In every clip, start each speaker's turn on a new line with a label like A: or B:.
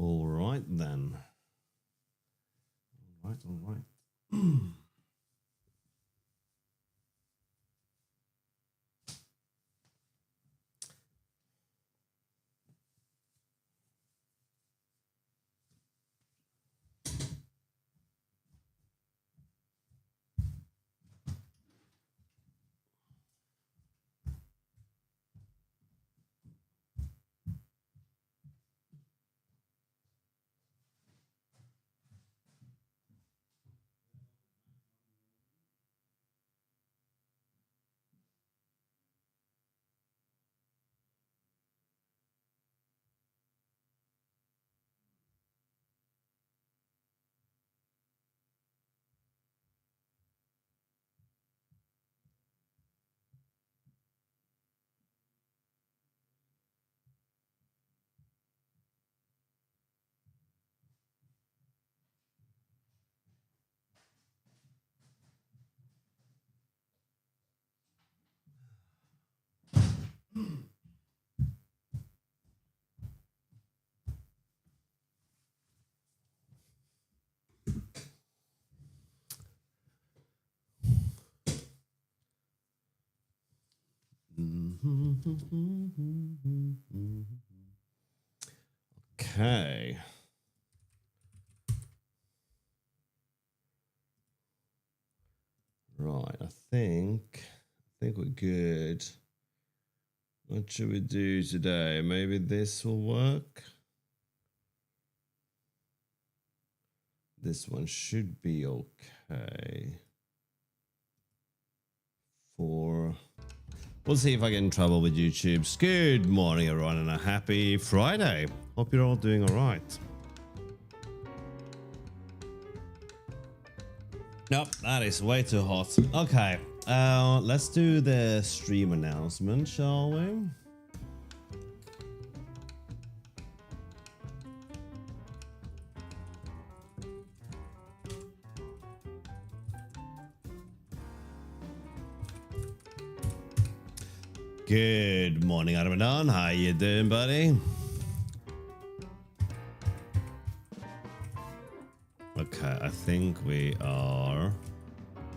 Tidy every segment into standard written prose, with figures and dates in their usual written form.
A: All right then. All right. Okay. Right, I think we're good. What should we do today? Maybe this will work. This one should be okay. We'll see if I get in trouble with YouTube. Good morning, everyone, and a happy Friday. Hope you're all doing all right. Nope, that is way too hot. Okay, let's do the stream announcement, shall we? Good morning, Armadan. How you doing, buddy? Okay, I think we are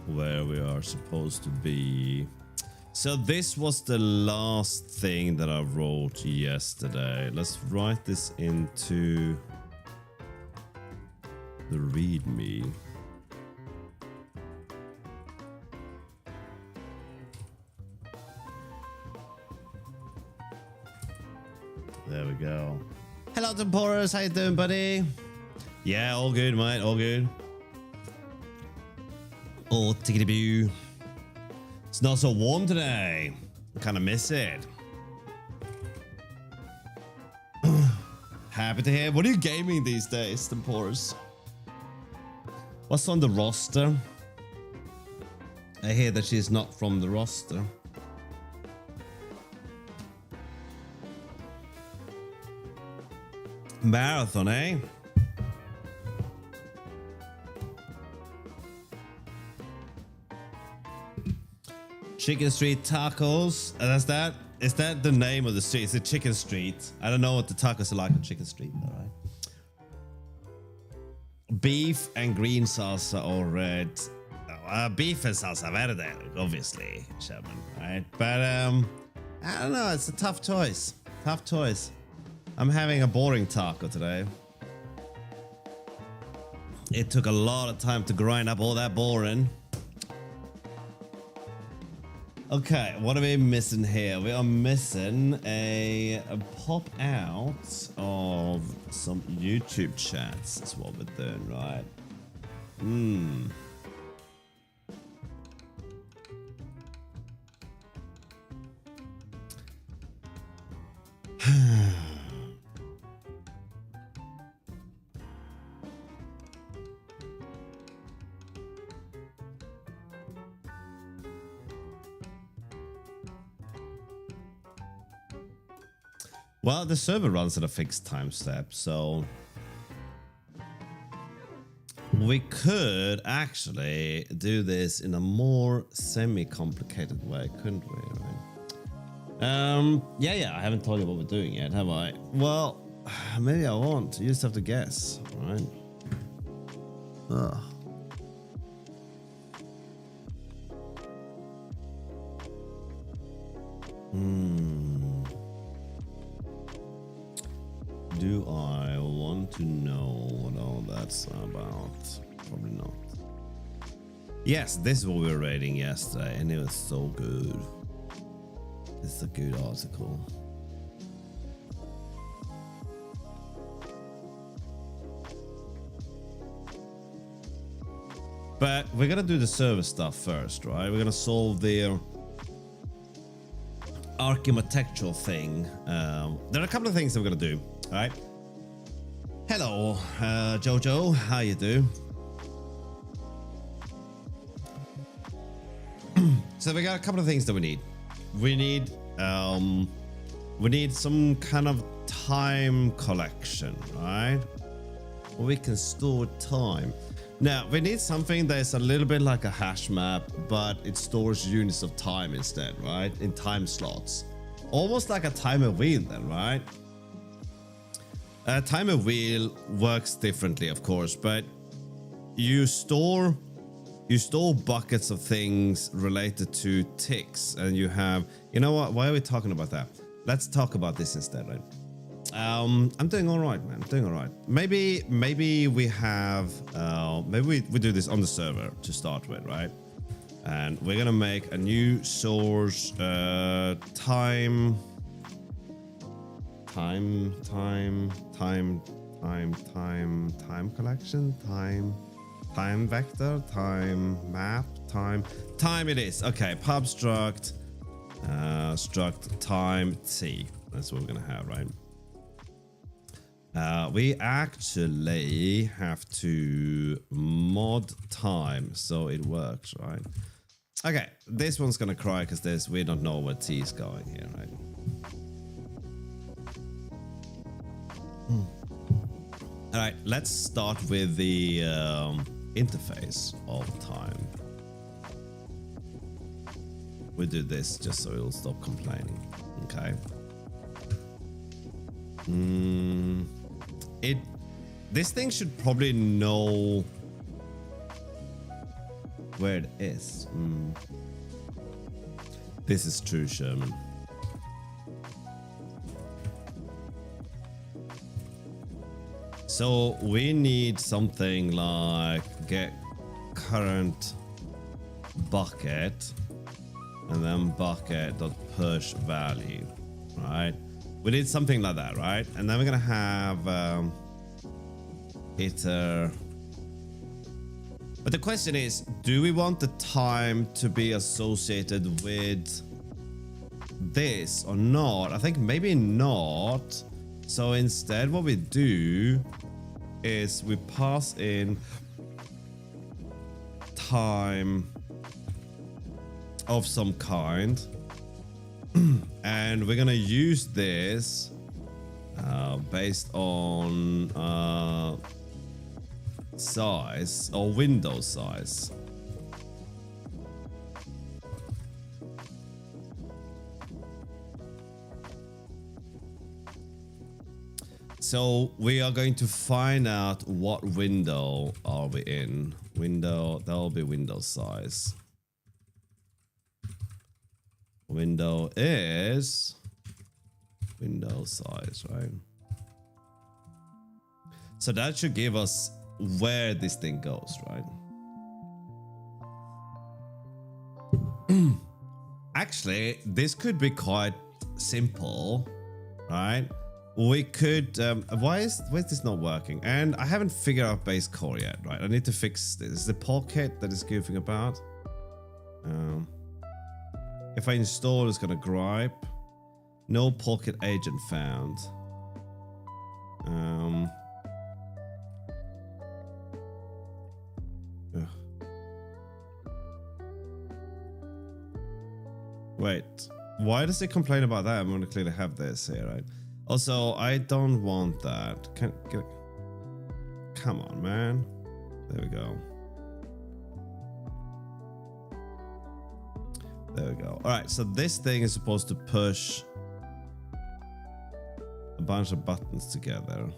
A: where we are supposed to be. So this was the last thing that I wrote yesterday. Let's write this into the README. There we go. Hello, Temporis. How you doing, buddy? Yeah, all good, mate. All good. Oh, tickety-boo. It's not so warm today. I kind of miss it. Happy to hear. What are you gaming these days, Temporis? What's on the roster? I hear that she's not from the roster. Marathon, eh? Chicken Street Tacos. Is that the name of the street? Is it Chicken Street? I don't know what the tacos are like on Chicken Street, all right. Beef and green salsa or red. Beef and salsa verde, obviously, Sherman, right? But I don't know. It's a tough choice. Tough choice. I'm having a boring taco today. It took a lot of time to grind up all that boring. Okay, what are we missing here? We are missing a pop out of some YouTube chats. That's what we're doing, right? Well, the server runs at a fixed time step, so we could actually do this in a more semi-complicated way, couldn't we? Right? Yeah, I haven't told you what we're doing yet, have I? Well, maybe I won't. You just have to guess, right? Ugh. Do I want to know what all that's about? Probably not. Yes, this is what we were rating yesterday, and it was so good. It's a good article. But we're gonna do the server stuff first, right? We're gonna solve the architectural thing. There are a couple of things that we're gonna do. All right. Hello, Jojo. How you do? So we got a couple of things that we need. We need some kind of time collection, right? We can store time. Now we need something that is a little bit like a hash map, but it stores units of time instead, right? In time slots, almost like a timer wheel, then, right? A timer wheel works differently, of course, but you store buckets of things related to ticks, and you have, you know what? Why are we talking about that? Let's talk about this instead, right? I'm doing all right, man. I'm doing all right. Maybe we have, maybe we do this on the server to start with, right? And we're gonna make a new source, time collection, time vector, time map, time it is. Okay, pub struct, struct time t. That's what we're gonna have, right? We actually have to mod time so it works, right? Okay, this one's gonna cry because we don't know where t is going here, right? All right, let's start with the interface of time. We do this just so it'll stop complaining. Okay. This thing should probably know where it is. This is true, Sherman. So we need something like get current bucket and then bucket.push value, right? We need something like that, right? And then we're gonna have iter. But the question is, do we want the time to be associated with this or not? I think maybe not. So instead what we do is we pass in time of some kind. And we're gonna use this based on size or window size. So we are going to find out what window are we in. Window, that'll be window size. Window is window size, right? So that should give us where this thing goes, right? Actually, this could be quite simple, right? We could, why is this not working? And I haven't figured out base core yet, right? I need to fix this. Is the pocket that is goofing about? If I install, it's gonna gripe. No pocket agent found. Wait, why does it complain about that? I'm gonna clearly have this here, right? Also, I don't want that. Come on, man. There we go. There we go. All right, so this thing is supposed to push a bunch of buttons together.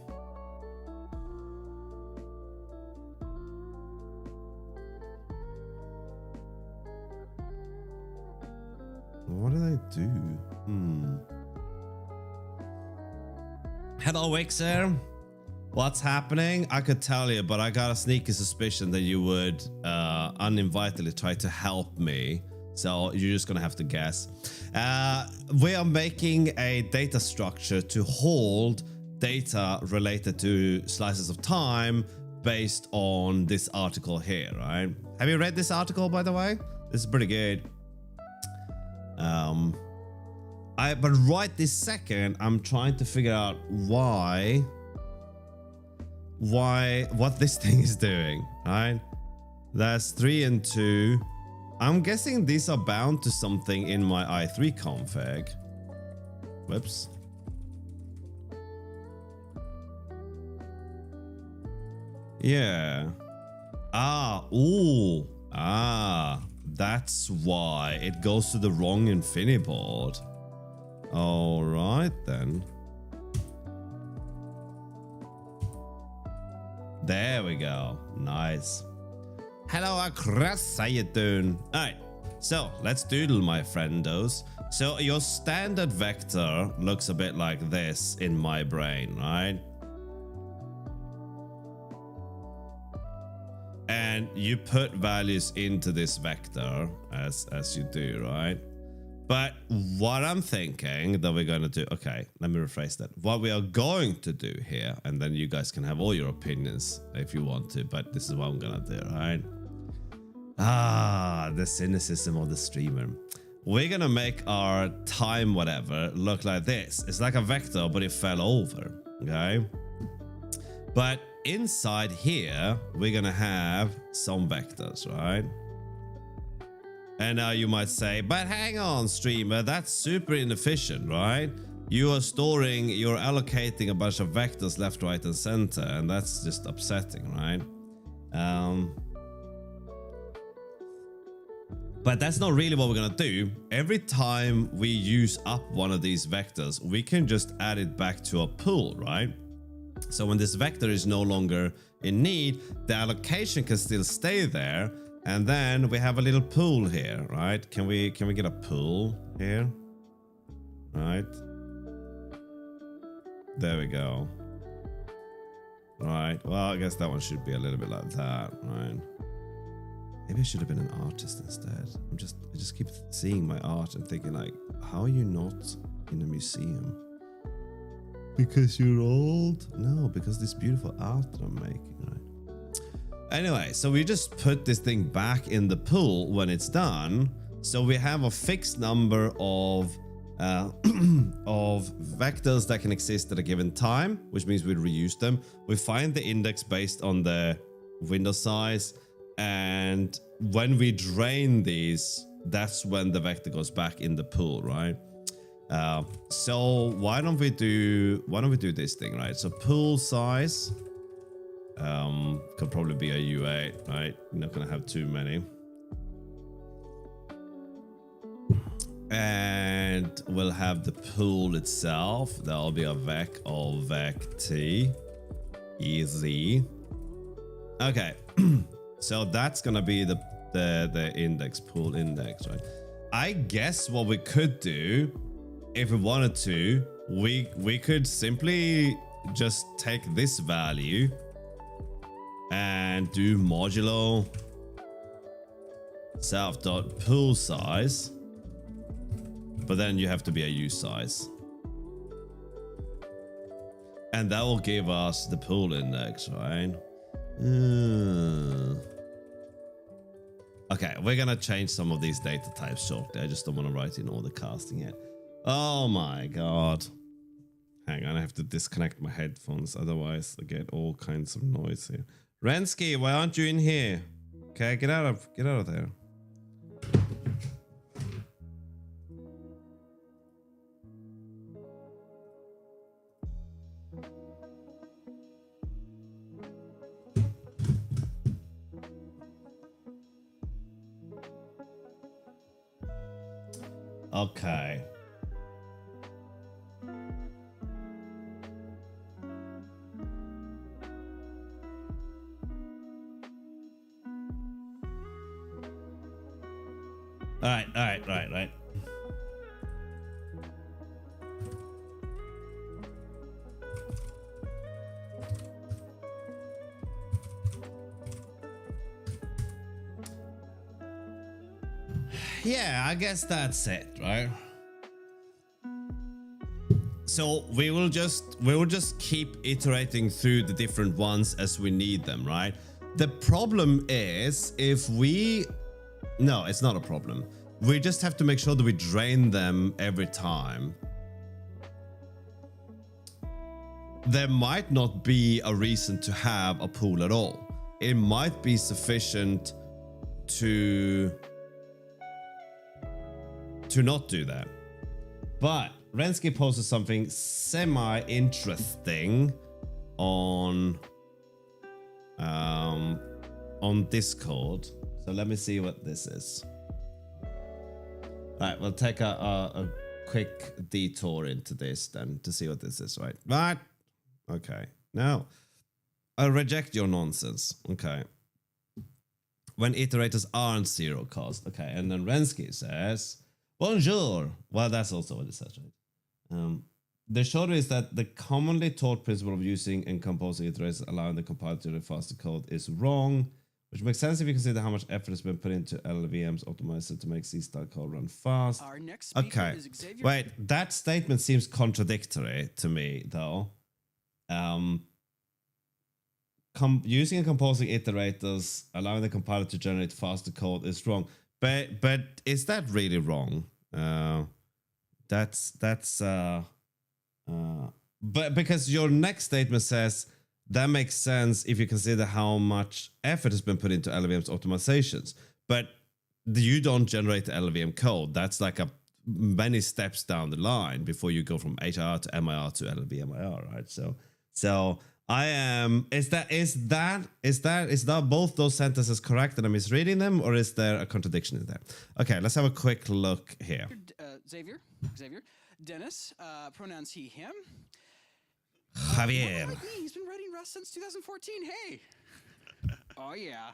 A: What did I do? Hello, Wixer. What's happening? I could tell you, but I got a sneaky suspicion that you would uninvitedly try to help me. So you're just gonna have to guess. We are making a data structure to hold data related to slices of time based on this article here, right? Have you read this article, by the way? This is pretty good. But right this second, I'm trying to figure out what this thing is doing, right? That's 3 and 2. I'm guessing these are bound to something in my i3 config. Whoops. Yeah. That's why it goes to the wrong InfiniBoard. All right then. There we go. Nice. Hello, Akras. How you doing? All right. So let's doodle, my friendos. So your standard vector looks a bit like this in my brain, right? And you put values into this vector as you do, right? But what I'm thinking that we're going to do, okay, let me rephrase that. What we are going to do here, and then you guys can have all your opinions if you want to, but this is what I'm going to do, right? The cynicism of the streamer. We're going to make our time whatever look like this. It's like a vector, but it fell over, okay? But inside here, we're going to have some vectors, right? And now you might say, but hang on, streamer, that's super inefficient, right? You're allocating a bunch of vectors left, right, and center, and that's just upsetting, right? But that's not really what we're gonna do. Every time we use up one of these vectors, we can just add it back to a pool, right? So when this vector is no longer in need, the allocation can still stay there. And then we have a little pool here, right? Can we get a pool here? Right. There we go. Right. Well, I guess that one should be a little bit like that, right? Maybe I should have been an artist instead. I just keep seeing my art and thinking like, how are you not in a museum? Because you're old? No, because this beautiful art that I'm making, right? Anyway, so we just put this thing back in the pool when it's done. So we have a fixed number of vectors that can exist at a given time, which means we reuse them. We find the index based on the window size, and when we drain these, that's when the vector goes back in the pool, right? So why don't we do this thing, right? So pool size. Could probably be a U8, right? You're not gonna have too many. And we'll have the pool itself. That'll be a vec of vec t. Easy. Okay. So that's gonna be the index, pool index, right? I guess what we could do, if we wanted to, we could simply just take this value and do modulo self.pool size, but then you have to be a U size, and that will give us the pool index, right? Okay, we're gonna change some of these data types shortly. I just don't want to write in all the casting yet. Oh my god. Hang on, I have to disconnect my headphones, otherwise I get all kinds of noise here. Rensky, why aren't you in here? Okay, get out of there. Okay. Right. Yeah, I guess that's it, right? So we will just keep iterating through the different ones as we need them, right? The problem is if we... No, it's not a problem. We just have to make sure that we drain them every time. There might not be a reason to have a pool at all. It might be sufficient to not do that. But Rensky posted something semi-interesting on Discord. So let me see what this is. All right, we'll take a quick detour into this then to see what this is, right? But okay, now I reject your nonsense. Okay, when iterators aren't zero cost. Okay, and then Rensky says, "Bonjour." Well, that's also what it says, right? The short is that the commonly taught principle of using and composing iterators allowing the compiler to read faster code is wrong, which makes sense if you consider how much effort has been put into LLVM's optimizer to make C-style code run fast. Our next speaker is Xavier. Wait, that statement seems contradictory to me, though. Using and composing iterators allowing the compiler to generate faster code is wrong. But is that really wrong? But because your next statement says that makes sense if you consider how much effort has been put into LLVM's optimizations, but you don't generate the LLVM code. That's like many steps down the line before you go from HIR to MIR to LLVM-IR, right? So I am. Is that both those sentences correct and I'm misreading them, or is there a contradiction in there? Okay, let's have a quick look here.
B: Xavier, Dennis, pronouns he, him.
A: Javier.
B: Like me, he's been writing Rust since 2014. Hey. Oh yeah.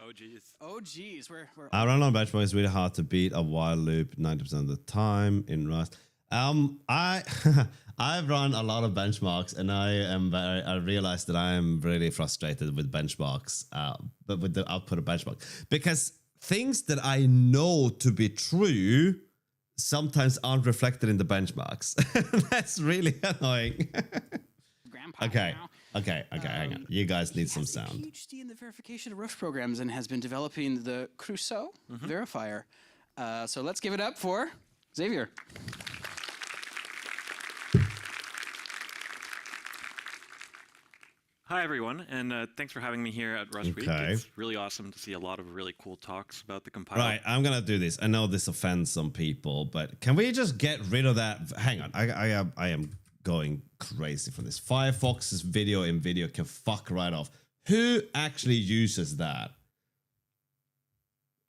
B: Oh geez. We're
A: I run on benchmark. It's really hard to beat a while loop 90% of the time in Rust. I've run a lot of benchmarks, and I realized that I am really frustrated with benchmarks, but with the output of benchmark, because things that I know to be true sometimes aren't reflected in the benchmarks. That's really annoying. Okay, hang on. You guys need some sound.
B: He has a PhD in the verification of Rust programs and has been developing the Crusoe verifier. So let's give it up for Xavier.
C: Hi, everyone, and thanks for having me here at Rust Week. It's really awesome to see a lot of really cool talks about the compiler.
A: Right, I'm going to do this. I know this offends some people, but can we just get rid of that? Hang on, I am going crazy from this. Firefox's video in video can fuck right off. Who actually uses that?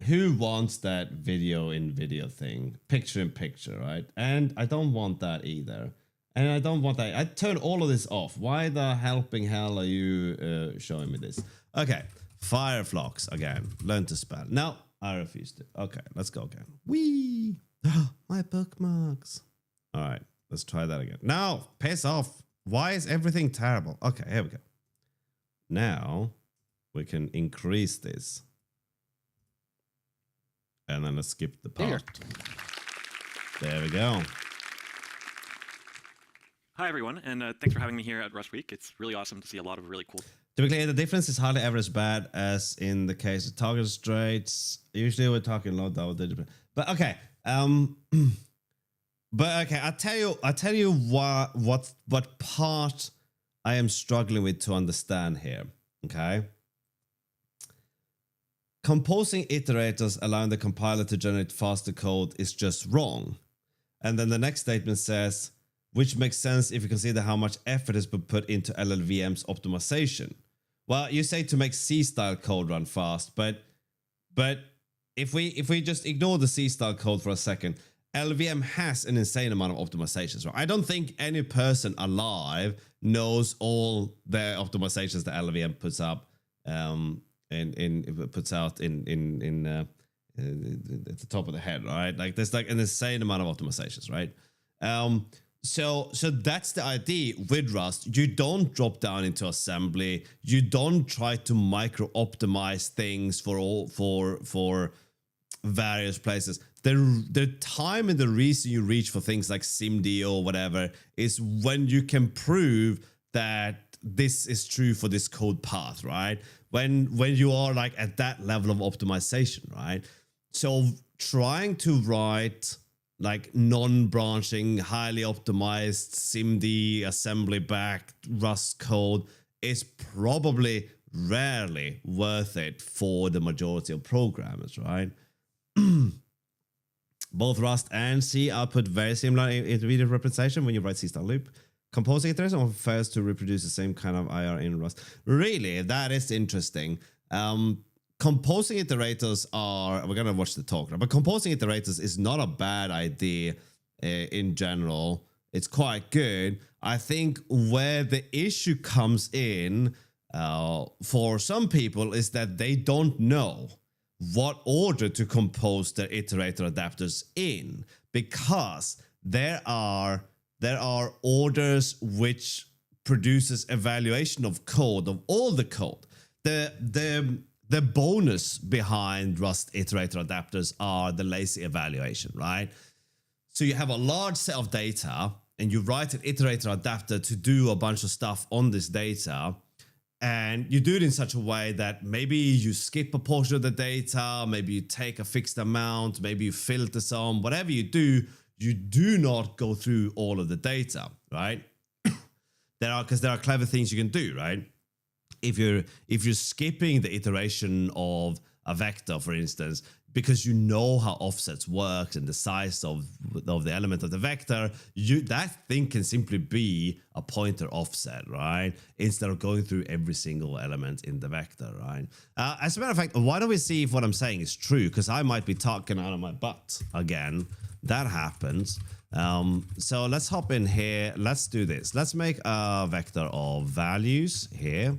A: Who wants that video in video thing? Picture in picture, right? And I don't want that either. And I don't want that. I turned all of this off. Why the helping hell are you showing me this? Okay, Firefox again. Learn to spell. No, I refused it. Okay, let's go again. Whee! My bookmarks. All right, let's try that again. No, piss off. Why is everything terrible? Okay, here we go. Now we can increase this. And then let's skip the part. There we go.
C: Hi, everyone, and thanks for having me here at Rust Week. It's really awesome to see a lot of really cool...
A: Typically, the difference is hardly ever as bad as in the case of target straits. Usually, we're talking low double digit. But okay, I'll tell you what part I am struggling with to understand here. Okay, composing iterators allowing the compiler to generate faster code is just wrong, and then the next statement says, which makes sense if you consider how much effort has been put into LLVM's optimization. Well, you say to make C-style code run fast, but if we just ignore the C-style code for a second, LLVM has an insane amount of optimizations. Right? I don't think any person alive knows all the optimizations that LLVM puts up puts out in at the top of the head, right? Like there's like an insane amount of optimizations, right? So that's the idea with Rust. You don't drop down into assembly. You don't try to micro optimize things for various places. The time and the reason you reach for things like SIMD or whatever is when you can prove that this is true for this code path, right? When you are like at that level of optimization, right? So trying to write like non-branching, highly optimized SIMD assembly-backed Rust code is probably rarely worth it for the majority of programmers, right? Both Rust and C output very similar intermediate representation when you write C-style loop. Composing iteration prefers to reproduce the same kind of IR in Rust. Really, that is interesting. Composing iterators are, we're going to watch the talk now, but composing iterators is not a bad idea in general. It's quite good. I think where the issue comes in for some people is that they don't know what order to compose their iterator adapters in, because there are orders which produces evaluation of code, of all the code. The bonus behind Rust iterator adapters are the lazy evaluation, right? So you have a large set of data and you write an iterator adapter to do a bunch of stuff on this data. And you do it in such a way that maybe you skip a portion of the data, maybe you take a fixed amount, maybe you filter some, whatever you do not go through all of the data, right? There are clever things you can do, right? If you're skipping the iteration of a vector, for instance, because you know how offsets works and the size of the element of the vector, that thing can simply be a pointer offset, right? Instead of going through every single element in the vector, right? As a matter of fact, why don't we see if what I'm saying is true? Because I might be talking out of my butt again. That happens. So let's hop in here. Let's do this. Let's make a vector of values here.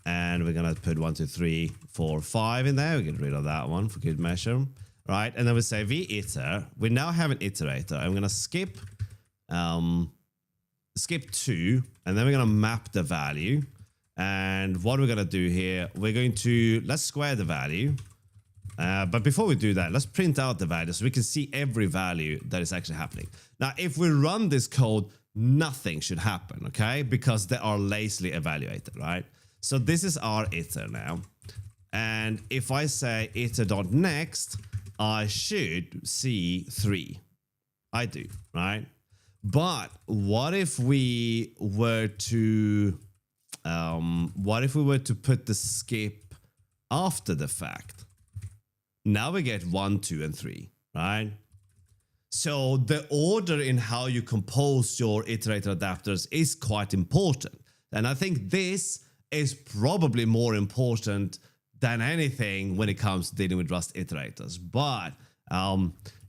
A: And we're going to put 1, 2, 3, 4, 5 in there. We get rid of that one for good measure. Right. And then we say viter. We now have an iterator. I'm going to skip 2. And then we're going to map the value. And what we're going to do here, let's square the value. But before we do that, let's print out the value so we can see every value that is actually happening. Now, if we run this code, nothing should happen, okay? Because they are lazily evaluated, right? So this is our iter now. And if I say iter.next, I should see 3. I do, right? But what if we were to put the skip after the fact? Now we get 1, 2, and 3, right? So the order in how you compose your iterator adapters is quite important. And I think this is probably more important than anything when it comes to dealing with Rust iterators. But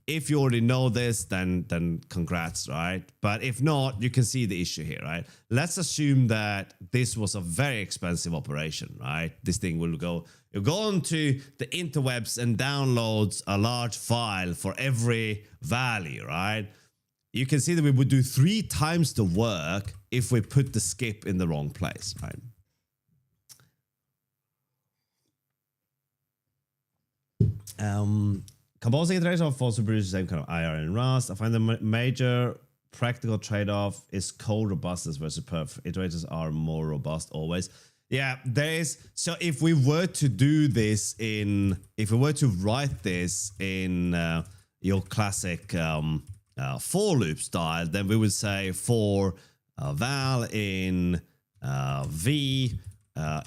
A: if you already know this, then congrats, right? But if not, you can see the issue here, right? Let's assume that this was a very expensive operation, right? This thing will go onto the interwebs and downloads a large file for every value, right? You can see that we would do 3 times the work if we put the skip in the wrong place, right? Composing iteration also produces the same kind of IR in Rust. I find the major practical trade-off is code robustness versus perf. Iterators are more robust always. Yeah, there is. So if we were to do this if we were to write this in your classic for loop style, then we would say for val in v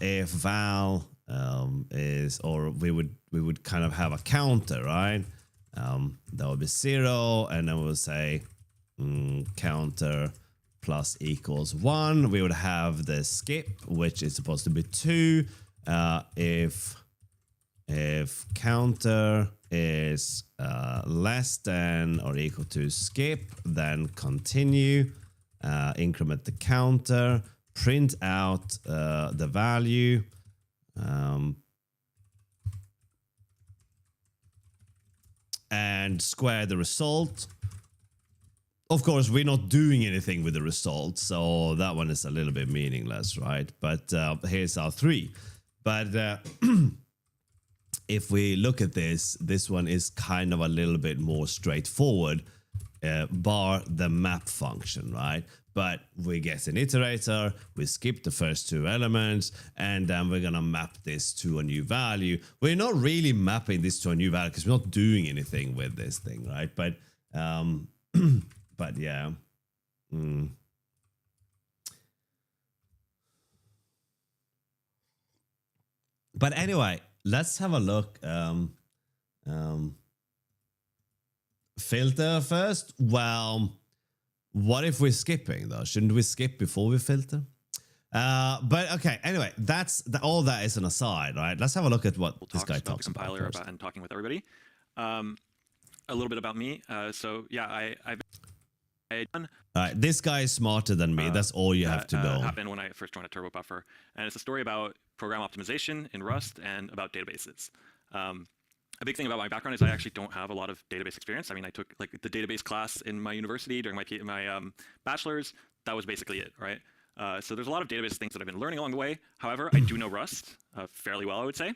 A: if val is, or we would kind of have a counter, right? That would be 0, and then we'll say counter plus equals 1. We would have the skip, which is supposed to be 2. If counter is less than or equal to skip, then continue, increment the counter, print out the value. and square the result. Of course, we're not doing anything with the result, so that one is a little bit meaningless, right? But here's our 3. But if we look at this one is kind of a little bit more straightforward, bar the map function, right? But we get an iterator, we skip the first 2 elements, and then we're gonna map this to a new value. We're not really mapping this to a new value because we're not doing anything with this thing, right? But but yeah. But anyway, let's have a look. Filter first. Well, what if we're skipping though? Shouldn't we skip before we filter? But okay. Anyway, all that is an aside, right? Let's have a look at what this guy talks about
C: compiler
A: first.
C: And talking with everybody. A little bit about me. So yeah, I've done.
A: This guy is smarter than me. That's all you have to know.
C: Happened when I first joined a turbo buffer, and it's a story about program optimization in Rust and about databases. A big thing about my background is I actually don't have a lot of database experience. I mean, I took like the database class in my university during my bachelor's. That was basically it, right? So there's a lot of database things that I've been learning along the way. However, I do know Rust fairly well, I would say.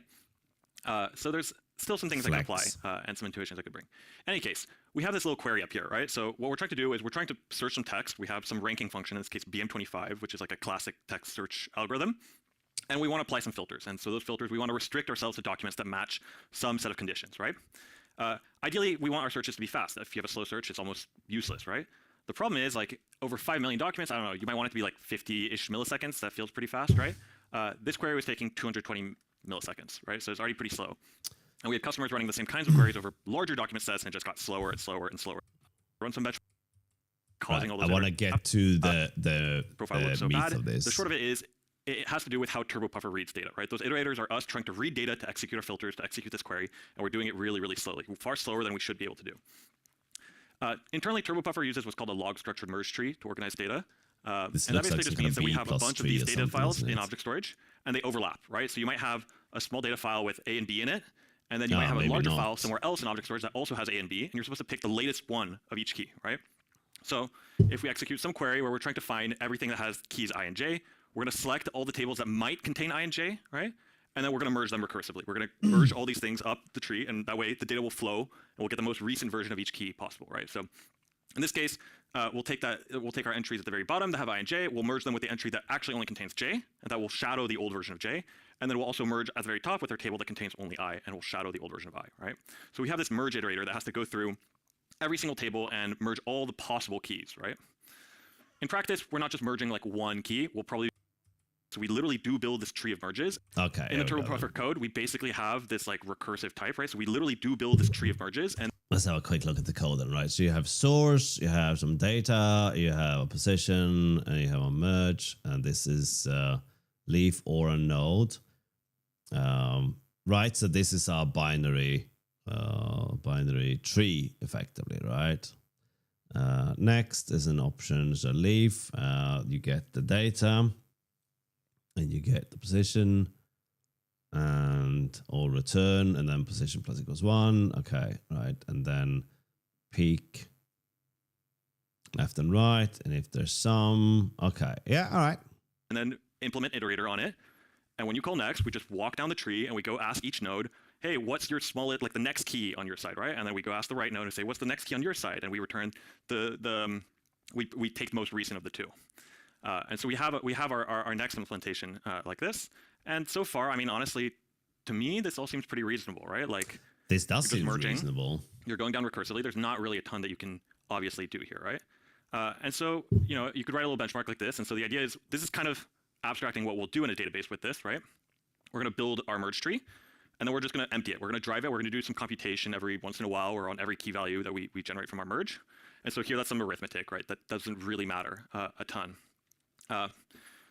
C: So there's still some things I can apply and some intuitions I could bring. In any case, we have this little query up here, right? So what we're trying to do is we're trying to search some text. We have some ranking function, in this case BM25, which is like a classic text search algorithm. And we want to apply some filters. And so those filters, we want to restrict ourselves to documents that match some set of conditions, right? Ideally, we want our searches to be fast. If you have a slow search, it's almost useless, right? The problem is, like, over 5 million documents, I don't know, you might want it to be like 50-ish milliseconds. That feels pretty fast, right? This query was taking 220 milliseconds, right? So it's already pretty slow. And we had customers running the same kinds of queries over larger document sets, and it just got slower and slower and slower. Run some benchmarks, causing all those.
A: I want to get to the
C: profile looks so
A: meat
C: bad.
A: of this.
C: The short of it is, it has to do with how turbo buffer reads data, right? Those iterators are us trying to read data to execute our filters, to execute this query, and we're doing it really, really slowly, far slower than we should be able to do. Internally, turbo buffer uses what's called a log structured merge tree to organize data. And that basically just means that we have a bunch of these data files in object storage, and they overlap, right? So you might have a small data file with A and B in it, and then you might have a larger file somewhere else in object storage that also has A and B, and you're supposed to pick the latest one of each key, right? So if we execute some query where we're trying to find everything that has keys I and J, we're going to select all the tables that might contain I and J, right? And then we're going to merge them recursively. We're going to merge all these things up the tree, and that way the data will flow, and we'll get the most recent version of each key possible, right? So in this case, we'll take our entries at the very bottom that have I and J, we'll merge them with the entry that actually only contains J, and that will shadow the old version of J. And then we'll also merge at the very top with our table that contains only I, and will shadow the old version of I, right? So we have this merge iterator that has to go through every single table and merge all the possible keys, right? In practice, we're not just merging like one key. So we literally do build this tree of merges.
A: Okay.
C: In the turbo buffer code, we basically have this like recursive type, right? So we literally do build this tree of merges. And
A: let's have a quick look at the code then, right? So you have source, you have some data, you have a position, and you have a merge, and this is leaf or a node. Right, so this is our binary tree effectively, right? Next is an option, so leaf, you get the data, and you get the position, and all return, and then position plus equals 1. Okay, right, and then peak left and right, and if there's some, okay, yeah, all right.
C: And then implement iterator on it. And when you call next, we just walk down the tree and we go ask each node, hey, what's your smallest, like the next key on your side, right? And then we go ask the right node and say, what's the next key on your side? And we return we take the most recent of the two. And so we have our next implementation like this. And so far, I mean, honestly, to me, this all seems pretty reasonable, right? Like
A: this does seem reasonable.
C: You're going down recursively. There's not really a ton that you can obviously do here, right? And so, you know, you could write a little benchmark like this. And so the idea is this is kind of abstracting what we'll do in a database with this, right? We're going to build our merge tree, and then we're just going to empty it. We're going to drive it. We're going to do some computation every once in a while or on every key value that we generate from our merge. And so here, that's some arithmetic, right? That doesn't really matter a ton. But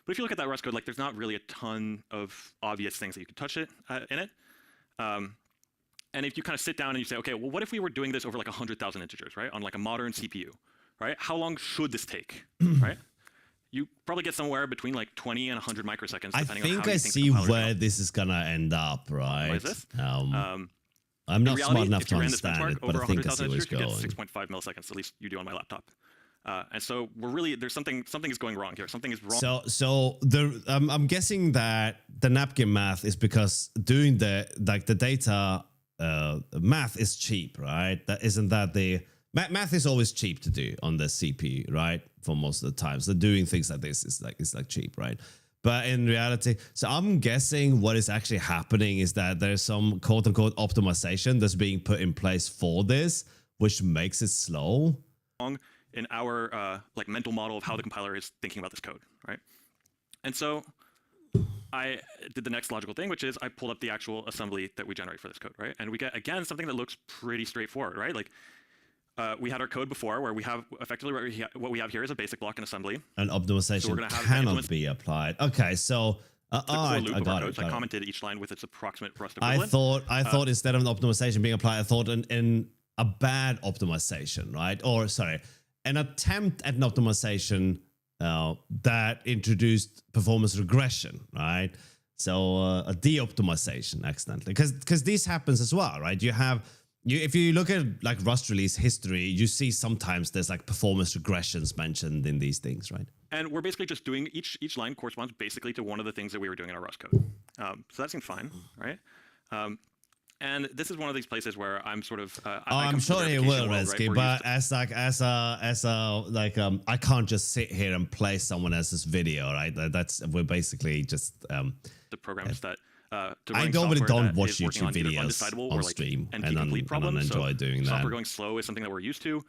C: if you look at that Rust code, like there's not really a ton of obvious things that you can touch in it. And if you kind of sit down and you say, okay, well, what if we were doing this over like 100,000 integers, right? On like a modern CPU, right? How long should this take, right? You probably get somewhere between like 20 and 100 microseconds, depending on how you think
A: I see where this is gonna end up, right?
C: What is this?
A: I'm not
C: in
A: smart
C: reality,
A: enough
C: if
A: to
C: you ran this
A: understand
C: benchmark
A: it, but
C: over
A: I think I
C: 100,000
A: see where it's
C: integers, you
A: going.
C: get 6.5 milliseconds. At least you do on my laptop. And so we're really there's something is going wrong here. Something is wrong.
A: So I'm guessing that the napkin math is because doing the data math is cheap, right? That isn't that the math is always cheap to do on the CPU, right? For most of the time, so doing things like this is like cheap, right? But in reality, so I'm guessing what is actually happening is that there's some quote unquote optimization that's being put in place for this, which makes it slow.
C: In our like mental model of how the compiler is thinking about this code, right? And so I did the next logical thing, which is I pulled up the actual assembly that we generate for this code, right? And we get, again, something that looks pretty straightforward, right? Like we had our code before where we have effectively what we have here is a basic block in assembly.
A: And optimization
C: so
A: cannot be applied. Okay, so
C: I got it. So I commented each line with its approximate Rust equivalent.
A: I thought instead of an optimization being applied, I thought in a bad optimization, right? Or sorry, an attempt at an optimization that introduced performance regression, right? So a de-optimization accidentally, because this happens as well, right? If you look at like Rust release history, you see sometimes there's like performance regressions mentioned in these things, right?
C: And we're basically just doing each line corresponds basically to one of the things that we were doing in our Rust code. So that seems fine, right? And this is one of these places where I'm sort of.
A: I'm sure it will, Redsky, right? But I can't just sit here and play someone else's video, right? We're basically just
C: the programs that.
A: I normally don't watch YouTube videos on stream, and I enjoy doing that.
C: Software going slow is something that we're used to.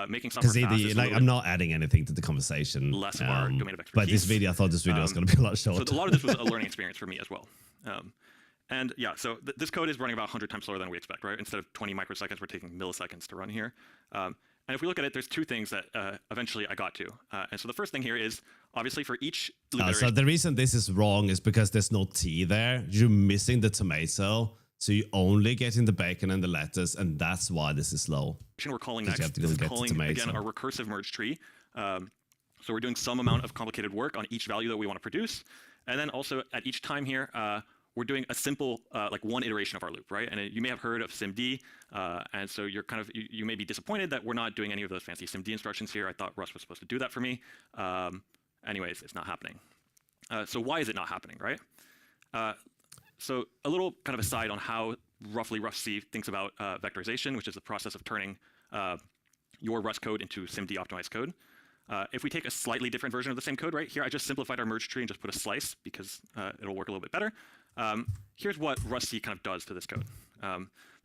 C: Making software fast is
A: I'm not adding anything to the conversation.
C: Less of our domain of expertise.
A: But this video, I thought this video was going to be a lot shorter.
C: So a lot of this was a learning experience for me as well. And yeah, so this code is running about 100 times slower than we expect, right? Instead of 20 microseconds, we're taking milliseconds to run here. And if we look at it, there's two things that eventually I got to. And so the first thing here is, obviously for each loop iteration.
A: So the reason this is wrong is because there's no T there. You're missing the tomato. So you're only getting the bacon and the lettuce, and that's why this is slow.
C: We're calling next. This is calling, again, our recursive merge tree. So we're doing some amount of complicated work on each value that we want to produce. And then also at each time here, we're doing a simple, like one iteration of our loop, right? And you may have heard of SIMD, and so you're kind of, you may be disappointed that we're not doing any of those fancy SIMD instructions here. I thought Rust was supposed to do that for me. Anyways, it's not happening. So why is it not happening, right? So a little kind of aside on how roughly Rust C thinks about vectorization, which is the process of turning your Rust code into SIMD optimized code. If we take a slightly different version of the same code right here, I just simplified our merge tree and just put a slice because it'll work a little bit better. Here's what Rust C kind of does to this code.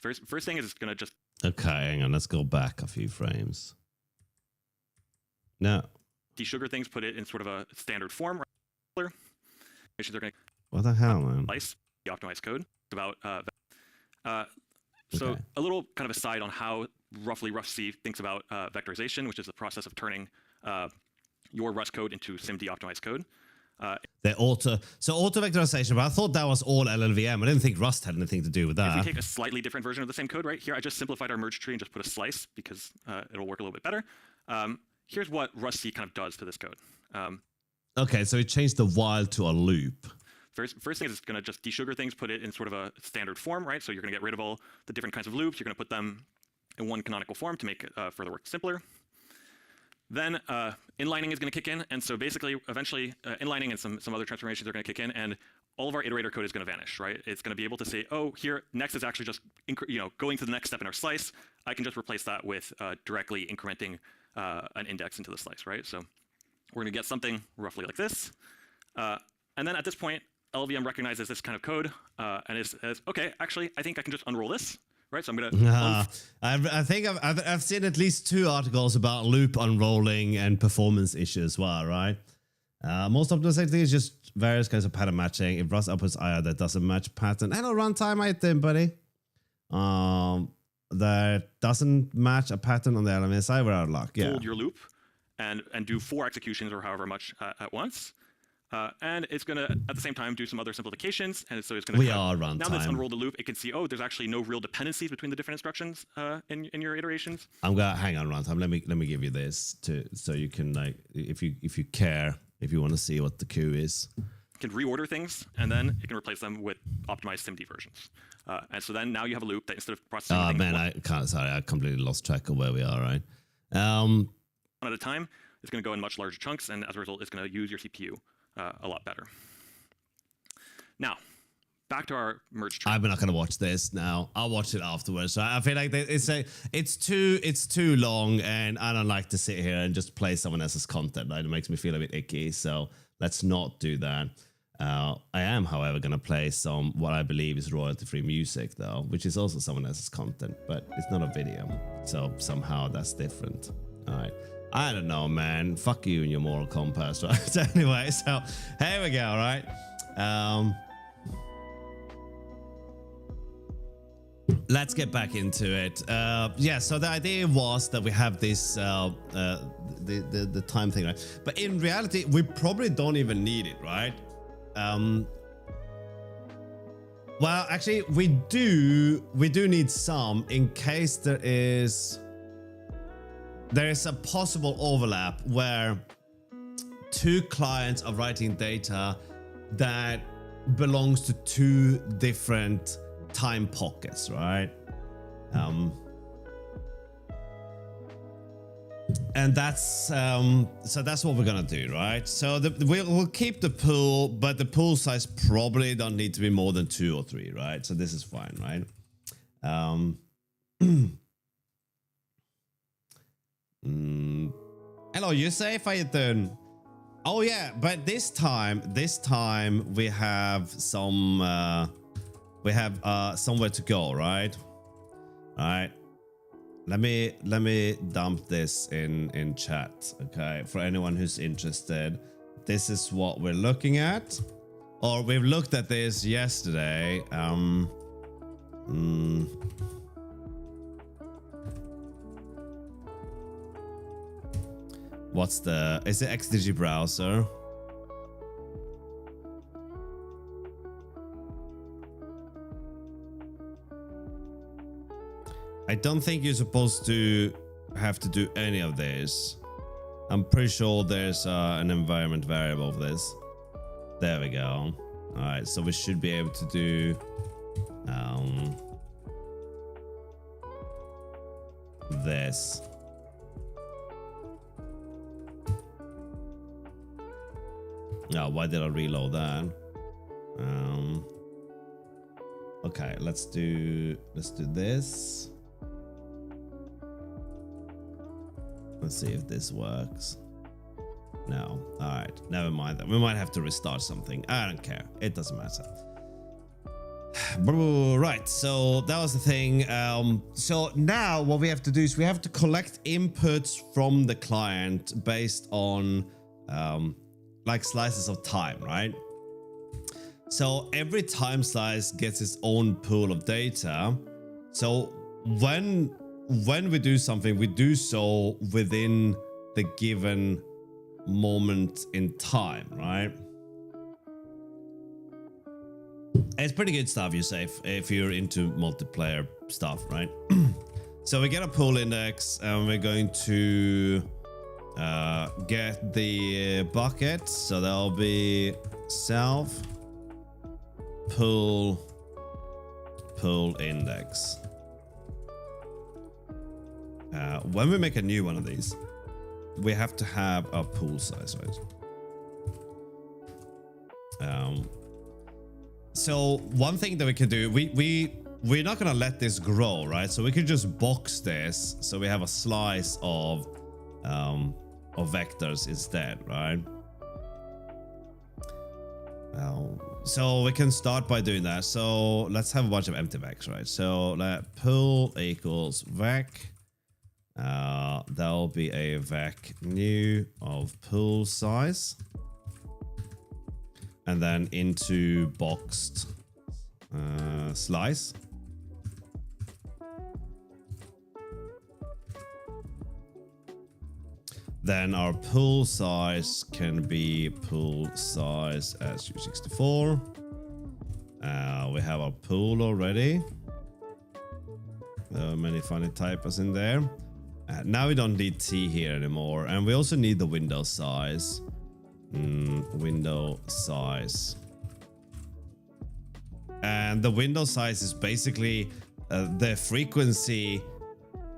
C: First thing is it's going to just...
A: Okay, hang on. Let's go back a few frames. No.
C: Desugar things, put it in sort of a standard form. Right?
A: What the hell, man?
C: Slice the optimized code. About so a little kind of aside on how roughly Rust C thinks about vectorization, which is the process of turning your Rust code into SIMD optimized code.
A: Auto vectorization, but I thought that was all LLVM. I didn't think Rust had anything to do with that.
C: If we take a slightly different version of the same code right here, I just simplified our merge tree and just put a slice because it'll work a little bit better. Here's what Rust C kind of does to this code.
A: Okay, so it changed the while to a loop.
C: First thing is it's going to just desugar things, put it in sort of a standard form, right? So you're going to get rid of all the different kinds of loops. You're going to put them in one canonical form to make further work simpler. Then inlining is going to kick in, and so basically, eventually, inlining and some other transformations are going to kick in, and all of our iterator code is going to vanish, right? It's going to be able to say, oh, here, next is actually just going to the next step in our slice. I can just replace that with directly incrementing an index into the slice, right? So we're going to get something roughly like this. And then at this point, LLVM recognizes this kind of code and it says, okay, actually, I think I can just unroll this. Right, so I'm gonna.
A: I think I've seen at least 2 articles about loop unrolling and performance issues as well, right? Most optimization is just various kinds of pattern matching. If Rust outputs IR that doesn't match pattern, hello runtime item, buddy. That doesn't match a pattern on the LMS side, we're out of luck. Yeah.
C: Hold your loop and do 4 executions or however much at once. And it's going to, at the same time, do some other simplifications. And so it's going to...
A: runtime.
C: Now that it's unrolled the loop, it can see, oh, there's actually no real dependencies between the different instructions in your iterations.
A: I'm going to hang on runtime. Let me give you this so you can, like, if you care, if you want to see what the coup is.
C: can reorder things, and then it can replace them with optimized SIMD versions. And so then now you have a loop that instead of processing
A: Oh
C: things
A: man, I completely lost track of where we are, right?
C: one at a time, it's going to go in much larger chunks, and as a result, it's going to use your CPU a lot better. Now, back to our merge tree.
A: I'm not gonna watch this now. I'll watch it afterwards. I feel like it's too long, and I don't like to sit here and just play someone else's content. Right? It makes me feel a bit icky. So let's not do that. I am, however, gonna play some what I believe is royalty-free music, though, which is also someone else's content, but it's not a video. So somehow that's different. All right. I don't know, man. Fuck you and your moral compass, right? Anyway, so here we go, right? Let's get back into it. Yeah, so the idea was that we have this the time thing, right? But in reality, we probably don't even need it, right? Well, actually, we do need some in case there is a possible overlap where two clients are writing data that belongs to two different time pockets, right? And that's so that's what we're gonna do, right? So we'll keep the pool, but the pool size probably don't need to be more than 2 or 3, right? So this is fine, right? Hello, you safe? How you doing? Oh yeah, but this time we have some somewhere to go, right? All right. Let me dump this in chat, okay? For anyone who's interested, this is what we're looking at, or we've looked at this yesterday. What's the? Is it XDG browser? I don't think you're supposed to have to do any of this. I'm pretty sure there's an environment variable for this. There we go. All right, so we should be able to do this. Oh, why did I reload that? Okay, let's do this. Let's see if this works. No. All right. Never mind that. We might have to restart something. I don't care. It doesn't matter. Right. So that was the thing. So now what we have to do is we have to collect inputs from the client based on like slices of time, right? So every time slice gets its own pool of data. So when we do something, we do so within the given moment in time, right? It's pretty good stuff, you say, if you're into multiplayer stuff, right? So we get a pool index, and we're going to get the bucket. So that'll be self pool index. When we make a new one of these, we have to have a pool size, right? So one thing that we can do, we're not gonna let this grow, right? So we can just box this, so we have a slice of vectors instead, right? So we can start by doing that. So let's have a bunch of empty vecs, right? So let pool equals vec. There'll be a vec new of pool size, and then into boxed slice. Then our pool size can be pool size as U64. We have our pool already. There are many funny typos in there. Now we don't need T here anymore, and we also need the window size. window size. And the window size is basically the frequency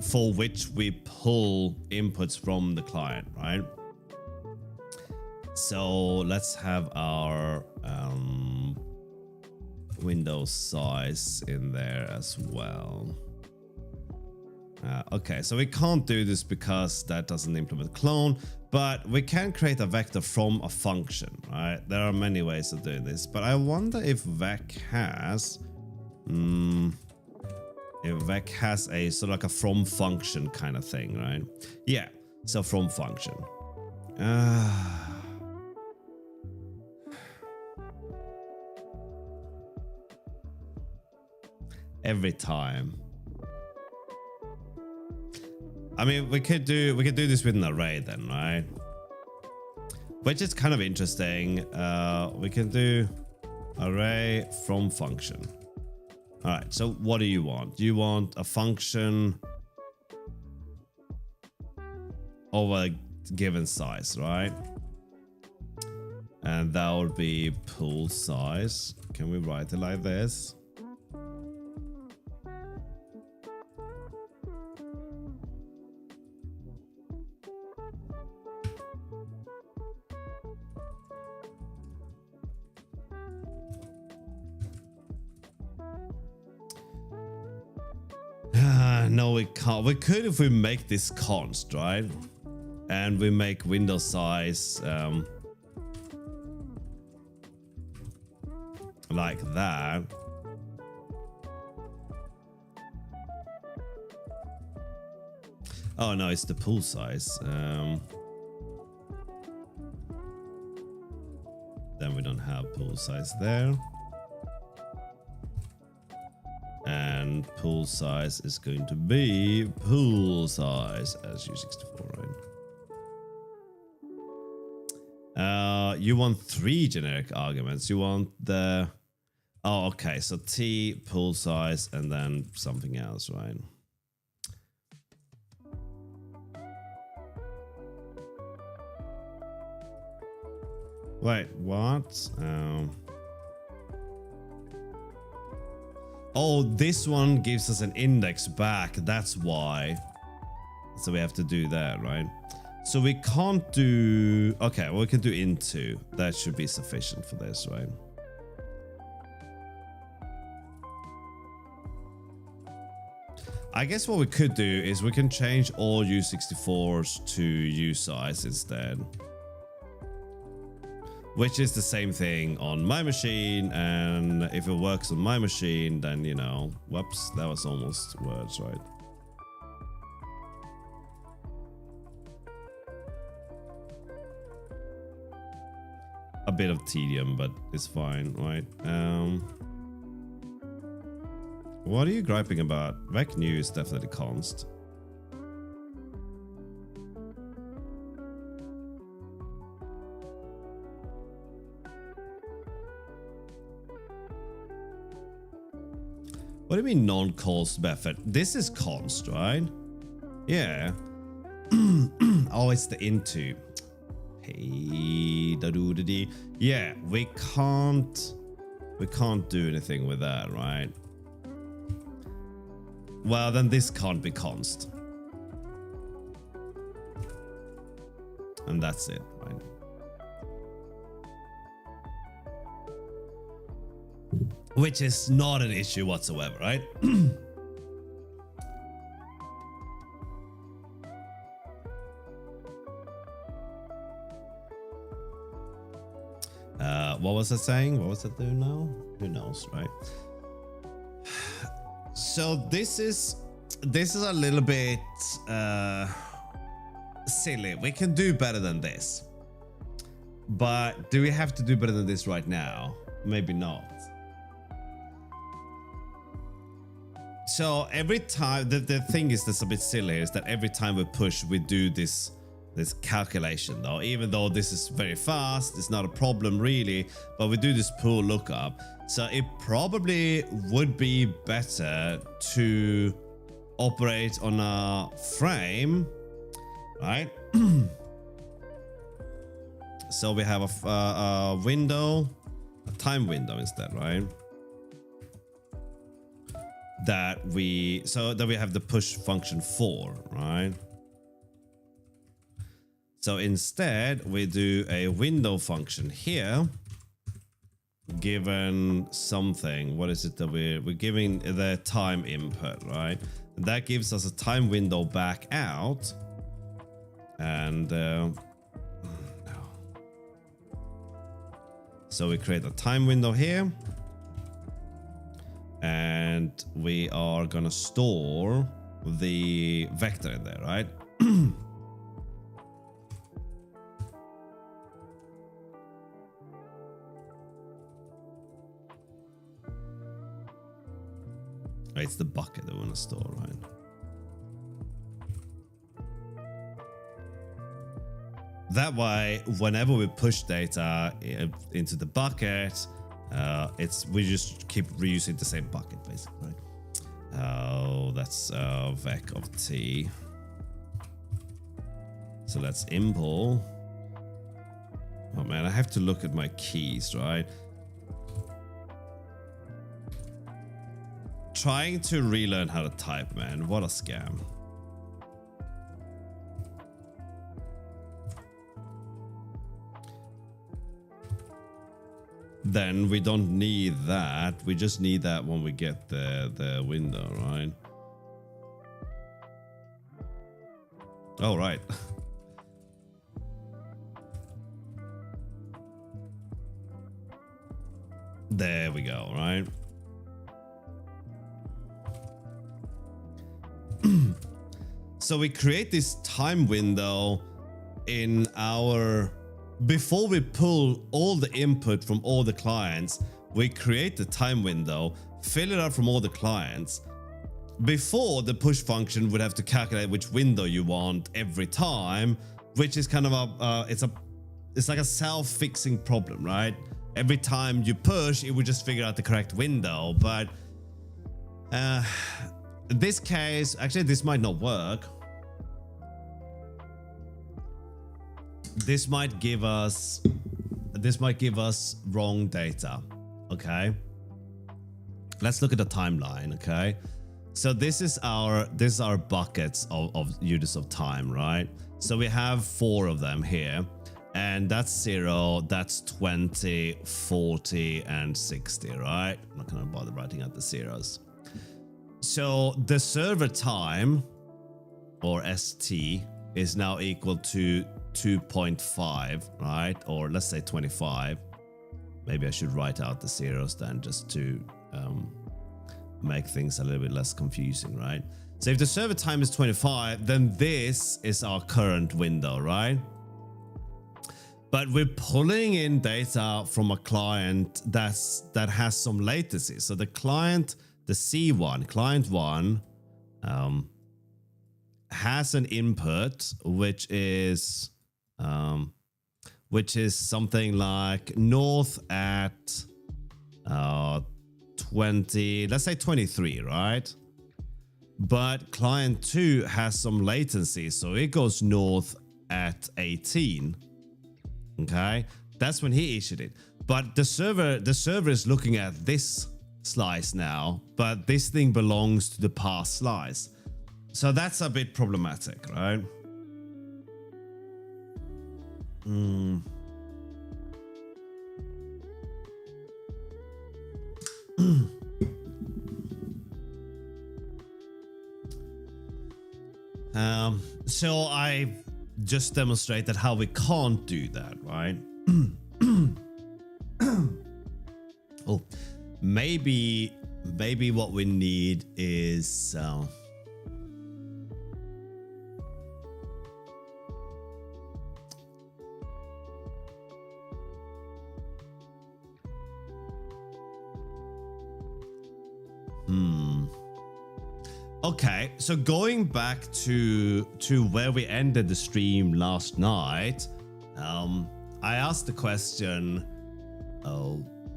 A: for which we pull inputs from the client, right? So let's have our window size in there as well. Okay, so we can't do this because that doesn't implement clone, but we can create a vector from a function, right? There are many ways of doing this, but I wonder if vec has a sort of like a from function kind of thing, right? Yeah, so from function. Every time. I mean, we could do this with an array then, right? Which is kind of interesting. We can do array from function. All right, so what do you want? Do you want a function of a given size, right? And that would be pool size. Can we write it like this? No, we can't. We could if we make this const, right? And we make window size like that. Oh no, it's the pool size. Then we don't have pool size there. And pool size is going to be pool size as U64, right? You want 3 generic arguments. You want the... Oh, okay. So T, pool size, and then something else, right? Wait, what? Oh, this one gives us an index back. That's why. So we have to do that, right? So we can't do... Okay, well, we can do into. That should be sufficient for this, right? I guess what we could do is we can change all U64s to usize instead. Which is the same thing on my machine, and if it works on my machine, then, you know, whoops, that was almost words, right? A bit of tedium, but it's fine, right? What are you griping about? Vec new is definitely const. What do you mean non-const method? This is const, right? Yeah. Oh, it's the into. Hey, da-doo-da-dee. Yeah, we can't do anything with that, right? Well, then this can't be const. And that's it, right? Which is not an issue whatsoever, right? What was I saying? What was I doing now? Who knows, right? So this is a little bit silly. We can do better than this. But do we have to do better than this right now? Maybe not. So every time, the thing is that's a bit silly is that every time we push, we do this calculation though. Even though this is very fast, it's not a problem really, but we do this pool lookup. So it probably would be better to operate on a frame, right? So we have a window, a time window instead, right? That we have the push function for, right? So instead we do a window function here, given something. What is it that we're giving the time input, right? And that gives us a time window back out. And so we create a time window here. And we are gonna store the vector in there, right? It's the bucket that we want to store, right? That way, whenever we push data into the bucket, we just keep reusing the same bucket, basically, right? Oh, that's vec of t. So let's import. Oh man, I have to look at my keys, right? Trying to relearn how to type, man. What a scam. Then we don't need that. We just need that when we get the window, right? Oh, right. There we go, right? So we create this time window in our... Before we pull all the input from all the clients, we create the time window, fill it out from all the clients. Before, the push function would have to calculate which window you want every time, which is kind of it's like a self-fixing problem, right? Every time you push, it would just figure out the correct window. But in this case, actually, this might not work. This might give us wrong data. Okay, let's look at the timeline. Okay, so this is our buckets of units of time, right? So we have 4 of them here, and that's 0, that's 20, 40, and 60, right? I'm not gonna bother writing out the zeros. So the server time, or ST, is now equal to 2.5, right? Or let's say 25. Maybe I should write out the zeros then, just to make things a little bit less confusing, right? So if the server time is 25, then this is our current window, right? But we're pulling in data from a client that has some latency. So the client, the C1, client 1, has an input which is something like north at 20, let's say 23, right? But client 2 has some latency, so it goes north at 18. Okay, that's when he issued it. But the server is looking at this slice now, but this thing belongs to the past slice. So that's a bit problematic, right? So I just demonstrated how we can't do that, right? Oh, maybe what we need is okay, so going back to where we ended the stream last night, I asked the question,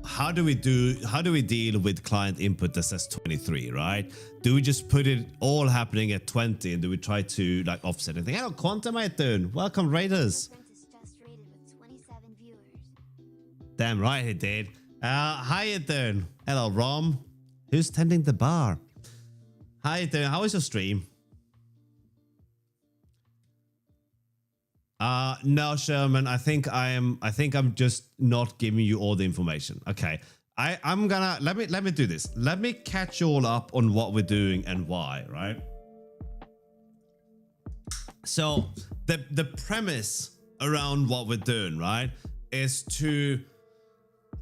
A: how do we deal with client input that says 23, right? Do we just put it all happening at 20, and do we try to like offset anything? Hello, Quantum, how you doing? Welcome, Raiders. Damn right he did. How you doing? Hello, Rom. Who's tending the bar? How you doing? How was your stream? No, Sherman. I think I'm just not giving you all the information. Okay. I'm gonna let me do this. Let me catch you all up on what we're doing and why, right? So the premise around what we're doing, right, is to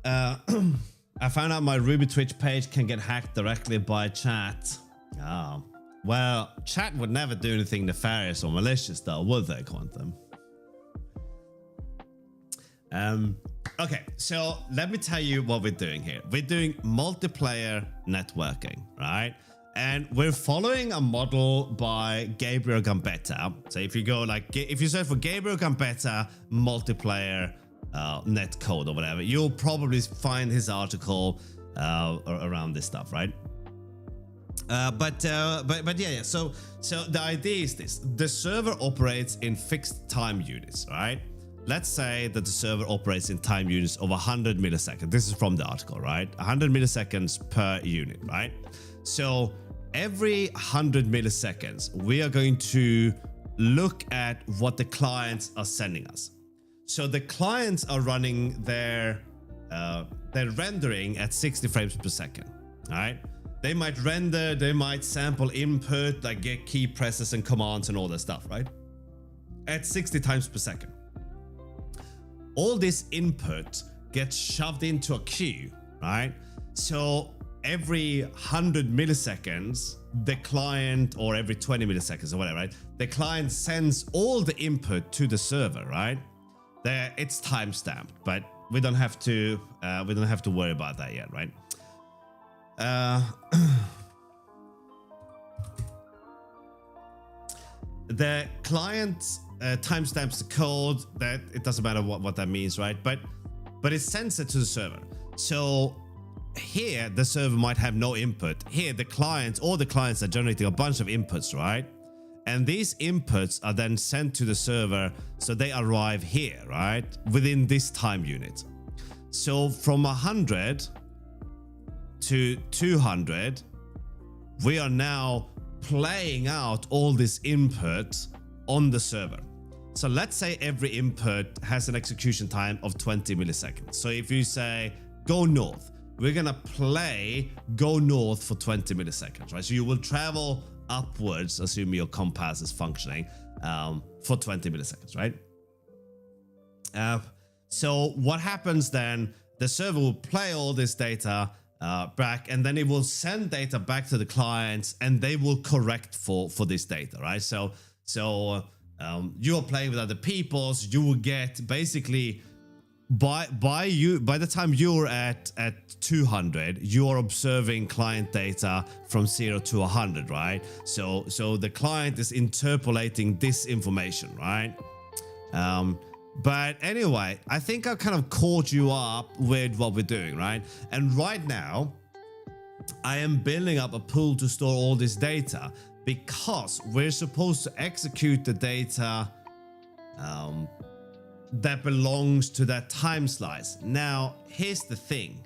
A: I found out my Ruby Twitch page can get hacked directly by chat. Oh. Well, chat would never do anything nefarious or malicious though, would they, Quantum? Okay, so let me tell you what we're doing here. We're doing multiplayer networking, right? And we're following a model by Gabriel Gambetta. So if you go if you search for Gabriel Gambetta multiplayer net code or whatever, you'll probably find his article around this stuff, right? But yeah. So the idea is this: the server operates in fixed time units, right? Let's say that the server operates in time units of 100 milliseconds. This is from the article, right? 100 milliseconds per unit, right? So every 100 milliseconds, we are going to look at what the clients are sending us. So the clients are running their rendering at 60 frames per second, all right? They might render, they might sample input, like get key presses and commands and all that stuff, right? At 60 times per second. All this input gets shoved into a queue, right? So every 100 milliseconds, the client, or every 20 milliseconds or whatever, right? The client sends all the input to the server, right? It's timestamped, but we don't have to worry about that yet, right? The client timestamps the code. That it doesn't matter what that means, right? But it sends it to the server. So here the server might have no input. Here all the clients are generating a bunch of inputs, right? And these inputs are then sent to the server, so they arrive here, right? Within this time unit. So from 100 to 200, we are now playing out all this input on the server. So let's say every input has an execution time of 20 milliseconds. So if you say go north, we're gonna play go north for 20 milliseconds, right? So you will travel upwards, assuming your compass is functioning, for 20 milliseconds, right? So what happens then? The server will play all this data back, and then it will send data back to the clients, and they will correct for this data, right? So you are playing with other people, so you will get basically by the time you're at 200, you are observing client data from 0 to 100, right? So the client is interpolating this information, right? But anyway, I think I've kind of caught you up with what we're doing, right? And right now, I am building up a pool to store all this data because we're supposed to execute the data that belongs to that time slice. Now, here's the thing.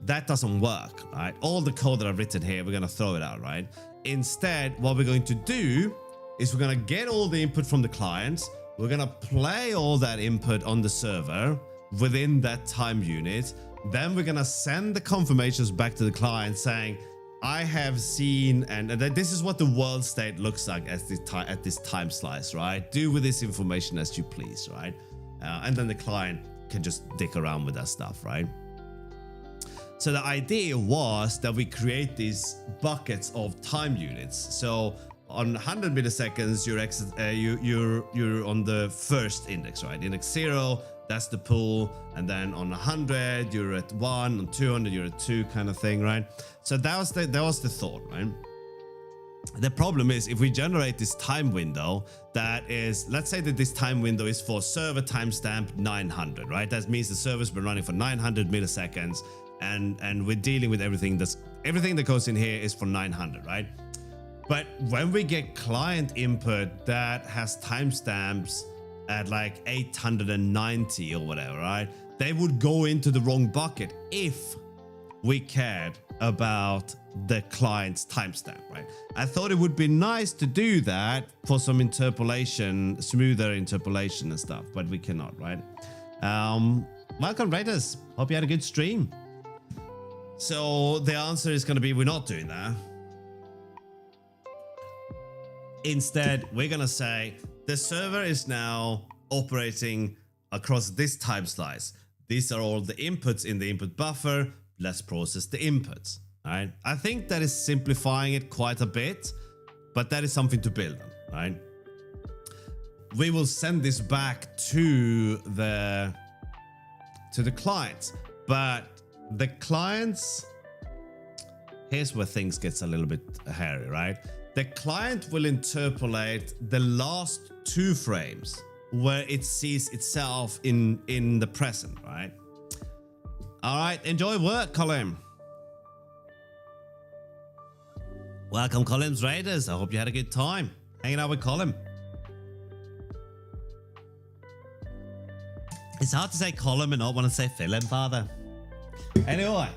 A: That doesn't work, right? All the code that I've written here, we're going to throw it out, right? Instead, what we're going to do is we're going to get all the input from the clients. We're going to play all that input on the server within that time unit. Then we're going to send the confirmations back to the client saying, I have seen, and this is what the world state looks like at this time slice, right? Do with this information as you please, right? And then the client can just dick around with that stuff, right? So the idea was that we create these buckets of time units. So on 100 milliseconds, you're on the first index, right? Index 0, that's the pool. And then on 100, you're at 1. On 200, you're at 2, kind of thing, right? So that was the thought, right? The problem is if we generate this time window that is, let's say that this time window is for server timestamp 900, right? That means the server's been running for 900 milliseconds, and we're dealing with everything that goes in here is for 900, right? But when we get client input that has timestamps at like 890 or whatever, right? they would go into the wrong bucket if we cared about the client's timestamp, right? I thought it would be nice to do that for some interpolation, smoother interpolation and stuff, but we cannot, right? Welcome, Raiders. Hope you had a good stream. So the answer is going to be we're not doing that. Instead, we're going to say the server is now operating across this time slice. These are all the inputs in the input buffer. Let's process the inputs. All right. I think that is simplifying it quite a bit, but that is something to build on, right? We will send this back to the clients, but the clients, here's where things gets a little bit hairy, right? The client will interpolate the last 2 frames where it sees itself in the present, right? All right, enjoy work, Colin. Welcome, Colin's Raiders. I hope you had a good time hanging out with Colin. It's hard to say Colin and not want to say Philip, Father. Anyway.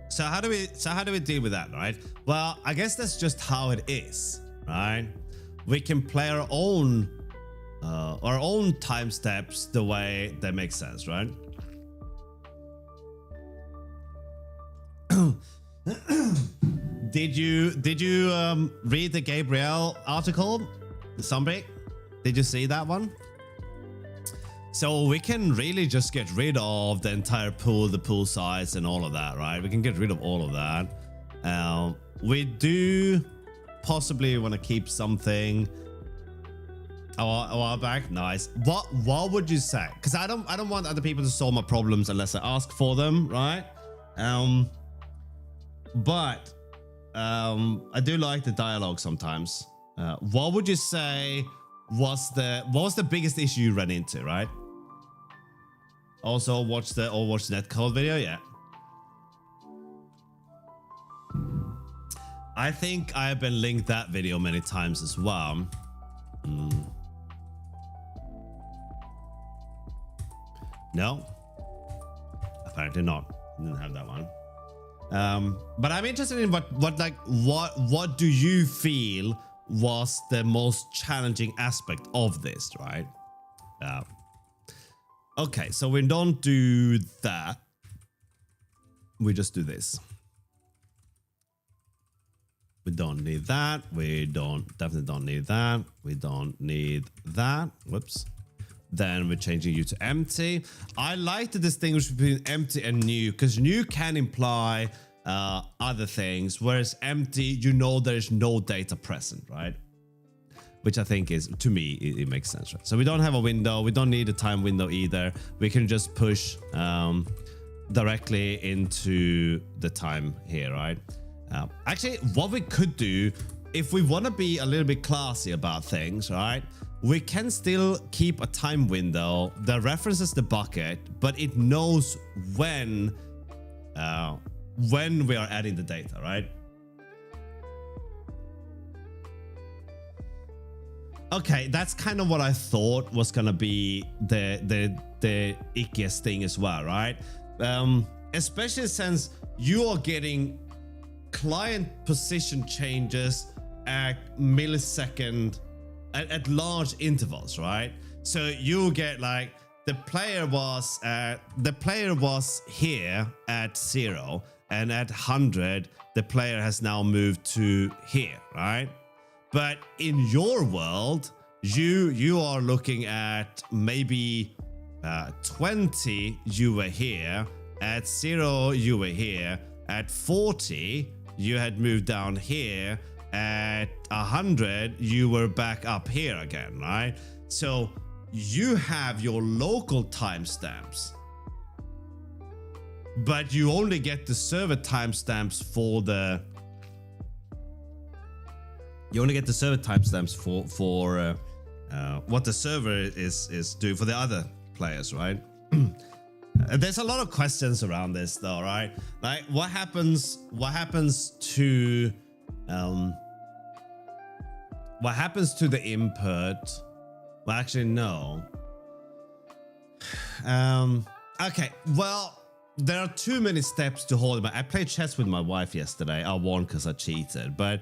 A: So how do we deal with that, right? Well, I guess that's just how it is, right? We can play our own time steps the way that makes sense, right? Did you read the Gabriel article, Zombie? Did you see that one? So we can really just get rid of the entire pool, the pool size and all of that, right? We can get rid of all of that. We do possibly want to keep something a while back. Nice. What would you say? Because I don't want other people to solve my problems unless I ask for them, right? But I do like the dialogue sometimes. What would you say was the biggest issue you ran into, right? Also watch the netcode video, yeah. I think I have been linked that video many times as well. No, apparently not. Didn't have that one. But I'm interested in what do you feel was the most challenging aspect of this, right? Okay, so we don't do that. We just do this. We don't need that. We definitely don't need that. We don't need that. Whoops. Then we're changing you to empty. I like to distinguish between empty and new because new can imply other things, whereas empty, you know, there's no data present, right? Which I think is, to me, it makes sense, right? So we don't have a window. We don't need a time window either. We can just push directly into the time here, right? Actually, what we could do, if we want to be a little bit classy about things, right? We can still keep a time window that references the bucket, but it knows when we are adding the data, right? Okay, that's kind of what I thought was gonna be the ickiest thing as well, right? Especially since you are getting client position changes at millisecond at large intervals, right? So you get like the player was here at 0, and at 100 the player has now moved to here, right? But in your world, you are looking at maybe 20 you were here, at 0 you were here, at 40 you had moved down here, at 100 you were back up here again, right? So you have your local timestamps, but you only get the server timestamps for the for what the server is doing for the other players, right? There's a lot of questions around this though, right? Like what happens to the input? Well, actually, no. Okay, well, there are too many steps to hold. I played chess with my wife yesterday. I won because I cheated, but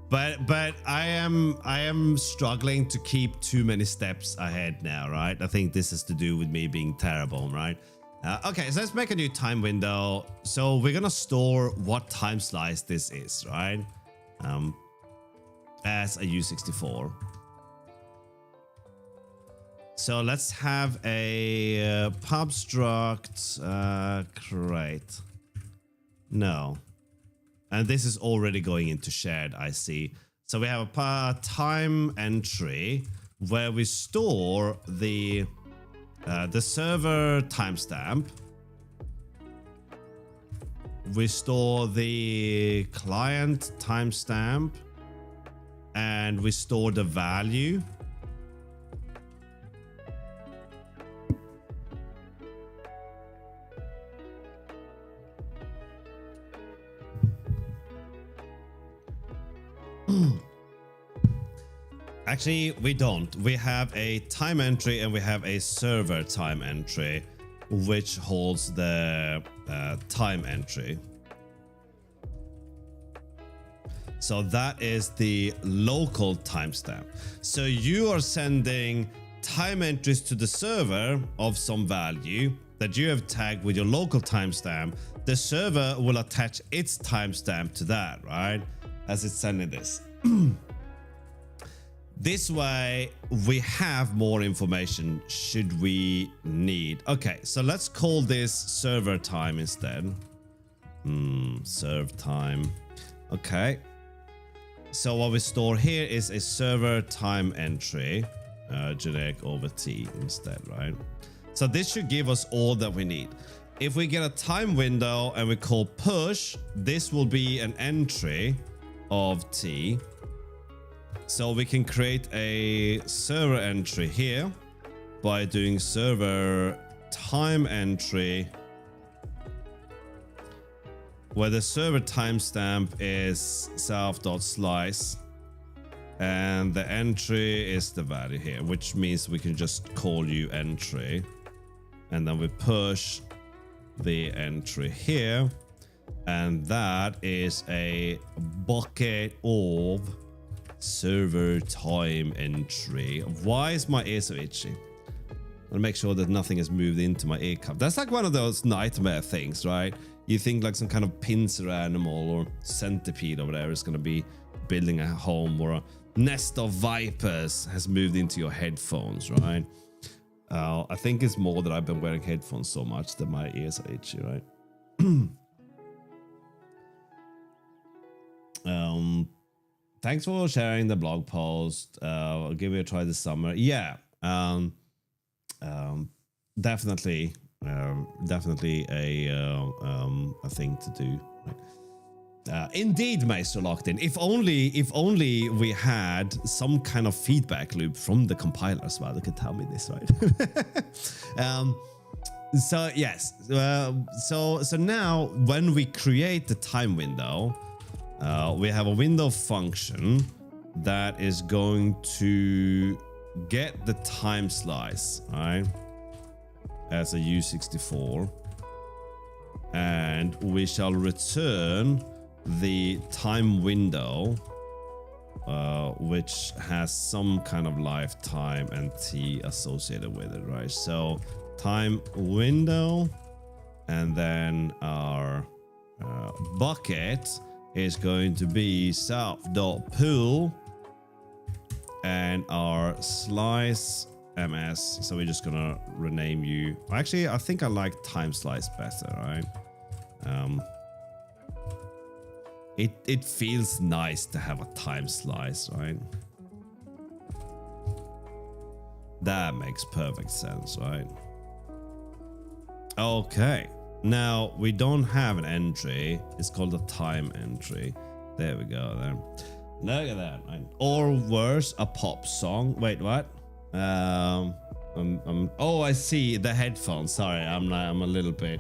A: but I am struggling to keep too many steps ahead now, right? I think this is to do with me being terrible, right? Okay, so let's make a new time window. So we're gonna store what time slice this is, right? As a U64. So let's have a pub struct create. No. And this is already going into shared, I see. So we have a time entry where we store the server timestamp. We store the client timestamp, and we store the value. Actually, we don't. We have a time entry and we have a server time entry, which holds the time entry. So that is the local timestamp. So you are sending time entries to the server of some value that you have tagged with your local timestamp. The server will attach its timestamp to that, right? As it's sending this. This way, we have more information should we need. Okay, so let's call this server time instead. Serve time. Okay. So what we store here is a server time entry, generic over T instead, right? So this should give us all that we need. If we get a time window and we call push, this will be an entry of T. So we can create a server entry here by doing server time entry, where the server timestamp is self.slice and the entry is the value here, which means we can just call you entry, and then we push the entry here, and that is a bucket of server time entry. Why is my ear so itchy? I'll make sure that nothing has moved into my ear cup. That's like one of those nightmare things, right? You think like some kind of pincer animal or centipede over there is going to be building a home, or a nest of vipers has moved into your headphones, right? I think it's more that I've been wearing headphones so much that my ears are itchy, right? Thanks for sharing the blog post. I'll give it a try this summer. Yeah, definitely a thing to do. Right? Indeed, Maestro Locked In. If only we had some kind of feedback loop from the compiler as well. They could tell me this, right? So yes. So now when we create the time window, we have a window function that is going to get the time slice, right, as a U64, and we shall return the time window, which has some kind of lifetime and T associated with it, right? So time window, and then our bucket is going to be self.pool, and our slice ms. So we're just gonna rename you. Actually, I think I like time slice better, right? It feels nice to have a time slice, right? That makes perfect sense, right? Okay. Now, we don't have an entry. It's called a time entry. There we go. There. Look at that. Right? Or worse, a pop song. Wait, what? Oh, I see the headphones. Sorry, I'm a little bit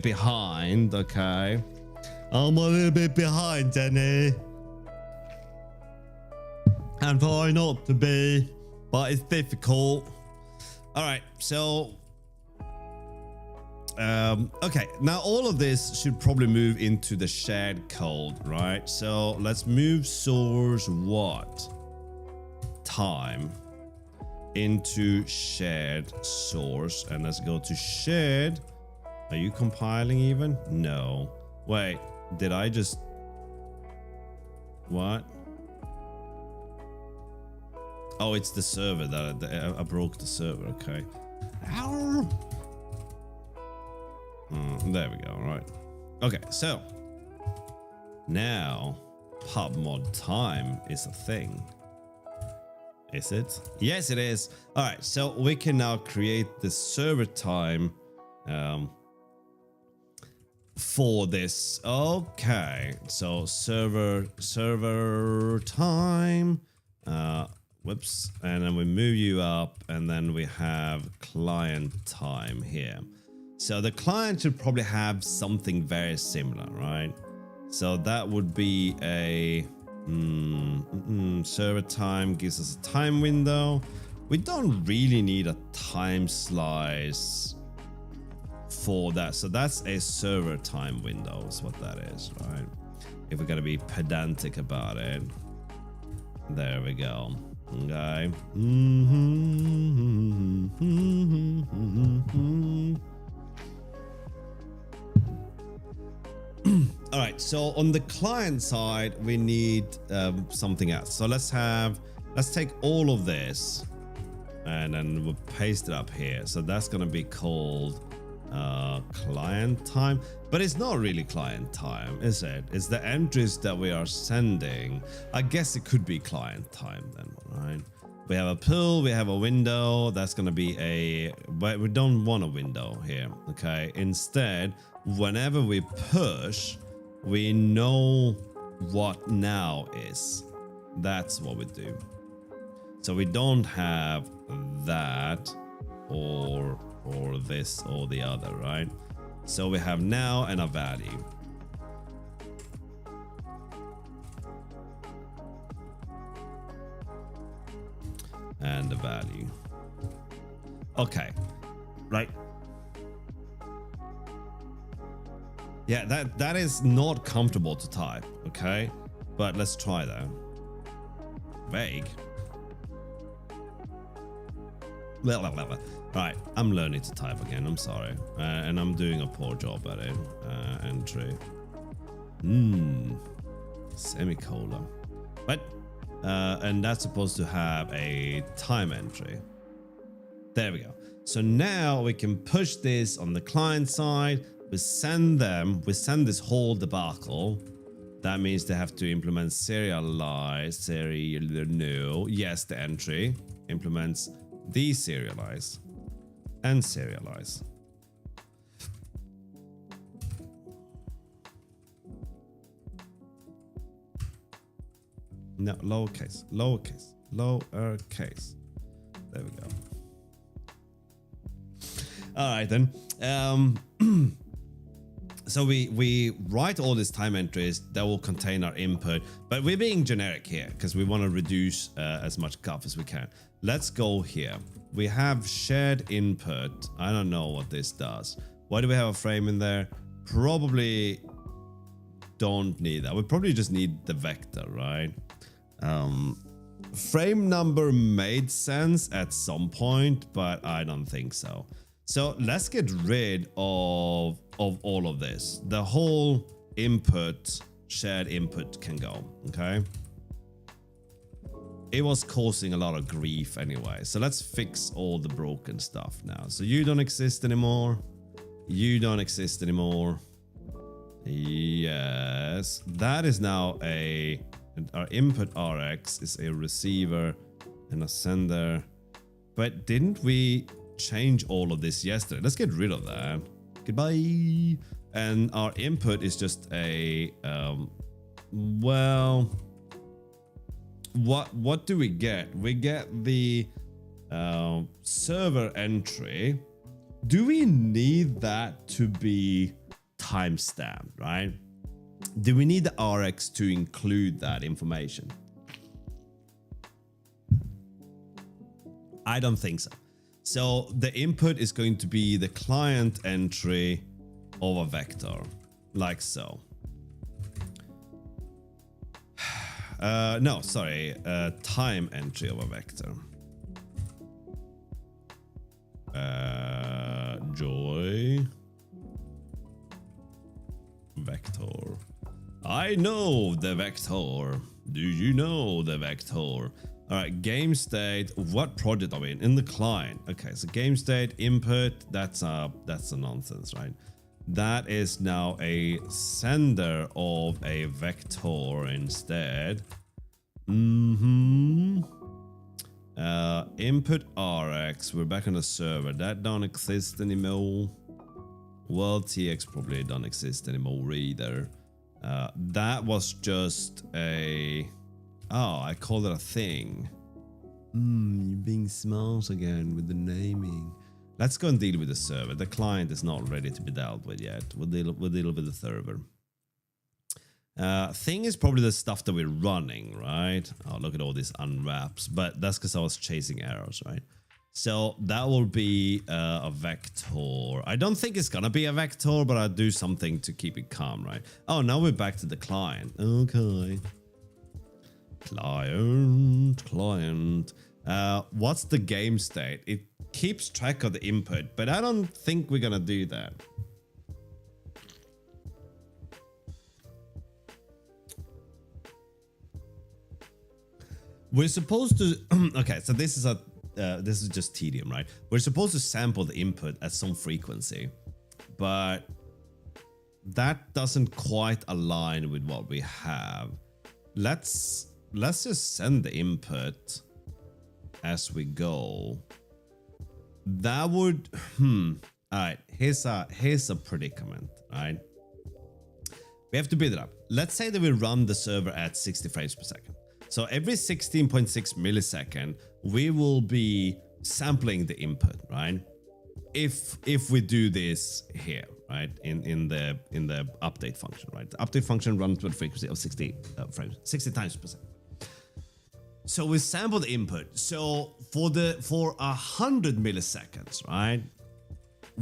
A: behind. Okay, I'm a little bit behind, Jenny. And try not to be. but it's difficult. All right, so okay, now all of this should probably move into the shared code, right? So let's move source what time into shared source, and let's go to shared. Are you compiling even? No. Wait, did I just what? Oh, it's the server that I broke the server. Okay. Ow. There we go. All right. Okay, so now pub mod time is a thing. Is it? Yes, it is. All right, so we can now create the server time for this. Okay, so server time. Whoops, and then we move you up, and then we have client time here. So the client should probably have something very similar, right? So that would be a server time gives us a time window. We don't really need a time slice for that. So that's a server time window is what that is, right? If we're gonna be pedantic about it. There we go. Okay. All right, so on the client side, we need something else. So let's take all of this and then we'll paste it up here. So that's going to be called client time, but it's not really client time, is it? It's the entries that we are sending. I guess it could be client time then, right? We have a pull, we have a window. That's going to be but we don't want a window here, okay? Instead, whenever we push, we know what now is. That's what we do. So we don't have that or this or the other, right? So we have now and a value. And a value. Okay, right. Yeah, that is not comfortable to type, okay? But let's try that. Vague. Right, I'm learning to type again, I'm sorry. And I'm doing a poor job at it. Entry. Semicolon. But, and that's supposed to have a time entry. There we go. So now we can push this on the client side. We send this whole debacle. That means they have to implement yes, the entry implements deserialize and serialize. No, lowercase. There we go. All right then. So we write all these time entries that will contain our input, but we're being generic here because we want to reduce as much guff as we can. Let's go here. We have shared input. I don't know what this does. Why do we have a frame in there? Probably don't need that. We probably just need the vector, right? Frame number made sense at some point, but I don't think so. So let's get rid of all of this. The whole input, shared input can go, okay? It was causing a lot of grief anyway. So let's fix all the broken stuff now. So you don't exist anymore. You don't exist anymore. Yes. That is now our input RX is a receiver and a sender. But didn't we change all of this yesterday? Let's get rid of that. Goodbye. And our input is just a well, what do we get? We get the server entry. Do we need that to be timestamped, right? Do we need the RX to include that information? I don't think so. So the input is going to be the client entry of a vector, like so. No, sorry, time entry of a vector. Joy. Vector. I know the vector. Do you know the vector? All right, game state. What project are we in? In the client. Okay, so game state input. That's a nonsense, right? That is now a sender of a vector instead. Input RX. We're back on the server. That don't exist anymore. Well, TX probably don't exist anymore either. That was just a... Oh, I called it a thing. You're being smart again with the naming. Let's go and deal with the server. The client is not ready to be dealt with yet. We'll deal with the server. Thing is probably the stuff that we're running, right? Oh, look at all these unwraps. But that's because I was chasing arrows, right? So that will be a vector. I don't think it's gonna be a vector, but I'll do something to keep it calm, right? Oh, now we're back to the client. Okay. Client. What's the game state? It keeps track of the input, but I don't think we're gonna do that. We're supposed to... Okay, so this is just tedium, right? We're supposed to sample the input at some frequency, but that doesn't quite align with what we have. Let's just send the input as we go. That would... All right, here's a predicament, right? We have to build it up. Let's say that we run the server at 60 frames per second. So every 16.6 millisecond, we will be sampling the input, right? If we do this here, right, in the update function, right? The update function runs with a frequency of 60 frames, 60 times per second. So we sample the input. So for 100 milliseconds, right,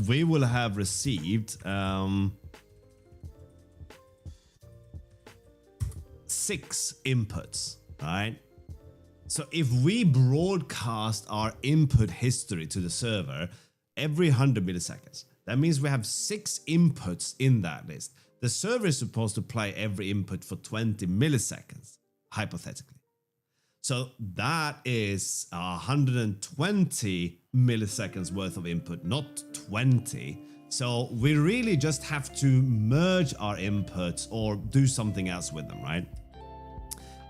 A: we will have received 6 inputs. Right? So if we broadcast our input history to the server every 100 milliseconds, that means we have 6 inputs in that list. The server is supposed to play every input for 20 milliseconds, hypothetically. So that is 120 milliseconds worth of input, not 20. So we really just have to merge our inputs or do something else with them, right?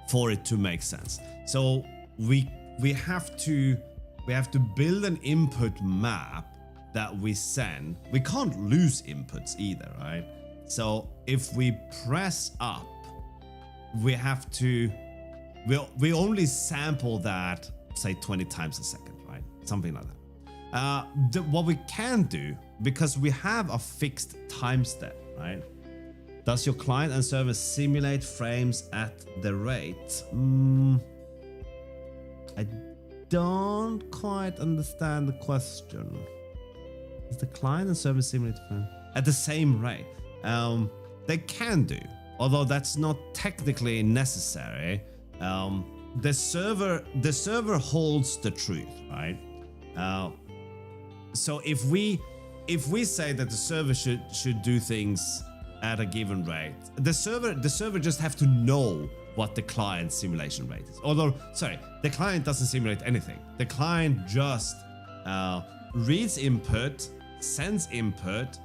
A: For it to make sense. So we have to build an input map that we send. We can't lose inputs either, right? So if we press up, we have to we only sample that, say, 20 times a second, right? Something like that. What we can do, because we have a fixed time step, right? Does your client and server simulate frames at the rate? I don't quite understand the question. Is the client and server simulate frames at the same rate? They can do, although that's not technically necessary. The server holds the truth, right? So if we say that the server should do things at a given rate, the server just have to know what the client simulation rate is. Although, sorry, the client doesn't simulate anything. The client just reads input, sends input,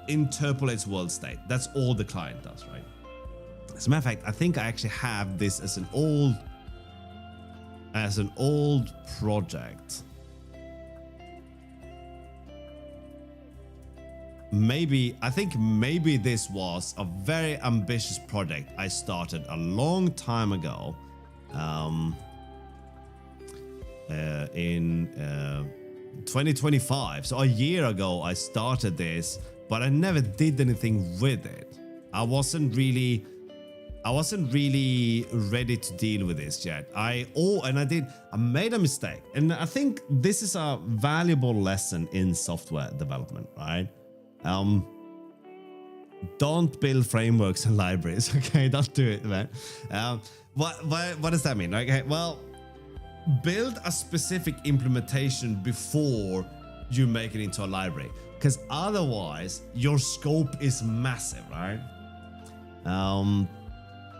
A: interpolates world state. That's all the client does, right? As a matter of fact, I think I actually have this as an old project. I think maybe this was a very ambitious project I started a long time ago, in 2025. So a year ago I started this, but I never did anything with it. I wasn't really I wasn't really ready to deal with this yet. I made a mistake. And I think this is a valuable lesson in software development, right? Don't build frameworks and libraries, okay? Don't do it, man. What does that mean? Okay, well, build a specific implementation before you make it into a library, because otherwise your scope is massive, right?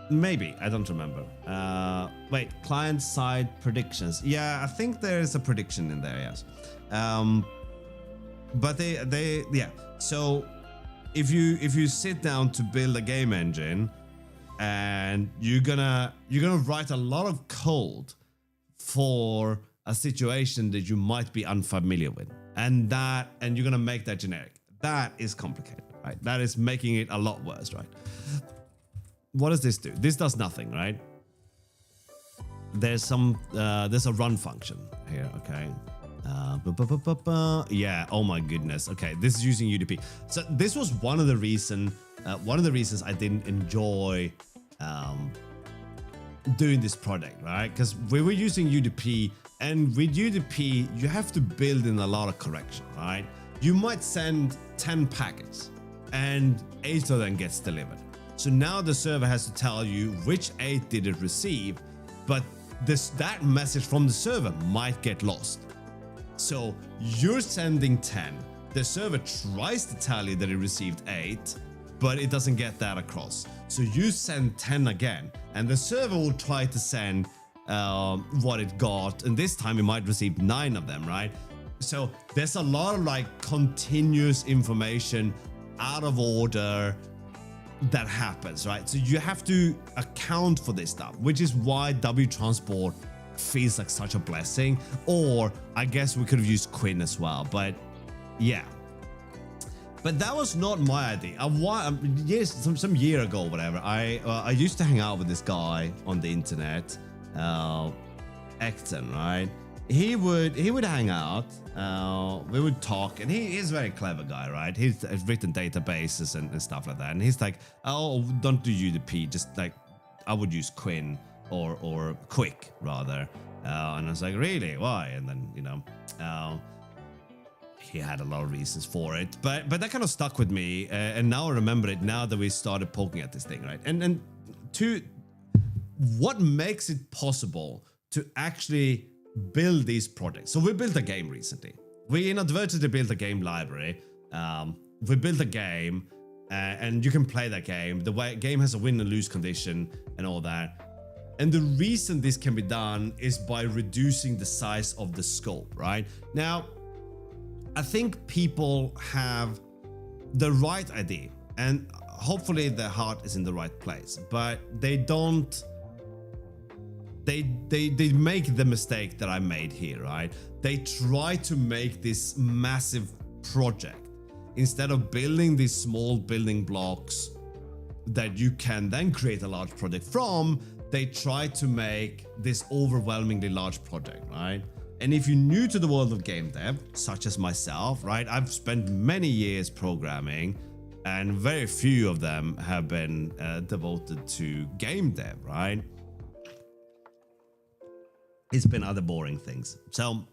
A: Maybe, I don't remember. Wait, client-side predictions. Yeah, I think there is a prediction in there, yes. But yeah. So if you sit down to build a game engine and you're gonna write a lot of code for a situation that you might be unfamiliar with, and you're gonna make that generic. That is complicated, right? That is making it a lot worse, right? What does this do? This does nothing, right? There's a run function here, okay? Yeah, oh my goodness. Okay, this is using UDP. So this was one of the reasons I didn't enjoy doing this project, right? Because we were using UDP, and with UDP, you have to build in a lot of correction, right? You might send 10 packets and 8 of them gets delivered. So now the server has to tell you which 8 did it receive, but that message from the server might get lost. So you're sending 10. The server tries to tell you that it received 8, but it doesn't get that across. So you send 10 again, and the server will try to send what it got, and this time it might receive 9 of them, right? So there's a lot of like continuous information out of order that happens, right? So you have to account for this stuff, which is why WTransport feels like such a blessing. Or I guess we could have used Quinn as well, but yeah. But that was not my idea. Some year ago, whatever, I used to hang out with this guy on the internet, Ekton, right? He would hang out, we would talk, and he's a very clever guy, right? He's written databases and stuff like that. And he's like, oh, don't do UDP, just like, I would use Quinn or Quick rather. And I was like, really? Why? And then, he had a lot of reasons for it, but that kind of stuck with me. And now I remember it now that we started poking at this thing, right? And to what makes it possible to actually build these projects. So we built a game recently. We inadvertently built a game library. We built a game and you can play that game. The game has a win and lose condition and all that. And the reason this can be done is by reducing the size of the scope, right? Now, I think people have the right idea and hopefully their heart is in the right place, but they don't. They make the mistake that I made here, right? They try to make this massive project instead of building these small building blocks that you can then create a large project from. They try to make this overwhelmingly large project, right? And if you're new to the world of game dev, such as myself, right? I've spent many years programming and very few of them have been devoted to game dev, right? It's been other boring things. So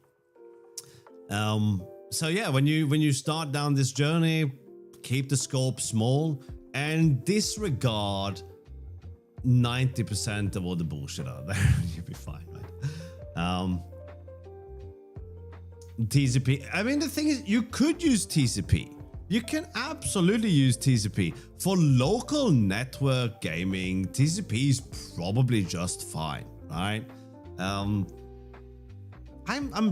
A: yeah, when you start down this journey, keep the scope small and disregard 90% of all the bullshit out there. You'll be fine, right? TCP. I mean, the thing is, you could use TCP. You can absolutely use TCP for local network gaming. TCP is probably just fine, right? I'm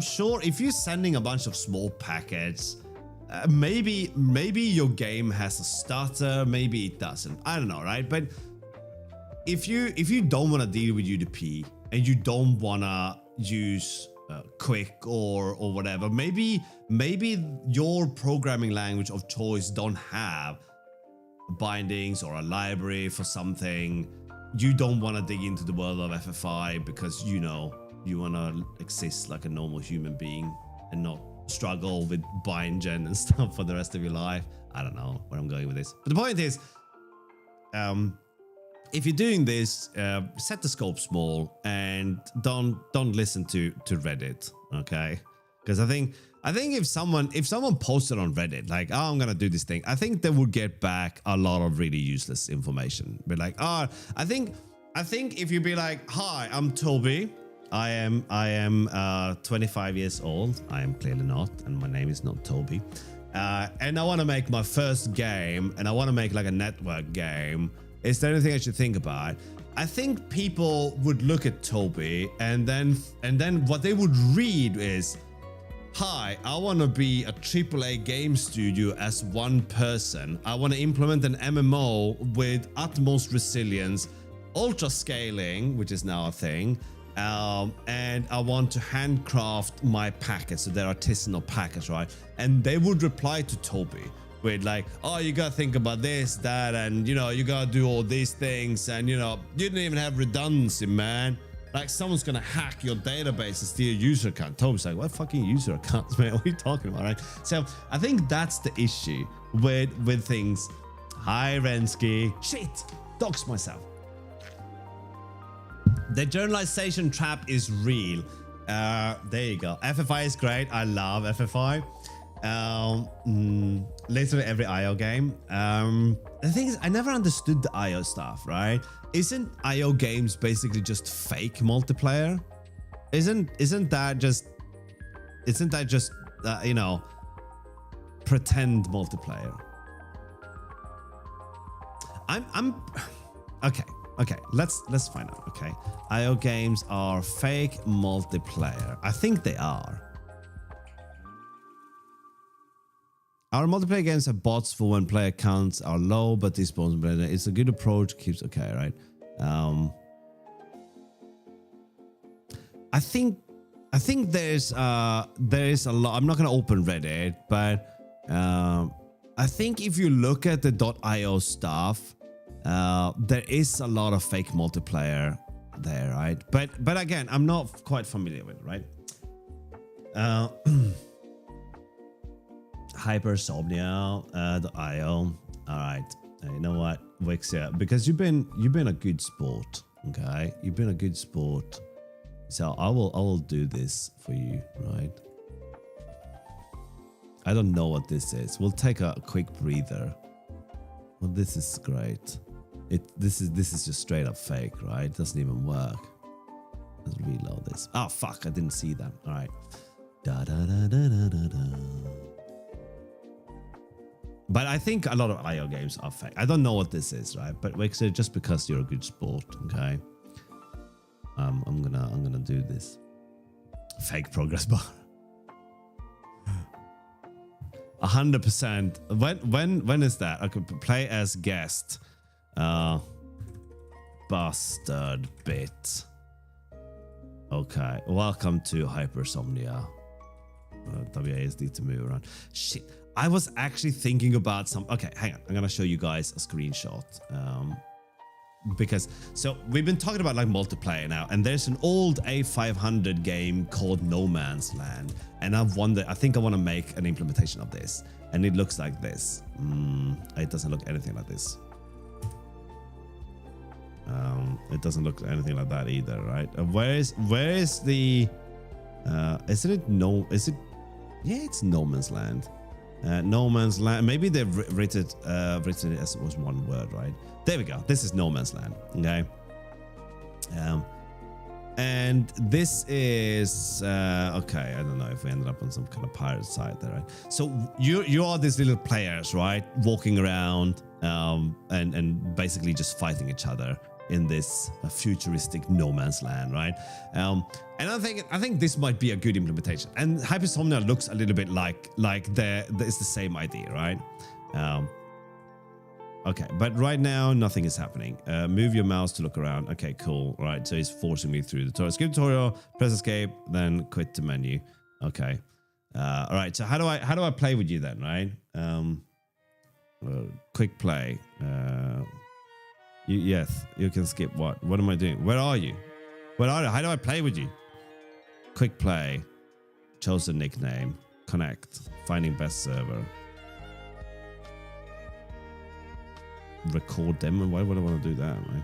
A: sure if you're sending a bunch of small packets, maybe your game has a stutter, maybe it doesn't. I don't know, right? But if you don't want to deal with UDP and you don't want to use Quick or whatever, maybe your programming language of choice don't have bindings or a library for something. You don't want to dig into the world of FFI because you want to exist like a normal human being and not struggle with bind-gen and stuff for the rest of your life. I don't know where I'm going with this. But the point is, if you're doing this, set the scope small and don't listen to Reddit, okay? Because I think if someone posted on Reddit like, oh, I'm gonna do this thing, I think they would get back a lot of really useless information. But like, oh, I think if you be like, hi, I'm Toby. I am 25 years old. I am clearly not, and my name is not Toby. And I want to make my first game, and I want to make like a network game. Is there anything I should think about? I think people would look at Toby, and then what they would read is, hi, I want to be a AAA game studio as one person. I want to implement an MMO with utmost resilience, ultra scaling, which is now a thing. And I want to handcraft my packets, so they're artisanal packets, right? And they would reply to Toby with like, oh, you gotta think about this, that, and you know, you gotta do all these things, and you know, you didn't even have redundancy, man. Like someone's gonna hack your database and steal your user account. Toby's like, what fucking user accounts, man? What are you talking about, right? So I think that's the issue with things. Hi, Rensky. Shit, doxed myself. The generalization trap is real. There you go. FFI is great. I love FFI. Literally every IO game. The thing is, I never understood the IO stuff, right? Isn't IO games basically just fake multiplayer? Isn't that just you know, pretend multiplayer? I'm okay. Okay, let's find out. Okay, IO games are fake multiplayer. I think they are. Our multiplayer games have bots for when player counts are low, but these bots, it's a good approach. Keeps okay, right? I think there's a lot. I'm not gonna open Reddit, but I think if you look at the .io stuff. There is a lot of fake multiplayer there, right? But again, I'm not quite familiar with it, right? Hypersomnia.io. All right. You know what, Wixia, because you've been a good sport, okay? You've been a good sport, so I will do this for you, right? I don't know what this is. We'll take a quick breather. Well, this is great. This is just straight up fake, right? It doesn't even work. Let's reload this. Oh fuck! I didn't see that. All right. Da da da da da da da. But I think a lot of IO games are fake. I don't know what this is, right? But Wixer, just because you're a good sport, okay? I'm gonna do this. Fake progress bar. 100%. When is that? I could play as guest. Bastard bit. Okay. Welcome to Hypersomnia. WASD to move around. Shit. I was actually thinking about some. Okay, hang on. I'm gonna show you guys a screenshot. Because so we've been talking about like multiplayer now, and there's an old A500 game called No Man's Land, and I think I want to make an implementation of this, and it looks like this. It doesn't look anything like this. It doesn't look anything like that either, right? Where is the? Isn't it no? Is it? Yeah, it's No Man's Land. No Man's Land. Maybe they've written it as it was one word, right? There we go. This is No Man's Land. Okay. And this is okay. I don't know if we ended up on some kind of pirate side there, right? So you are these little players, right? Walking around and basically just fighting each other in this futuristic No Man's Land, right? And I think this might be a good implementation. And Hypersomnia looks a little bit like it's the same idea, right? Okay, but right now nothing is happening. Move your mouse to look around. Okay, cool. Right, so it's forcing me through the tutorial. Skip tutorial, press escape, then quit the menu. Okay. All right. So how do I play with you then, right? Quick play. Yes, you can skip what? What am I doing? Where are you? How do I play with you? Quick play. Chosen nickname. Connect. Finding best server. Record them. And why would I want to do that, right?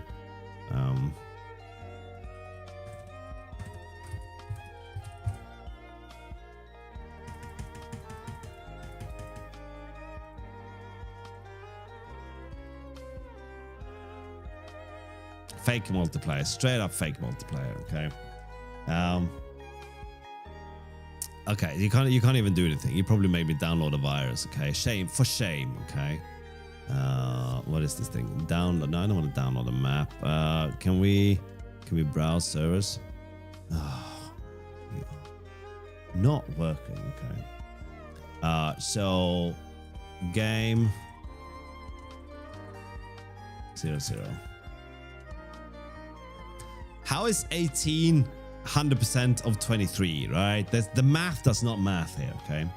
A: Fake multiplayer, straight up fake multiplayer. Okay. Okay, you can't even do anything. You probably made me download a virus. Okay, shame. Okay. What is this thing? Download. No, I don't want to download a map. Can we browse servers? Oh, yeah. Not working. Okay. So game 00. How is 18 100% of 23, right? The math does not math here, okay?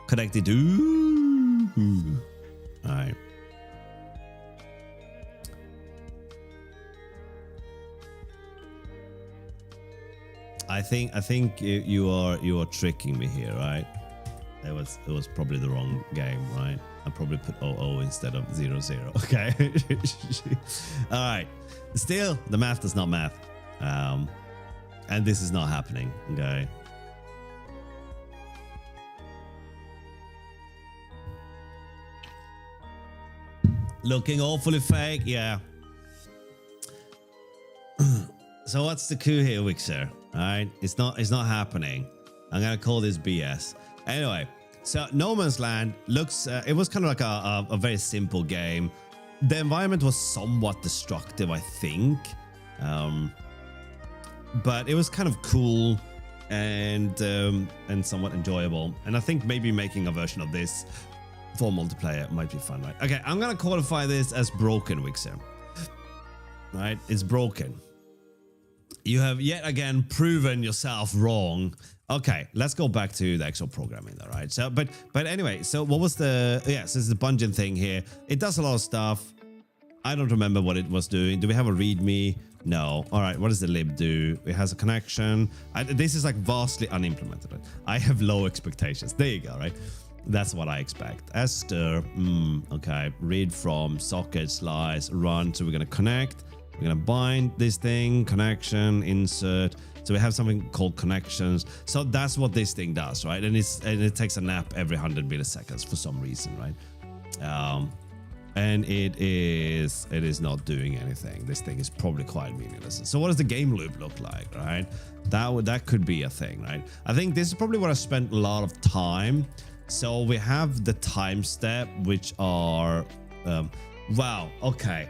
A: Connected. Ooh. All right. I think you are tricking me here, right? It was probably the wrong game, right? I probably put 00 instead of 00. Okay. All right. Still, the math does not math. And this is not happening. Okay. Looking awfully fake. Yeah. So what's the coup here, Wixer? All right. It's not happening. I'm going to call this BS. Anyway. So No Man's Land looks, it was kind of like a very simple game. The environment was somewhat destructive, I think. But it was kind of cool and somewhat enjoyable. And I think maybe making a version of this for multiplayer might be fun, right? Okay, I'm going to qualify this as broken, Wixer. Right? It's broken. You have yet again proven yourself wrong. Okay, let's go back to the actual programming though, right? So, but anyway, so what was the, so it's the Bungeon thing here. It does a lot of stuff. I don't remember what it was doing. Do we have a readme? No. All right, what does the lib do? It has a connection. This is like vastly unimplemented. Right? I have low expectations. There you go, right? That's what I expect. Esther, okay. Read from, socket, slice, run. So we're going to connect. We're going to bind this thing, connection, insert. So we have something called connections. So that's what this thing does, right? And it takes a nap every 100 milliseconds for some reason, right? And it is not doing anything. This thing is probably quite meaningless. So what does the game loop look like, right? That could be a thing, right? I think this is probably where I spent a lot of time. So we have the time step, which are, wow, okay.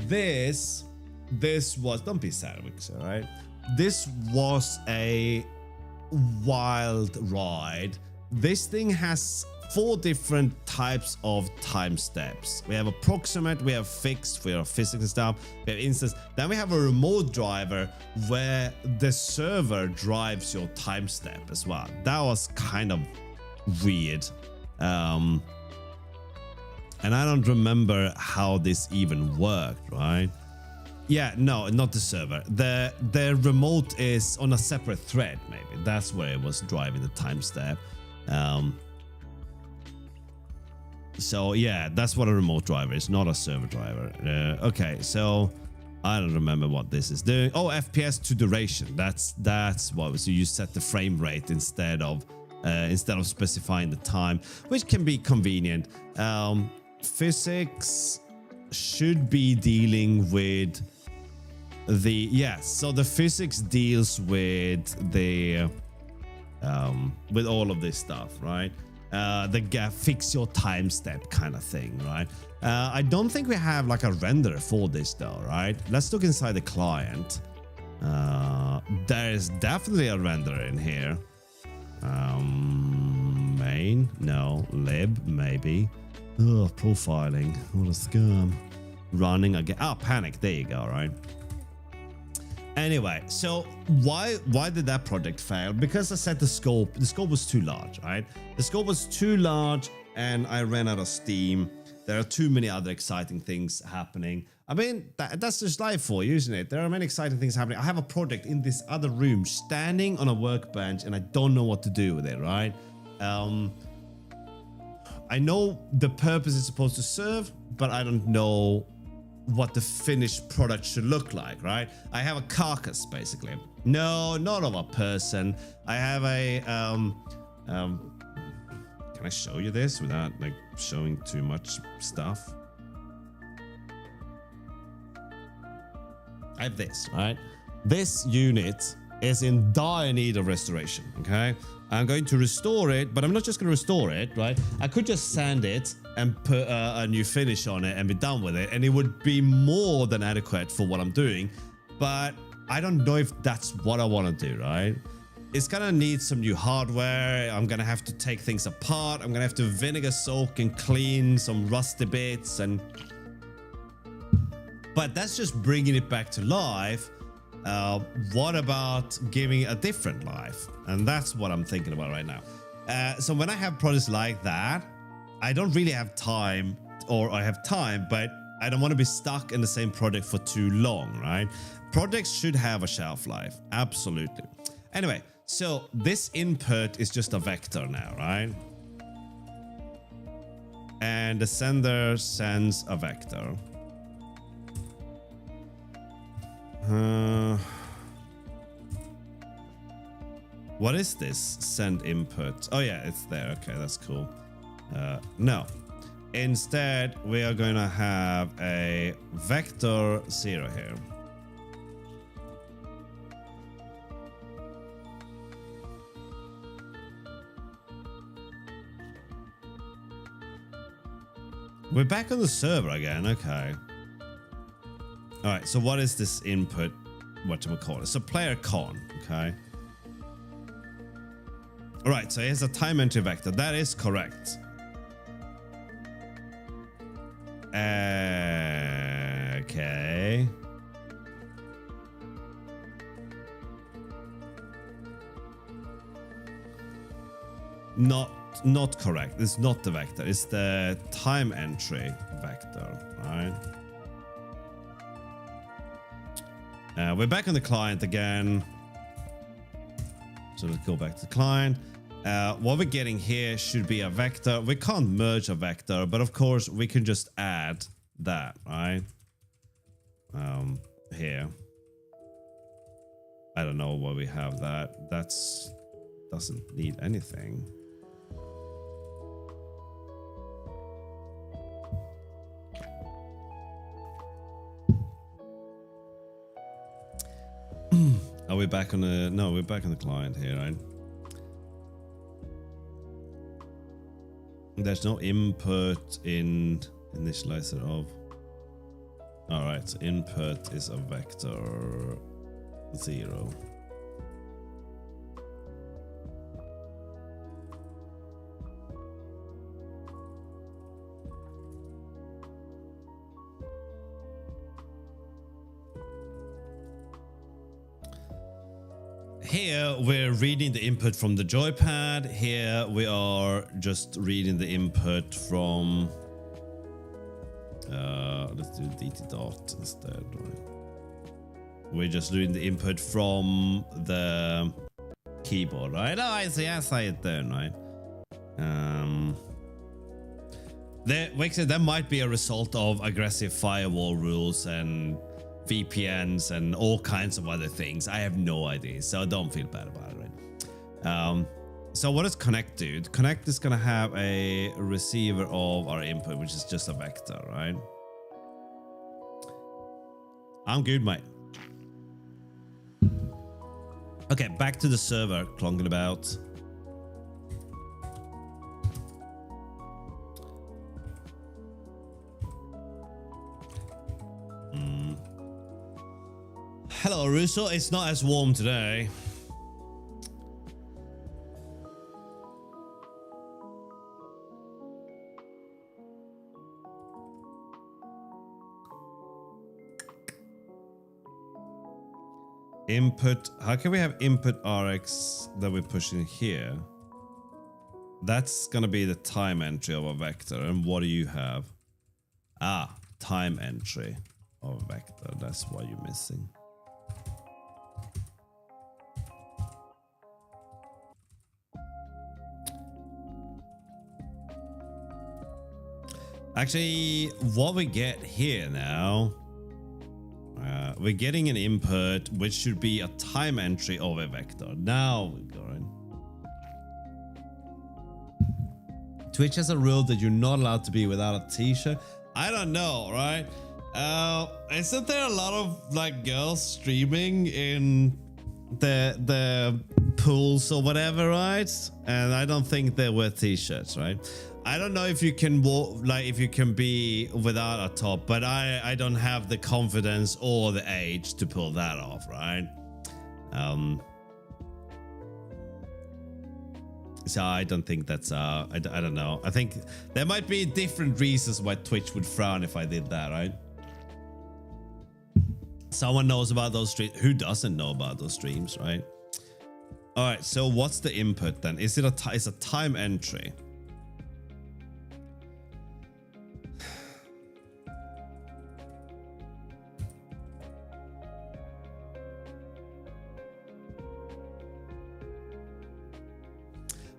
A: This was, don't be sad, Wixer, right? This was a wild ride. This thing has 4 different types of time steps. We have approximate, we have fixed, we have physics and stuff, we have instance. Then we have a remote driver where the server drives your time step as well. That was kind of weird. And I don't remember how this even worked, right? Yeah, no, not the server. The remote is on a separate thread, maybe. That's where it was driving the time step. So yeah, that's what a remote driver is, not a server driver. Okay, so I don't remember what this is doing. Oh, FPS to duration. That's what. So you set the frame rate instead of specifying the time, which can be convenient. Physics should be dealing with so the physics deals with the with all of this stuff, right? The gap, fix your time step kind of thing, right? I don't think we have like a renderer for this though, right? Let's look inside the client. There is definitely a renderer in here. Main, no. Lib, maybe. Oh, profiling, what a scam. Running again. Oh, panic. There you go, right? Anyway, so why did that project fail? Because I set the scope. The scope was too large, right? The scope was too large and I ran out of steam. There are too many other exciting things happening. I mean, that's just life for you, isn't it? There are many exciting things happening. I have a project in this other room standing on a workbench and I don't know what to do with it, right? I know the purpose it's supposed to serve, but I don't know what the finished product should look like, right? I have a carcass, basically. No, not of a person. I have a, can I show you this without like showing too much stuff? I have this, right? This unit is in dire need of restoration, okay? I'm going to restore it, but I'm not just going to restore it, right? I could just sand it and put a new finish on it and be done with it, and it would be more than adequate for what I'm doing, but I don't know if that's what I want to do, right? It's gonna need some new hardware. I'm gonna have to take things apart. I'm gonna have to vinegar soak and clean some rusty bits, but that's just bringing it back to life. What about giving it a different life? And that's what I'm thinking about right now. So when I have projects like that, I don't really have time, or I have time, but I don't want to be stuck in the same project for too long, right? Projects should have a shelf life, absolutely. Anyway, so this input is just a vector now, right? And the sender sends a vector. What is this? Send input. Oh yeah, it's there. Okay, that's cool. No. Instead, we are going to have a vector 0 here. We're back on the server again. Okay. All right, so what is this input? Whatchamacallit? So player con, okay? All right, so here's a time entry vector. That is correct. Okay. Not correct. It's not the vector. It's the time entry vector, right? We're back on the client again. So let's go back to the client. What we're getting here should be a vector. We can't merge a vector, but of course we can just add that, right? Here. I don't know why we have that. That's doesn't need anything. Are we back on the... No, we're back on the client here, right? There's no input in initializer of... Alright, so input is a vector 0. Here we're reading the input from the joypad. Here we are just reading the input from let's do dt dot instead, right? We're just reading the input from the keyboard, right? Oh, I see it there, right? That might be a result of aggressive firewall rules and VPNs and all kinds of other things. I have no idea, so don't feel bad about it, right? So what does connect do? Connect is gonna have a receiver of our input, which is just a vector, right? I'm good, mate. Okay, back to the server, clonking about. Hello, Russo. It's not as warm today. Input. How can we have input RX that we're pushing here? That's going to be the time entry of a vector. And what do you have? Ah, time entry of a vector. That's what you're missing. Actually, what we get here now, we're getting an input which should be a time entry of a vector. Now we go in. Twitch has a rule that you're not allowed to be without a t-shirt. I don't know, right? Isn't there a lot of like girls streaming in the pools or whatever, right? And I don't think they wear t-shirts, right? I don't know if you can walk, like if you can be without a top, but I don't have the confidence or the age to pull that off, right? So I don't think that's I don't know. I think there might be different reasons why Twitch would frown if I did that, right? Someone knows about those streams. Who doesn't know about those streams, right? All right, so what's the input then? Is it it's a time entry?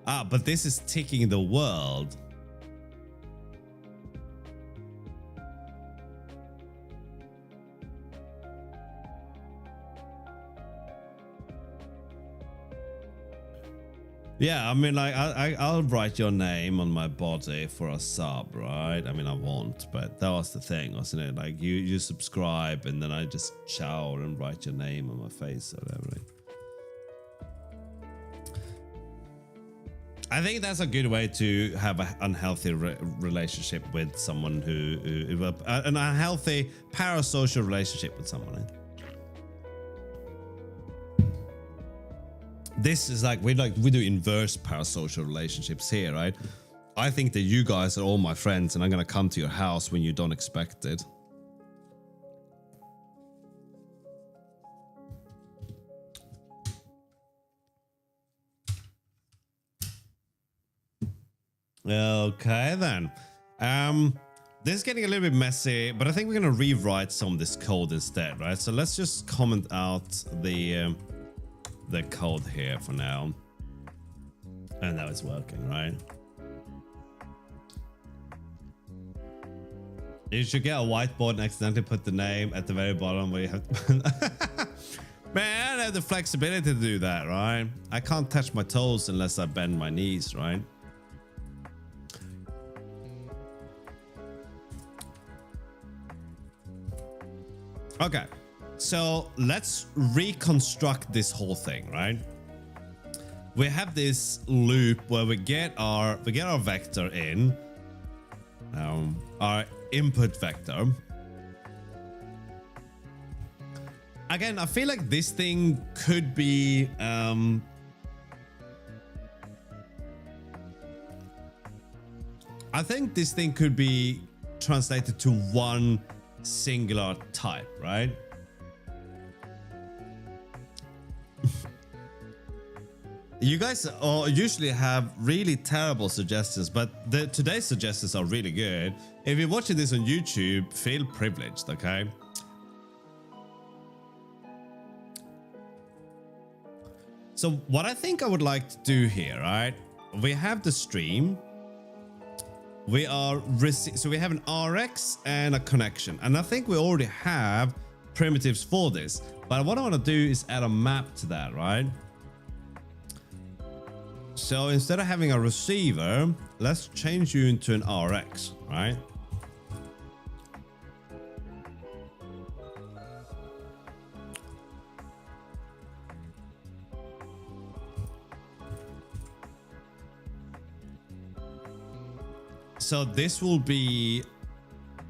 A: Ah, but this is ticking the world. Yeah, I mean, like, I'll write your name on my body for a sub, right? I mean, I won't, but that was the thing, wasn't it? Like, you subscribe, and then I just shower and write your name on my face or whatever. Right? I think that's a good way to have an unhealthy relationship with someone who an unhealthy parasocial relationship with someone. Right? This is like we do inverse parasocial relationships here, right? I think that you guys are all my friends, and I'm gonna come to your house when you don't expect it. Okay then. This is getting a little bit messy, but I think we're gonna rewrite some of this code instead, right? So let's just comment out the code here for now. And now it's working, right? You should get a whiteboard and accidentally put the name at the very bottom where you have to Man, I don't have the flexibility to do that, right? I can't touch my toes unless I bend my knees, right? Okay, so let's reconstruct this whole thing, right? We have this loop where we get our vector in, our input vector. Again, I feel like this thing could be I think this thing could be translated to one singular type, right? You guys usually have really terrible suggestions, but today's suggestions are really good. If you're watching this on YouTube, feel privileged, okay? So what I think I would like to do here, right? We have the stream. We are so we have an RX and a connection, and I think we already have primitives for this. But what I want to do is add a map to that, right? So instead of having a receiver, let's change you into an RX, right? So this will be,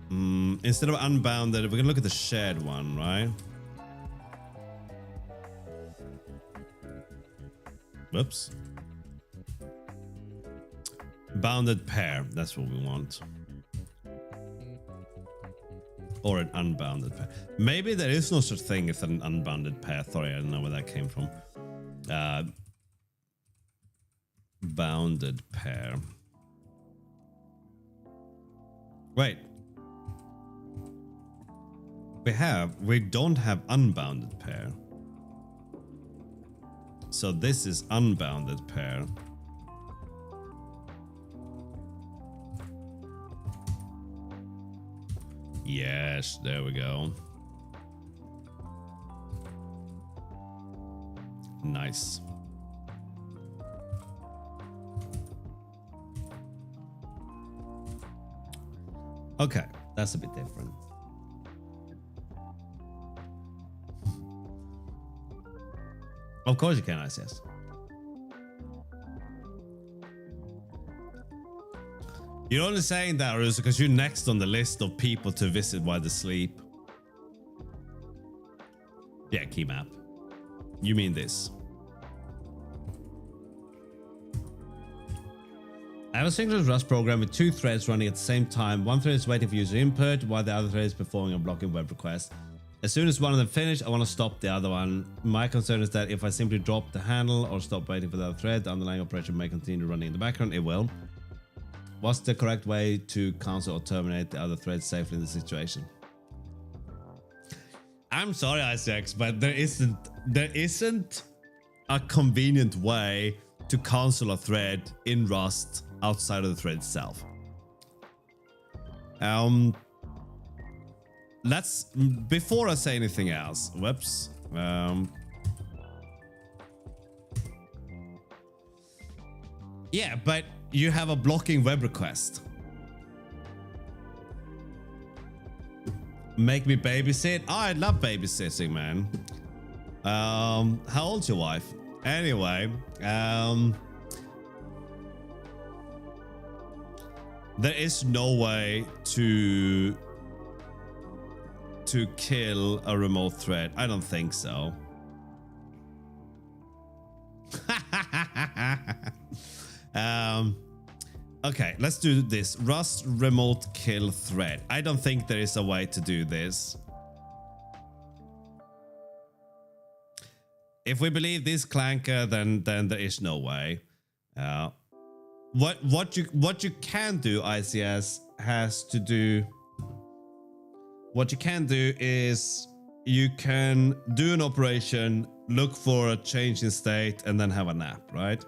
A: instead of unbounded, we're gonna look at the shared one, right? Whoops. Bounded pair, that's what we want. Or an unbounded pair. Maybe there is no such thing as an unbounded pair. Sorry, I don't know where that came from. Bounded pair. Wait. We don't have unbounded pair. So this is unbounded pair. Yes, there we go. Nice. Okay, that's a bit different. Of course you can, I says. You're only saying that, Russo, because you're next on the list of people to visit while they sleep. Yeah, key map. You mean this. I have a synchronous Rust program with 2 threads running at the same time. One thread is waiting for user input, while the other thread is performing a blocking web request. As soon as one of them finish, I want to stop the other one. My concern is that if I simply drop the handle or stop waiting for the other thread, the underlying operation may continue running in the background. It will. What's the correct way to cancel or terminate the other thread safely in the situation? I'm sorry, ICX, but there isn't a convenient way to cancel a thread in Rust outside of the thread itself. Let's, before I say anything else, whoops. Yeah, but you have a blocking web request. Make me babysit? Oh, I love babysitting, man. How old's your wife? Anyway, there is no way to kill a remote thread. I don't think so. Okay, let's do this. Rust remote kill thread. I don't think there is a way to do this. If we believe this clanker, then there is no way. What you can do, ICS, has to do. What you can do is you can do an operation, look for a change in state, and then have a nap, right?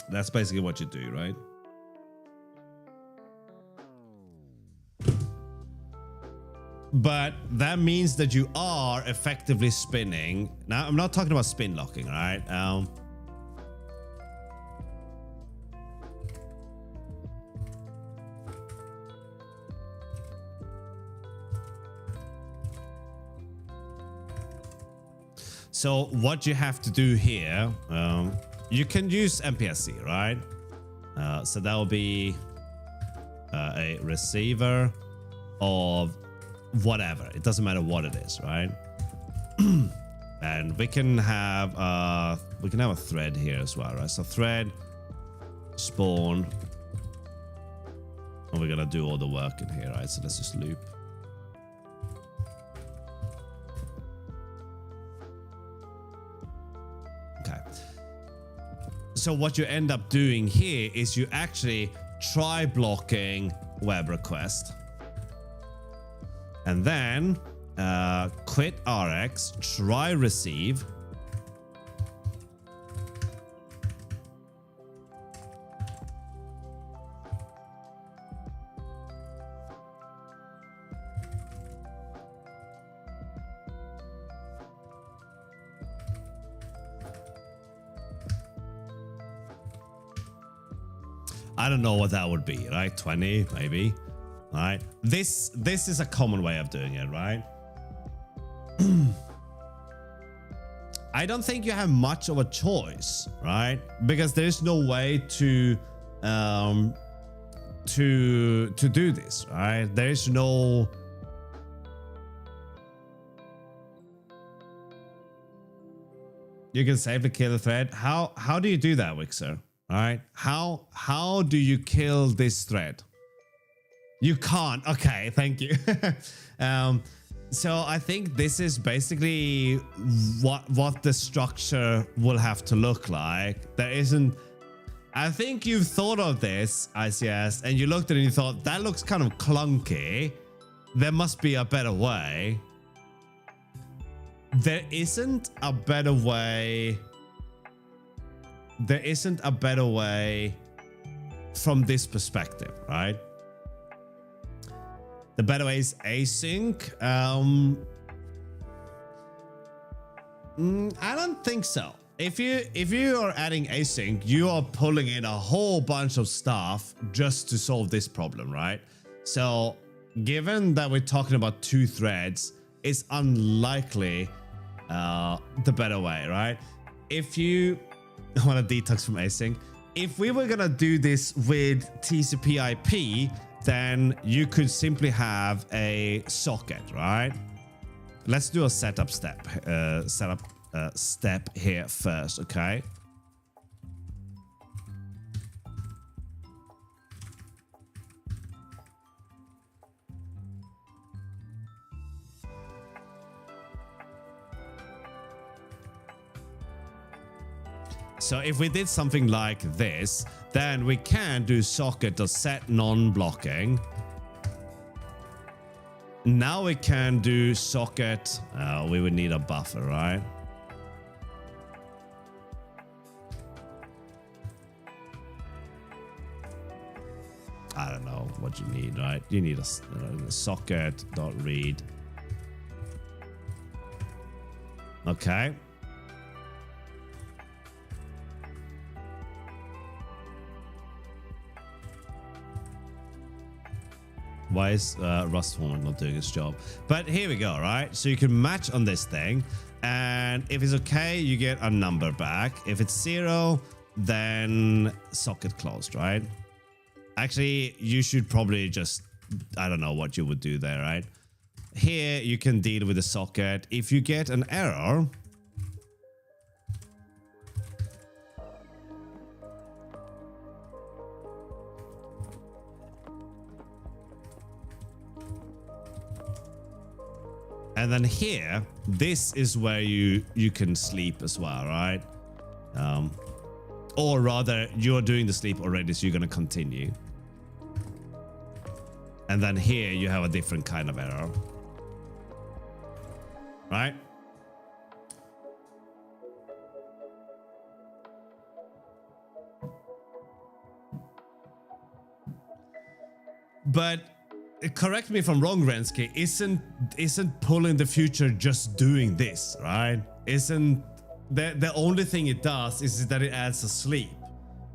A: That's basically what you do, right? But that means that you are effectively spinning. Now, I'm not talking about spin locking, right? So what you have to do here, you can use MPSC, right? So that will be a receiver of whatever. It doesn't matter what it is, right? And we can have a thread here as well, right? So thread spawn, and we're gonna do all the work in here, right? So let's just loop. Okay. So what you end up doing here is you actually try blocking web request. And then quit RX, try receive. I don't know what that would be, right? 20, maybe. Right? This is a common way of doing it, right? I don't think you have much of a choice, right? Because there is no way to do this, right? There is no. You can safely kill the thread. How do you do that, Wixer? All right? How do you kill this thread? You can't. Okay, thank you. So I think this is basically what the structure will have to look like. There isn't. I think you've thought of this, ICS, and you looked at it and you thought that looks kind of clunky. There must be a better way. There isn't a better way. There isn't a better way from this perspective, right? The better way is async. I don't think so. If you are adding async, you are pulling in a whole bunch of stuff just to solve this problem, right? So given that we're talking about 2 threads, it's unlikely the better way, right? If you want to detox from async, if we were gonna do this with TCP/IP, then you could simply have a socket, right? Let's do a setup step. Step here first, okay? So if we did something like this, then we can do socket.set non-blocking. Now we can do socket. We would need a buffer, right? I don't know what you need, right? You need a socket.read. Okay. Why is Rust format not doing its job? But here we go, right? So you can match on this thing, and if it's okay, you get a number back. If it's 0, then socket closed, right? Actually, you should probably just, I don't know what you would do there, right? Here, you can deal with the socket. If you get an error, and then here, this is where you can sleep as well, right? Or rather, you're doing the sleep already, so you're going to continue. And then here, you have a different kind of error. Right? But correct me if I'm wrong, Rensky, isn't pulling the future just doing this, right? Isn't the only thing it does is that it adds a sleep,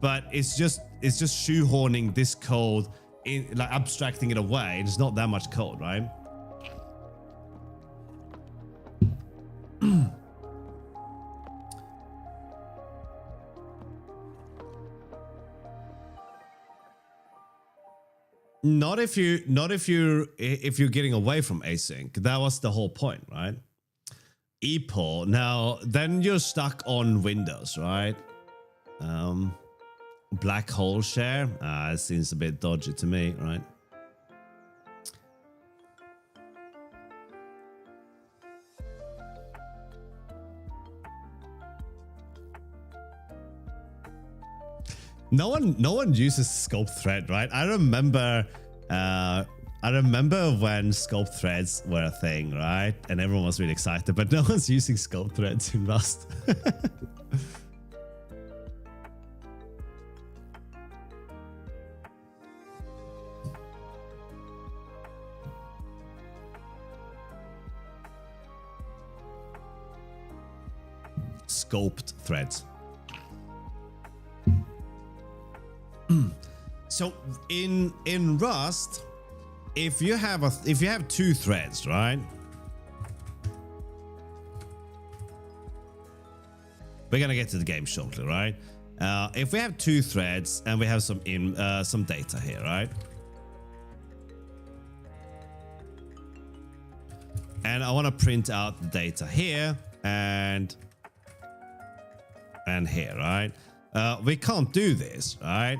A: but it's just shoehorning this code in, like abstracting it away. It's not that much code, right? Not if you're getting away from async. That was the whole point, right? ePull. Now, then you're stuck on Windows, right? Black hole share. It seems a bit dodgy to me, right? No one uses scope thread, right? I remember when scope threads were a thing, right? And everyone was really excited, but no one's using scope threads in Rust. Scoped threads. So in Rust, if you have 2 threads, right? We're gonna get to the game shortly, right? If we have 2 threads and we have some data here, right? And I want to print out the data here and here, right? We can't do this, right?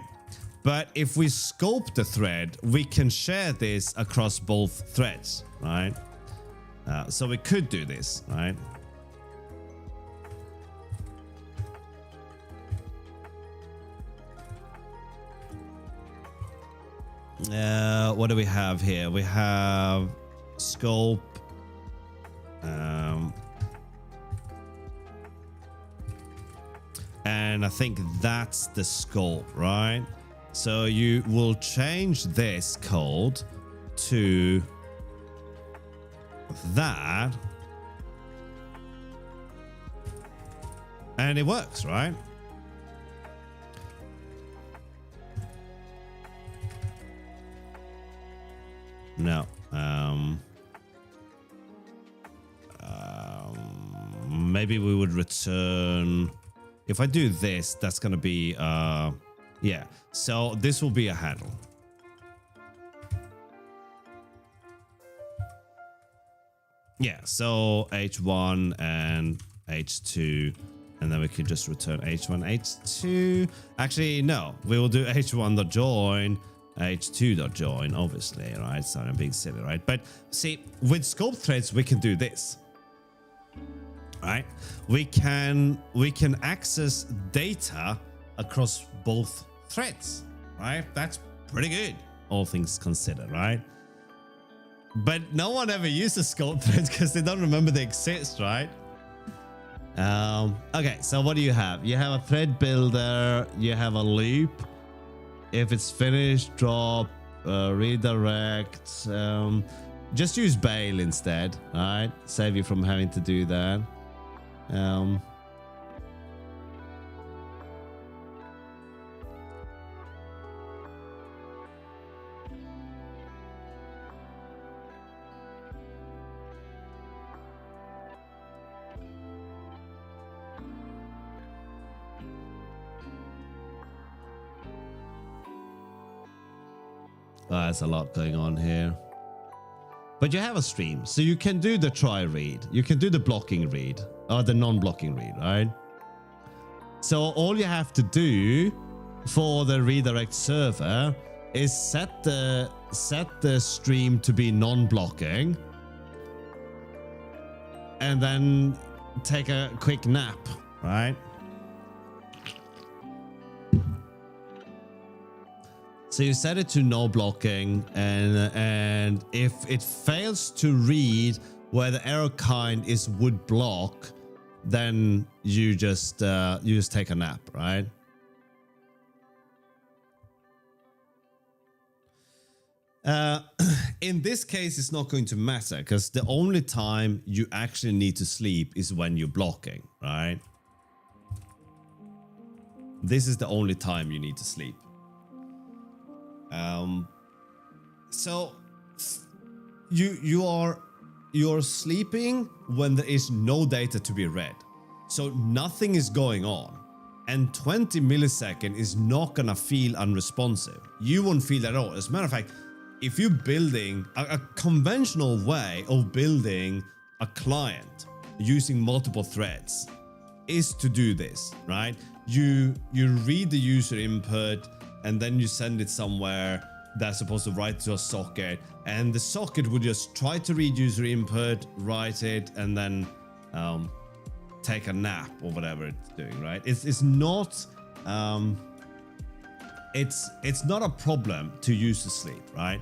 A: But if we scope the thread, we can share this across both threads, right? So we could do this, right? What do we have here? We have scope. And I think that's the scope, right? So you will change this code to that. And it works, right? No. Maybe we would return. If I do this, that's going to be, yeah. So this will be a handle. Yeah, so H1 and H2, and then we can just return H1, H2. Actually, no, we will do H1.join, H2.join, obviously, right? So I'm being silly, right? But see, with scope threads, we can do this, right? We can access data across both threads, right? That's pretty good, all things considered, right? But no one ever uses scope threads because they don't remember they exist, right? Okay, so what do you have? You have a thread builder, you have a loop. If it's finished, drop, redirect. Just use bail instead, right? Save you from having to do that. There's a lot going on here. But you have a stream, so you can do the try read. You can do the blocking read, or the non-blocking read, right? So all you have to do for the redirect server is set the stream to be non-blocking, and then take a quick nap, right? So you set it to no blocking, and if it fails to read where the error kind is would block, then you just take a nap, right? In this case, it's not going to matter because the only time you actually need to sleep is when you're blocking, right? This is the only time you need to sleep. So you're sleeping when there is no data to be read. So nothing is going on. And 20 milliseconds is not gonna feel unresponsive. You won't feel at all. As a matter of fact, if you're building a conventional way of building a client using multiple threads is to do this, right? You read the user input, and then you send it somewhere that's supposed to write to a socket, and the socket would just try to read user input, write it, and then take a nap or whatever it's doing, right? It's not it's not a problem to use to sleep, right?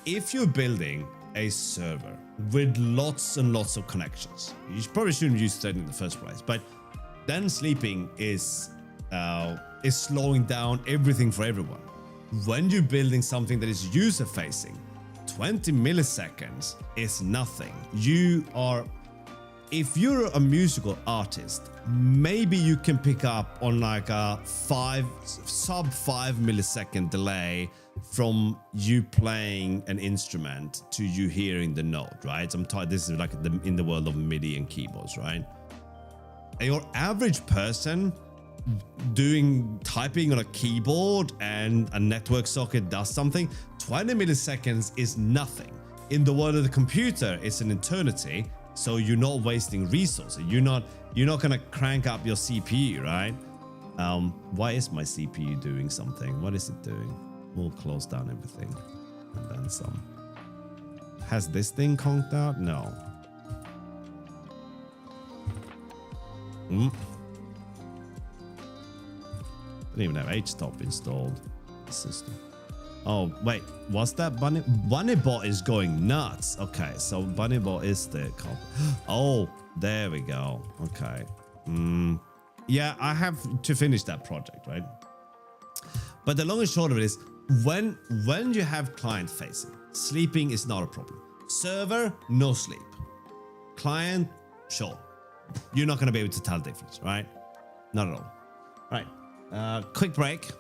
A: If you're building a server with lots and lots of connections, you probably shouldn't use threading in the first place, but then sleeping is slowing down everything for everyone. When you're building something that is user facing, 20 milliseconds is nothing. If you're a musical artist, maybe you can pick up on like a sub 5 millisecond delay from you playing an instrument to you hearing the note, right? This is like in the world of MIDI and keyboards, right? Your average person typing on a keyboard and a network socket does something, 20 milliseconds is nothing. In the world of the computer, it's an eternity, so you're not wasting resources. You're not gonna crank up your CPU, right? Why is my CPU doing something? What is it doing? We'll close down everything and then some. Has this thing conked out? No. I don't even have HTOP installed. System. Oh, wait. Was that Bunny? Bunnybot is going nuts. Okay, so Bunnybot is the comp. Oh, there we go. Okay. Yeah, I have to finish that project, right? But the long and short of it is, when you have client facing, Sleeping is not a problem. Server, no sleep. Client, sure. You're not going to be able to tell the difference, right? Not at all. Right. Quick break.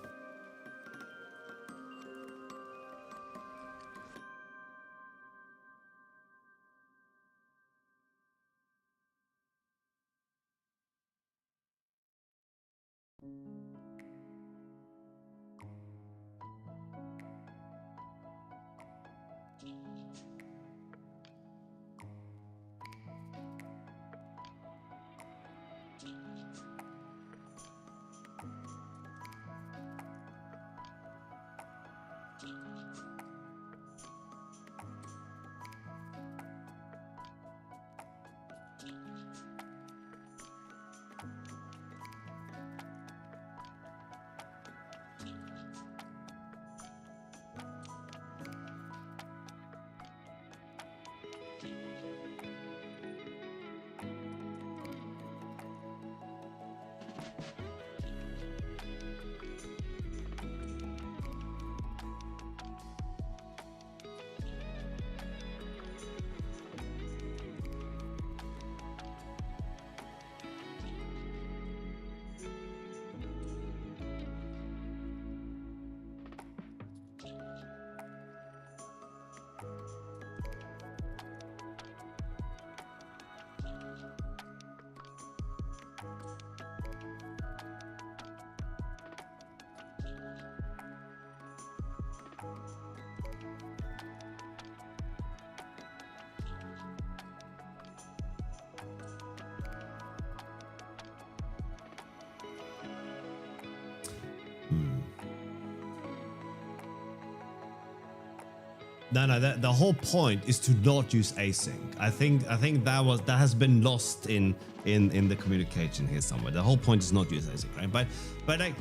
A: No, the whole point is to not use async. I think that has been lost in the communication here somewhere. The whole point is not use async, right? But like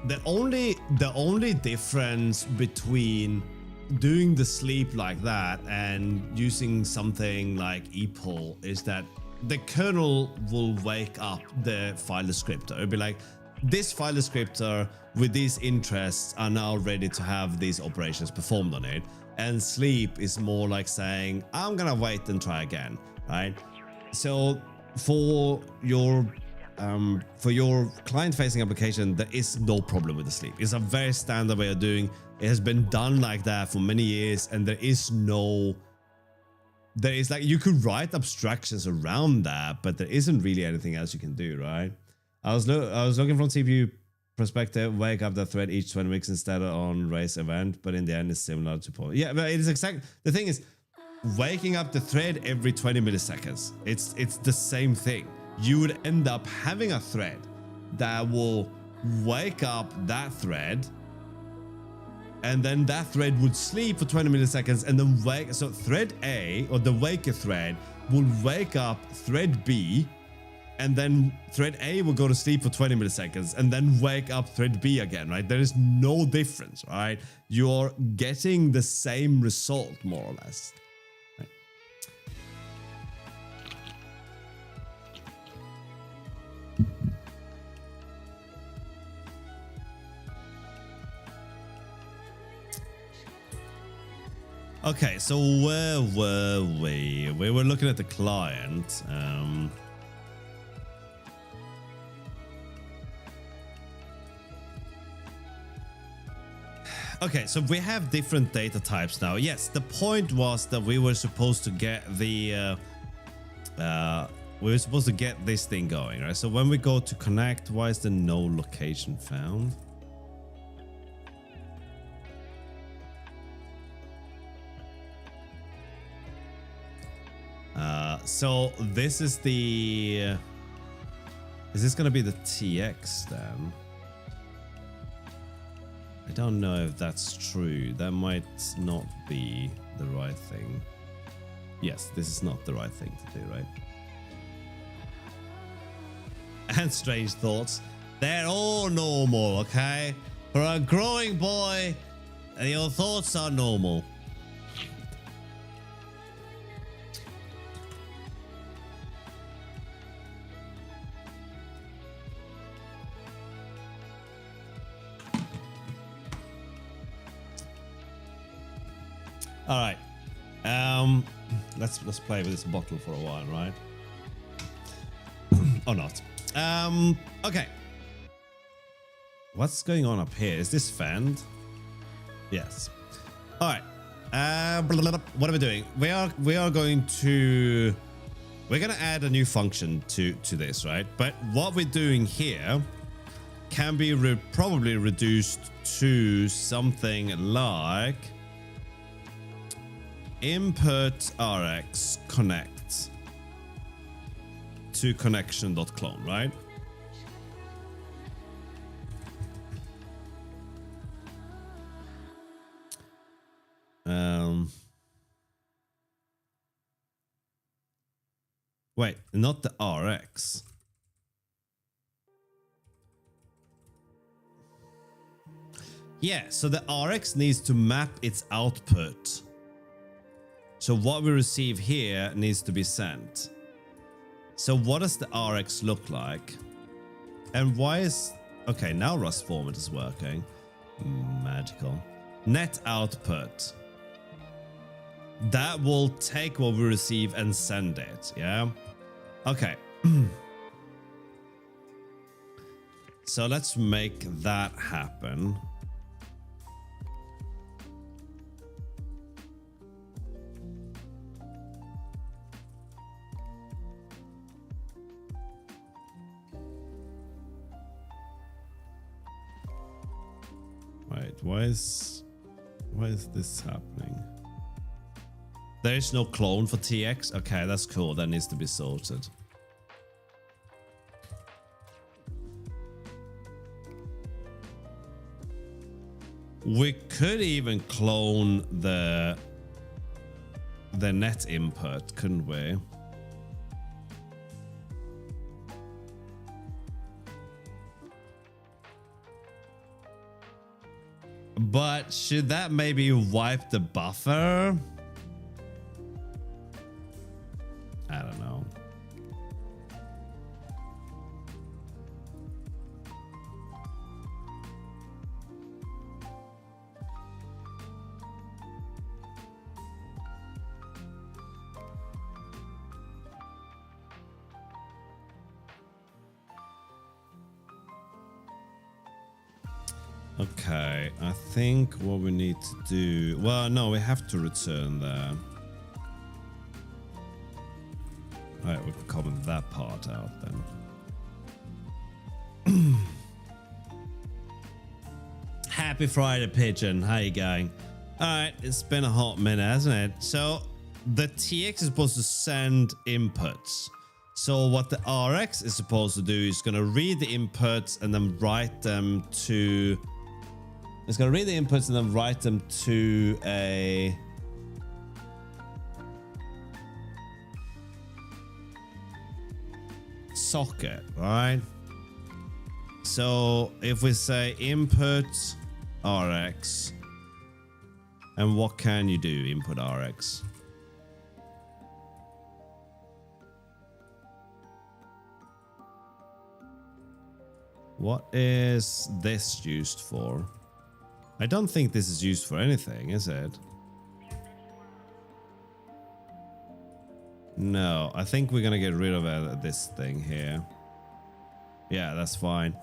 A: the only difference between doing the sleep like that and using something like epoll is that the kernel will wake up the file descriptor. It'll be like, this file descriptor with these interests are now ready to have these operations performed on it. And sleep is more like saying, I'm gonna wait and try again, right? So for your client-facing application, there is no problem with the sleep. It's a very standard way of doing. It has been done like that for many years, and there is like, you could write abstractions around that, but there isn't really anything else you can do, right? I was looking from CPU perspective, wake up the thread each 20 weeks instead of on race event, but in the end it's similar to Paul. Yeah, but it is exact. The thing is, waking up the thread every 20 milliseconds, it's the same thing. You would end up having a thread that will wake up that thread, and then that thread would sleep for 20 milliseconds and then wake. So thread A, or the waker thread, will wake up thread B, and then thread A will go to sleep for 20 milliseconds and then wake up thread B again, right? There is no difference, right? You're getting the same result, more or less. Right? Okay, so where were we? We were looking at the client. Okay, so we have different data types now. Yes, the point was that we were supposed to get the this thing going, right? So when we go to connect, why is there no location found? So this is the is this gonna be the TX then? I don't know if that's true. That might not be the right thing. Yes, this is not the right thing to do, right? And strange thoughts. They're all normal, okay? For a growing boy, your thoughts are normal. All right. Let's play with this bottle for a while, right? Or not. Okay. What's going on up here? Is this fanned? Yes. All right. What are we doing? We're gonna add a new function to this, right? But what we're doing here can be probably reduced to something like input rx connect to connection.clone, right? Wait, not the RX. Yeah, so the RX needs to map its output. So what we receive here needs to be sent. So what does the RX look like? And why is... Okay, now Rust format is working. Magical. Net output. That will take what we receive and send it, yeah? Okay. So let's make that happen. Wait, why is this happening? There is no clone for TX? Okay, that's cool. That needs to be sorted. We could even clone the net input, couldn't we? But should that maybe wipe the buffer? I don't know. Okay, I think what we need to do... Well, no, we have to return there. Alright, we can comment that part out then. Happy Friday, Pigeon. How you going? Alright, it's been a hot minute, hasn't it? So, the TX is supposed to send inputs. So what the RX is supposed to do is going to read the inputs and then write them to... It's going to read the inputs and then write them to a... socket, right? So if we say input RX, and what can you do, input RX? What is this used for? I don't think this is used for anything, is it? No, I think we're gonna get rid of this thing here. Yeah, that's fine.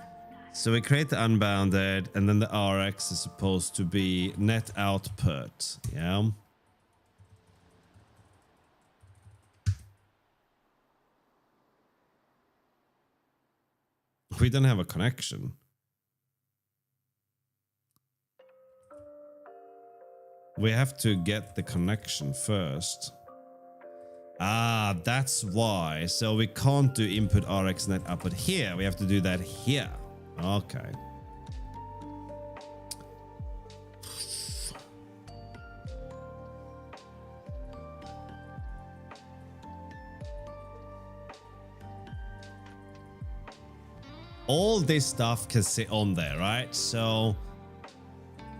A: So we create the unbounded, and then the RX is supposed to be net output. Yeah. We don't have a connection. We have to get the connection first. Ah, that's why. So we can't do input RX net output here. We have to do that here. Okay. All this stuff can sit on there, right? So...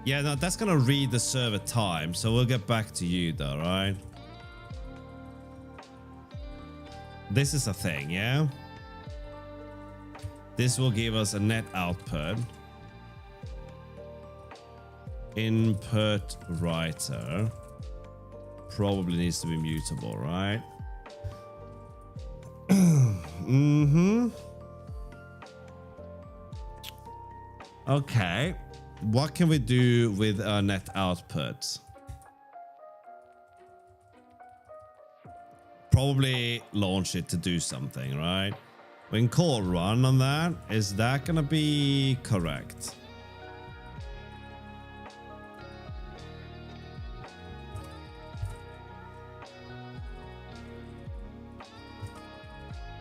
A: yeah, no, that's gonna read the server time, so we'll get back to you though, right? This is a thing, yeah? This will give us a net output. Input writer. probably needs to be mutable, right? Mm-hmm. Okay. What can we do with our net output? Probably launch it to do something, right? We can call run on that. Is that gonna be correct?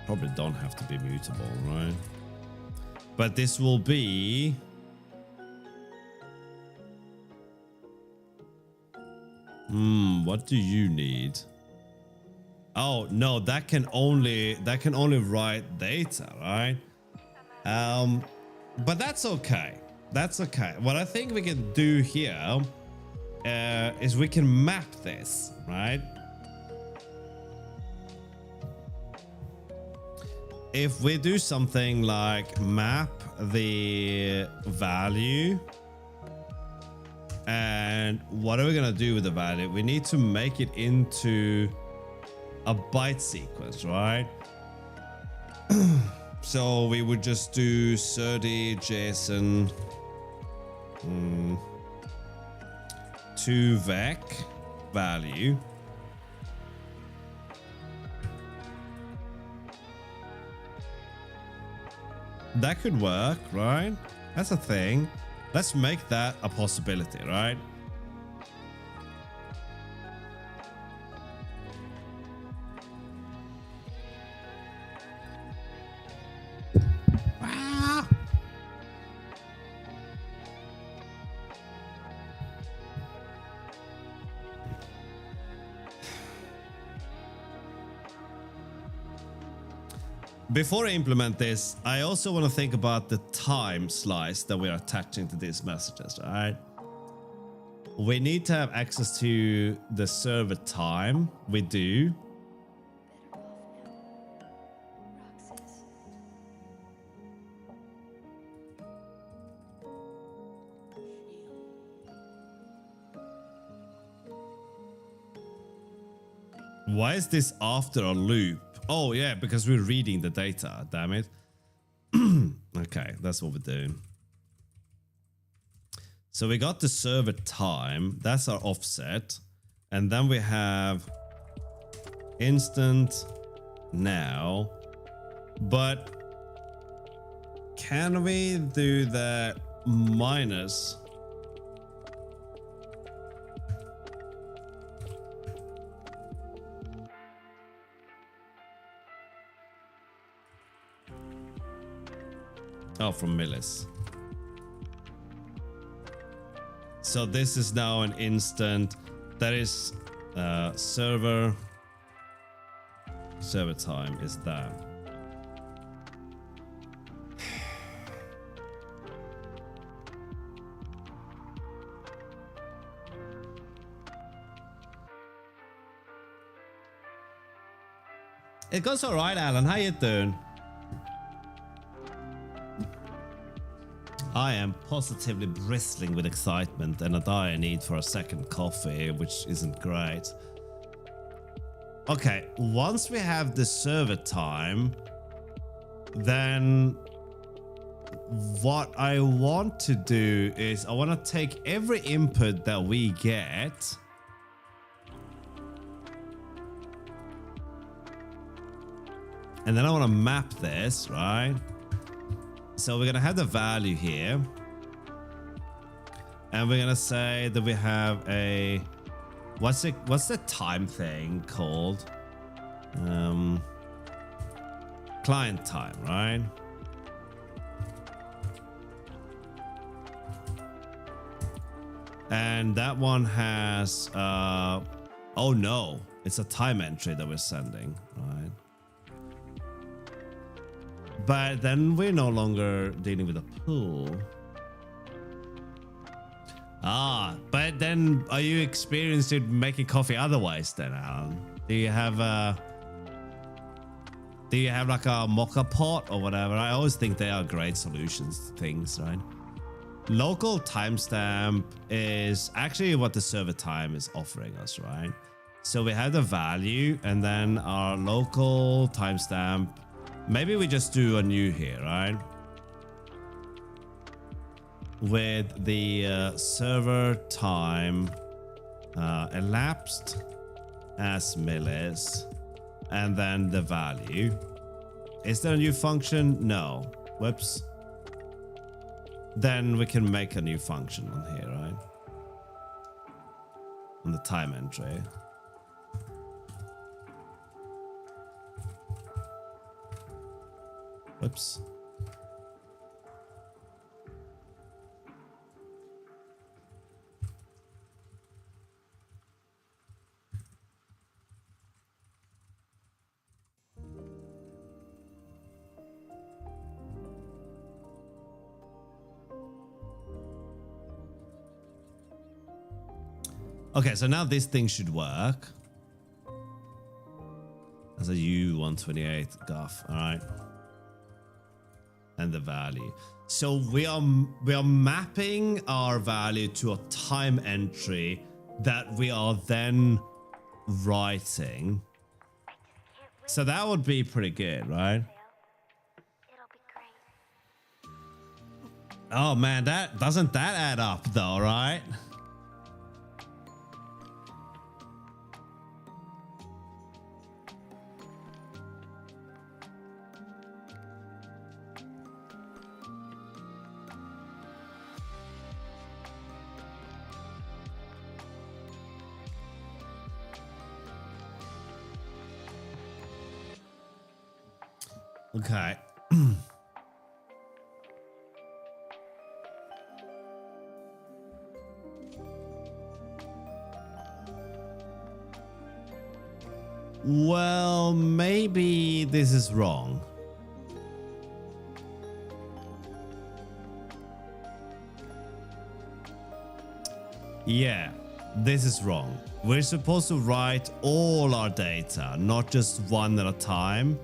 A: Probably don't have to be mutable, right? But this will be... what do you need? Oh no, that can only write data, right? But that's okay. That's okay. What I think we can do here is we can map this, right? If we do something like map the value, and what are we gonna do with the value? We need to make it into a byte sequence, right? So we would just do 30 JSON to vec value. That could work, right? That's a thing. Let's make that a possibility, right? Before I implement this, I also want to think about the time slice that we're attaching to these messages, right? We need to have access to the server time. We do. Why is this after a loop? Oh yeah, because we're reading the data, damn it. Okay, that's what we're doing. So we got the server time, that's our offset. And then we have instant now. But can we do that minus? Oh, from millis. So this is now an instant. That is server time is that. It goes all right, Alan. How you doing? I am positively bristling with excitement and a dire need for a second coffee, which isn't great. Okay, once we have the server time, then what I want to do is I want to take every input that we get and then I want to map this, right? So we're going to have the value here. And we're going to say that we have a... What's the time thing called? Client time, right? And that one has... oh no, it's a time entry that we're sending, right? But then we're no longer dealing with a pool. Ah, but then are you experienced in making coffee otherwise then, Alan? Do you have like a mocha pot or whatever? I always think they are great solutions to things, right? Local timestamp is actually what the server time is offering us, right? So we have the value and then our local timestamp. Maybe we just do a new here, right? With the server time elapsed as millis, and then the value. Is there a new function? No. Whoops. Then we can make a new function on here, right? On the time entry. Whoops. Okay, so now this thing should work. As a U128 guff, all right. And the value. So we are mapping our value to a time entry that we are then writing. So that would be pretty good, right? Oh man, that doesn't that add up though, right? Okay. Well, maybe this is wrong. Yeah, this is wrong. We're supposed to write all our data, not just one at a time.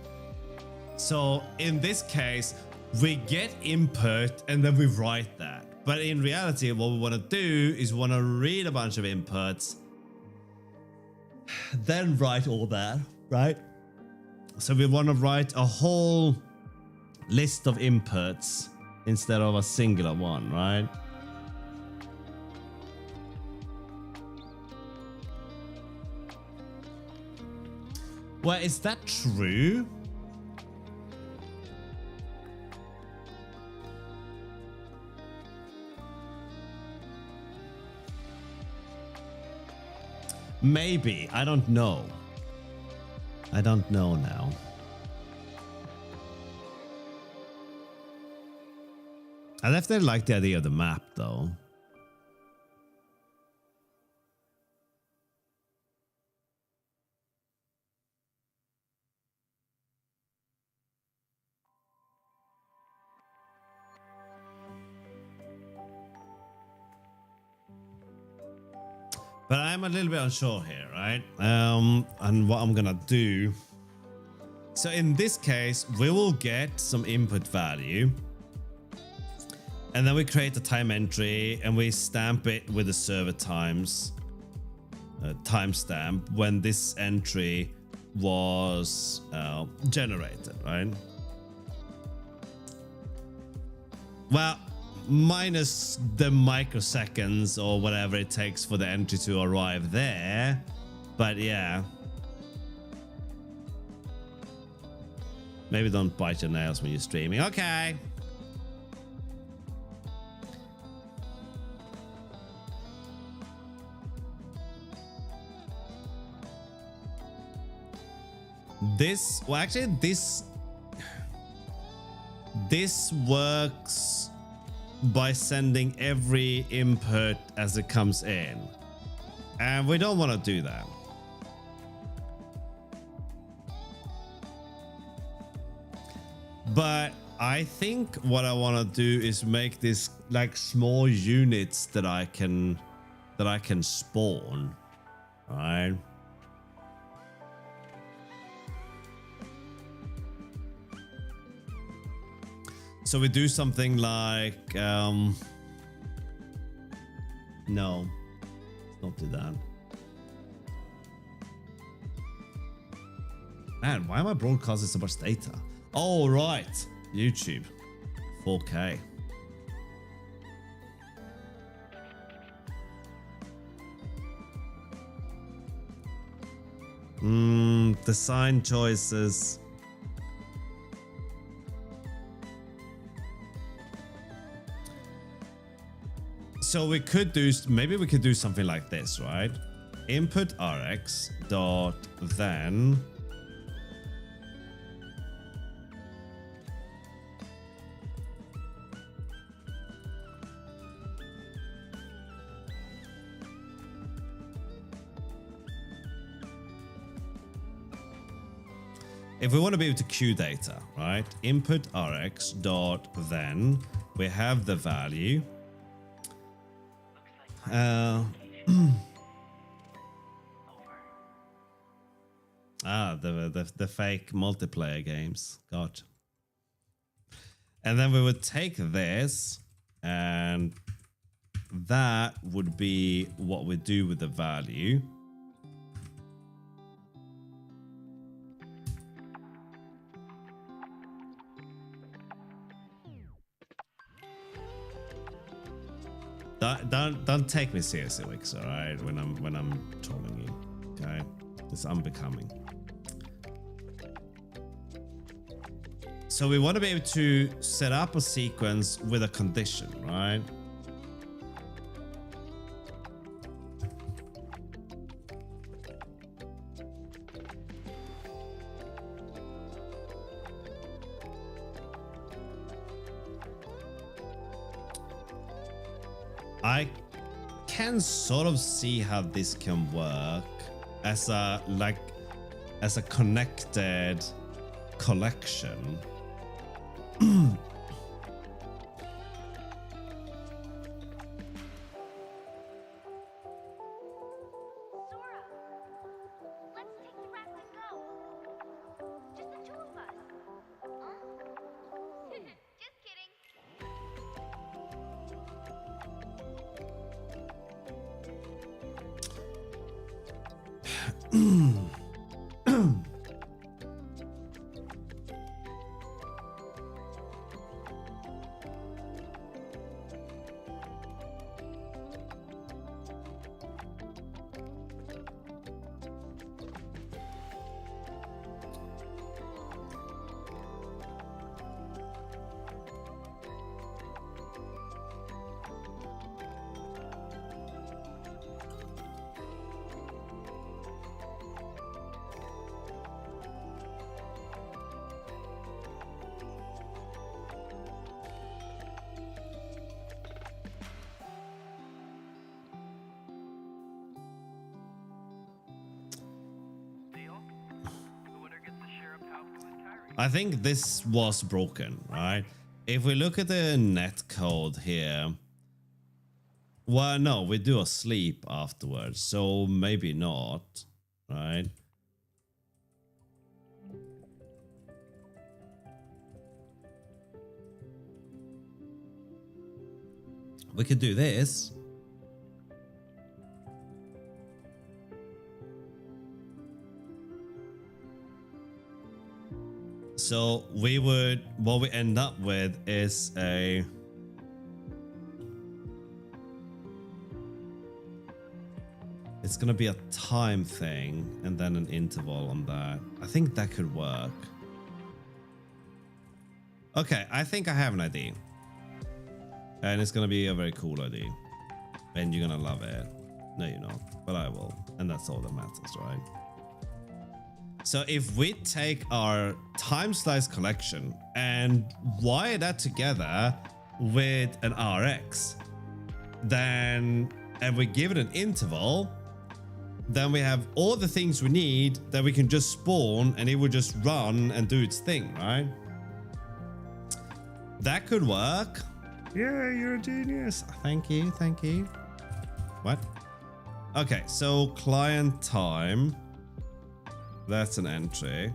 A: So in this case, we get input and then we write that. But in reality, what we want to do is want to read a bunch of inputs, then write all that, right? So we want to write a whole list of inputs instead of a singular one, right? Well, is that true? Maybe. I don't know. I don't know now. I definitely like the idea of the map, though. But I'm a little bit unsure here, right? And what I'm gonna do. So in this case, we will get some input value. And then we create a time entry and we stamp it with the server times timestamp when this entry was generated, right? Well, minus the microseconds or whatever it takes for the entry to arrive there. But yeah. Maybe don't bite your nails when you're streaming. Okay. This, well, actually, this works by sending every input as it comes in. And we don't want to do that. But I think what I want to do is make this like small units that I can spawn, right? So we do something like no, let's not do that. Man, why am I broadcasting so much data? Oh, right. YouTube. 4K. Design choices. So we could do, maybe we could do something like this, right? Input rx dot then if we want to be able to queue data, right? Input rx dot then we have the value. The fake multiplayer games. God. And then we would take this, and that would be what we do with the value. Don't take me seriously, Wix, alright? When I'm trolling you. Okay? It's unbecoming. So we want to be able to set up a sequence with a condition, right? I can sort of see how this can work as a connected collection. I think this was broken, right? If we look at the net code here, well, no, we do a sleep afterwards, so maybe not, right? We could do this. So we would, what we end up with is it's gonna be a time thing and then an interval on that. I think that could work. Okay, I think I have an idea. And it's gonna be a very cool idea. And you're gonna love it. No, you're not, but I will. And that's all that matters, right? So if we take our time slice collection and wire that together with an RX, then, and we give it an interval, then we have all the things we need that we can just spawn and it will just run and do its thing, right? That could work. Yeah, you're a genius. Thank you, thank you. What? Okay, so client time. That's an entry.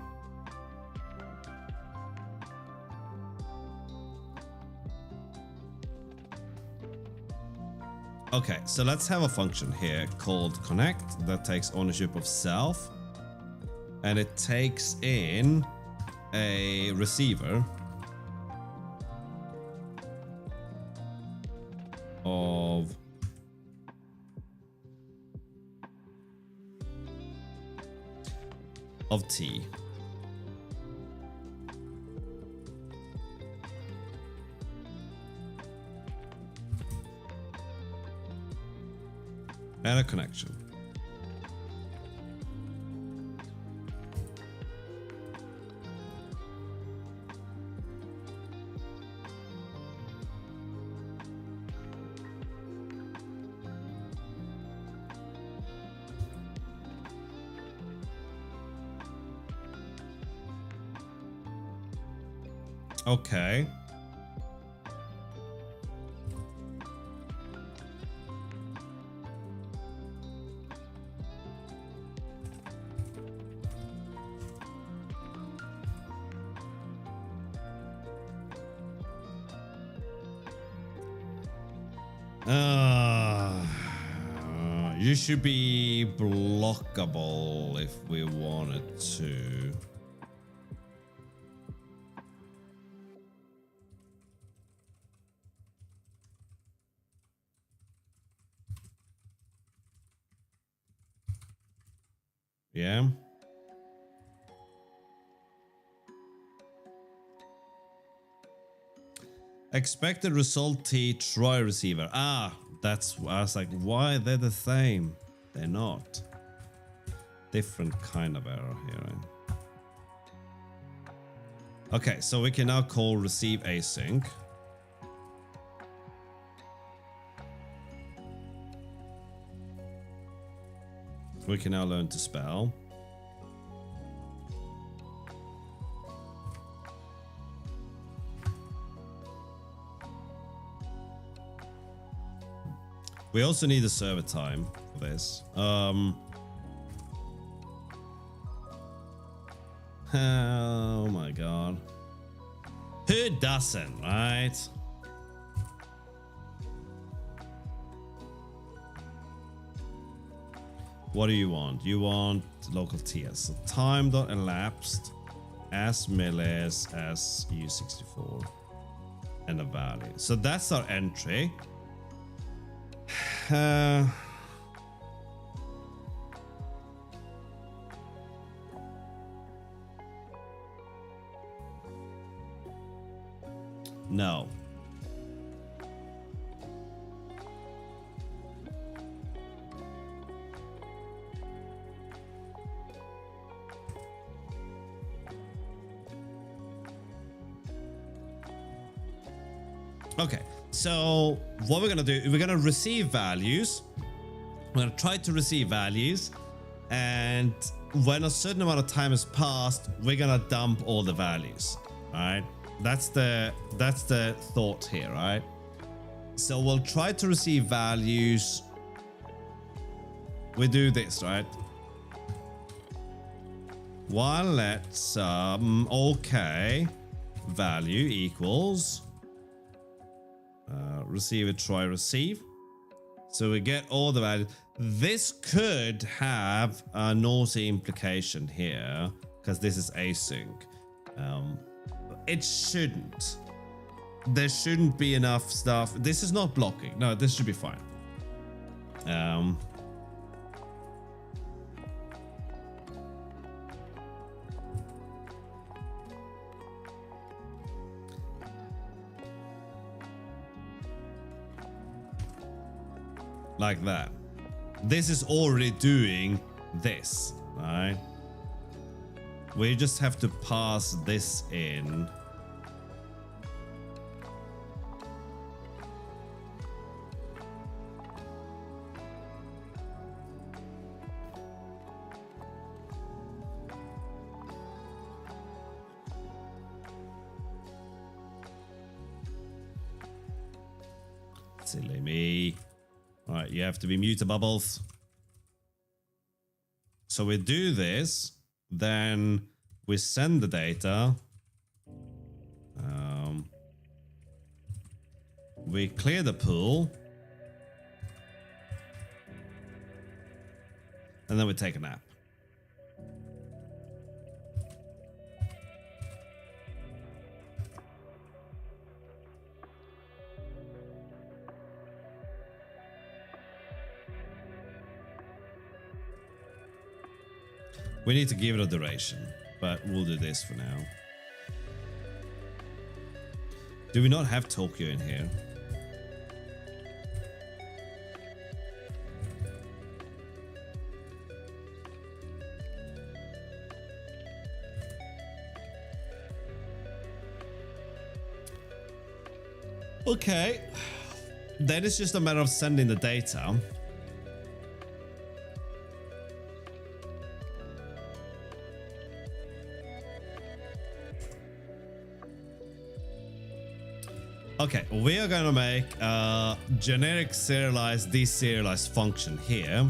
A: Okay, so let's have a function here called connect that takes ownership of self. and it takes in a receiver of T. And a connection. Okay. You should be blockable if we wanted to. Yeah. Expected result T, try receiver. Ah, that's, I was like, why they're the same? They're not. Different kind of error here. Right? Okay, so we can now call receive async. We can now learn to spell. We also need a server time for this. Oh my god. Who doesn't, right? What do you want? You want local TS. So time.elapsed as millis as U64 and a value. So that's our entry. No. Okay, so what we're gonna do, we're gonna receive values. We're gonna try to receive values, and when a certain amount of time has passed, we're gonna dump all the values. All right, that's the thought here, right? So we'll try to receive values. We do this, right? While let's okay, value equals receive, try receive. So we get all the values. This could have a naughty implication here because this is async. It shouldn't. There shouldn't be enough stuff. This is not blocking. No, this should be fine. Like that. This is already doing this, right? We just have to pass this in. Silly me. All right, you have to be muted, Bubbles. So we do this, then we send the data. We clear the pool. And then we take a nap. We need to give it a duration, but we'll do this for now. Do we not have Tokyo in here? Okay, then it's just a matter of sending the data. Okay, we are going to make a generic serialized deserialized function here.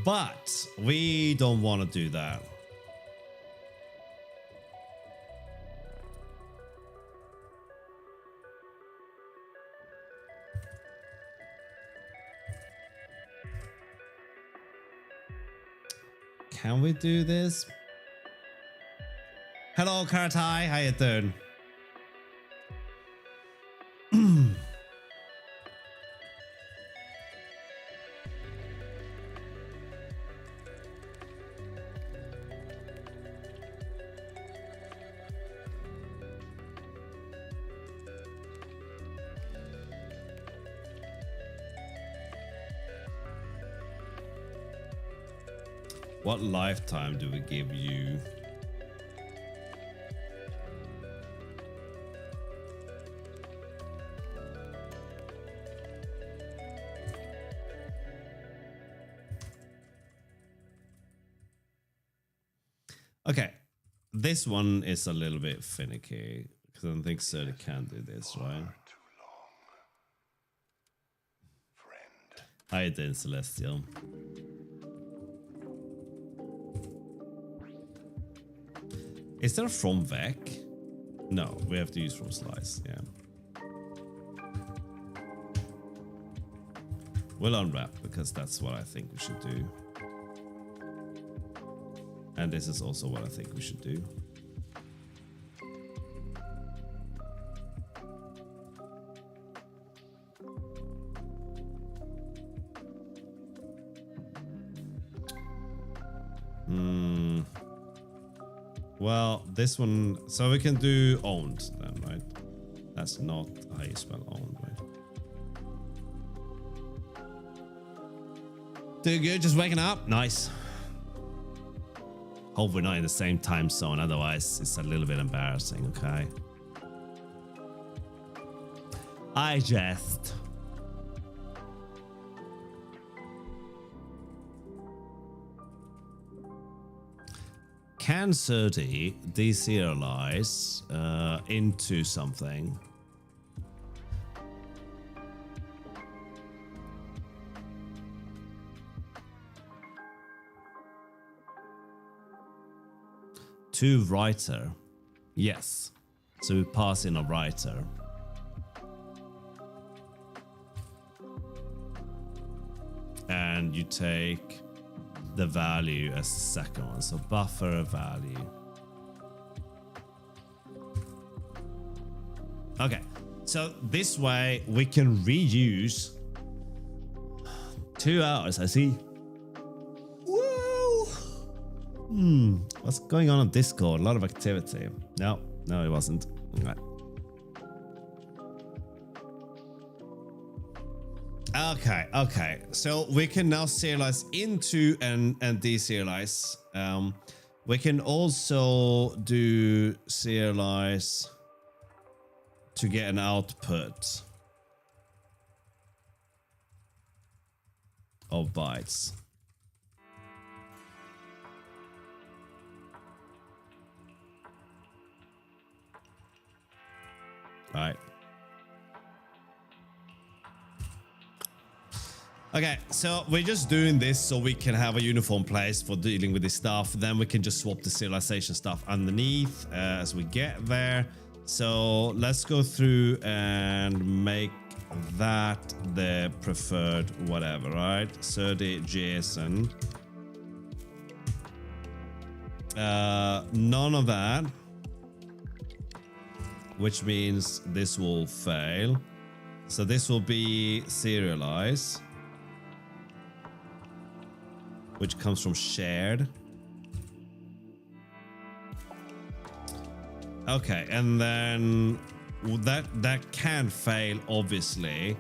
A: But we don't want to do that. Can we do this? Hello, Karatai. How you doing? What lifetime do we give you? Okay, this one is a little bit finicky because I don't think Serdi can do this, right? How you doing, Celestial? Is there a from vec? No, we have to use from slice, yeah. We'll unwrap because that's what I think we should do. And this is also what I think we should do. Well, this one, so we can do owned then, right? That's not how you spell owned, right? Doing good, just waking up. Nice. Hope we're not in the same time zone, otherwise it's a little bit embarrassing, okay? I jest. Can Serdi deserialize into something? To writer. Yes. So we pass in a writer. And you take the value as the second one. So buffer a value. Okay. So this way we can reuse 2 hours, I see. Woo! What's going on Discord? A lot of activity. No, it wasn't. All right. Okay. So we can now serialize into and deserialize. We can also do serialize to get an output of bytes. All right. Okay, so we're just doing this so we can have a uniform place for dealing with this stuff. Then we can just swap the serialization stuff underneath as we get there. So let's go through and make that the preferred whatever, right? 30 JSON. None of that, which means this will fail. So this will be serialize, which comes from shared. Okay, and then that can fail, obviously,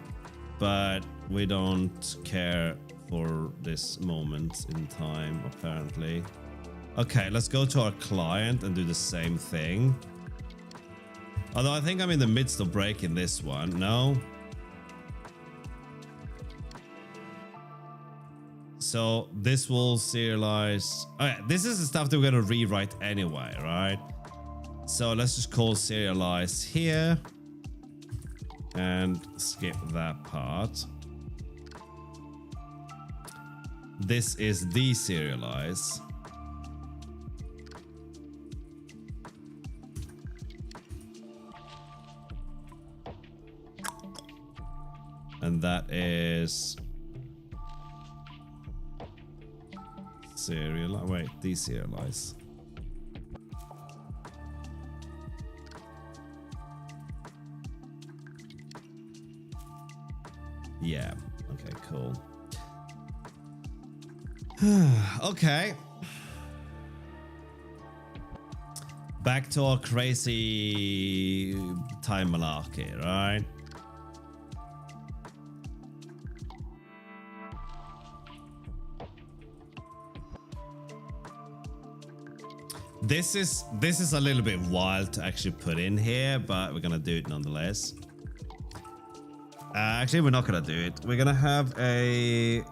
A: but we don't care for this moment in time, apparently. Okay, let's go to our client and do the same thing. Although I think I'm in the midst of breaking this one. No? So this will serialize. Okay, this is the stuff that we're going to rewrite anyway, right? So let's just call serialize here and skip that part. This is deserialize. And that is serialize. Wait, deserialize. Yeah. Okay, cool. Okay. Back to our crazy time malarkey, right? This is a little bit wild to actually put in here, but we're gonna do it nonetheless. Actually, we're not gonna do it. We're gonna have a.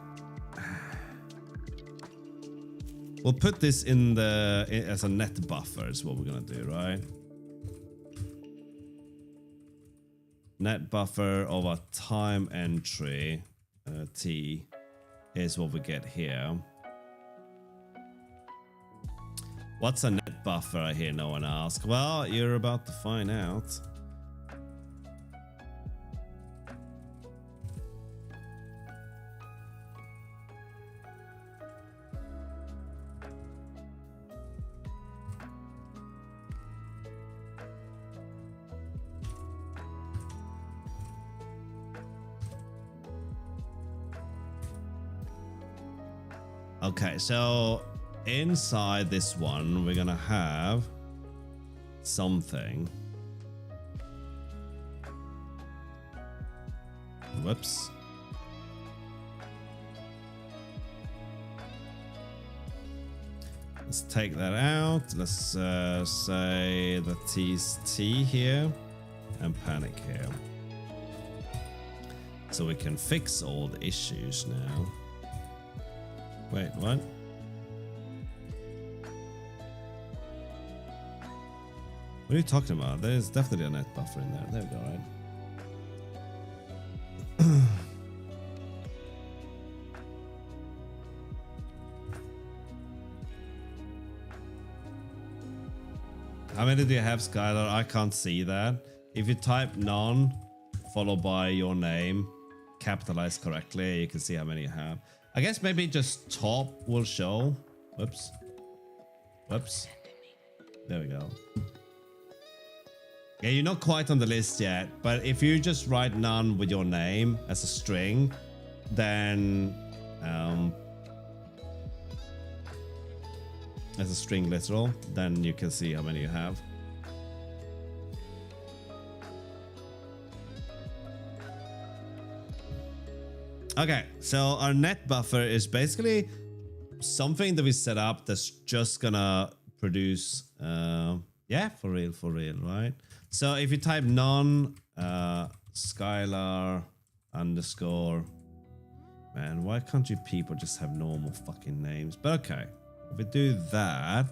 A: We'll put this in the as a net buffer. Is what we're gonna do, right? Net buffer of a time entry t is what we get here. What's a net buffer? I hear no one ask. Well, you're about to find out. Okay, so inside this one, we're gonna have something. Whoops. Let's take that out. Let's say the T's T here and panic here. So we can fix all the issues now. Wait, what? What are you talking about? There's definitely a net buffer in there. There we go, right? How many do you have, Skylar? I can't see that. If you type none, followed by your name, capitalized correctly, you can see how many you have. I guess maybe just top will show. Whoops. Whoops. There we go. Yeah, you're not quite on the list yet, but if you just write none with your name as a string, then as a string literal, then you can see how many you have. Okay, so our net buffer is basically something that we set up that's just gonna produce, yeah, for real, right? So if you type none, Skylar underscore, man, why can't you people just have normal fucking names? But okay, if we do that,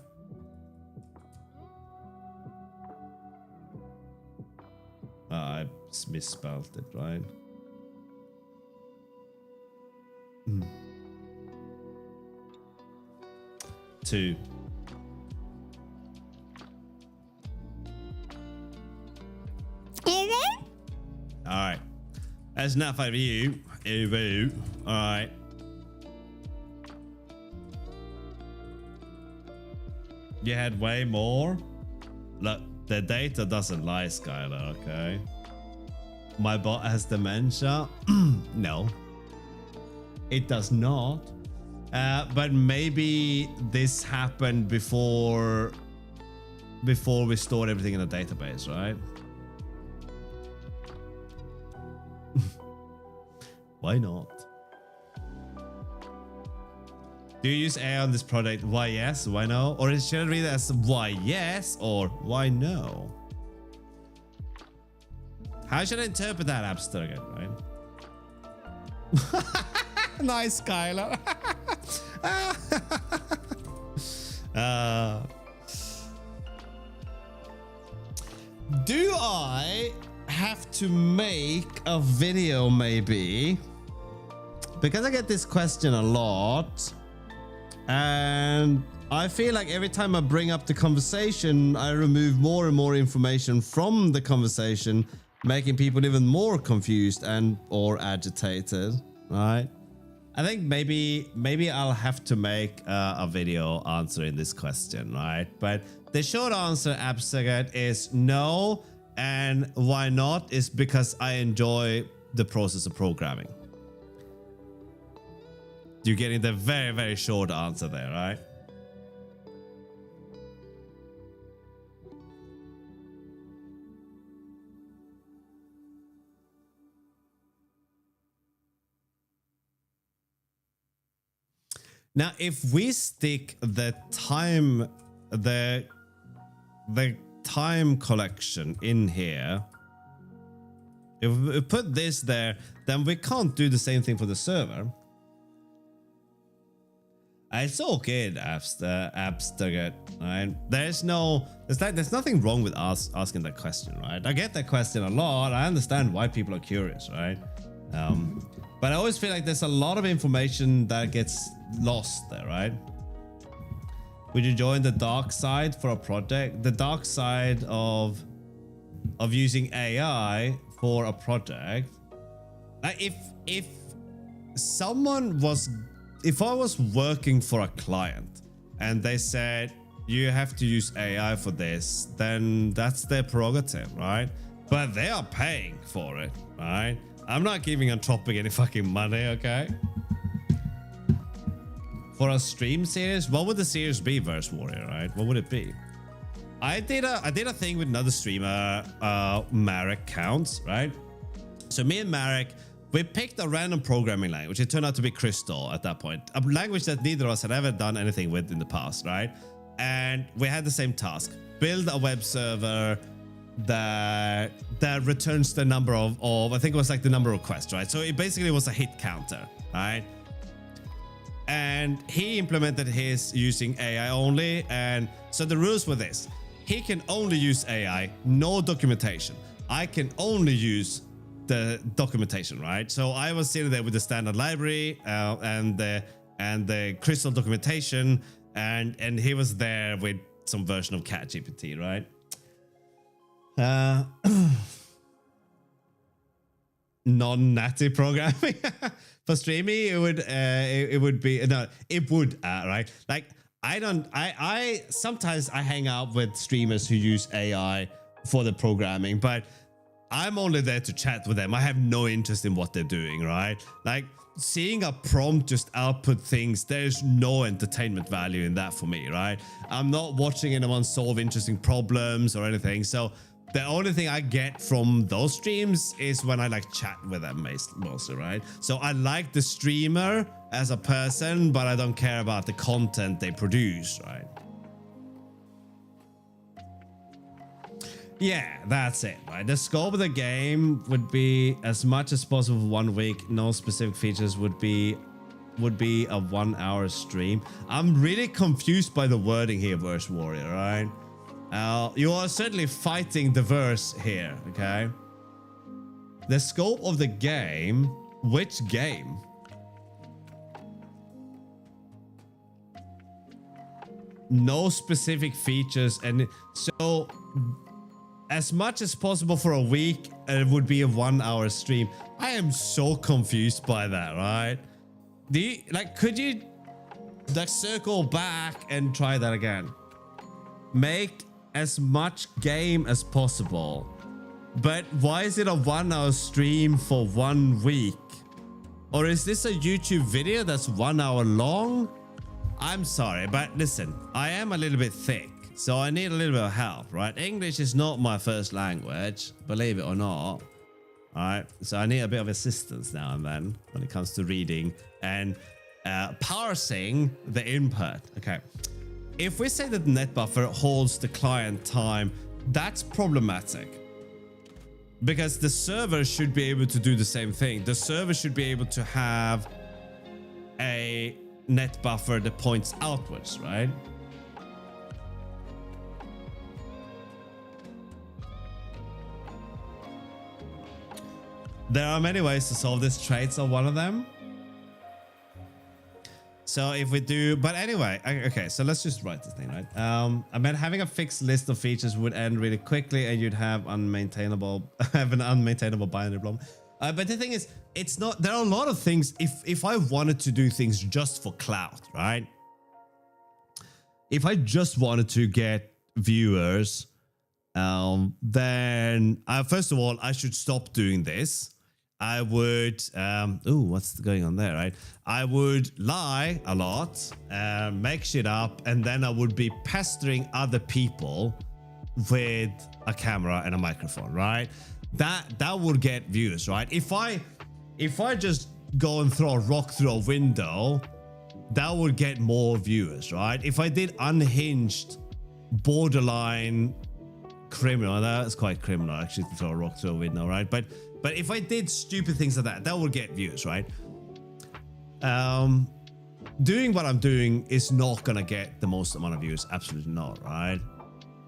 A: I misspelled it, right? 2. All right. That's enough of you. All right. You had way more? Look, the data doesn't lie, Skylar, okay? My bot has dementia? No. It does not. But maybe this happened before we stored everything in a database, right? Why not? Do you use AI on this project? Why yes? Why no? Or should I read it as why yes or why no? How should I interpret that, Abster again, right? Nice, Skylar. Do I have to make a video maybe? Because I get this question a lot. And I feel like every time I bring up the conversation, I remove more and more information from the conversation, making people even more confused and or agitated, right? I think maybe I'll have to make a video answering this question, right? But the short answer, Absagat, is no. And why not is because I enjoy the process of programming. You're getting the very, very short answer there, right? Now, if we stick the time collection in here, if we put this there, then we can't do the same thing for the server. It's all good, Absterget, right? There's nothing wrong with asking that question, right? I get that question a lot. I understand why people are curious, right? But I always feel like there's a lot of information that gets lost there, right? Would you join the dark side for a project? The dark side of using AI for a project. If I was working for a client and they said you have to use AI for this, then that's their prerogative, right? But they are paying for it, right? I'm not giving Anthropic any fucking money, okay? For a stream series, what would the series be, Verse Warrior, right? What would it be? I did a thing with another streamer, Marek Counts, right? So me and Marek, we picked a random programming language. It turned out to be Crystal at that point, a language that neither of us had ever done anything with in the past, right? And we had the same task: build a web server that returns the number of I think it was like the number of requests, right? So it basically was a hit counter, right? And he implemented his using AI only. And so the rules were this: he can only use AI, no documentation. I can only use the documentation, right? So I was sitting there with the standard library and the Crystal documentation, and he was there with some version of ChatGPT, right? Non-native programming. For streaming, it would be no, it would right? Like I sometimes I hang out with streamers who use AI for the programming, but I'm only there to chat with them. I have no interest in what they're doing, right? Like seeing a prompt just output things, there's no entertainment value in that for me, right? I'm not watching anyone solve interesting problems or anything. So the only thing I get from those streams is when I like chat with them mostly, right? So I like the streamer as a person, but I don't care about the content they produce, right? Yeah, that's it, right? The scope of the game would be as much as possible for 1 week. No specific features would be a 1 hour stream. I'm really confused by the wording here, Verse Warrior, right? You are certainly fighting the verse here, okay? The scope of the game, which game? No specific features, and so as much as possible for a week, and it would be a 1 hour stream. I am so confused by that, right? Could you like circle back and try that again? Make as much game as possible. But why is it a 1 hour stream for 1 week? Or is this a YouTube video that's 1 hour long? I'm sorry, but listen, I am a little bit thick, so I need a little bit of help, right? English is not my first language, believe it or not. All right, so I need a bit of assistance now and then when it comes to reading and parsing the input. Okay, if we say that the net buffer holds the client time, that's problematic because the server should be able to do the same thing. The server should be able to have a net buffer that points outwards, right? There are many ways to solve this. Traits are one of them. So if we do, but anyway, okay, so let's just write this thing, right? I meant having a fixed list of features would end really quickly and you'd have an unmaintainable binary problem. But the thing is, it's not, there are a lot of things, if I wanted to do things just for clout, right? If I just wanted to get viewers, then first of all, I should stop doing this. I would, what's going on there, right? I would lie a lot, make shit up, and then I would be pestering other people with a camera and a microphone, right? That would get views, right? If I just go and throw a rock through a window, that would get more viewers, right? If I did unhinged, borderline criminal, that's quite criminal actually to throw a rock through a window, right? But if I did stupid things like that would get views, right? Doing what I'm doing is not gonna get the most amount of views, absolutely not, right?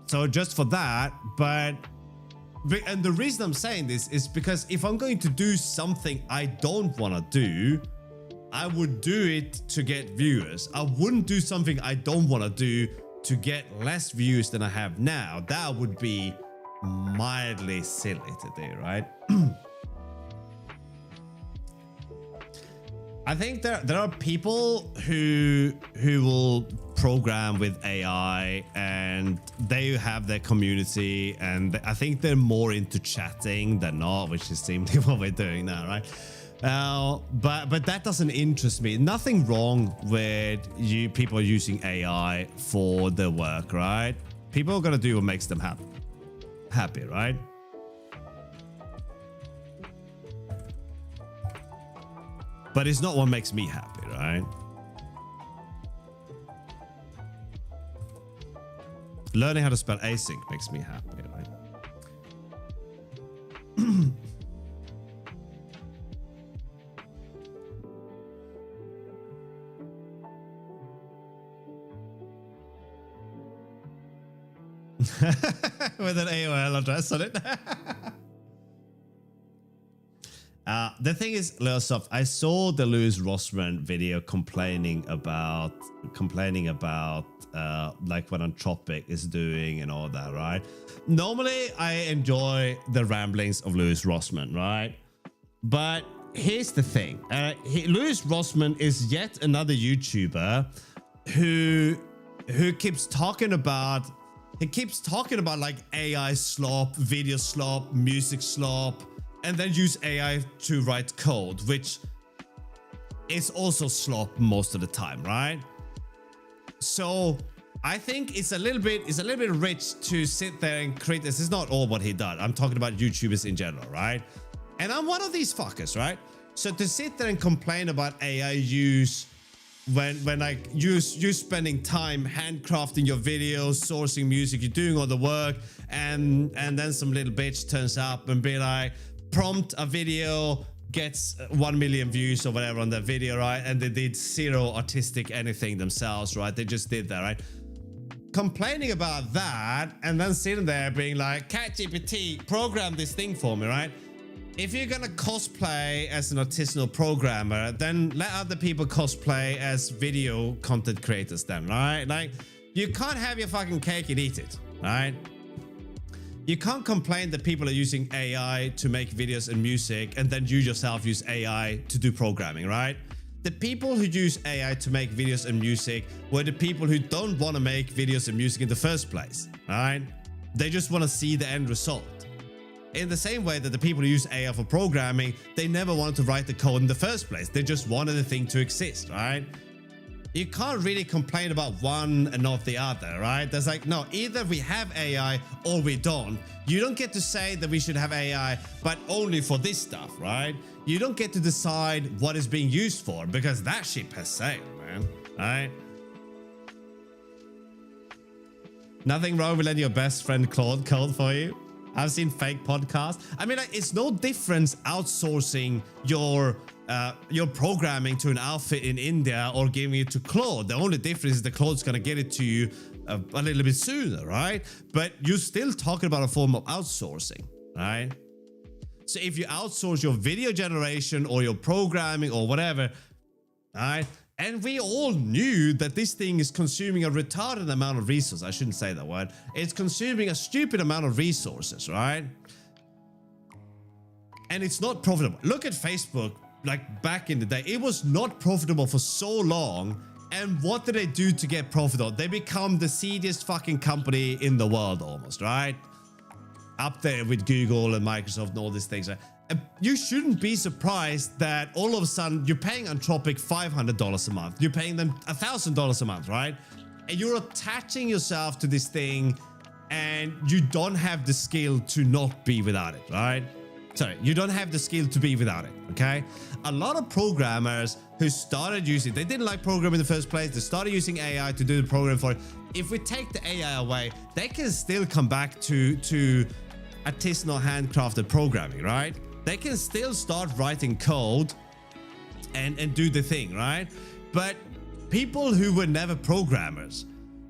A: So just for that, and the reason I'm saying this is because if I'm going to do something I don't want to do, I would do it to get viewers. I wouldn't do something I don't want to do to get less views than I have now. That would be mildly silly to do, right? I think there are people who will program with AI and they have their community, and I think they're more into chatting than not, which is seemingly what we're doing now, right? But that doesn't interest me. Nothing wrong with people using AI for their work, right? People are gonna do what makes them happy, right? But it's not what makes me happy, right? Learning how to spell async makes me happy, right? With an AOL address on it. The thing is, Leosoft, I saw the Louis Rossmann video complaining about like what Anthropic is doing and all that, right? Normally, I enjoy the ramblings of Louis Rossmann, right? But here's the thing. Louis Rossmann is yet another YouTuber who keeps talking about like AI slop, video slop, music slop, and then use AI to write code, which is also slop most of the time, right? So I think it's a little bit rich to sit there and create this. It's not all what he does. I'm talking about YouTubers in general, right? And I'm one of these fuckers, right? So to sit there and complain about AI use when like you spending time handcrafting your videos, sourcing music, you're doing all the work, and then some little bitch turns up and be like, prompt a video, gets 1 million views or whatever on that video, right? And they did zero artistic anything themselves, right? They just did that, right? Complaining about that and then sitting there being like, ChatGPT, program this thing for me, right? If you're gonna cosplay as an artisanal programmer, then let other people cosplay as video content creators then, right? Like, you can't have your fucking cake and eat it, right? You can't complain that people are using AI to make videos and music and then you yourself use AI to do programming, right? The people who use AI to make videos and music were the people who don't want to make videos and music in the first place, right? They just want to see the end result. In the same way that the people who use AI for programming, they never wanted to write the code in the first place. They just wanted the thing to exist, right? You can't really complain about one and not the other, right? There's like, no, either we have AI or we don't. You don't get to say that we should have AI, but only for this stuff, right? You don't get to decide what is being used for because that ship has sailed, man, right? Nothing wrong with letting your best friend Claude code for you. I've seen fake podcasts. I mean, like, it's no difference outsourcing your programming to an outfit in India or giving it to Claude. The only difference is that Claude's gonna get it to you a little bit sooner, right? But you're still talking about a form of outsourcing, right? So if you outsource your video generation or your programming or whatever, right? And we all knew that this thing is consuming a retarded amount of resources. I shouldn't say that word. It's consuming a stupid amount of resources, right? And it's not profitable. Look at Facebook, like back in the day. It was not profitable for so long. And what did they do to get profitable? They become the seediest fucking company in the world almost, right? Up there with Google and Microsoft and all these things. You shouldn't be surprised that all of a sudden you're paying Anthropic $500 a month. You're paying them $1,000 a month, right? And you're attaching yourself to this thing and you don't have the skill to not be without it, right? Sorry, you don't have the skill to be without it, okay? A lot of programmers who started using, they didn't like programming in the first place. They started using AI to do the program for it. If we take the AI away, they can still come back to artisanal handcrafted programming, right? They can still start writing code and do the thing, right? But people who were never programmers,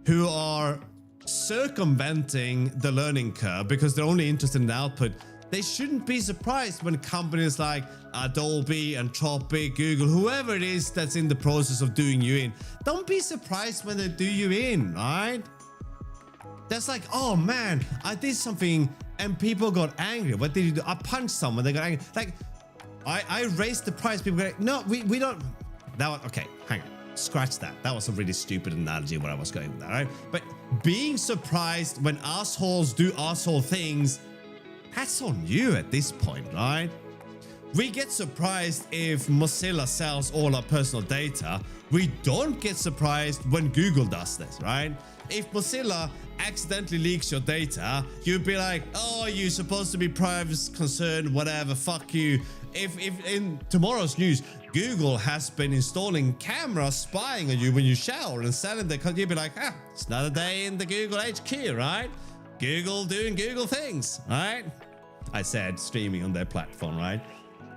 A: who are circumventing the learning curve because they're only interested in the output, they shouldn't be surprised when companies like Adobe, Anthropic, Google, whoever it is that's in the process of doing you in, don't be surprised when they do you in, right? That's like, oh man, I did something and people got angry. What did you do? I punched someone, they got angry. Like, I raised the price, people go, no, we don't. That was, okay, hang on, scratch that. That was a really stupid analogy where I was going with that, right? But being surprised when assholes do asshole things, that's on you at this point, right? We get surprised if Mozilla sells all our personal data. We don't get surprised when Google does this, right? If Mozilla accidentally leaks your data, you'd be like, oh, you're supposed to be privacy concerned, whatever, fuck you. If in tomorrow's news, Google has been installing cameras spying on you when you shower and selling the, you'd be like, ah, it's another day in the Google HQ, right? Google doing Google things, right? I said streaming on their platform, right?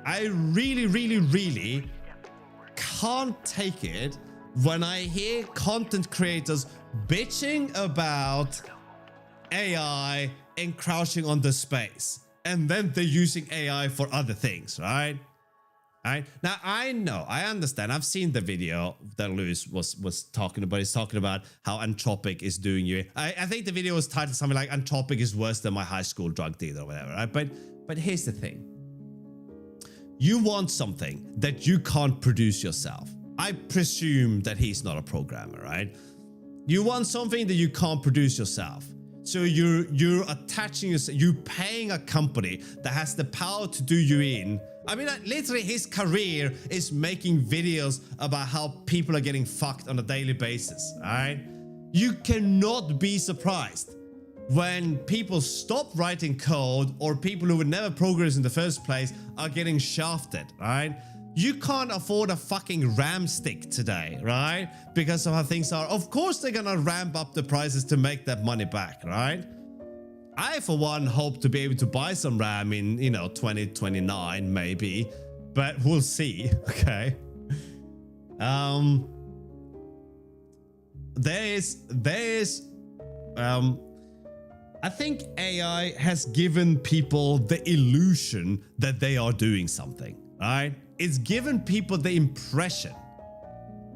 A: I really, really, really can't take it when I hear content creators bitching about AI encroaching on the space and then they're using AI for other things, right? Right? Now, I know, I understand. I've seen the video that Lewis was talking about. He's talking about how Anthropic is doing you. I think the video was titled something like Anthropic is worse than my high school drug dealer or whatever, right? But here's the thing. You want something that you can't produce yourself. I presume that he's not a programmer, right? You want something that you can't produce yourself. So you're attaching yourself, you're paying a company that has the power to do you in. I mean, literally his career is making videos about how people are getting fucked on a daily basis, all right? You cannot be surprised when people stop writing code or people who would never progress in the first place are getting shafted, right? You can't afford a fucking RAM stick today, right? Because of how things are. Of course they're gonna ramp up the prices to make that money back, right? I, for one, hope to be able to buy some RAM in, 2029, maybe. But we'll see, okay? I think AI has given people the illusion that they are doing something, right? It's given people the impression,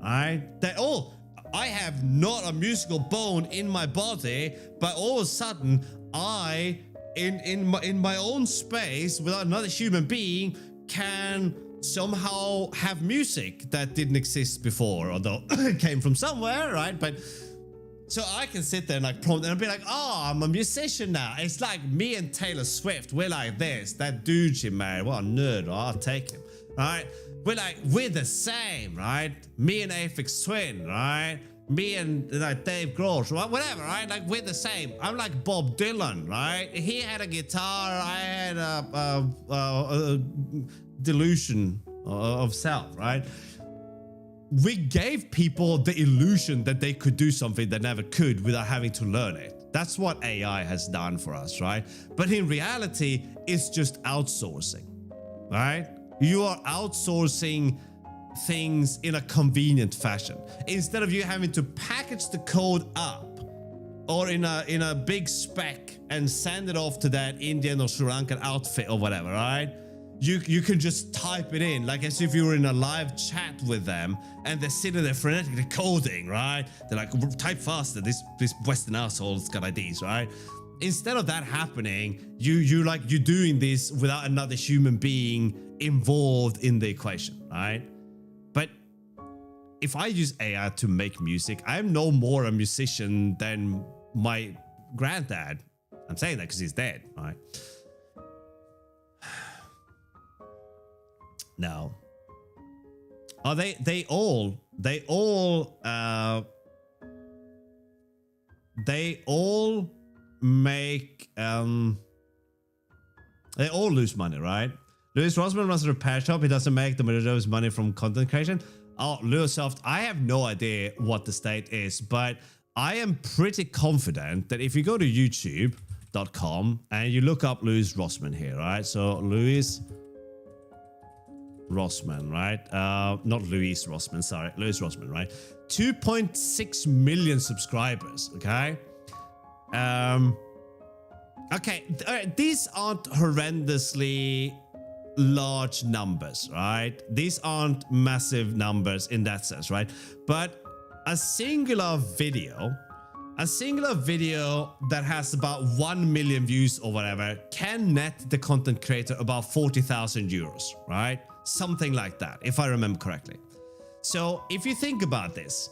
A: right? That, oh, I have not a musical bone in my body, but all of a sudden I in my own space without another human being can somehow have music that didn't exist before, although it came from somewhere, right? But so I can sit there and like prompt and be like, oh, I'm a musician now. It's like me and Taylor Swift. We're like this. That dude she married, what a nerd. Oh, I'll take him, right? We're the same, right? Me and Aphex Twin, right? Me and like Dave Grohl, whatever, right? Like we're the same. I'm like Bob Dylan, right? He had a guitar. I had a delusion of self, right? We gave people the illusion that they could do something they never could without having to learn it. That's what AI has done for us, right? But in reality, it's just outsourcing, right? You are outsourcing things in a convenient fashion. Instead of you having to package the code up or in a big spec and send it off to that Indian or Sri Lankan outfit or whatever, right? You can just type it in, like as if you were in a live chat with them and they're sitting there frenetically coding, right? They're like, type faster, this Western asshole's got ideas, right? Instead of that happening, you're doing this without another human being involved in the equation, right? But if I use AI to make music, I'm no more a musician than my granddad. I'm saying that because he's dead, right? Now, are they all make they all lose money, right? Louis Rossman runs a repair shop. He doesn't make the majority of his money from content creation. Oh, Louisoft, I have no idea what the state is, but I am pretty confident that if you go to youtube.com and you look up Louis Rossman here, right? So Louis Rossman, right? Not Louis Rossman, sorry. Louis Rossman, right? 2.6 million subscribers, okay? Okay, these aren't horrendously large numbers, right? These aren't massive numbers in that sense, right? But a singular video that has about 1 million views or whatever can net the content creator about 40,000 euros, right? Something like that, if I remember correctly. So if you think about this,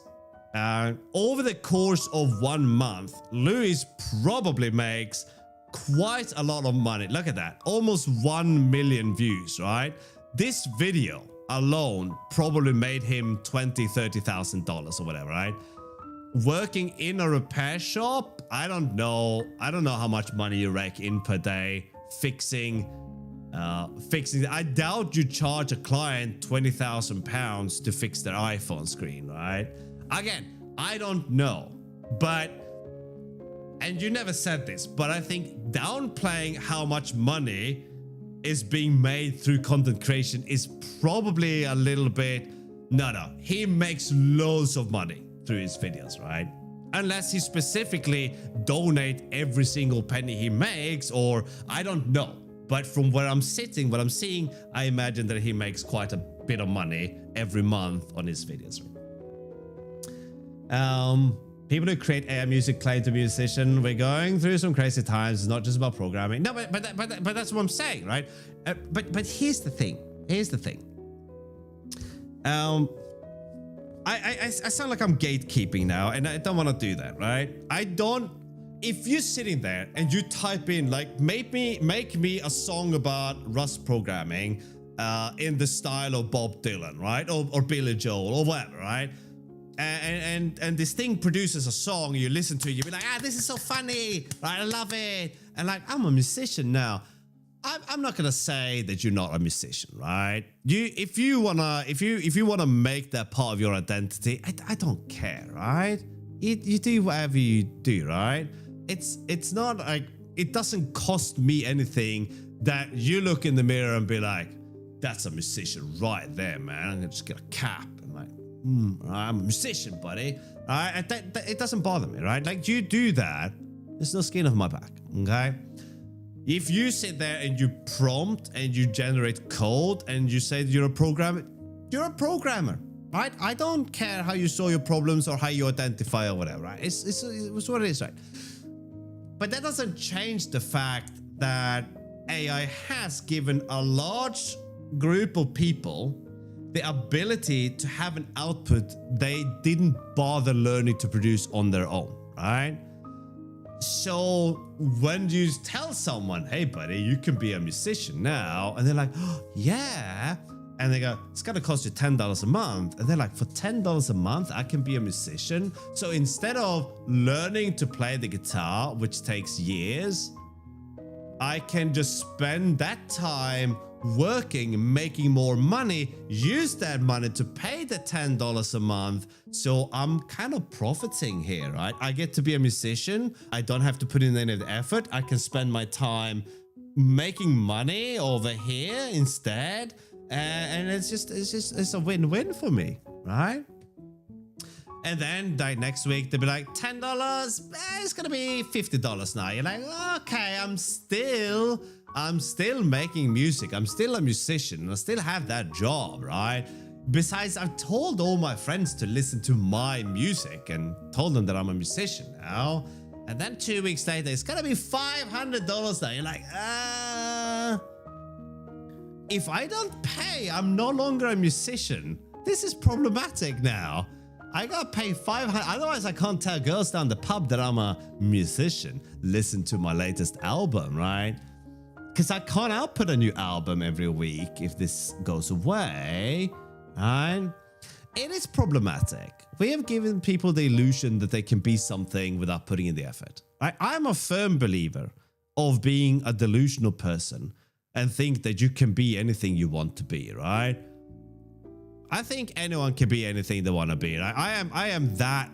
A: over the course of 1 month, Louis probably makes quite a lot of money. Look at that, almost 1 million views, right? This video alone probably made him $20,000-$30,000 or whatever, right? Working in a repair shop, I don't know how much money you rake in per day fixing. I doubt you charge a client £20,000 to fix their iPhone screen, right? Again, I don't know, but, and you never said this, but I think downplaying how much money is being made through content creation is probably a little bit, no, he makes loads of money through his videos, right? Unless he specifically donate every single penny he makes, or I don't know. But from where I'm sitting, what I'm seeing, I imagine that he makes quite a bit of money every month on his videos. People who create AI music claim to be a musician. We're going through some crazy times. It's not just about programming. No, but that's what I'm saying, right? But here's the thing. I sound like I'm gatekeeping now, and I don't want to do that, right? If you're sitting there and you type in like make me a song about Rust programming in the style of Bob Dylan, right, or Billy Joel or whatever, right, and this thing produces a song, you listen to it, you be like, this is so funny, right, I love it, and like, I'm a musician now. I'm not gonna say that you're not a musician, right? If you wanna make that part of your identity, I don't care, right? You do whatever you do, right? It's not like, it doesn't cost me anything that you look in the mirror and be like, that's a musician right there, man. I'm gonna just get a cap and like, I'm a musician, buddy. All right, it doesn't bother me, right? Like, you do that, there's no skin off my back, okay? If you sit there and you prompt and you generate code and you say you're a programmer, you're a programmer, right? I don't care how you solve your problems or how you identify or whatever, right? It's what it is, right? But that doesn't change the fact that AI has given a large group of people the ability to have an output they didn't bother learning to produce on their own, right? So when you tell someone, hey buddy, you can be a musician now, and they're like, oh, yeah, and they go, it's gonna cost you $10 a month, and they're like, for $10 a month I can be a musician? So instead of learning to play the guitar, which takes years, I can just spend that time working, making more money, use that money to pay the $10 a month. So I'm kind of profiting here, right? I get to be a musician. I don't have to put in any of the effort. I can spend my time making money over here instead. And it's a win-win for me, right? And then like next week, they'll be like, $10, it's gonna be $50 now. You're like, okay, I'm still making music. I'm still a musician and I still have that job, right? Besides, I've told all my friends to listen to my music and told them that I'm a musician now. And then 2 weeks later, it's gonna be $500 now. You're like, if I don't pay, I'm no longer a musician. This is problematic now. I gotta pay $500, otherwise I can't tell girls down the pub that I'm a musician. Listen to my latest album, right? Because I can't output a new album every week if this goes away, right? It is problematic. We have given people the illusion that they can be something without putting in the effort, right? I'm a firm believer of being a delusional person and think that you can be anything you want to be, right? I think anyone can be anything they want to be. Right? I am that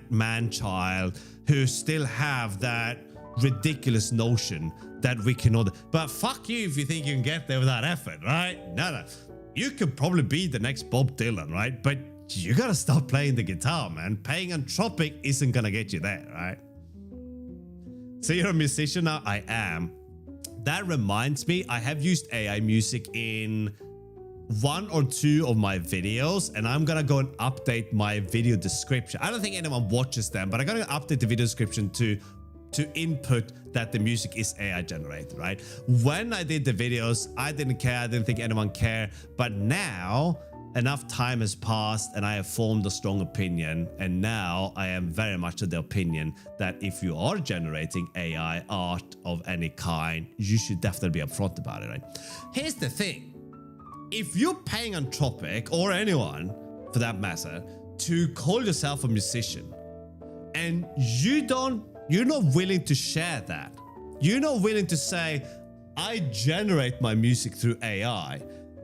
A: man-child who still have that ridiculous notion that we can all. But fuck you if you think you can get there without effort, right? No. You could probably be the next Bob Dylan, right? But you gotta stop playing the guitar, man. Paying Anthropic isn't gonna get you there, right? So you're a musician now? I am. That reminds me, I have used AI music in 1 or 2 of my videos, and I'm gonna go and update my video description. I don't think anyone watches them, but I'm gonna update the video description to input that the music is AI generated, right? When I did the videos, I didn't care. I didn't think anyone cared. But now enough time has passed and I have formed a strong opinion. And now I am very much of the opinion that if you are generating AI art of any kind, you should definitely be upfront about it, right? Here's the thing. If you're paying Anthropic, or anyone for that matter, to call yourself a musician, and you're not willing to share that, you're not willing to say, I generate my music through AI,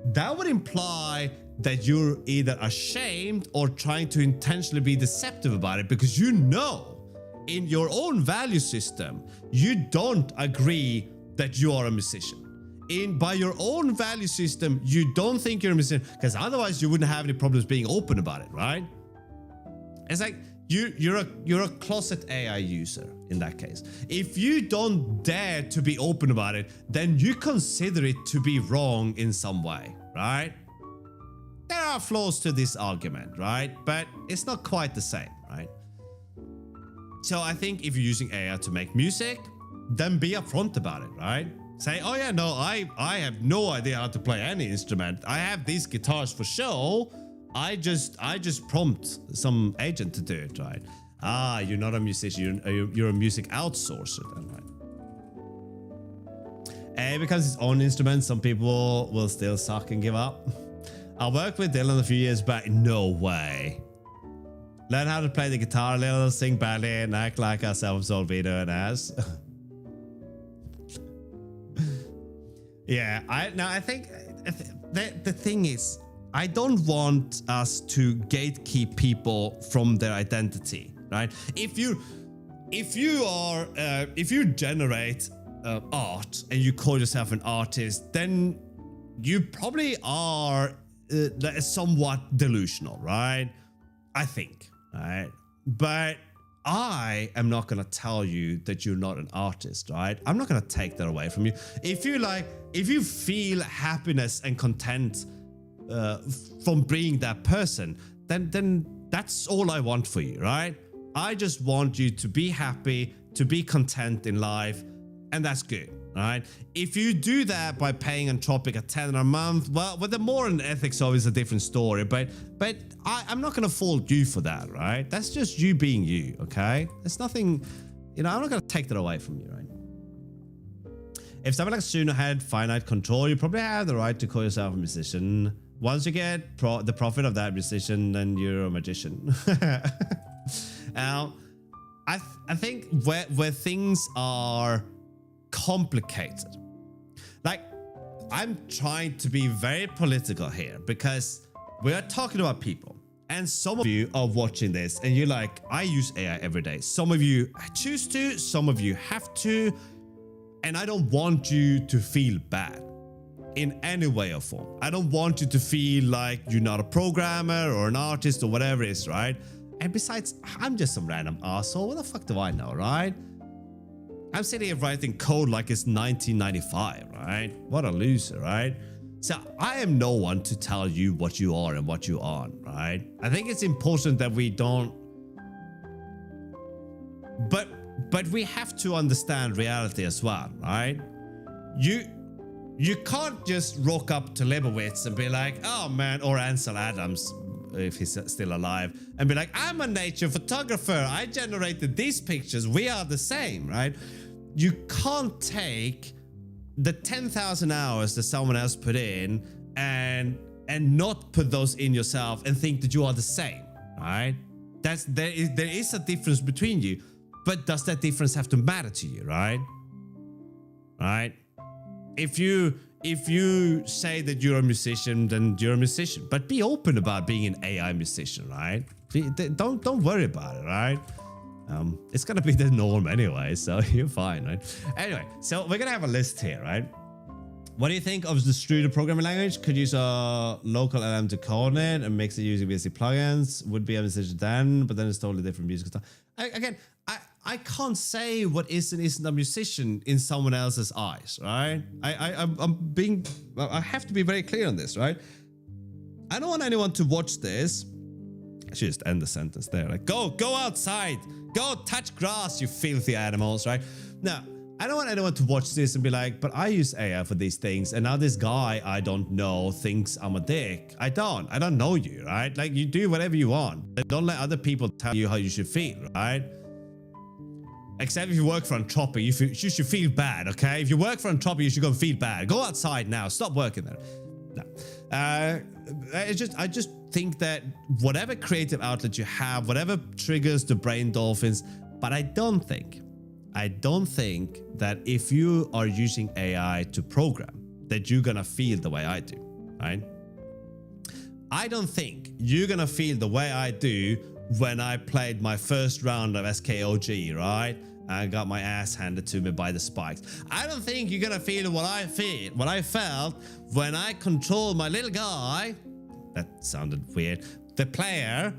A: that would imply that you're either ashamed or trying to intentionally be deceptive about it, because you know in your own value system, you don't agree that you are a musician. By your own value system, you don't think you're a musician, because otherwise you wouldn't have any problems being open about it, right? It's like you're a closet AI user in that case. If you don't dare to be open about it, then you consider it to be wrong in some way, right? There are flaws to this argument, right? But it's not quite the same, right? So I think if you're using AI to make music, then be upfront about it, right? Say, oh yeah, no, I have no idea how to play any instrument. I have these guitars for show. I just prompt some agent to do it, right? Ah, you're not a musician. You're a music outsourcer then, right? And because it's own instrument, some people will still suck and give up. I worked with Dylan a few years back. No way. Learn how to play the guitar a little, sing badly, and act like a self-absorbed video and ass. Yeah, I think the thing is, I don't want us to gatekeep people from their identity, right? If you generate art and you call yourself an artist, then you probably are somewhat delusional, right? I think, right? But I am not going to tell you that you're not an artist, right? I'm not going to take that away from you. If you feel happiness and content from being that person, then that's all I want for you, right? I just want you to be happy, to be content in life, and that's good. All right. If you do that by paying Anthropic a $10 a month, well, with the moral and ethics of is a different story. But I'm not gonna fault you for that, right? That's just you being you, okay? There's nothing, I'm not gonna take that away from you, right? If someone like Suno had finite control, you probably have the right to call yourself a musician. Once you get the profit of that musician, then you're a magician. Now, I think where things are complicated, like I'm trying to be very political here because we are talking about people, and some of you are watching this and you're like, I use AI every day. Some of you choose to, some of you have to, and I don't want you to feel bad in any way or form. I don't want you to feel like you're not a programmer or an artist or whatever it is, right? And besides, I'm just some random asshole. What the fuck do I know, right? I'm sitting here writing code like it's 1995, right? What a loser, right? So I am no one to tell you what you are and what you aren't, right? I think it's important that we don't... But we have to understand reality as well, right? You can't just rock up to Leibowitz and be like, oh man, or Ansel Adams, if he's still alive, and be like, I'm a nature photographer. I generated these pictures. We are the same, right? You can't take the 10,000 hours that someone else put in and not put those in yourself and think that you are the same, right? There is a difference between you, but does that difference have to matter to you, right? Right? If you say that you're a musician, then you're a musician. But be open about being an AI musician, right? Don't worry about it, right? It's gonna be the norm anyway, so you're fine, right? Anyway, so we're gonna have a list here, right? What do you think of the Struder programming language? Could use a local LM to coordinate and mix it using basic plugins. Would be a musician then, but then it's totally different music stuff. Again, I can't say what is and isn't a musician in someone else's eyes, right? I have to be very clear on this, right? I don't want anyone to watch this. I should just end the sentence there. Like, go outside, go touch grass, you filthy animals, right? Now, I don't want anyone to watch this and be like, but I use AI for these things, and now this guy I don't know thinks I'm a dick. I don't know you, right? Like, you do whatever you want. Don't let other people tell you how you should feel, right? Except if you work for Anthropic, you should feel bad, okay? If you work for Anthropic, you should go feel bad. Go outside now. Stop working there. No. I just think that whatever creative outlet you have, whatever triggers the brain dolphins, but I don't think that if you are using AI to program, that you're gonna feel the way I do, right? I don't think you're gonna feel the way I do when I played my first round of SKOG, right? I got my ass handed to me by the spikes. I don't think you're gonna feel what I felt when I controlled my little guy. That sounded weird. The player,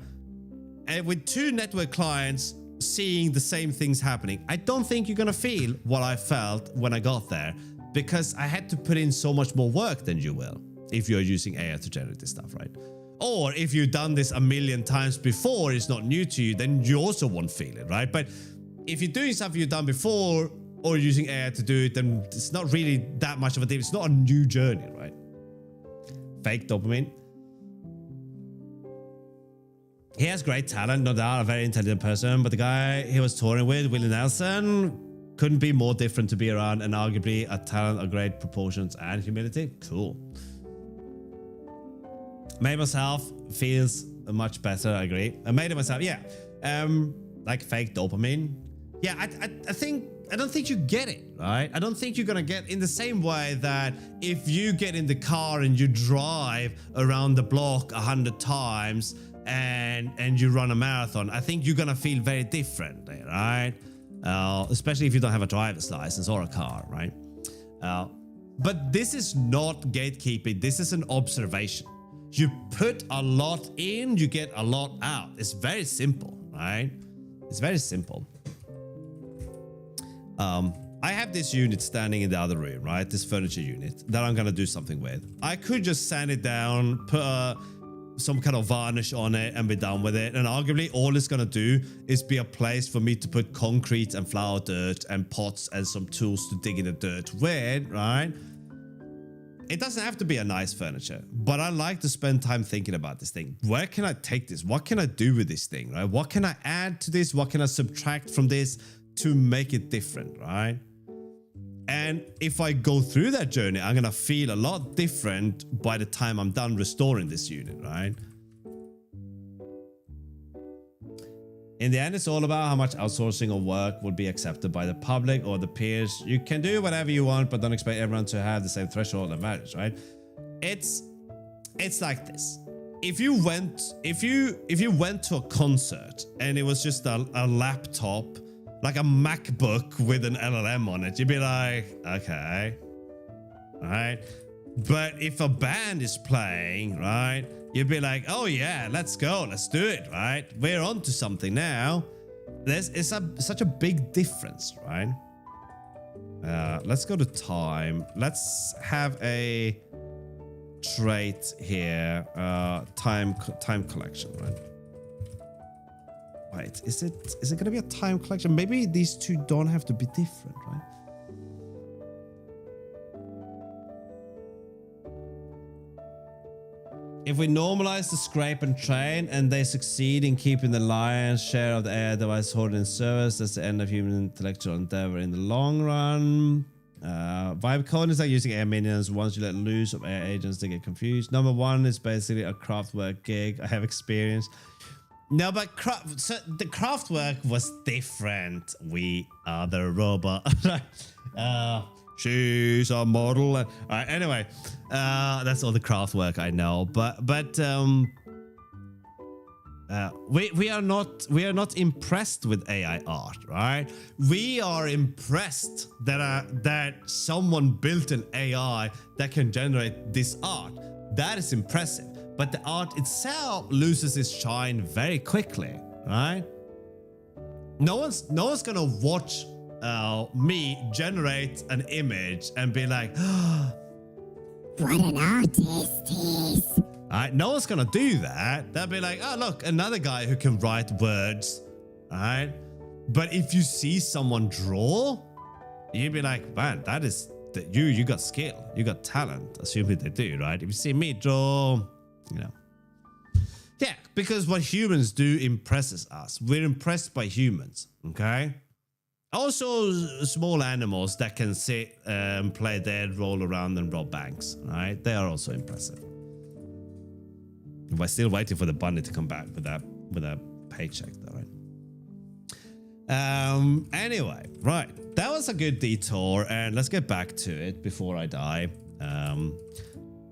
A: and with two network clients seeing the same things happening. I don't think you're gonna feel what I felt when I got there, because I had to put in so much more work than you will if you're using AI to generate this stuff, right? Or if you've done this a million times before, it's not new to you, then you also won't feel it, right? But if you're doing something you've done before or using AI to do it, then it's not really that much of a difference. It's not a new journey, right? Fake dopamine. He has great talent, no doubt, a very intelligent person, but the guy he was touring with, Willie Nelson, couldn't be more different to be around, and arguably a talent of great proportions and humility. Cool. Made myself feels much better, I agree. I made it myself, yeah. Like fake dopamine. Yeah, I don't think you get it, right? I don't think you're gonna get in the same way that if you get in the car and you drive around the block 100 times and you run a marathon, I think you're gonna feel very differently, right? Especially if you don't have a driver's license or a car, right? But this is not gatekeeping. This is an observation. You put a lot in, you get a lot out. It's very simple, right? It's very simple. I have this unit standing in the other room, right? This furniture unit that I'm gonna do something with. I could just sand it down, put some kind of varnish on it and be done with it. And arguably all it's gonna do is be a place for me to put concrete and flour dirt and pots and some tools to dig in the dirt with, right? It doesn't have to be a nice furniture, but I like to spend time thinking about this thing. Where can I take this? What can I do with this thing, right? What can I add to this? What can I subtract from this to make it different, right? And if I go through that journey, I'm going to feel a lot different by the time I'm done restoring this unit, right? In the end, it's all about how much outsourcing of work will be accepted by the public or the peers. You can do whatever you want, but don't expect everyone to have the same threshold of values, right? It's like this. If you went to a concert and it was just a laptop, like a MacBook with an LLM on it, you'd be like, okay, all right. But if a band is playing, right, you'd be like, oh yeah, let's go, let's do it, right? We're on to something now. It's such a big difference, right? Let's go to time. Let's have a trait here, time collection, right? Wait, is it going to be a time collection? Maybe these two don't have to be different, right? If we normalize the scrape and train and they succeed in keeping the lion's share of the AI device holding in service, that's the end of human intellectual endeavor in the long run. Vibe coding is like using AI minions. Once you let loose of AI agents, they get confused. Number one is basically a craftwork gig. I have experience. No, but so the craftwork was different. We are the robot. She's a model. Anyway, that's all the craftwork I know. But we are not impressed with AI art, right? We are impressed that someone built an AI that can generate this art. That is impressive. But the art itself loses its shine very quickly, right? No one's gonna watch me generate an image and be like, oh,
D: what an artist is.
A: Right? No one's gonna do that. They'll be like, oh look, another guy who can write words, right? But if you see someone draw, you'd be like, man, that is that you got skill, you got talent. Assuming they do, right? If you see me draw, you know. Yeah, because what humans do impresses us. We're impressed by humans, okay? Also, small animals that can sit and play dead, roll around and rob banks, right? They are also impressive. We're still waiting for the bunny to come back with that paycheck, though, right? Anyway, right. That was a good detour, and let's get back to it before I die.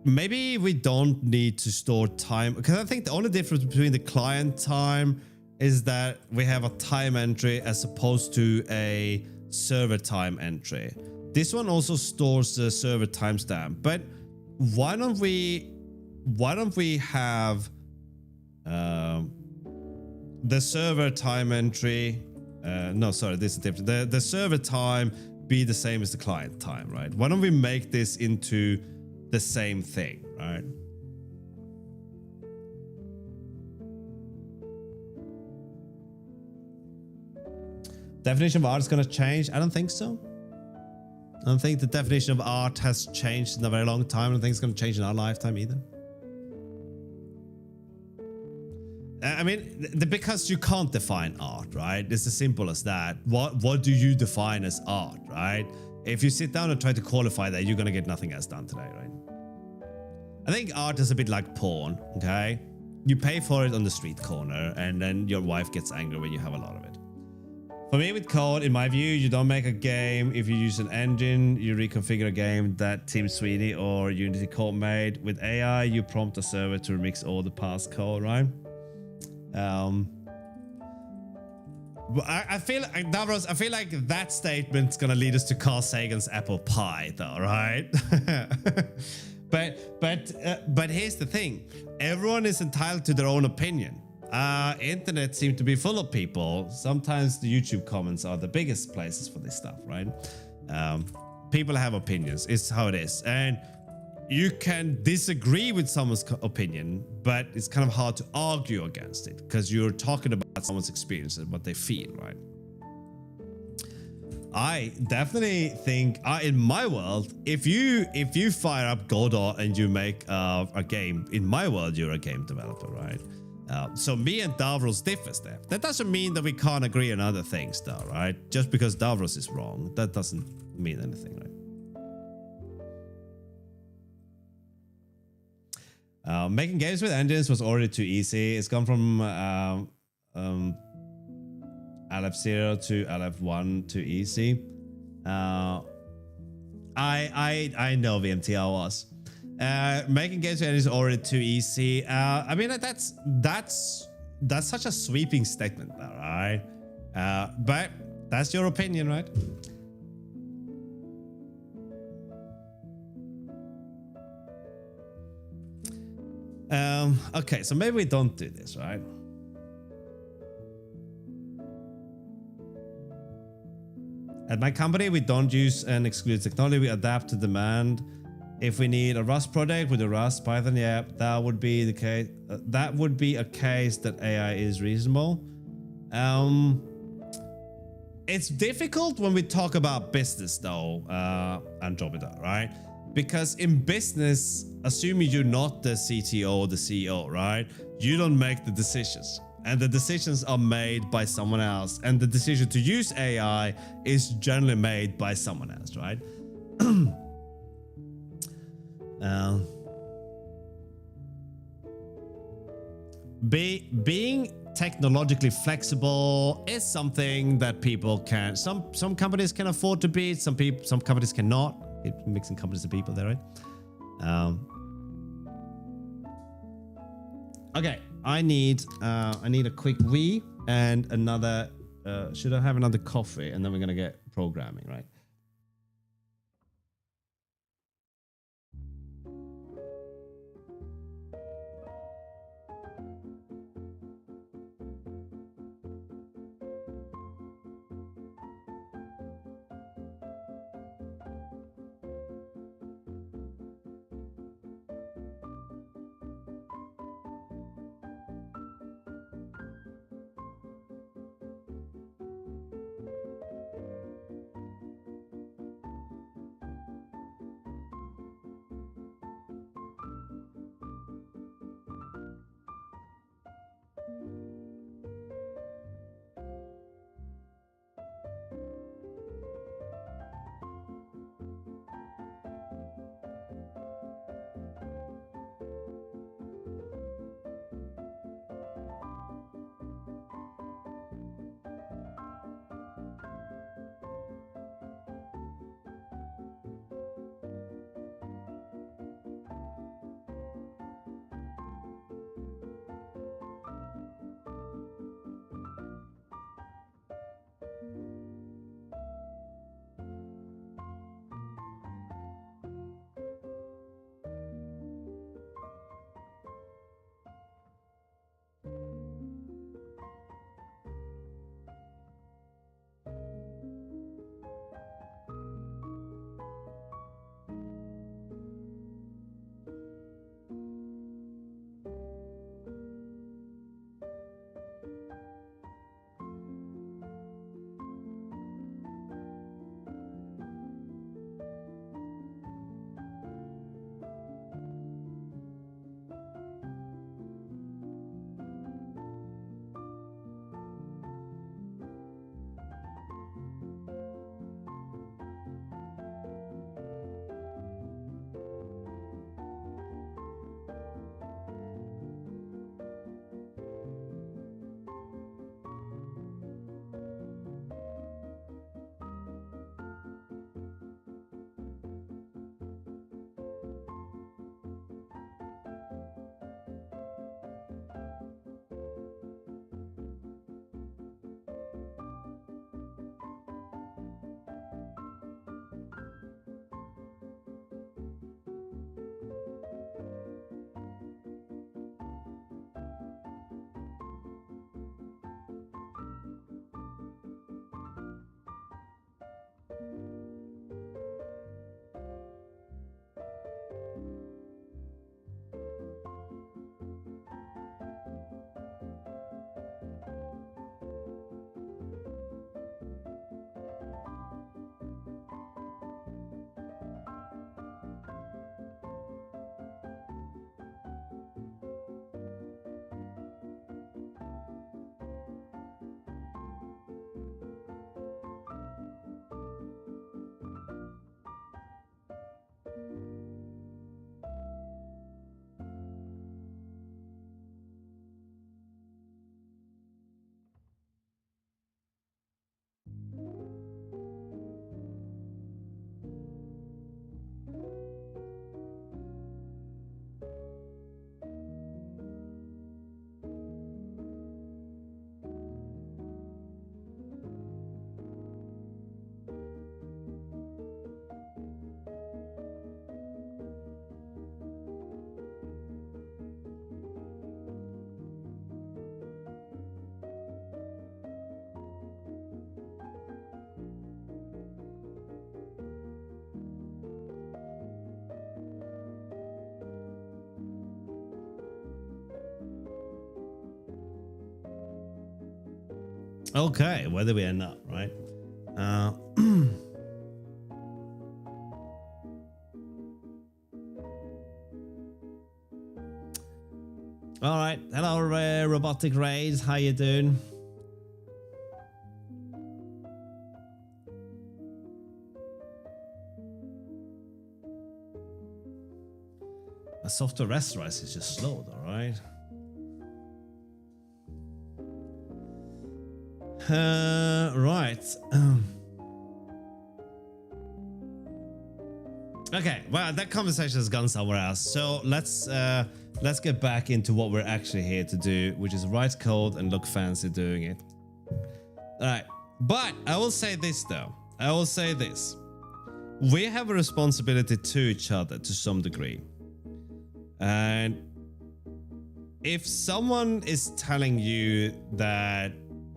A: Maybe we don't need to store time, because I think the only difference between the client time is that we have a time entry as opposed to a server time entry. This one also stores the server timestamp, but why don't we have the server time entry? No, sorry, this is different. The server time be the same as the client time, right? Why don't we make this into the same thing, right? Definition of art is going to change? I don't think so. I don't think the definition of art has changed in a very long time. I don't think it's going to change in our lifetime either. I mean, because you can't define art, right? It's as simple as that. What do you define as art, right? If you sit down and try to qualify that, you're going to get nothing else done today, right? I think art is a bit like porn, okay? You pay for it on the street corner, and then your wife gets angry when you have a lot of it. For me, with code, in my view, you don't make a game if you use an engine. You reconfigure a game that Tim Sweeney or Unity Code made. With AI, you prompt a server to remix all the past code, right? I feel like Davros, I feel like that statement's gonna lead us to Carl Sagan's apple pie, though, right? But here's the thing: everyone is entitled to their own opinion. Internet seems to be full of people. Sometimes the YouTube comments are the biggest places for this stuff, right? People have opinions. It's how it is, and you can disagree with someone's opinion, but it's kind of hard to argue against it because you're talking about someone's experience and what they feel, right? I definitely think in my world, if you fire up Godot and you make a game, in my world, you're a game developer, right? So me and Davros differs there. That doesn't mean that we can't agree on other things though, right? Just because Davros is wrong, that doesn't mean anything, right? Making games with engines was already too easy. It's gone from LF0 to LF1 too easy. I know VMTR was. Making games with engines is already too easy. I mean that's such a sweeping statement, though, right? But that's your opinion, right? Okay, so maybe we don't do this, right? At my company, we don't use an exclusive technology. We adapt to demand. If we need a Rust project with a Rust Python, yeah, that would be the case. That would be a case that AI is reasonable. It's difficult when we talk about business, though, Andromeda, right? Because in business, assuming you're not the CTO or the CEO, right? You don't make the decisions. And the decisions are made by someone else. And the decision to use AI is generally made by someone else, right? Being technologically flexible is something that people can. Some companies can afford to be. Some companies cannot. Mixing companies and people there, right? Okay, I need a quick wee and another. Should I have another coffee and then we're gonna get programming, right? Okay, where do we end up, right? All right. Hello, Robotic Rays. How you doing? A software restaurant is just slow, though, right? Right. Okay, well, that conversation has gone somewhere else. So let's get back into what we're actually here to do, which is write code and look fancy doing it. All right, but I will say this though. I will say this: we have a responsibility to each other to some degree, and if someone is telling you that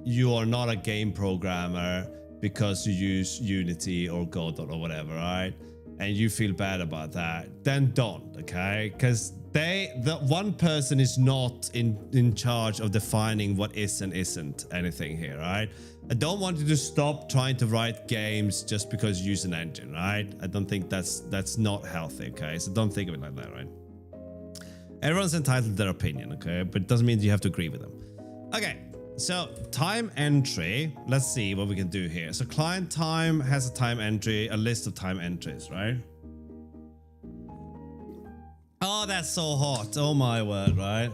A: you are not a game programmer because you use Unity or Godot or whatever, right? And you feel bad about that, then don't, okay? Because the one person is not in charge of defining what is and isn't anything here, right? I don't want you to stop trying to write games just because you use an engine, right? I don't think that's not healthy, okay? So don't think of it like that, right? Everyone's entitled to their opinion, okay? But it doesn't mean you have to agree with them. Okay. So time entry, let's see what we can do here. So client time has a time entry, a list of time entries, right? Oh, that's so hot. Oh my word, right?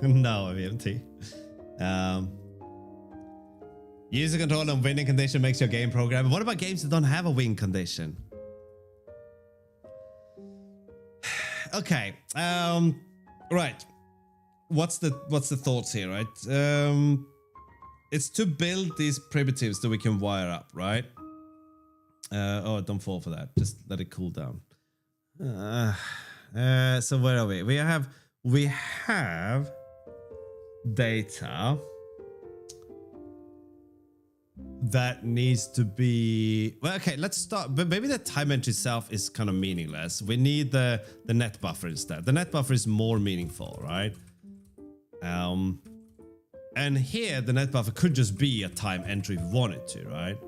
A: No, VMT. User control and winning condition makes your game program. What about games that don't have a win condition? Okay. Right. What's the thoughts here, right? It's to build these primitives that we can wire up, right? Oh, don't fall for that. Just let it cool down. So where are we? We have data that needs to be, well, okay, let's start, but maybe the time entry itself is kind of meaningless. We need the net buffer instead. The net buffer is more meaningful, right? And here the net buffer could just be a time entry if we wanted to, right?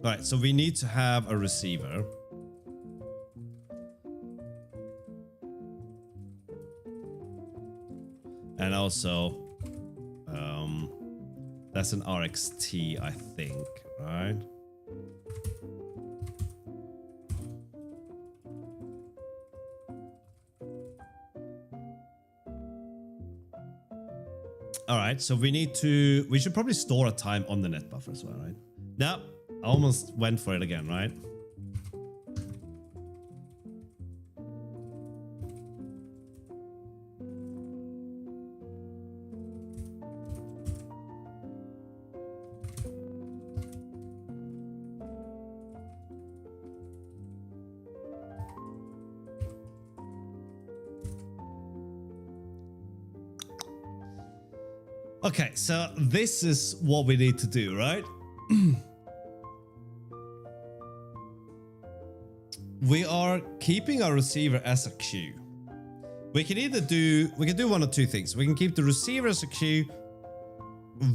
A: All right, so we need to have a receiver. And also, that's an RXT, I think, right? All right, so we should probably store a time on the net buffer as well, right? No, I almost went for it again, right? Okay, so this is what we need to do, right? We are keeping our receiver as a queue. We can do one of two things. We can keep the receiver as a queue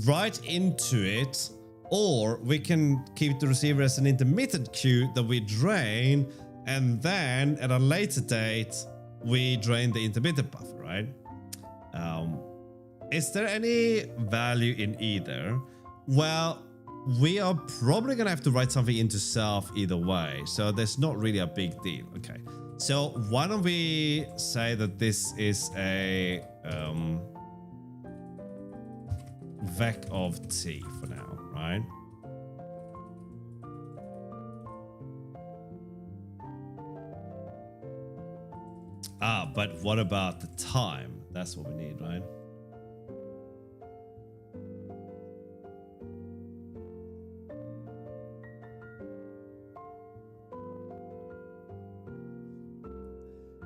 A: right into it, or we can keep the receiver as an intermittent queue that we drain, and then at a later date, we drain the intermittent buffer, right? Is there any value in either? Well, we are probably gonna have to write something into self either way, so there's not really a big deal. Okay, so why don't we say that this is a vec of t for now, right? Ah, but what about the time? That's what we need, right?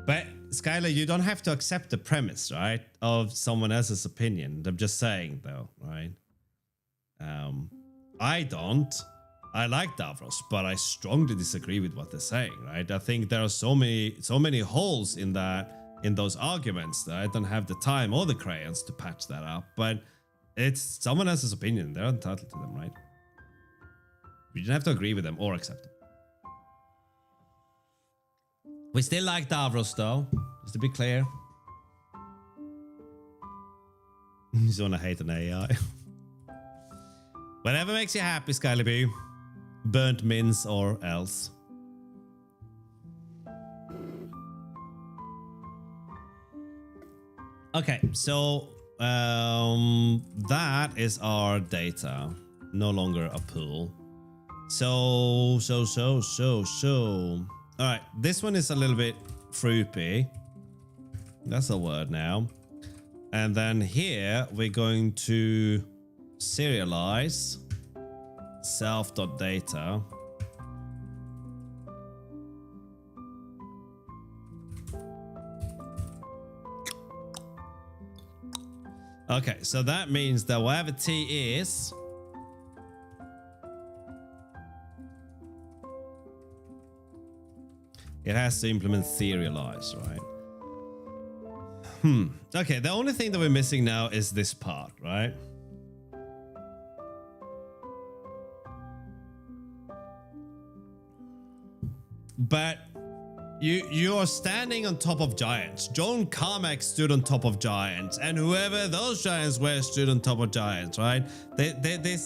A: But Skylar, you don't have to accept the premise, right, of someone else's opinion. I'm just saying, though, right? I don't. I like Davros, but I strongly disagree with what they're saying, right? I think there are so many holes in those arguments that I don't have the time or the crayons to patch that up. But it's someone else's opinion. They're entitled to them, right? We don't have to agree with them or accept them. We still like Davros, though, just to be clear. You just want to hate an AI. Whatever makes you happy, Skyleby. Burnt mince or else. Okay, so that is our data. No longer a pool. So. All right, this one is a little bit fruity. That's a word now. And then here we're going to serialize self.data. Okay, so that means that whatever T is, it has to implement serialize, right? Okay, the only thing that we're missing now is this part, right? But you are standing on top of giants. John Carmack stood on top of giants, and whoever those giants were stood on top of giants, right?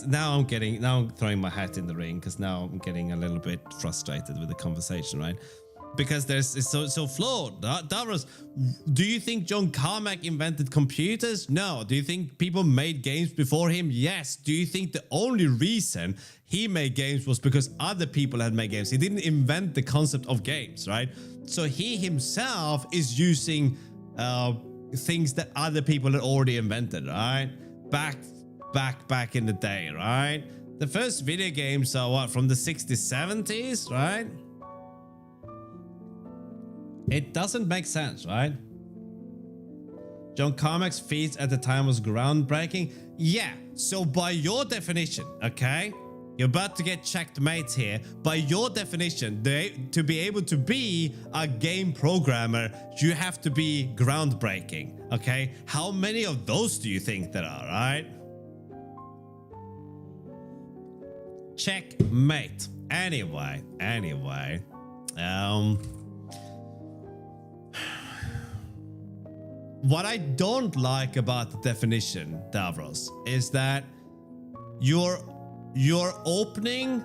A: Now I'm throwing my hat in the ring because now I'm getting a little bit frustrated with the conversation, right? Because it's so flawed. Davros, do you think John Carmack invented computers? No. Do you think people made games before him? Yes. Do you think the only reason he made games was because other people had made games? He didn't invent the concept of games, right? So he himself is using things that other people had already invented, right? Back in the day, right? The first video games are what, from the 60s, 70s, right? It doesn't make sense, right? John Carmack's feat at the time was groundbreaking. Yeah, so by your definition, okay? You're about to get checkmate here. By your definition, to be able to be a game programmer, you have to be groundbreaking, okay? How many of those do you think there are, right? Checkmate. Anyway. What I don't like about the definition, Davros, is that you're opening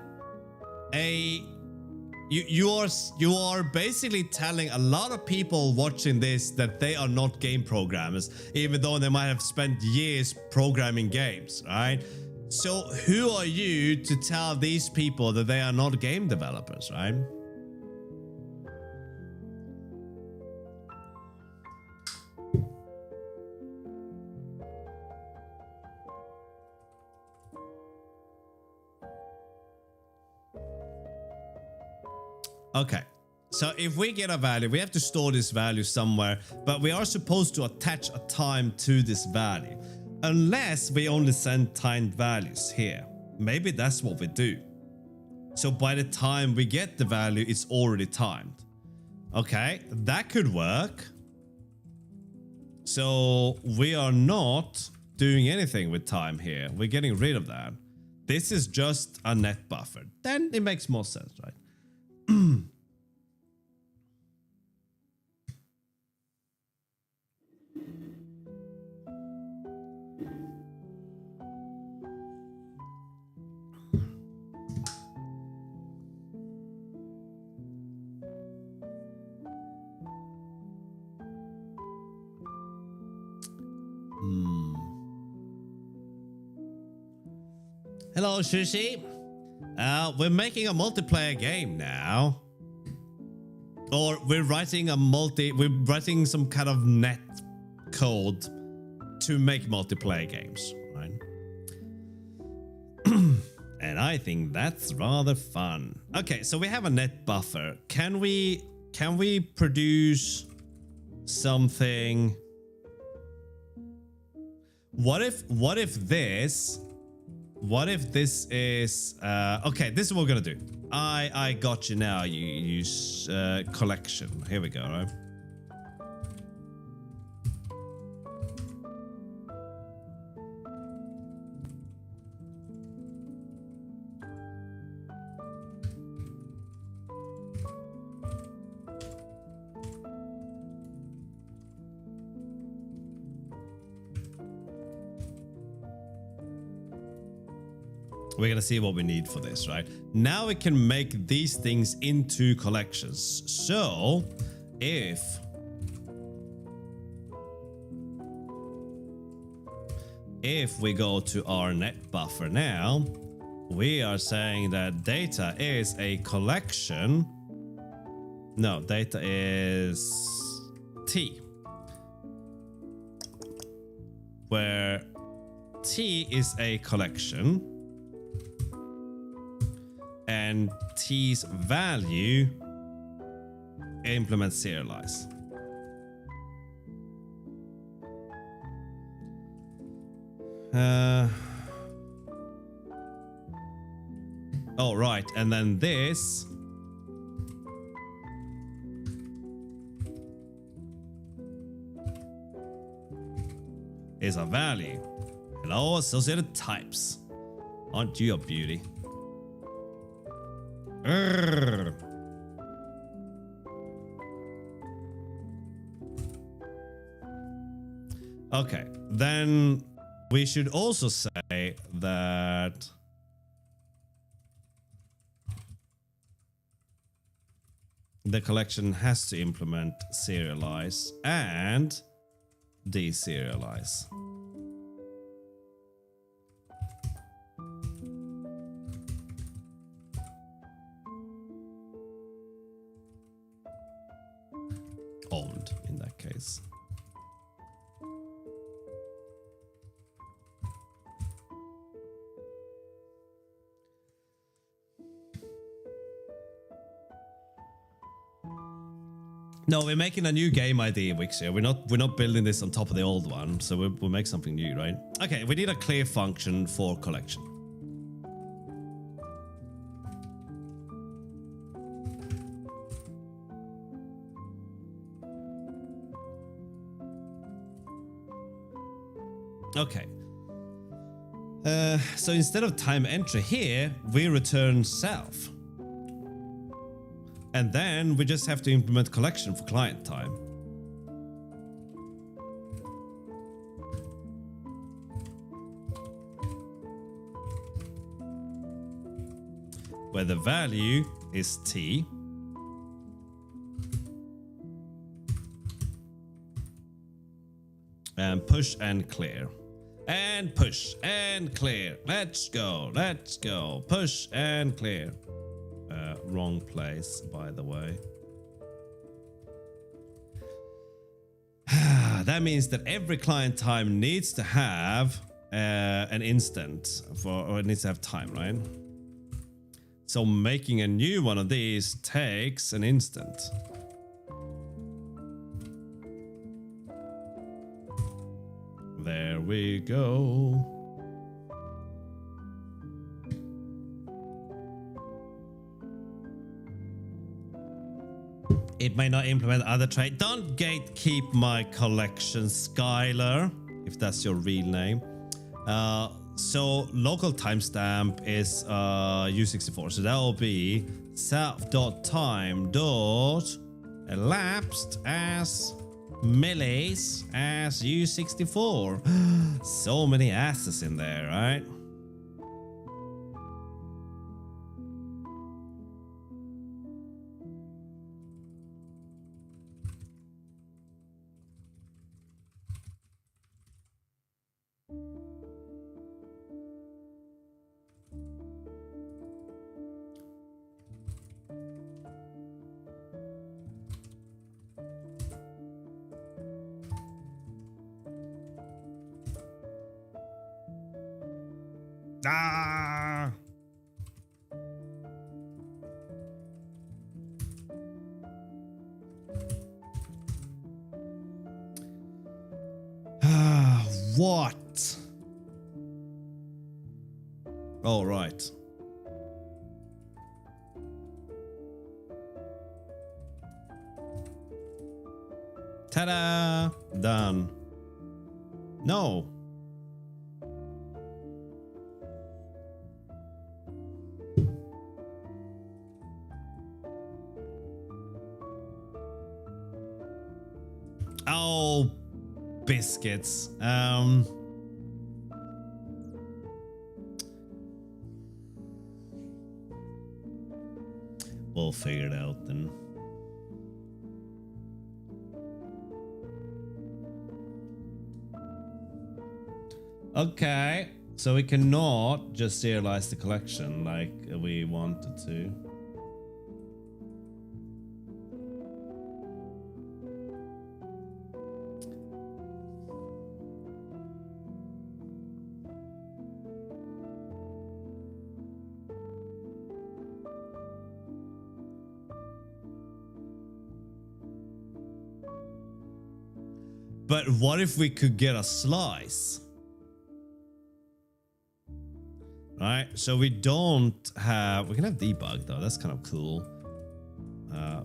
A: a you are basically telling a lot of people watching this that they are not game programmers, even though they might have spent years programming games, right? So who are you to tell these people that they are not game developers, right? Okay, so if we get a value, we have to store this value somewhere, but we are supposed to attach a time to this value. Unless we only send timed values here. Maybe that's what we do. So by the time we get the value, it's already timed. Okay, that could work. So we are not doing anything with time here. We're getting rid of that. This is just a net buffer. Then it makes more sense, right? Hello, Sushi. We're making a multiplayer game now. Or we're writing some kind of net code to make multiplayer games, right? And I think that's rather fun. Okay, so we have a net buffer. Can we produce something. What if this is okay, this is what we're gonna do. I got you now. You use collection. Here we go, right? We're gonna see what we need for this, right? Now we can make these things into collections. So if we go to our net buffer now, we are saying that data is a collection. No, data is T, where T is a collection and T's value implements serialize. Oh, right. And then this is a value. Hello, associated types. Aren't you a beauty? Urgh. Okay, then we should also say that the collection has to implement serialize and deserialize. Owned in that case. No, we're making a new game ID, Wixia. We're not building this on top of the old one, so we'll make something new, right? Okay, we need a clear function for collection. Okay. So instead of time entry here, we return self. And then we just have to implement collection for client time. Where the value is T. And push and clear. And push and clear. Let's go. Let's go. Push and clear. Wrong place, by the way. That means that every client time needs to have an instant or it needs to have time, right? So making a new one of these takes an instant. There we go. It may not implement other trait. Don't gatekeep my collection, Skylar, if that's your real name. So local timestamp is U64. So that will be self.time.elapsed as millis as U64. So many asses in there, right? Ah! What? Oh, right. Ta-da! Done. No. Oh, biscuits. We'll figure it out then. Okay, so we cannot just serialize the collection like we wanted to. But what if we could get a slice? Right, so we don't have, we can have debug though, that's kind of cool.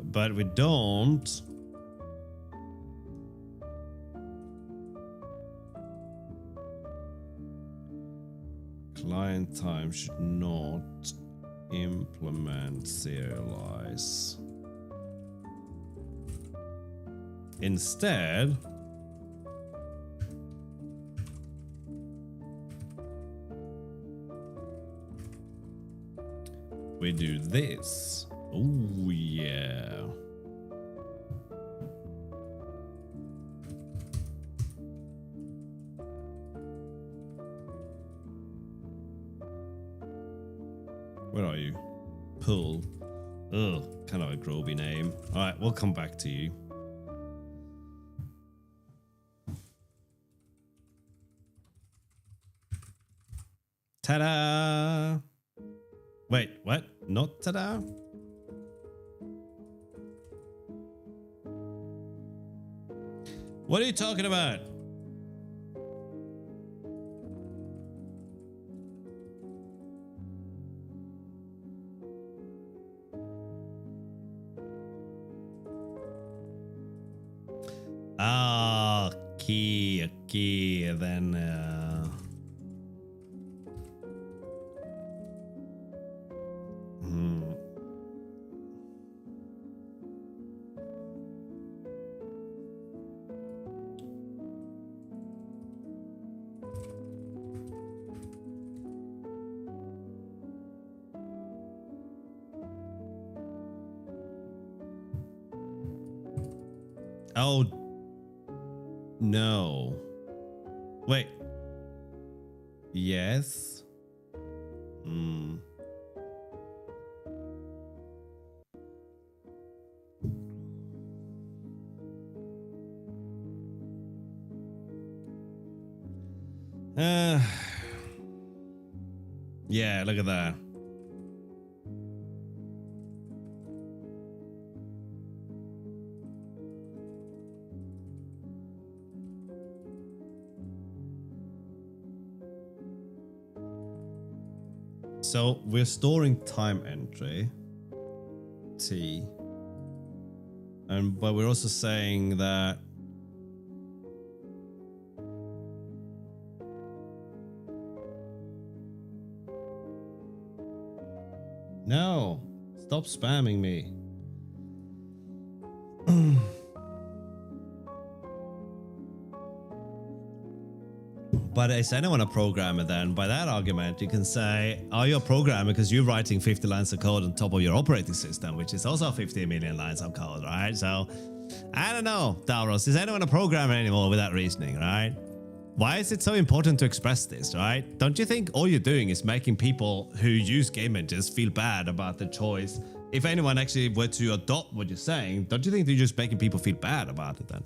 A: But we don't. Client time should not implement serialize. Instead, we do this. Oh yeah. Where are you? Pull. Ugh, kind of a groby name. All right, we'll come back to you. Ta-da! Wait, what? Not ta-da? What are you talking about? Ah, okay, then oh no. Wait. Yes. Yeah, look at that. So we're storing time entry T, but we're also saying that no, stop spamming me. But is anyone a programmer then? By that argument, you can say, are you a programmer because you're writing 50 lines of code on top of your operating system, which is also 50 million lines of code, right? So, I don't know, Davros, is anyone a programmer anymore with that reasoning, right? Why is it so important to express this, right? Don't you think all you're doing is making people who use game engines feel bad about the choice? If anyone actually were to adopt what you're saying, don't you think you're just making people feel bad about it then?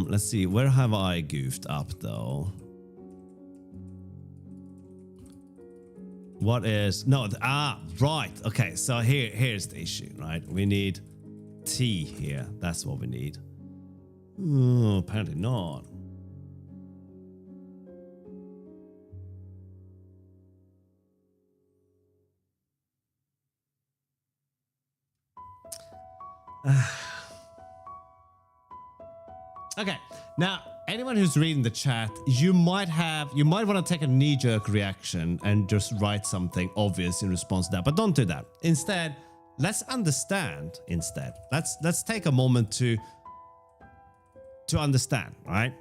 A: Let's see, where have I goofed up though? What is no? Right. Okay. So here's the issue, right? We need T here. That's what we need. Apparently not. Okay, now anyone who's reading the chat, you might want to take a knee-jerk reaction and just write something obvious in response to that, but don't do that. Instead, let's understand. Let's take a moment to understand, right?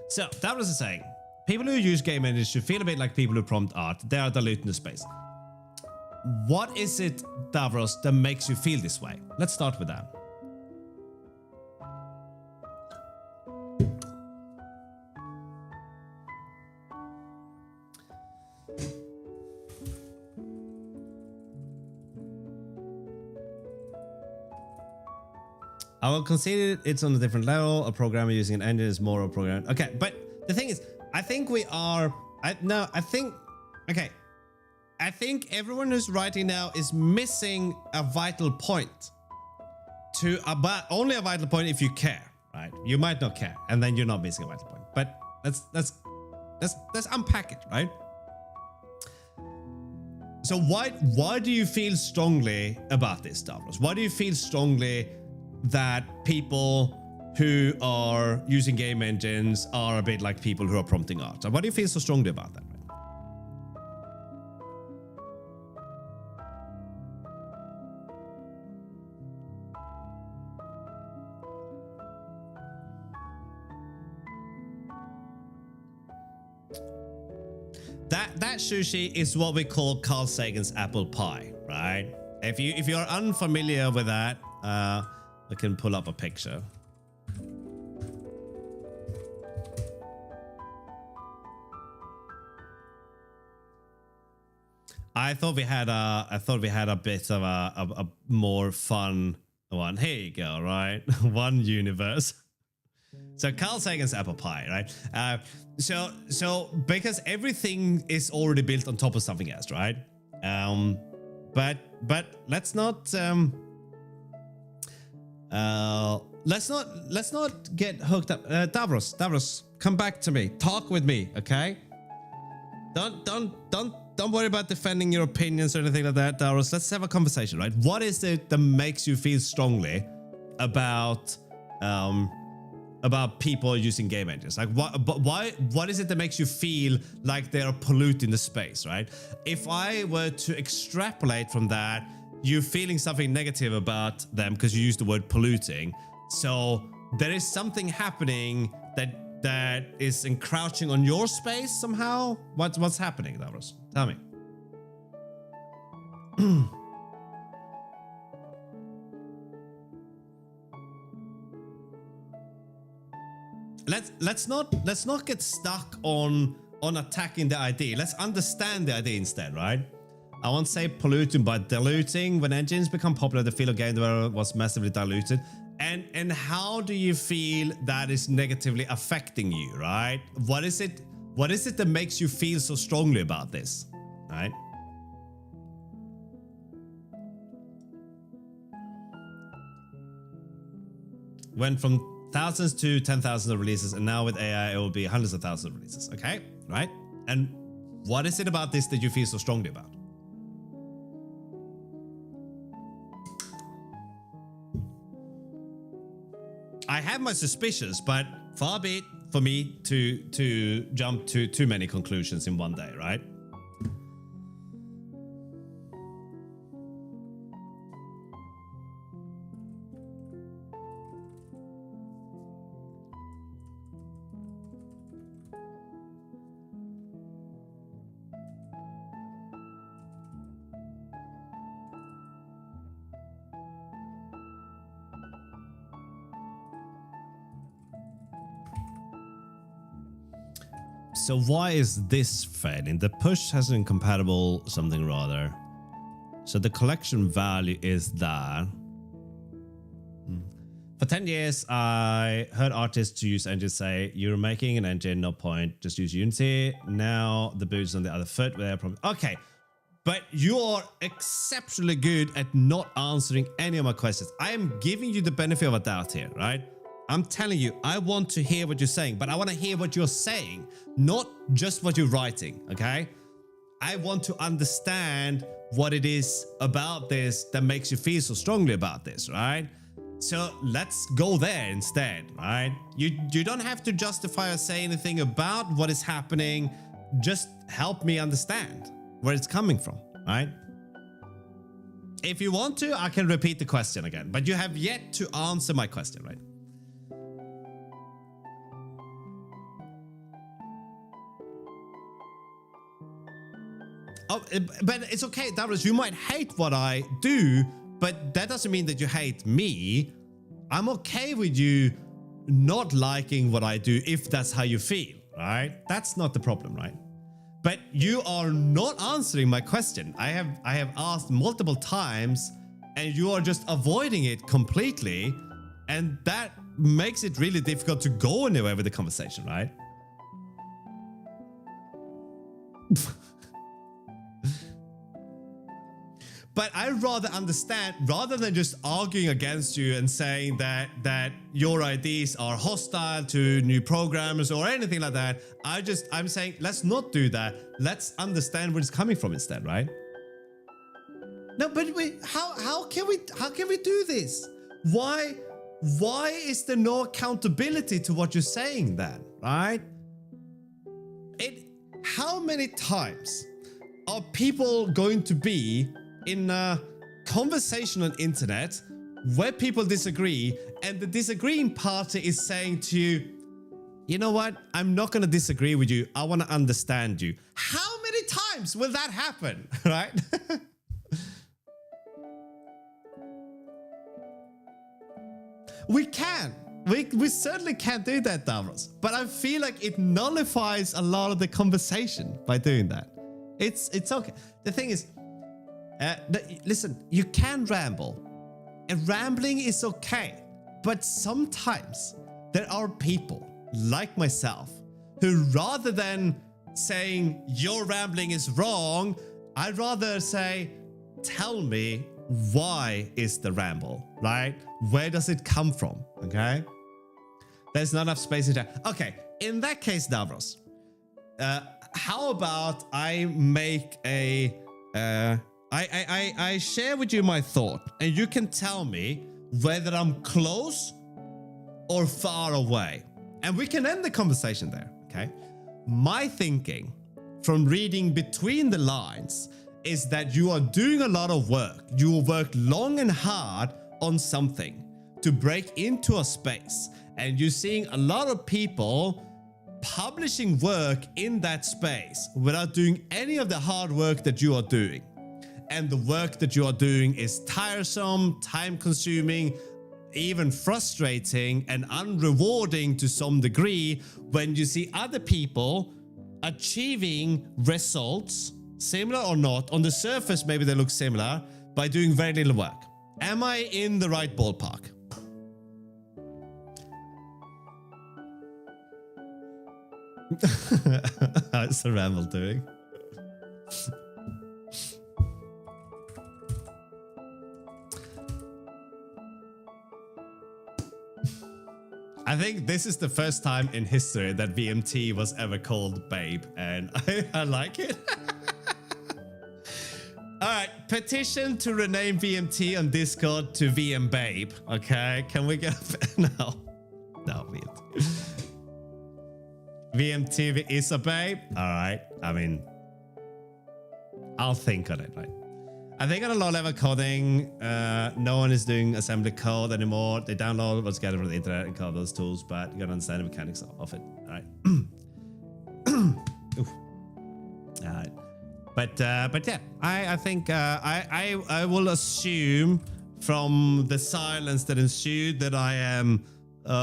A: So that was saying, people who use game engines should feel a bit like people who prompt art. They are diluting the space. What is it, Davros, that makes you feel this way? Let's start with that. I will concede it's on a different level. A programmer using an engine is more of a program. Okay, but the thing is, I think we are. I think everyone who's writing now is missing a vital point. Only a vital point if you care, right? You might not care, and then you're not missing a vital point. But let's unpack it, right? So why do you feel strongly about this, Davros? Why do you feel strongly that people who are using game engines are a bit like people who are prompting art? Why do you feel so strongly about that? That sushi is what we call Carl Sagan's apple pie, right? If you're unfamiliar with that, I can pull up a picture. I thought we had a bit of a more fun one. Here you go, right? One universe. So Carl Sagan's apple pie, right? So because everything is already built on top of something else, right? But let's not get hooked up. Davros, come back to me. Talk with me, okay? Don't worry about defending your opinions or anything like that, Davros. Let's have a conversation, right? What is it that makes you feel strongly about people using game engines? Like what is it that makes you feel like they're polluting the space, right? If I were to extrapolate from that, you're feeling something negative about them because you used the word polluting. So there is something happening that is encroaching on your space somehow. What's happening, Davros? Tell me. Let's not get stuck on attacking the idea. Let's understand the idea instead, right? I won't say polluting, but diluting. When engines become popular, the feel of game development was massively diluted. And how do you feel that is negatively affecting you, right? What is it that makes you feel so strongly about this, right? Went from thousands to 10,000 of releases, and now with AI it will be hundreds of thousands of releases. Okay, right? And what is it about this that you feel so strongly about? I have my suspicions, but far be it for me to jump to too many conclusions in one day, right? So why is this failing? The push has an incompatible something rather. So the collection value is that. For 10 years, I heard artists use engines say, you're making an engine, no point, just use Unity. Now the boot's on the other foot. Okay, but you are exceptionally good at not answering any of my questions. I am giving you the benefit of a doubt here, right? I'm telling you, I want to hear what you're saying, but I want to hear what you're saying, not just what you're writing, okay? I want to understand what it is about this that makes you feel so strongly about this, right? So let's go there instead, right? You don't have to justify or say anything about what is happening. Just help me understand where it's coming from, right? If you want to, I can repeat the question again, but you have yet to answer my question, right? Oh, but it's okay, Davros, you might hate what I do, but that doesn't mean that you hate me. I'm okay with you not liking what I do if that's how you feel, right? That's not the problem, right? But you are not answering my question. I have asked multiple times and you are just avoiding it completely. And that makes it really difficult to go anywhere with the conversation, right? But I rather understand, rather than just arguing against you and saying that your ideas are hostile to new programmers or anything like that, I'm saying let's not do that. Let's understand where it's coming from instead, right? No, but how can we do this? Why is there no accountability to what you're saying then, right? How many times are people going to be in a conversation on internet where people disagree and the disagreeing party is saying to you, you know what, I'm not going to disagree with you, I want to understand you. How many times will that happen, right? We can. We certainly can't do that, Davros. But I feel like it nullifies a lot of the conversation by doing that. It's okay. The thing is, listen, you can ramble. And rambling is okay. But sometimes there are people like myself who, rather than saying your rambling is wrong, I'd rather say, tell me, why is the ramble, right? Where does it come from? Okay. There's not enough space in there. Okay. In that case, Davros, how about I make a, I share with you my thought and you can tell me whether I'm close or far away. And we can end the conversation there. Okay. My thinking from reading between the lines is that you are doing a lot of work. You will work long and hard on something to break into a space. And you're seeing a lot of people publishing work in that space without doing any of the hard work that you are doing. And the work that you are doing is tiresome, time-consuming, even frustrating and unrewarding to some degree when you see other people achieving results, similar or not, on the surface maybe they look similar, by doing very little work. Am I in the right ballpark? How's the ramble doing? I think this is the first time in history that VMT was ever called Babe, and I like it. All right, petition to rename VMT on Discord to VM Babe. Okay, can we get no, VMT. VMT is a babe. All right, I mean, I'll think on it, right? I think on a low-level coding, no one is doing assembly code anymore. They download what's gathered from the internet and code those tools, but you gotta understand the mechanics of it. All right. All right. But yeah, I think I will assume from the silence that ensued that I am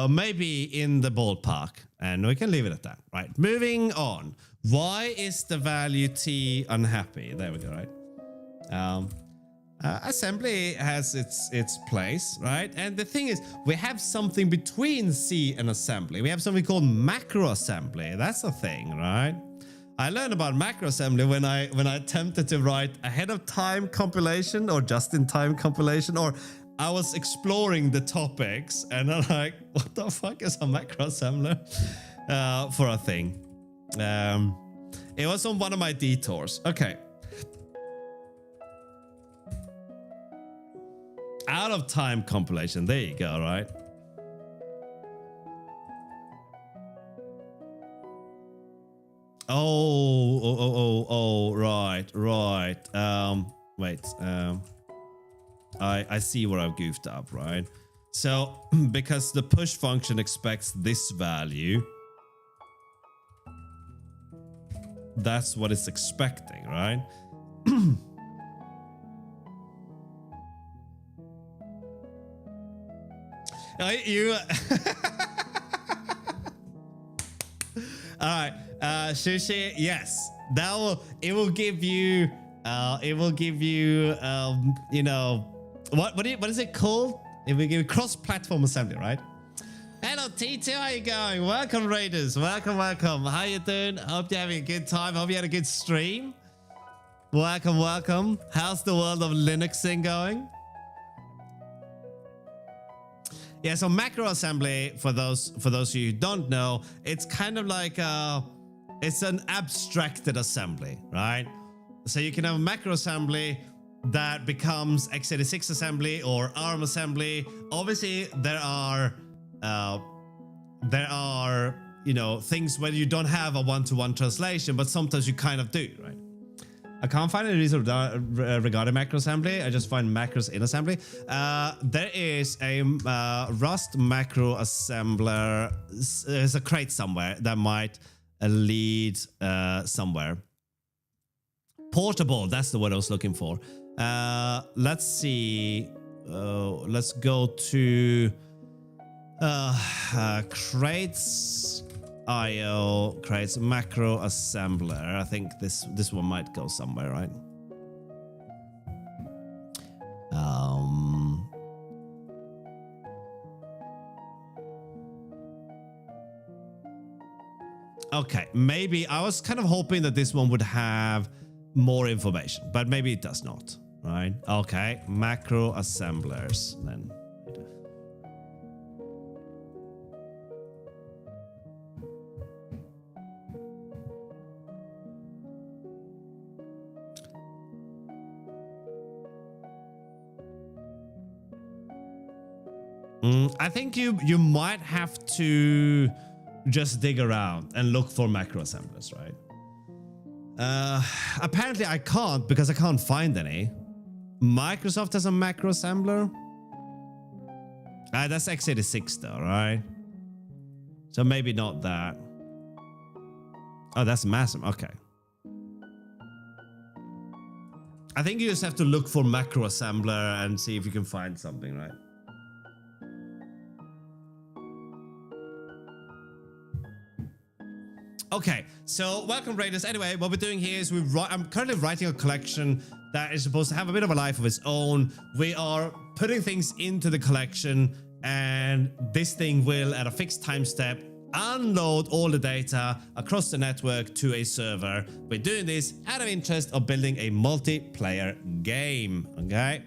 A: maybe in the ballpark, and we can leave it at that. Right. Moving on. Why is the value T unhappy? There we go. Right. assembly has its place, right? And the thing is, we have something between C and assembly. We have something called macro assembly. That's a thing, right? I learned about macro assembly when I attempted to write ahead of time compilation or just in time compilation, or I was exploring the topics and I'm like, what the fuck is a macro assembler for a thing? It was on one of my detours. Okay. Out of time compilation. There you go, right? Oh, right. Wait. I see where I've goofed up, right? So, because the push function expects this value, that's what it's expecting, right? You all right, Sushi, yes, it will give you you know, what is it called? It will give you cross-platform assembly, right? Hello T2, how you going? Welcome Raiders, welcome. How you doing? Hope you're having a good time. Hope you had a good stream. Welcome. How's the world of Linuxing going? Yeah, so macro assembly, for those of you who don't know, it's kind of like it's an abstracted assembly, right? So you can have a macro assembly that becomes x86 assembly or ARM assembly. Obviously, there are you know, things where you don't have a one-to-one translation, but sometimes you kind of do, right? I can't find any reason regarding macro assembly. I just find macros in assembly. There is a Rust macro assembler. There's a crate somewhere that might lead somewhere. Portable, that's the word I was looking for. Let's see. Let's go to crates. IO creates macro assembler. I think this one might go somewhere, right? Okay, maybe I was kind of hoping that this one would have more information, but maybe it does not, right? Okay, macro assemblers then. I think you might have to just dig around and look for macro assemblers, right? Apparently I can't because I can't find any. Microsoft has a macro assembler. That's x86 though, right? So maybe not that. Oh, that's massive. Okay. I think you just have to look for macro assembler and see if you can find something, right? Okay, so welcome Raiders. Anyway, what we're doing here is I'm currently writing a collection that is supposed to have a bit of a life of its own. We are putting things into the collection, and this thing will, at a fixed time step, unload all the data across the network to a server. We're doing this out of interest of building a multiplayer game, okay?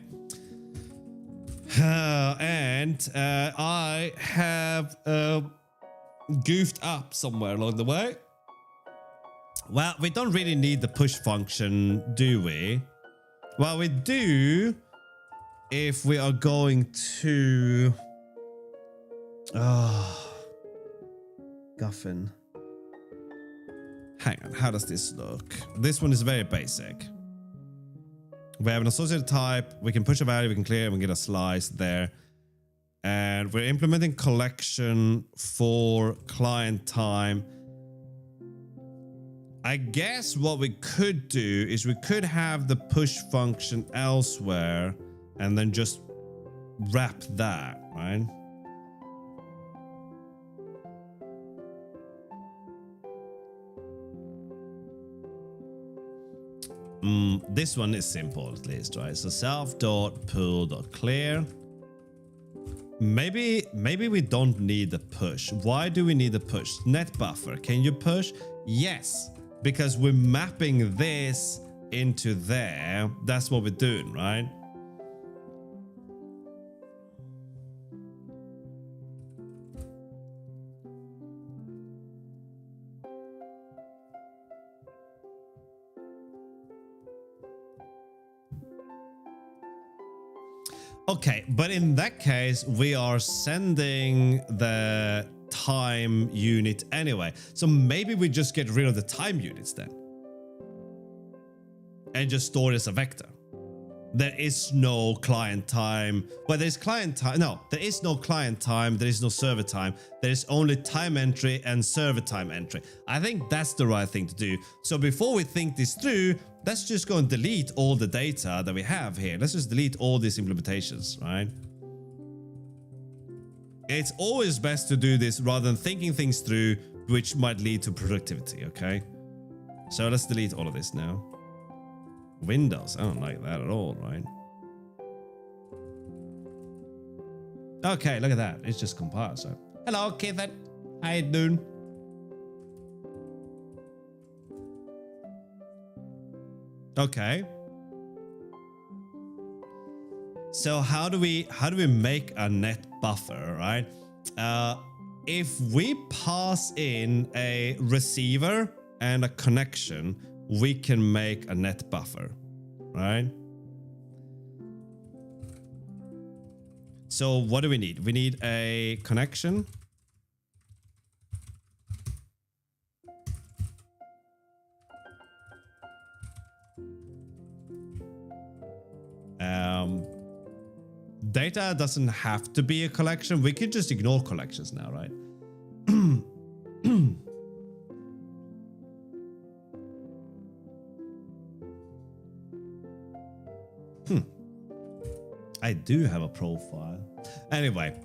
A: And I have goofed up somewhere along the way. Well, we don't really need the push function, do we? Well, we do if we are going to... Guffin. Hang on, how does this look? This one is very basic. We have an associated type, we can push a value, we can clear, we can get a slice there. And we're implementing collection for client time. I guess what we could do is we could have the push function elsewhere and then just wrap that, right? This one is simple at least, right? So self.pool.clear. Maybe we don't need the push. Why do we need the push? Net buffer. Can you push? Yes, because we're mapping this into there. That's what we're doing, right? Okay, but in that case, we are sending the time unit anyway. So maybe we just get rid of the time units then. And just store it as a vector. There is no client time. Well, there's client time. No, there is no client time. There is no server time. There is only time entry and server time entry. I think that's the right thing to do. So before we think this through, let's just go and delete all the data that we have here. Let's just delete all these implementations, right? It's always best to do this rather than thinking things through, which might lead to productivity, okay? So let's delete all of this now. Windows, I don't like that at all, right? Okay, look at that. It's just compiled. So, hello, Keithan. How you doing? Okay. So how do we make a net buffer, right? If we pass in a receiver and a connection, we can make a net buffer, right? So what do we need? We need a connection. Data doesn't have to be a collection. We can just ignore collections now, right? I do have a profile. Anyway.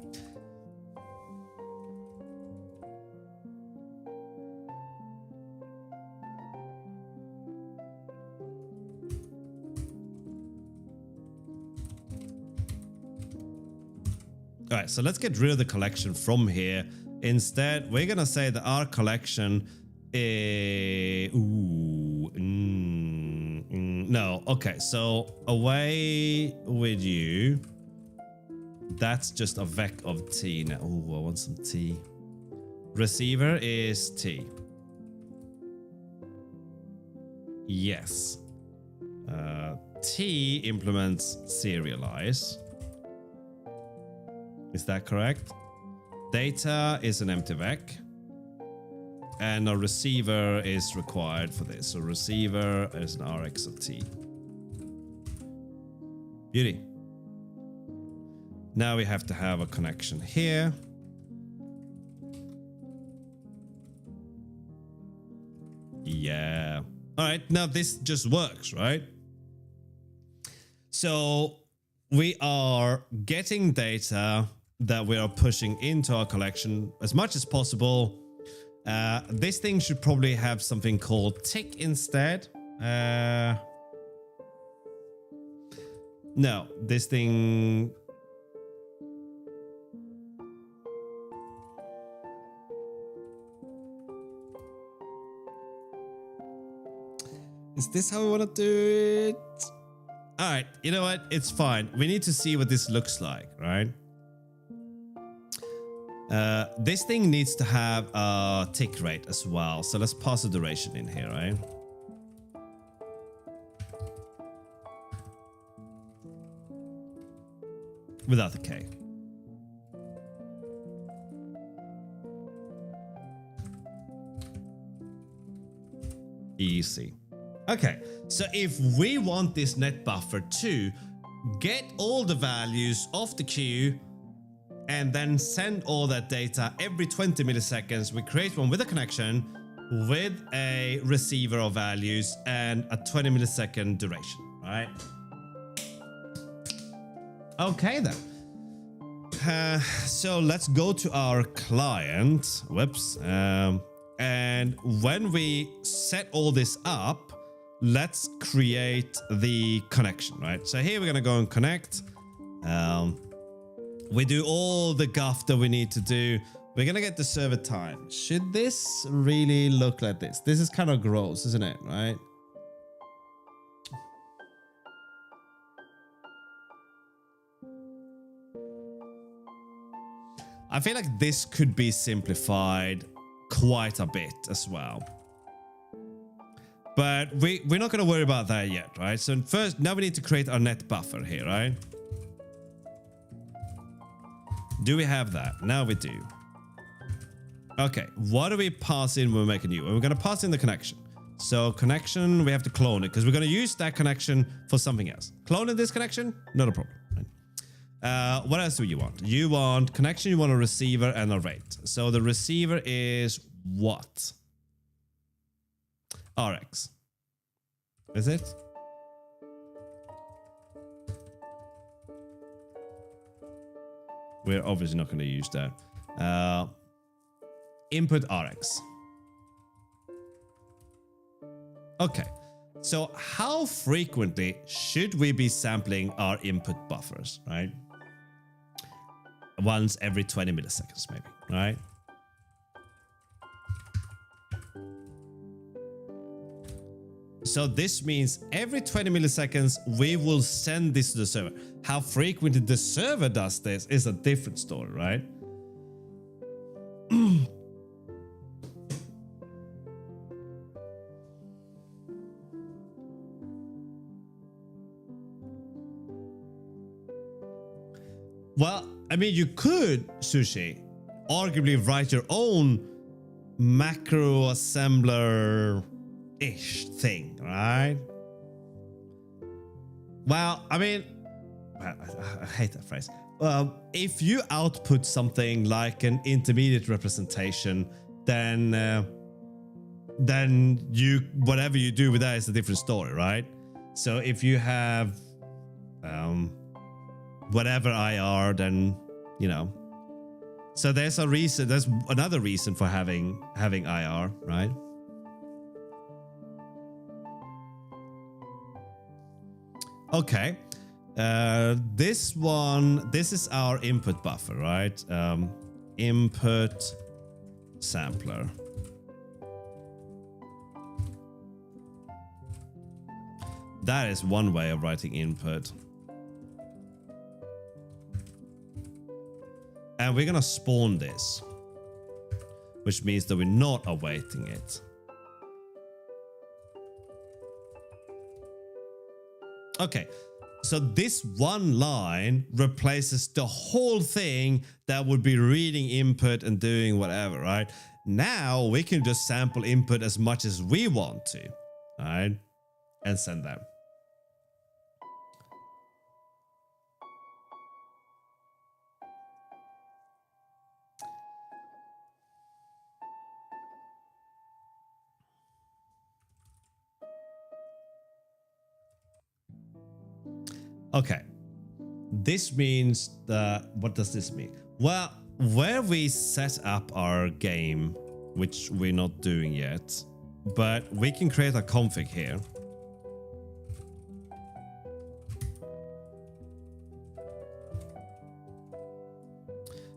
A: All right, so let's get rid of the collection from here. Instead, we're going to say that our collection is... no, okay, so away with you. That's just a vec of T now. Ooh, I want some T. Receiver is T. Yes. T implements serialize. Is that correct? Data is an empty vec. And a receiver is required for this. So receiver is an Rx of T. Beauty. Now we have to have a connection here. Yeah. All right. Now this just works, right? So we are getting data that we are pushing into our collection as much as possible. This thing should probably have something called tick instead. No, this thing... Is this how we want to do it? All right, you know what? It's fine. We need to see what this looks like, right? This thing needs to have a tick rate as well. So let's pass the duration in here, right? Without the K. Easy. Okay, so if we want this net buffer to get all the values off the queue and then send all that data every 20 milliseconds, we create one with a connection with a receiver of values and a 20 millisecond duration, right? Okay then. So let's go to our client. Whoops. And when we set all this up, let's create the connection, right? So here we're gonna go and connect. We do all the guff that we need to do. We're gonna get the server time. Should this really look like this? This is kind of gross, isn't it, right? I feel like this could be simplified quite a bit as well. But we're not going to worry about that yet, right? So first, now we need to create our net buffer here, right? Do we have that? Now we do. Okay, what do we pass in when we make a new? We're going to pass in the connection. So connection, we have to clone it because we're going to use that connection for something else. Cloning this connection, not a problem. Right? What else do you want? You want connection, you want a receiver and a rate. So the receiver is what? RX. Is it? We're obviously not going to use that. Input RX. Okay. So how frequently should we be sampling our input buffers, right? Once every 20 milliseconds, maybe, right? So this means every 20 milliseconds, we will send this to the server. How frequently the server does this is a different story, right? Well, I mean, you could, Sushi, arguably write your own macro assembler-ish thing, right? Well, I mean, I hate that phrase. If you output something like an intermediate representation, then you whatever you do with that is a different story, right? So if you have whatever IR, then you know. So there's a reason. There's another reason for having IR, right? Okay. This is our input buffer, right? Input sampler. That is one way of writing input. And we're gonna spawn this, which means that we're not awaiting it. Okay, so this one line replaces the whole thing that would be reading input and doing whatever, right? Now we can just sample input as much as we want to, all right? And send that. Okay, this means that, what does this mean? Well, where we set up our game, which we're not doing yet, but we can create a config here.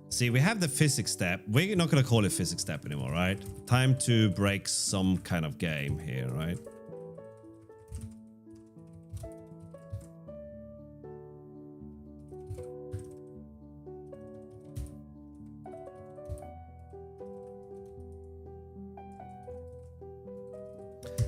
A: See, we have the physics step. We're not going to call it physics step anymore, right? Time to break some kind of game here, right?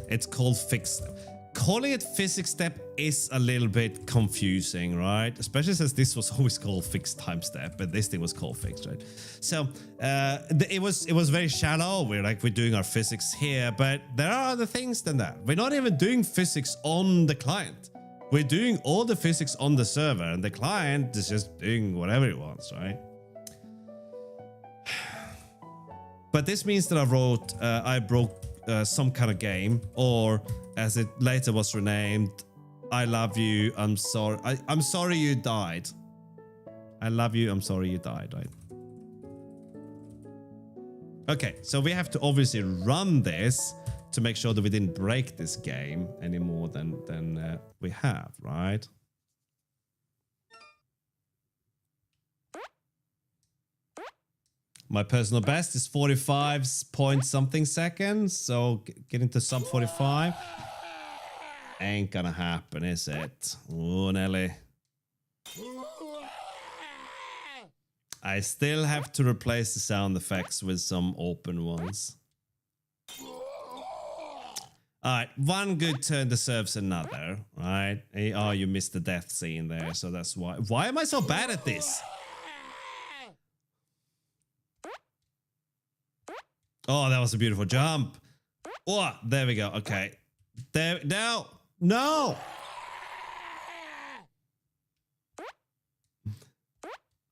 A: It's called fix step. Calling it physics step is a little bit confusing, right? Especially since this was always called fixed time step, but this thing was called fixed, right? So it was very shallow. We're doing our physics here, but there are other things than that. We're not even doing physics on the client. We're doing all the physics on the server, and the client is just doing whatever it wants, right? But this means that I broke some kind of game, or as it later was renamed, I love you, I'm sorry. I'm sorry you died. I love you, I'm sorry you died, right? Okay, so we have to obviously run this to make sure that we didn't break this game any more than we have, right? My personal best is 45 point something seconds, so getting to sub 45 ain't gonna happen, is it? Oh, Nelly. I still have to replace the sound effects with some open ones. Alright, one good turn deserves another, right? Oh, you missed the death scene there, so that's why. Why am I so bad at this? Oh, that was a beautiful jump. Oh, there we go. Okay. There, no, no.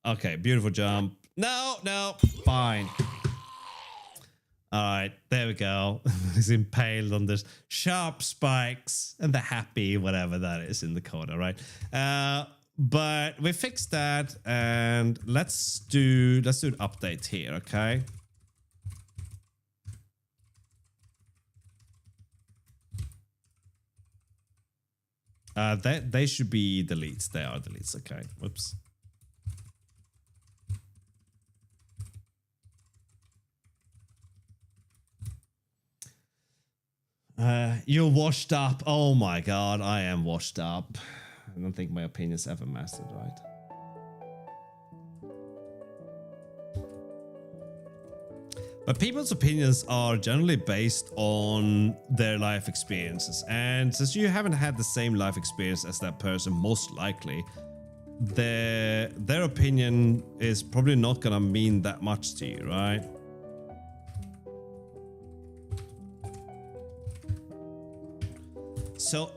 A: Okay, beautiful jump. No, no, fine. All right, there we go. He's impaled on this sharp spikes and the happy whatever that is in the corner, right? But we fixed that, and let's do an update here, okay? They should be deletes. They are deletes. Okay. Whoops. You're washed up. Oh my god, I am washed up. I don't think my opinion's ever mattered, right? But people's opinions are generally based on their life experiences. And since you haven't had the same life experience as that person, most likely, their opinion is probably not gonna mean that much to you, right? So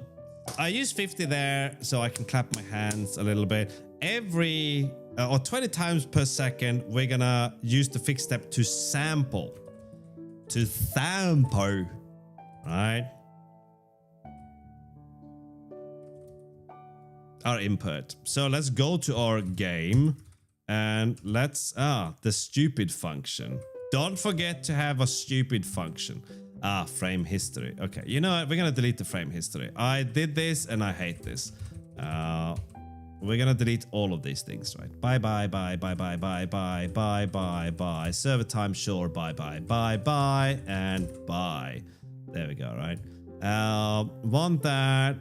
A: I use 50 there so I can clap my hands a little bit. Every or 20 times per second, we're gonna use the fixed step to sample. To sample, right? Our input. So let's go to our game and let's, the stupid function. Don't forget to have a stupid function. Frame history. Okay, you know what? We're gonna delete the frame history. I did this and I hate this. We're gonna delete all of these things, right? Bye, bye, bye, bye, bye, bye, bye, bye, bye, bye. Server time, sure, bye, bye, bye, bye, and bye. There we go, right? Want that.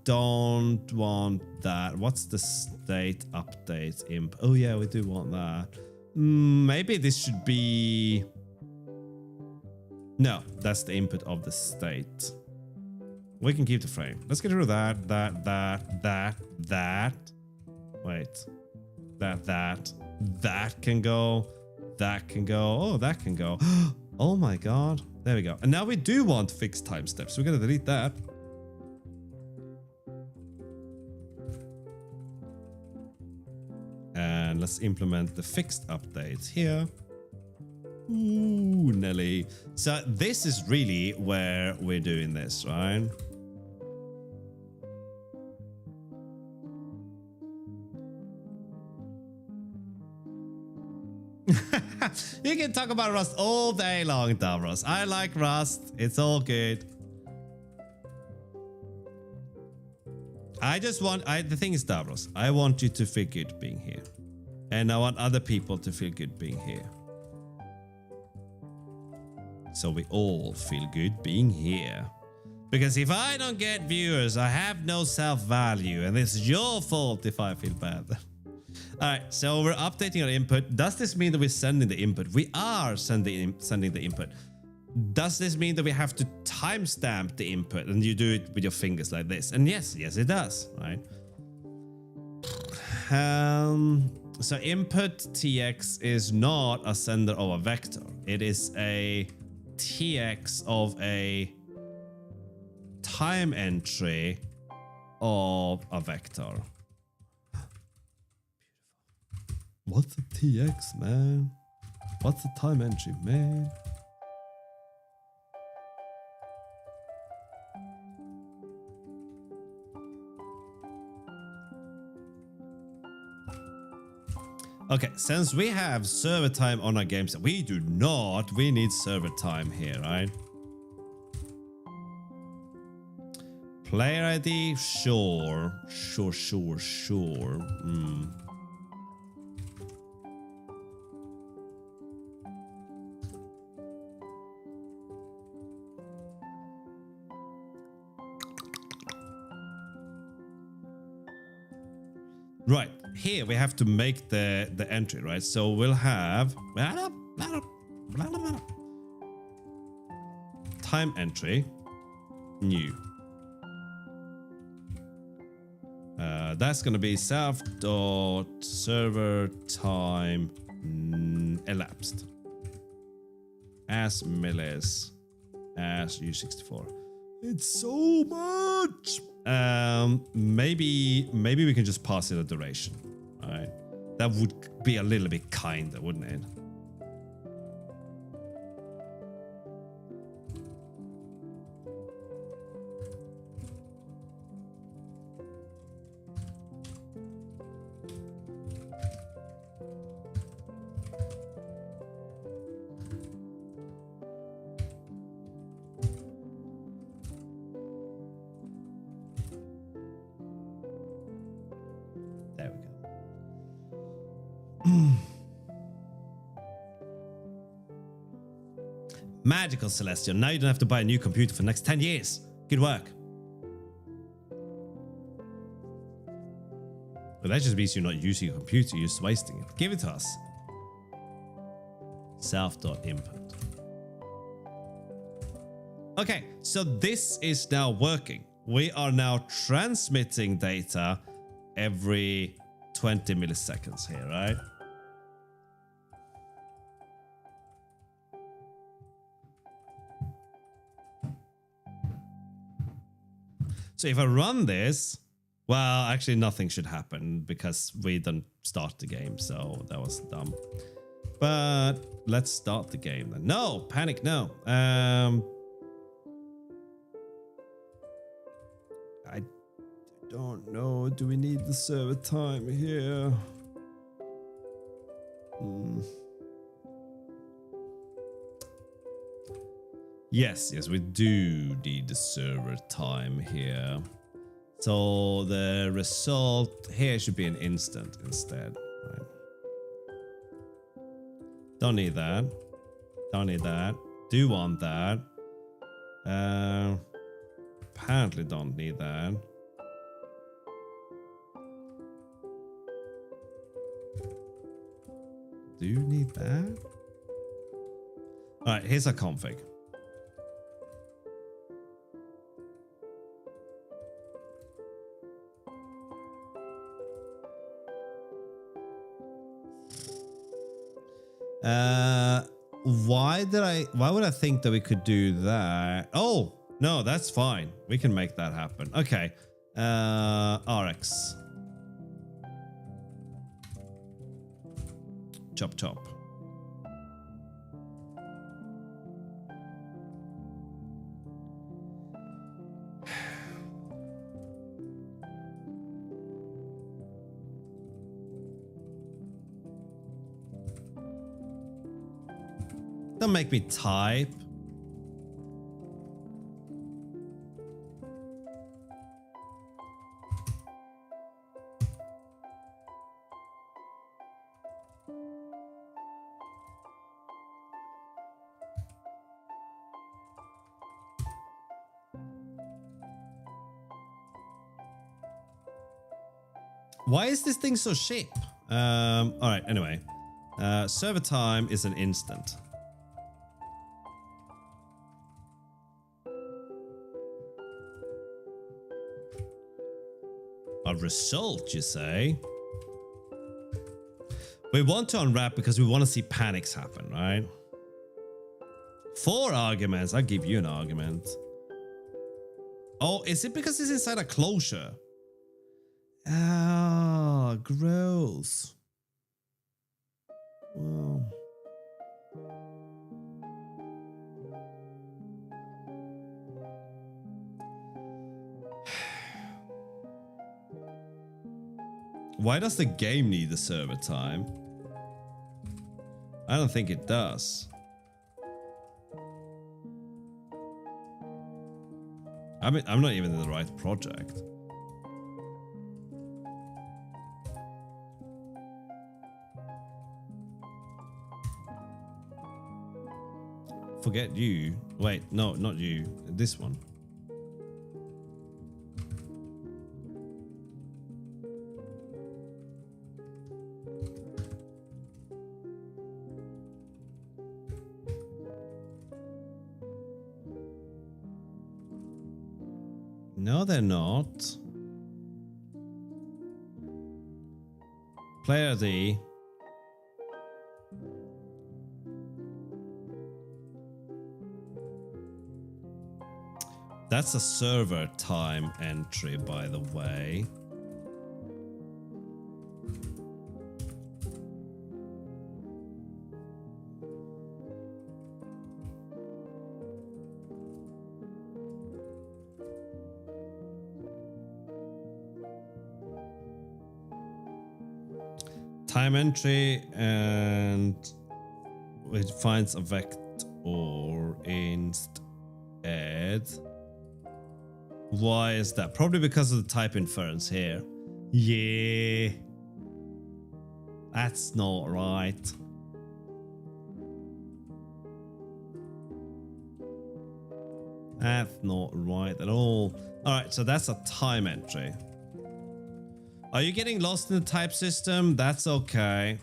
A: Don't want that. What's the state update imp? Oh yeah, we do want that. Maybe this should be... No, that's the input of the state. We can keep the frame. Let's get rid of that, that. Wait. That can go. That can go. Oh, that can go. Oh my god. There we go. And now we do want fixed time steps. We're gonna delete that. And let's implement the fixed update here. Ooh, Nelly. So this is really where we're doing this, right? You can talk about Rust all day long, Davros. I like Rust. It's all good. I just want... the thing is, Davros, I want you to feel good being here. And I want other people to feel good being here. So we all feel good being here. Because if I don't get viewers, I have no self-value. And it's your fault if I feel bad. Alright, so we're updating our input. Does this mean that we're sending the input? We are sending the input. Does this mean that we have to timestamp the input and you do it with your fingers like this? And yes, it does, right? So input tx is not a sender of a vector. It is a tx of a time entry of a vector. What's a tx, man? What's a time entry, man? Okay, since we have server time on our games, we do not. We need server time here, right? Player ID? Sure. Sure. Right, here we have to make the entry, right? So we'll have time entry, new. That's gonna be self.server time elapsed as millis as U64. It's so much. Maybe we can just pass it a duration. All right, that would be a little bit kinder, wouldn't it? There we go. Magical Celestial. Now you don't have to buy a new computer for the next 10 years. Good work. But that just means you're not using a computer, you're just wasting it. Give it to us. Self.input. Okay, so this is now working. We are now transmitting data every 20 milliseconds here, right? So if I run this, well, actually nothing should happen because we didn't start the game, so that was dumb. But let's start the game then. No, panic, no. I don't know. Do we need the server time here? Yes, we do need the server time here. So the result here should be an instant instead. Right? Don't need that. Don't need that. Do want that. Apparently don't need that. Do you need that? All right, here's our config. Why would I think that we could do that? Oh, no, that's fine. We can make that happen. Okay. RX. Chop. Don't make me type. Why is this thing so cheap? All right, anyway. Server time is an instant. A result, you say? We want to unwrap because we want to see panics happen, right? 4 arguments. I'll give you an argument. Oh, is it because it's inside a closure? Ah, gross. Well. Why does the game need the server time? I don't think it does. I mean, I'm not even in the right project. Forget you. Wait, no, not you. This one. No, they're not. Player D. That's a server time entry, by the way. Time entry, and it finds a vector instead. Why is that? Probably because of the type inference here. Yeah. That's not right. That's not right at all. Alright, so that's a time entry. Are you getting lost in the type system? That's okay.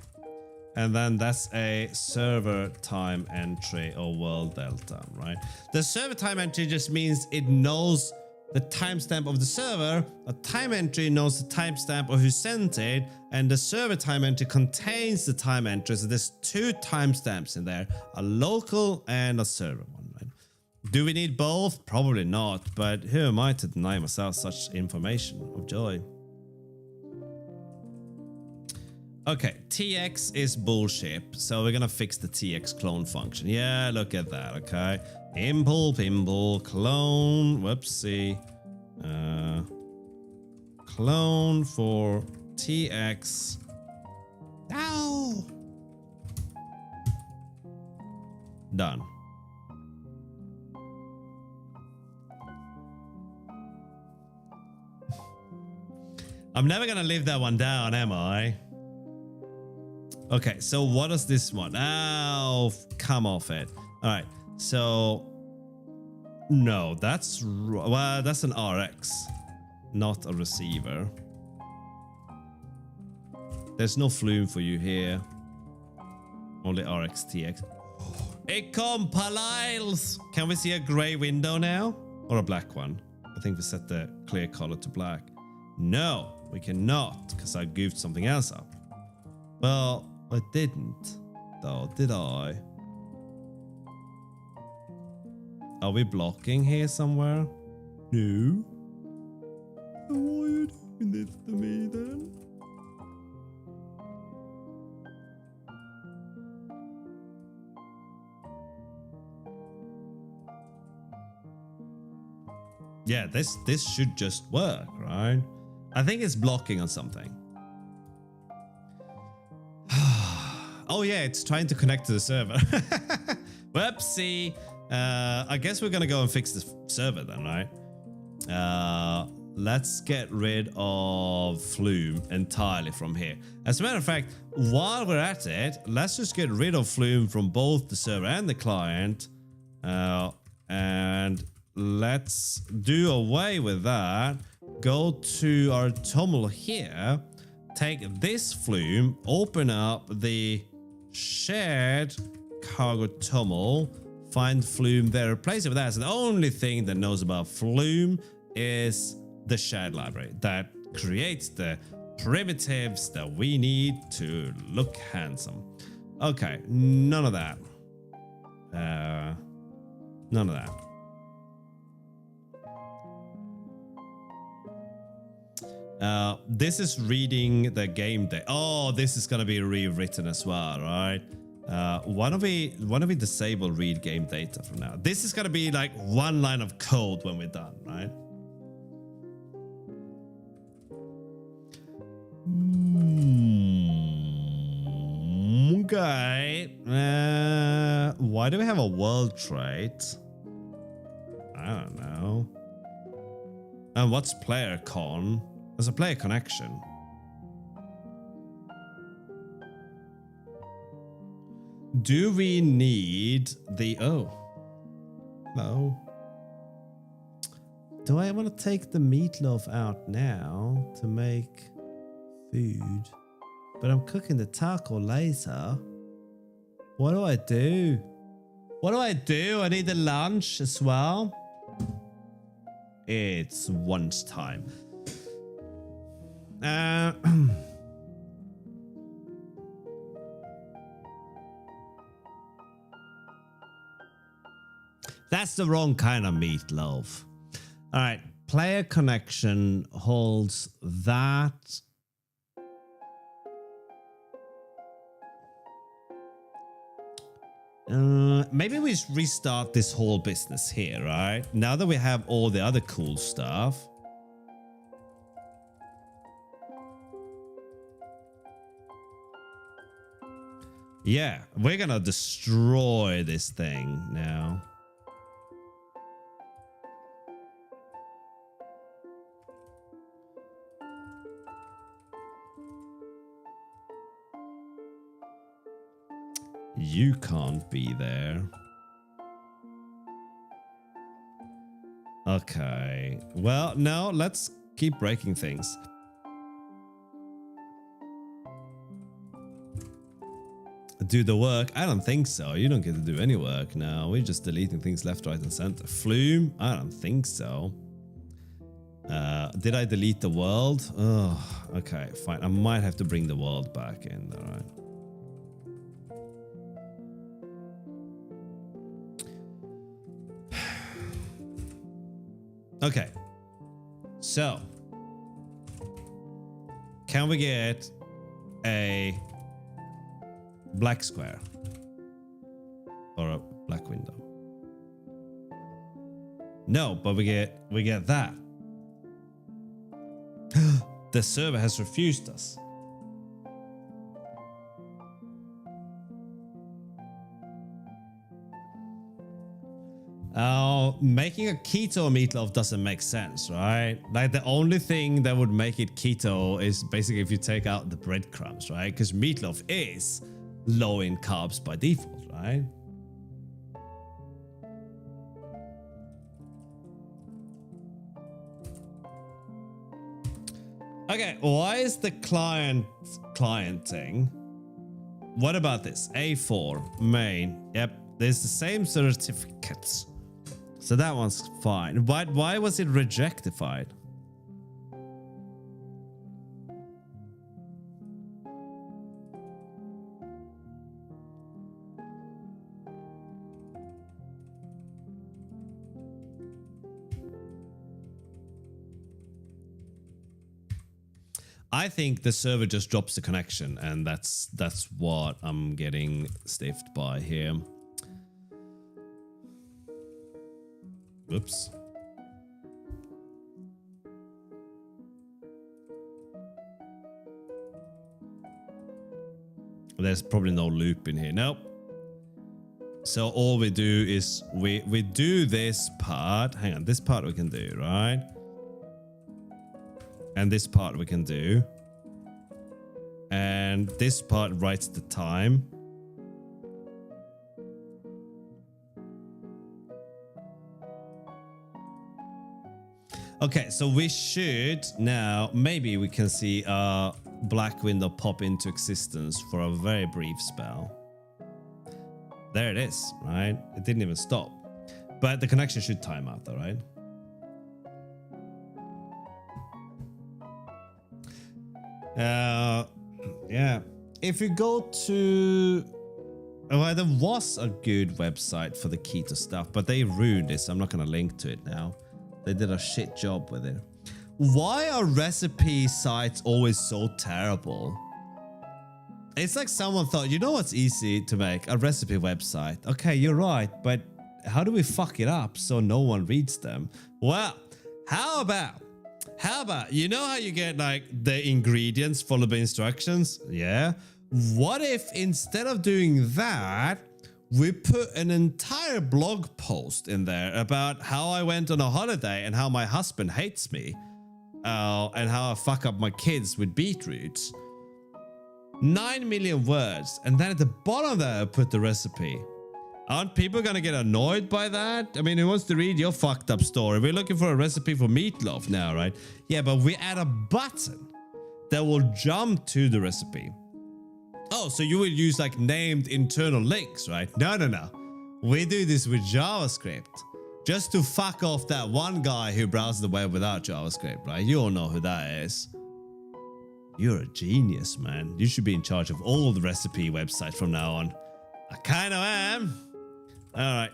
A: And then that's a server time entry or world delta, right? The server time entry just means it knows the timestamp of the server. A time entry knows the timestamp of who sent it, and the server time entry contains the time entry. So there's two timestamps in there, a local and a server one, right? Do we need both? Probably not, but who am I to deny myself such information of joy? Okay, TX is bullshit, so we're gonna fix the TX clone function. Yeah, look at that, okay? Pimple, clone, whoopsie. Clone for TX. Ow! Done. I'm never gonna leave that one down, am I? Okay, so what is this one? Oh, come off it. All right, so no, that's an RX, not a receiver. There's no flume for you here. Only RX TX. It compiles. Can we see a gray window now, or a black one? I think we set the clear color to black. No, we cannot, because I goofed something else up. Well, I didn't, though, did I? Are we blocking here somewhere? No. So why are you doing this to me then? Yeah, this should just work, right? I think it's blocking on something. Oh yeah, it's trying to connect to the server. Whoopsie. I guess we're gonna go and fix the server then, right? Let's get rid of Flume entirely from here. As a matter of fact, while we're at it, let's just get rid of Flume from both the server and the client. And let's do away with that. Go to our TOML here. Take this Flume, open up the shared cargo TOML, find Flume there, replace it with that. So the only thing that knows about Flume is the shared library that creates the primitives that we need to look handsome. Okay, none of that. None of that. This is reading the game data. Oh, this is gonna be rewritten as well, right? Why don't we disable read game data from now? This is gonna be like one line of code when we're done, right? Okay. Why do we have a world trait? I don't know. And what's player con? There's a player connection. Do we need the... Oh. Hello. Do I want to take the meatloaf out now to make food? But I'm cooking the taco later. What do I do? What do I do? I need a lunch as well. It's lunchtime. That's the wrong kind of meatloaf. All right, player connection holds that. Maybe we restart this whole business here, right? Now that we have all the other cool stuff. Yeah, we're gonna destroy this thing now. You can't be there. Okay. Well, no, let's keep breaking things. Do the work? I don't think so. You don't get to do any work now. We're just deleting things left, right, and center. Flume? I don't think so. Did I delete the world? Oh, okay, fine. I might have to bring the world back in. All right. Okay, so can we get a black square or a black window? No, but we get that. The server has refused us. Making a keto meatloaf doesn't make sense, right? Like the only thing that would make it keto is basically if you take out the breadcrumbs, right? Because meatloaf is low in carbs by default, right? Okay, why is the client thing? What about this? A4 main. Yep, there's the same certificates. So that one's fine. Why was it rejectified? I think the server just drops the connection, and that's what I'm getting stiffed by here. Oops. There's probably no loop in here. Nope. So all we do is we do this part. Hang on, this part we can do, right? And this part we can do. And this part writes the time. Okay, so we should now, maybe we can see a black window pop into existence for a very brief spell. There it is, right? It didn't even stop. But the connection should time out though, right? Yeah. If you go to... Well, there was a good website for the keto stuff, but they ruined this. I'm not going to link to it now. They did a shit job with it. Why are recipe sites always so terrible? It's like someone thought, you know what's easy to make? A recipe website. Okay, you're right, but how do we fuck it up so no one reads them? Well, how about, you know how you get like the ingredients, follow the instructions? Yeah. What if instead of doing that, we put an entire blog post in there about how I went on a holiday and how my husband hates me, and how I fuck up my kids with beetroots. 9 million words, and then at the bottom there I put the recipe. Aren't people gonna get annoyed by that? I mean, who wants to read your fucked up story? We're looking for a recipe for meatloaf now, right? Yeah, but we add a button that will jump to the recipe. Oh, so you will use like named internal links, right? No. We do this with JavaScript. Just to fuck off that one guy who browses the web without JavaScript, right? You all know who that is. You're a genius, man. You should be in charge of all the recipe websites from now on. I kind of am. All right.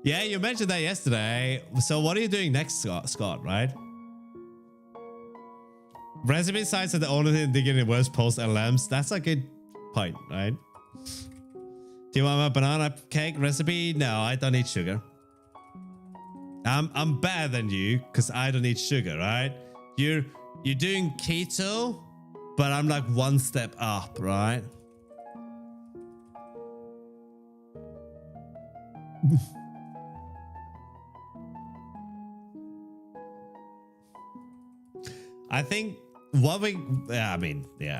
A: Yeah, you mentioned that yesterday. So what are you doing next, Scott, right? Recipe sites are the only thing that get in worst post LLMs. That's a good point, right? Do you want my banana cake recipe? No, I don't eat sugar. I'm better than you because I don't eat sugar, right? You're doing keto, but I'm like one step up, right? I think what we, I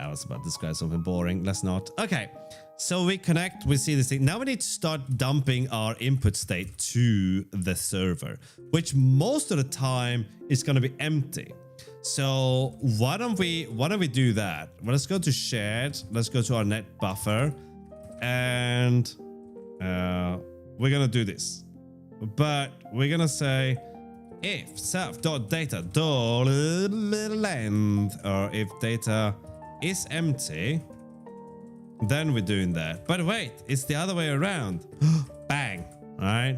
A: was about to describe something boring. Let's not. Okay, so we connect, we see this thing. Now we need to start dumping our input state to the server, which most of the time is going to be empty. So why don't we do that? Well, let's go to shared. Let's go to our net buffer, and we're going to do this. But we're going to say if self.data.length, or if data is empty, then we're doing that. But wait, it's the other way around. Bang. All right.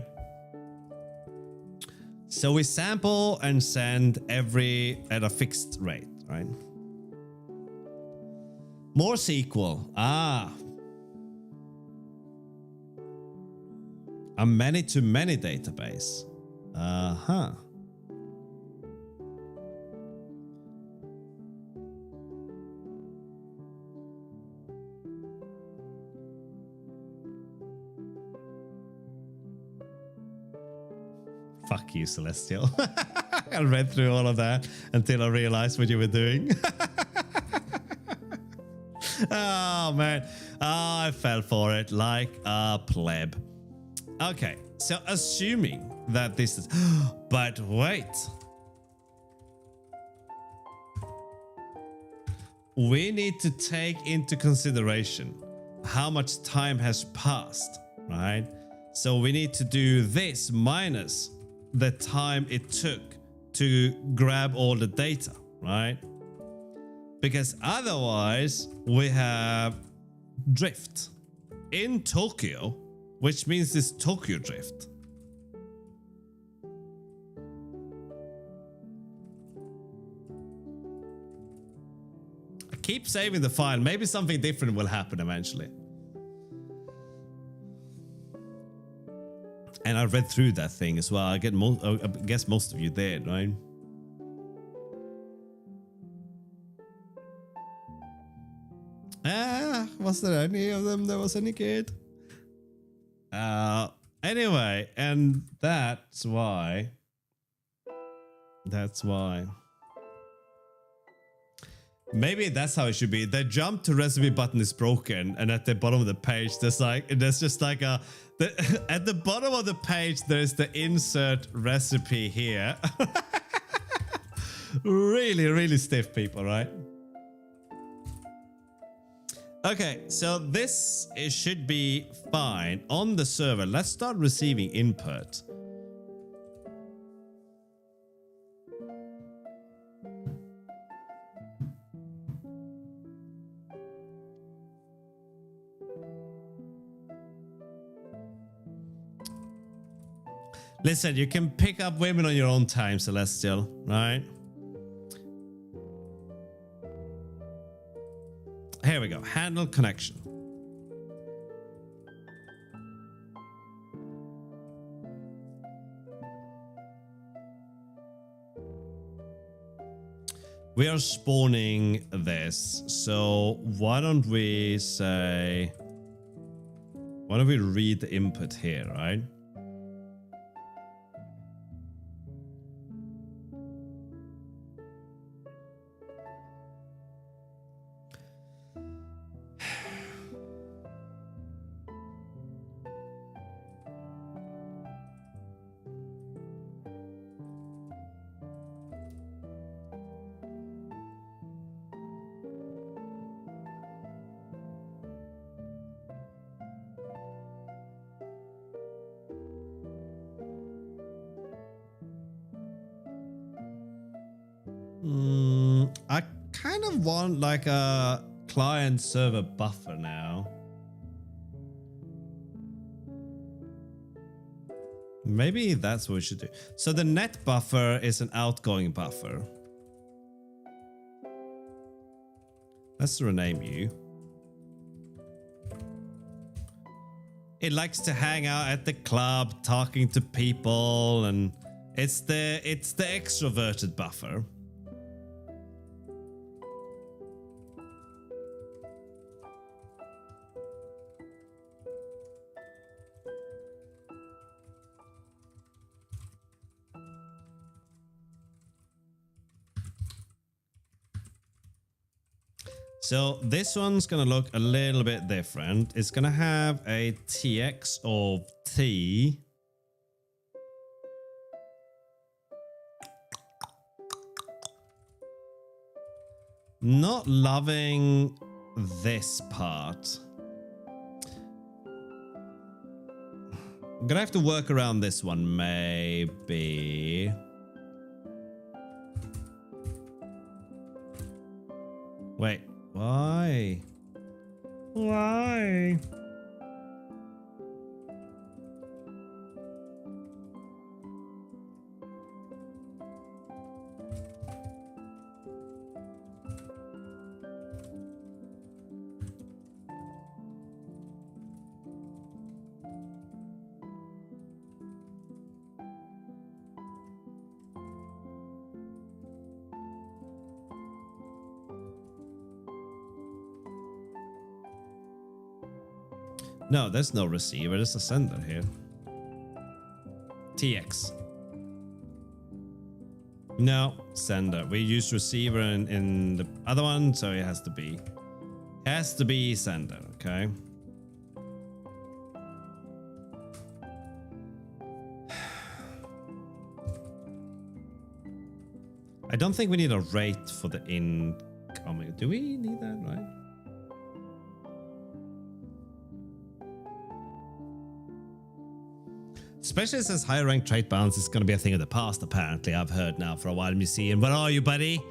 A: So we sample and send every at a fixed rate, right? More SQL. A many-to-many database. Fuck you, Celestial. I read through all of that until I realized what you were doing. Oh, man. I fell for it like a pleb. Okay, so assuming that this is... But wait. We need to take into consideration how much time has passed, right? So we need to do this minus the time it took to grab all the data, right? Because otherwise we have drift in Tokyo, which means this Tokyo drift. I keep saving the file. Maybe something different will happen eventually. And I read through that thing as well. I guess most of you did, right? Was there any of them that was any good? Anyway, and that's why. Maybe that's how it should be. The jump to recipe button is broken, and at the bottom of the page, there's just like a... at the bottom of the page, there's the insert recipe here. Really, really stiff people, right? Okay, so this should be fine on the server. Let's start receiving input. Listen, you can pick up women on your own time, Celestial, right? Here we go. Handle connection. we are spawning this. So why don't we say, why don't we read the input here, right? I kind of want like a client server buffer now. Maybe that's what we should do. So the net buffer is an outgoing buffer. Let's rename you. It likes to hang out at the club, talking to people, and it's the extroverted buffer. So this one's gonna look a little bit different. It's gonna have a TX of T. Not loving this part. I'm gonna have to work around this one, maybe. Wait. Why? Why? No, there's no receiver. There's a sender here. TX. No, sender. We use receiver in the other one, so it has to be sender, okay? I don't think we need a rate for the incoming. Do we need that, right? Especially since higher rank trait balance is going to be a thing of the past, apparently. I've heard now for a while. Museum, where are you, buddy?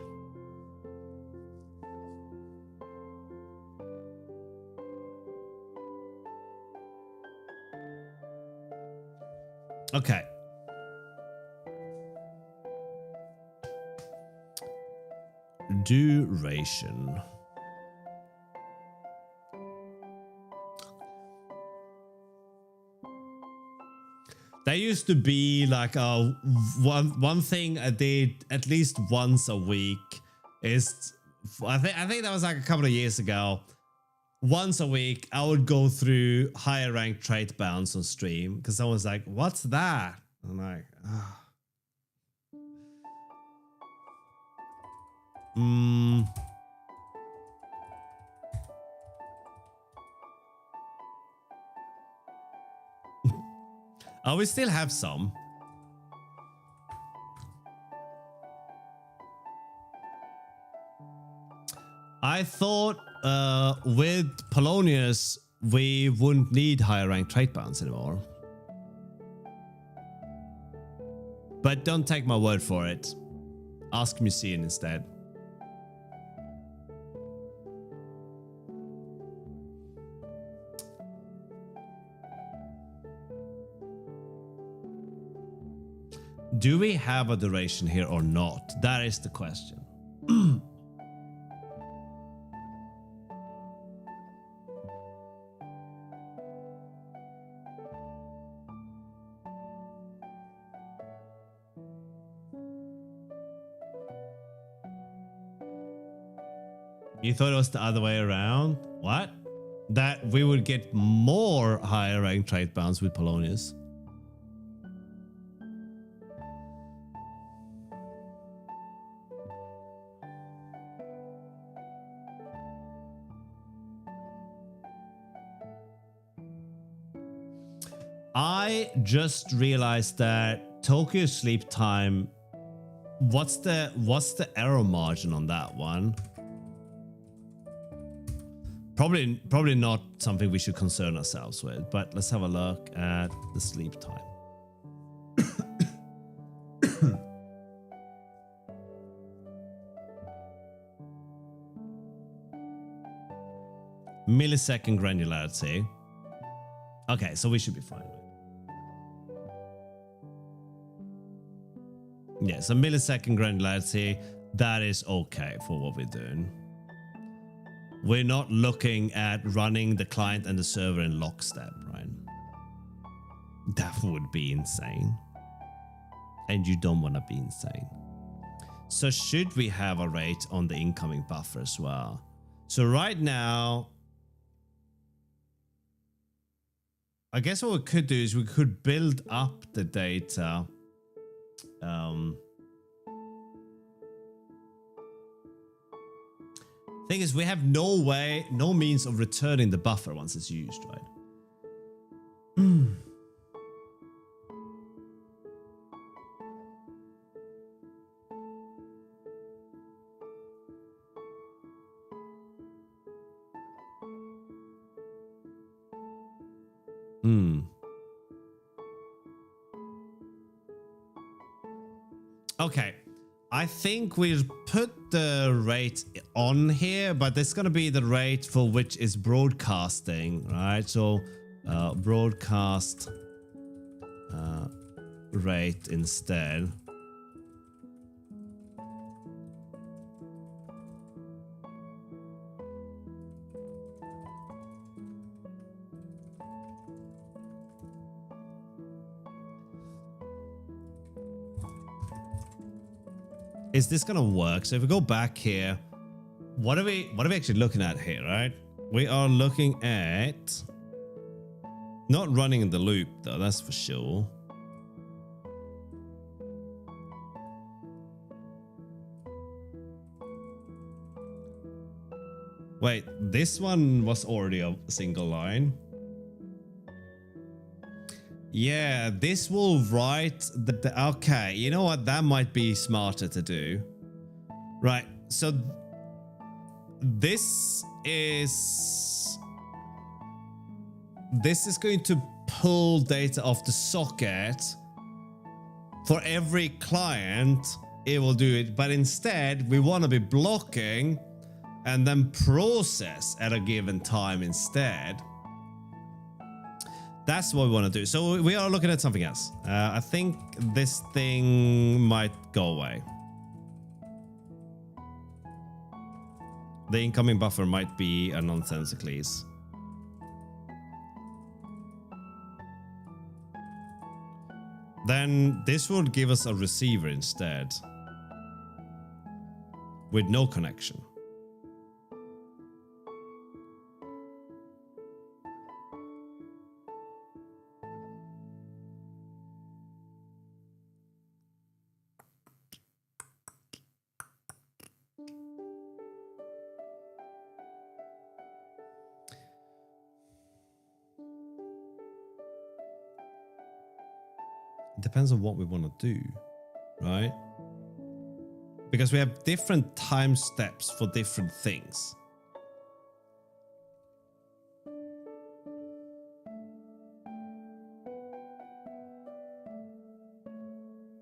A: Okay. Duration. There used to be like a one thing I did at least once a week is I think that was like a couple of years ago. Once a week I would go through higher rank trait bounds on stream because someone's like, "What's that?" I'm like, "Ah." Oh, we still have some. I thought with Polonius we wouldn't need higher rank trait bounds anymore. But don't take my word for it. Ask Museum instead. Do we have a duration here or not? That is the question. You thought it was the other way around? What? That we would get more higher rank trade bounds with Polonius. I just realized that Tokyo sleep time. What's the error margin on that one? Probably not something we should concern ourselves with, but let's have a look at the sleep time. Millisecond granularity. Okay, so we should be fine. Yeah, so millisecond granularity, that is okay for what we're doing. We're not looking at running the client and the server in lockstep, right? That would be insane. And you don't want to be insane. So should we have a rate on the incoming buffer as well? So right now, I guess what we could do is we could build up the data. Thing is, we have no means of returning the buffer once it's used, right? Okay, I think we'll put the rate on here, but there's going to be the rate for which is broadcasting, right? So broadcast rate instead. Is this gonna work? So if we go back here, what are we actually looking at here, right? We are looking at not running in the loop though, that's for sure. Wait, this one was already a single line. Yeah, this will write the okay, you know what? That might be smarter to do. Right, so this is going to pull data off the socket. For every client, it will do it. But instead, we want to be blocking and then process at a given time instead. That's what we want to do. So we are looking at something else. I think this thing might go away. The incoming buffer might be a nonsensical ease. Then this will give us a receiver instead. With no connection. Depends on what we want to do, right? Because we have different time steps for different things.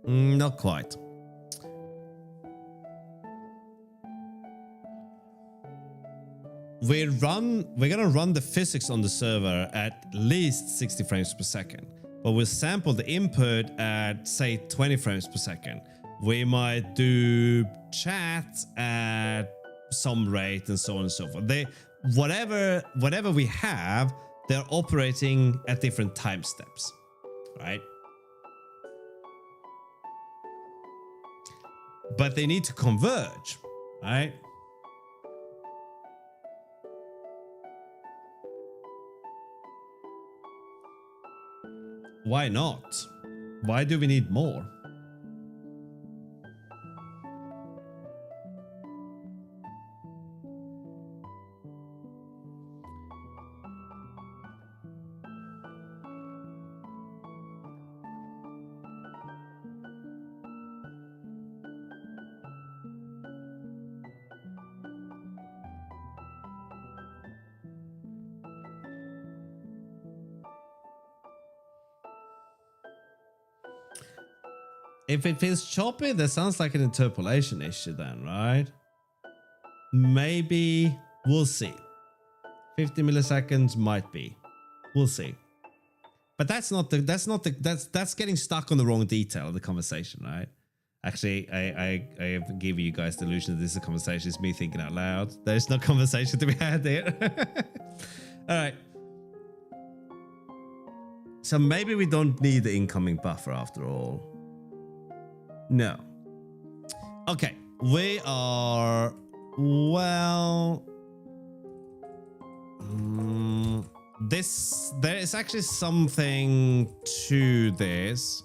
A: Not quite. We're gonna run the physics on the server at least 60 frames per second. But we'll sample the input at, say, 20 frames per second. We might do chat at some rate and so on and so forth. Whatever we have, they're operating at different time steps, right? But they need to converge, right? Why not? Why do we need more? If it feels choppy, that sounds like an interpolation issue then, right? Maybe we'll see. 50 milliseconds might be. We'll see. But that's getting stuck on the wrong detail of the conversation, right? Actually, I give you guys the illusion that this is a conversation. It's me thinking out loud. There's no conversation to be had here. All right. So maybe we don't need the incoming buffer after all. No. Okay. We are... Well... there is actually something to this.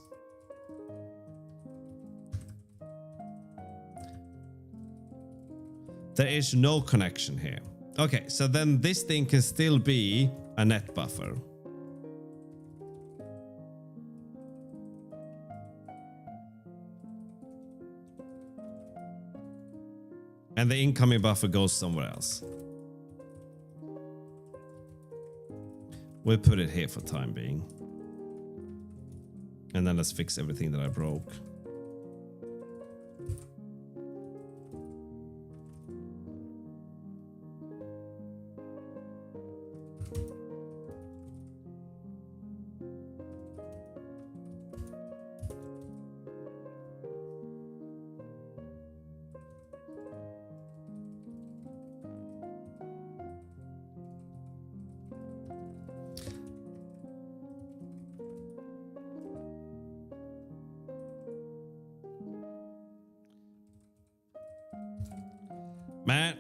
A: There is no connection here. Okay, so then this thing can still be a net buffer. And the incoming buffer goes somewhere else. We'll put it here for time being. And then let's fix everything that I broke. Man,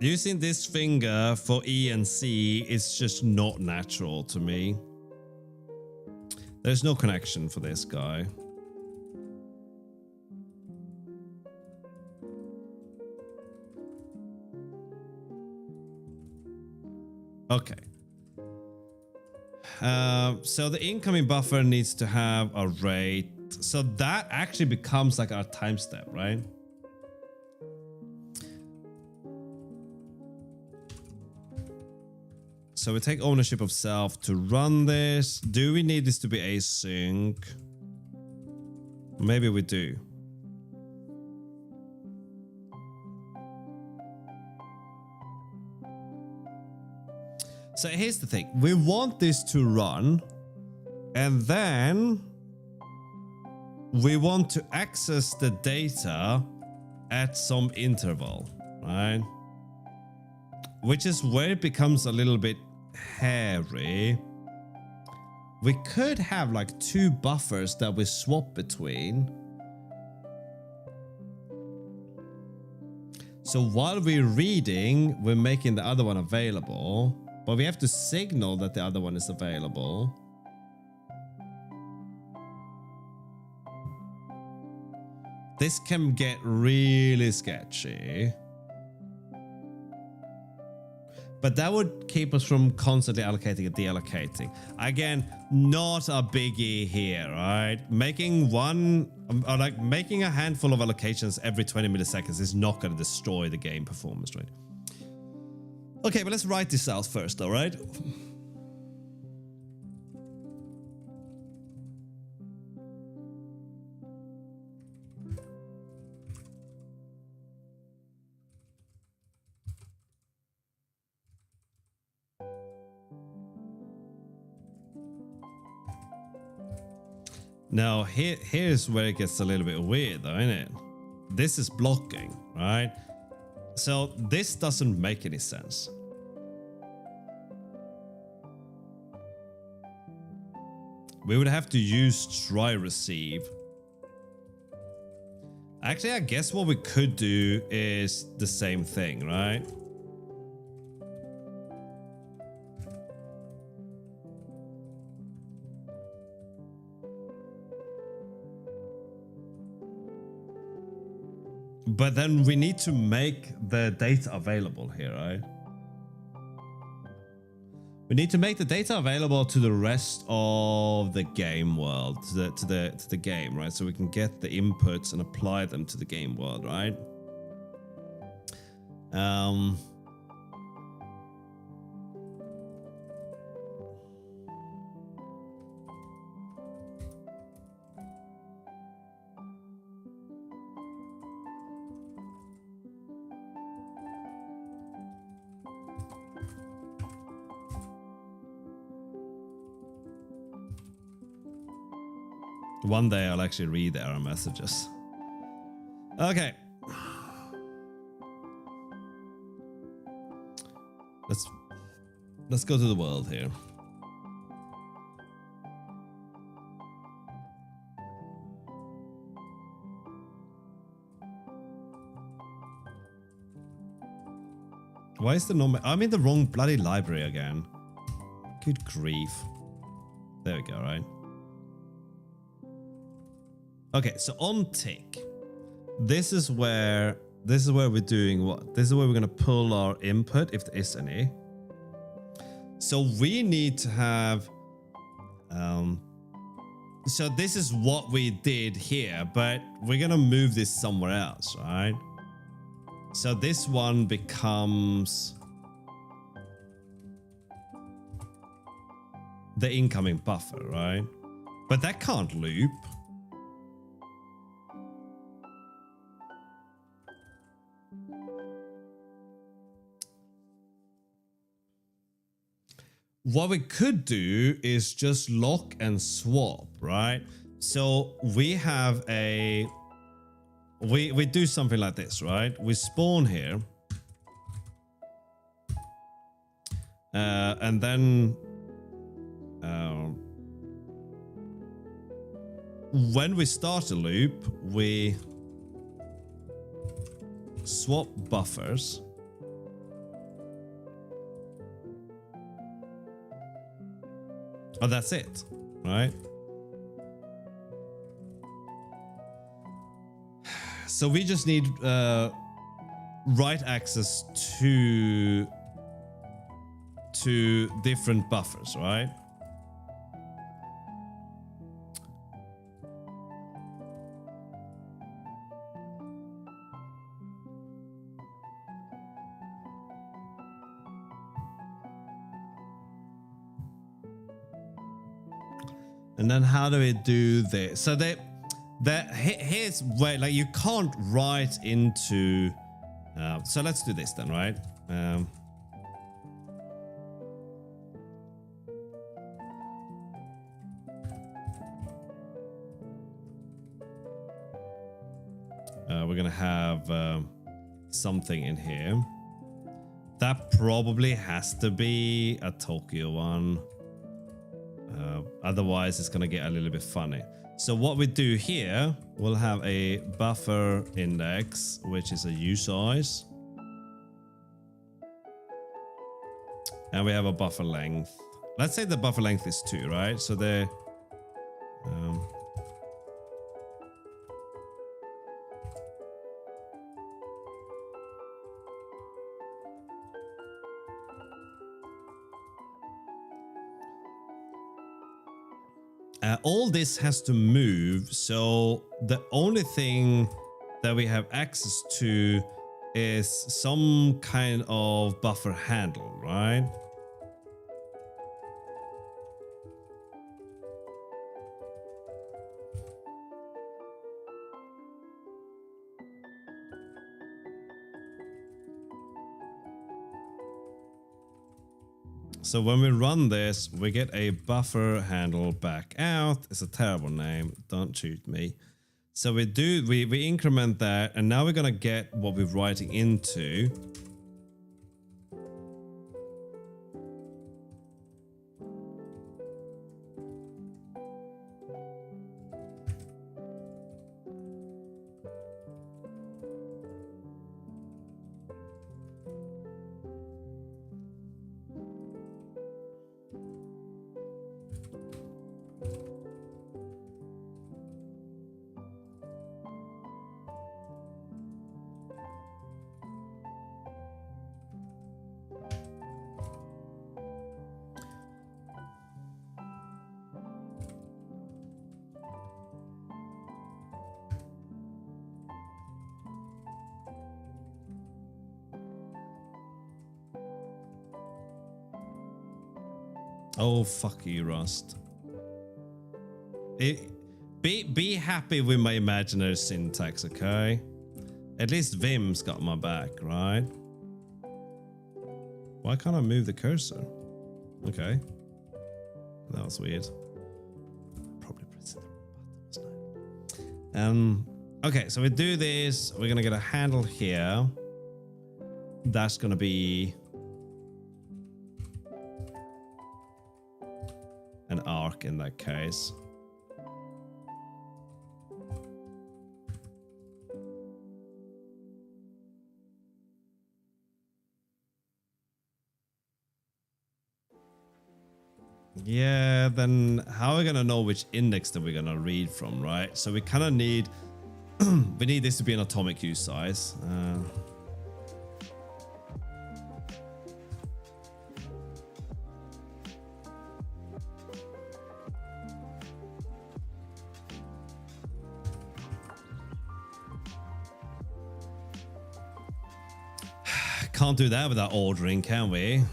A: using this finger for E and C is just not natural to me. There's no connection for this guy. Okay. So the incoming buffer needs to have a rate. So that actually becomes like our time step, right? So we take ownership of self to run this. Do we need this to be async? Maybe we do. So here's the thing. We want this to run, and then we want to access the data at some interval, right? Which is where it becomes a little bit hairy. We could have like two buffers that we swap between. So while we're reading, we're making the other one available, but we have to signal that the other one is available. This can get really sketchy. But that would keep us from constantly allocating and deallocating. Again, not a biggie here, right? Making making a handful of allocations every 20 milliseconds is not going to destroy the game performance, right? Okay, but let's write this out first, all right? Now, here's where it gets a little bit weird, though, isn't it? This is blocking, right? So this doesn't make any sense. We would have to use try receive. Actually, I guess what we could do is the same thing, right? But then we need to make the data available here, right? We need to make the data available to the rest of the game world, to the game, right? So we can get the inputs and apply them to the game world, right? One day I'll actually read the error messages. Okay. Let's go to the world here. Why is the normal? I'm in the wrong bloody library again. Good grief. There we go, right? Okay, so on tick, this is where we're doing what? This is where we're gonna pull our input if there is any. So we need to have, so this is what we did here, but we're gonna move this somewhere else, right? So this one becomes the incoming buffer, right? But that can't loop. What we could do is just lock and swap, right? So we have a, we do something like this, right? We spawn here. And then when we start a loop, we swap buffers. Oh, that's it, right? So we just need write access to different buffers, right? And then how do we do this? So here's where, like, you can't write into. So let's do this then, right? We're gonna have something in here. That probably has to be a Tokyo one. Otherwise, it's going to get a little bit funny. So what we do here, we'll have a buffer index, which is a usize. And we have a buffer length. Let's say the buffer length is 2, right? So the... all this has to move, so the only thing that we have access to is some kind of buffer handle, right? So when we run this, we get a buffer handle back out. It's a terrible name. Don't shoot me. So we increment that, and now we're gonna get what we're writing into. Oh, fuck you, Rust. Be happy with my imaginary syntax, okay? At least Vim's got my back, right? Why can't I move the cursor? Okay. That was weird. Probably pressed the wrong button, wasn't I? Okay, so we do this. We're gonna get a handle here. That's gonna be an arc in that case. Yeah, then how are we gonna know which index that we're gonna read from, right? So we kind of need we need this to be an atomic use size. Can't do that without ordering, can we?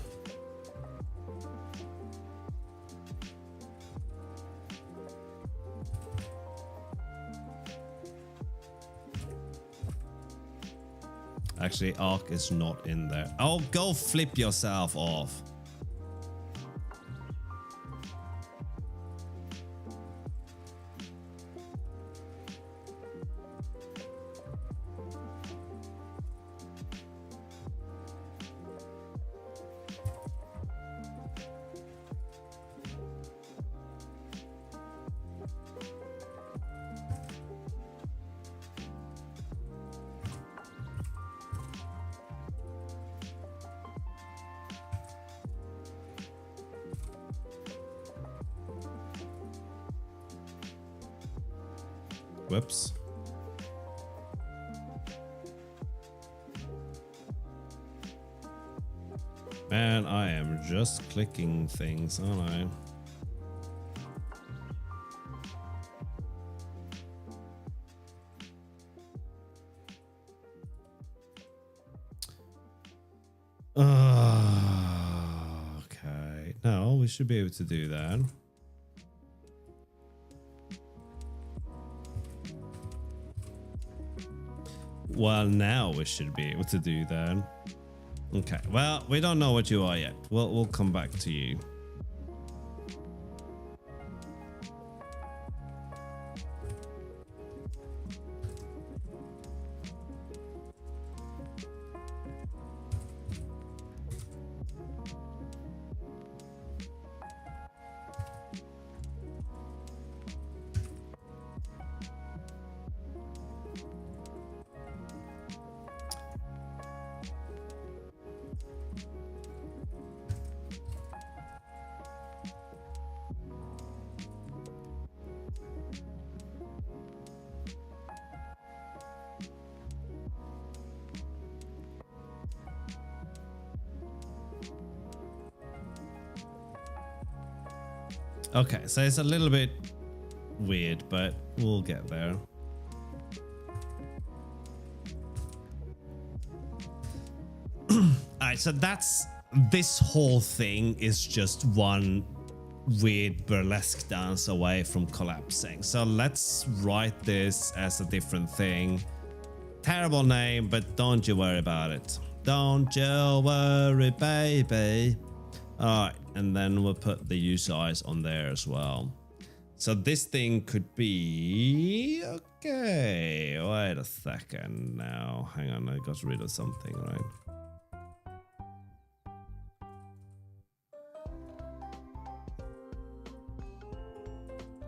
A: Actually, arc is not in there. Oh, go flip yourself off. Whoops. Man, I am just clicking things, aren't I? Okay. No, we should be able to do that. Well, now we should be able to do that. Okay, well, we don't know what you are yet. We'll come back to you. Okay, so it's a little bit weird, but we'll get there. Alright, so this whole thing is just one weird burlesque dance away from collapsing. So let's write this as a different thing. Terrible name, but don't you worry about it. Don't you worry, baby. Alright, and then we'll put the use eyes on there as well. So this thing could be... Okay, wait a second now. Hang on, I got rid of something, right?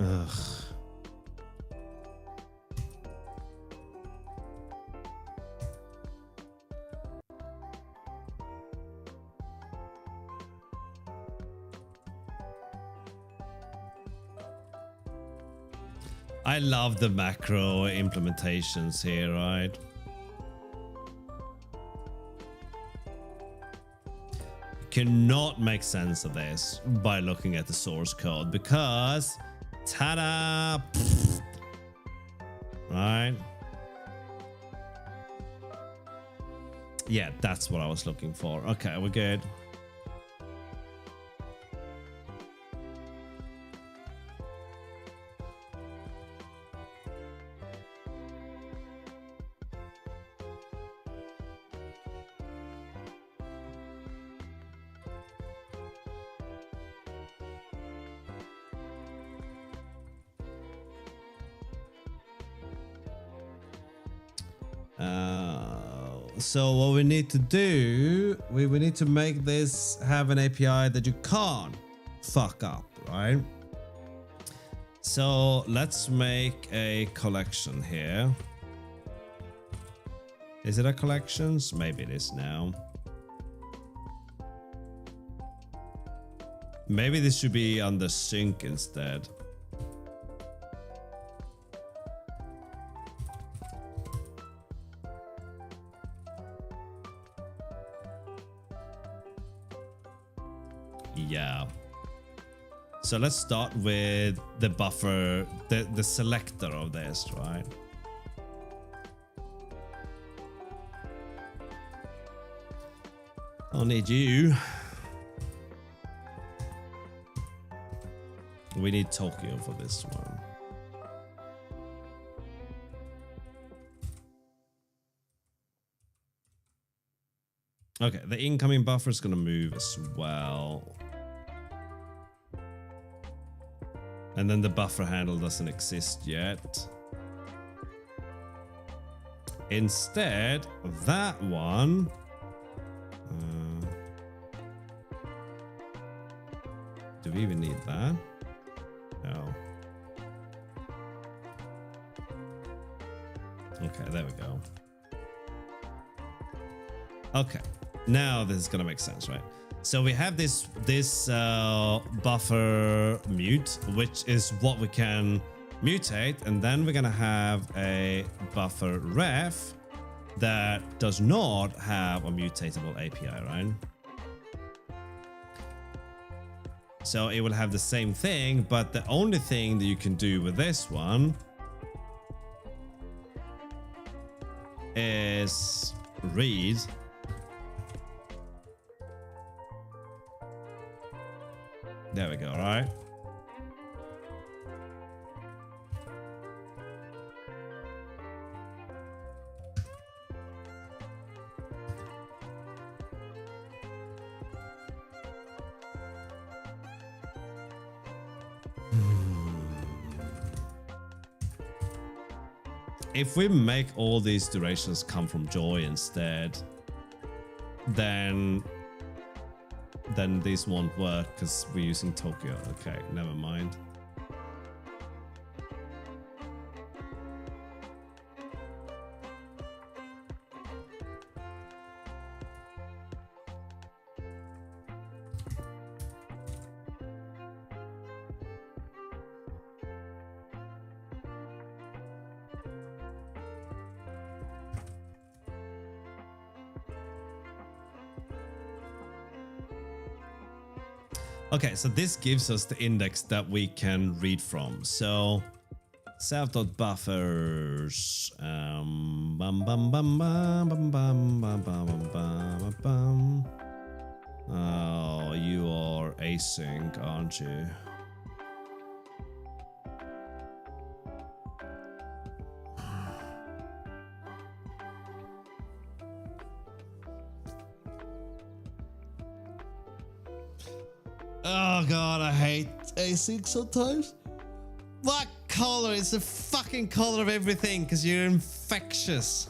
A: Ugh. I love the macro implementations here, right? Cannot make sense of this by looking at the source code because ta-da! Right? Yeah, that's what I was looking for. Okay, we're good. So what we need to do, we need to make this have an API that you can't fuck up, right? So let's make a collection here. Is it a collections? Maybe it is now. Maybe this should be under sync instead. Yeah. So let's start with the buffer, the selector of this, right? I'll need you. We need Tokyo for this one. Okay, the incoming buffer is going to move as well. And then the buffer handle doesn't exist yet. Instead, that one... do we even need that? No. Okay, there we go. Okay, now this is gonna make sense, right? So we have this buffer mute, which is what we can mutate, and then we're gonna have a buffer ref that does not have a mutatable API, right? So it will have the same thing, but the only thing that you can do with this one is read. There we go, right? If we make all these durations come from joy instead, then these won't work because we're using Tokyo. Okay, never mind. Okay, so this gives us the index that we can read from. So self.buffers. Bum bum bum bum bum bum bum bum bum bum. Oh, you are async, aren't you? Oh god, I hate async sometimes. What color is the fucking color of everything? Because you're infectious.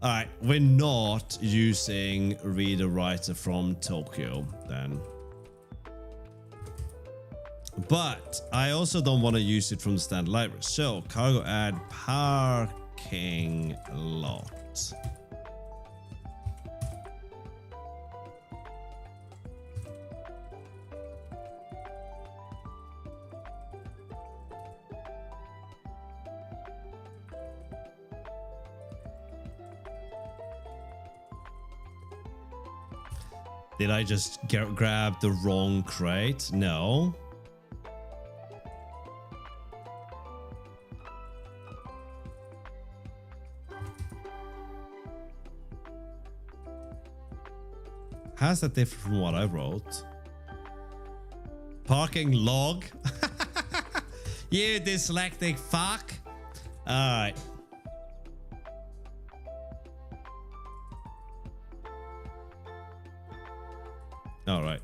A: Alright, we're not using reader writer from Tokyo then. But I also don't want to use it from the standard library. So cargo add parking lot. Did I just grab the wrong crate? No. How's that different from what I wrote? Parking log? You dyslexic fuck. Alright. All right.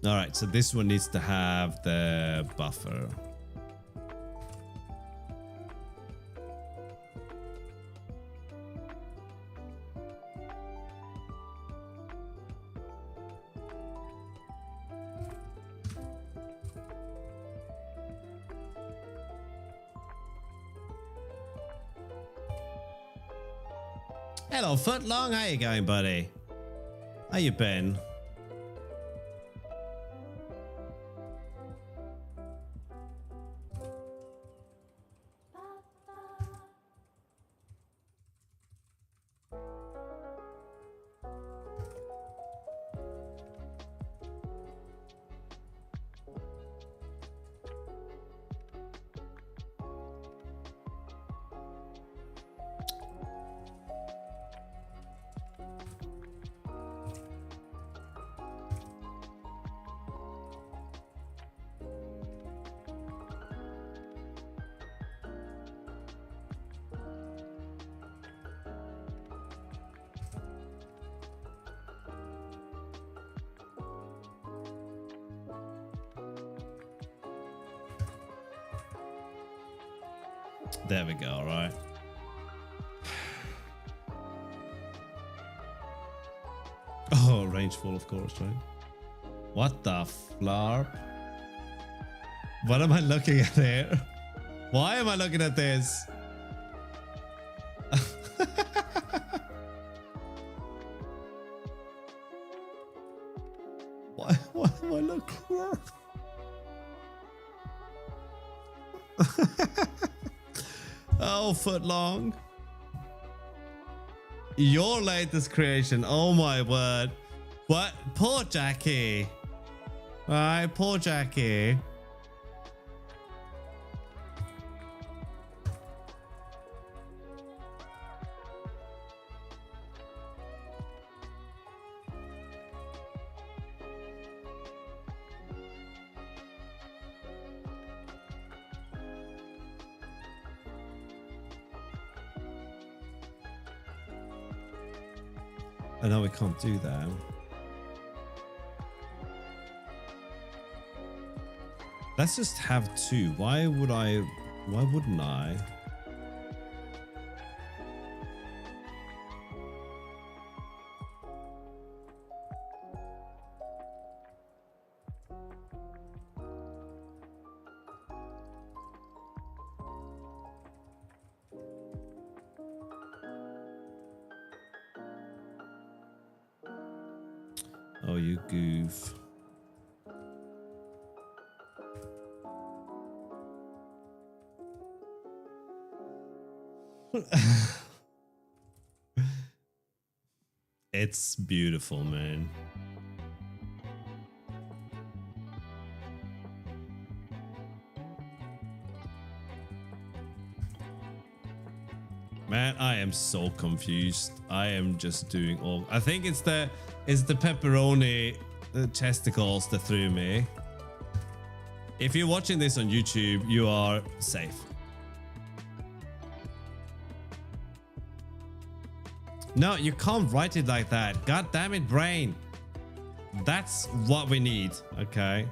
A: All right, so this one needs to have the buffer. Hello, Footlong. How you going, buddy? How you been? There we go, right? Oh, rangeful, of course, right? What the flarp? What am I looking at here? Why am I looking at this? Why am I looking at? Oh, Footlong. Your latest creation. Oh my word. What? Poor Jackie. Right, poor Jackie. I know we can't do that. Let's just have two. Why wouldn't I? Oh, you goof. It's beautiful, man. Man, I am so confused. I am just doing all. I think it's the pepperoni testicles that threw me. If you're watching this on YouTube, you are safe. No, you can't write it like that. God damn it, brain. That's what we need. Okay.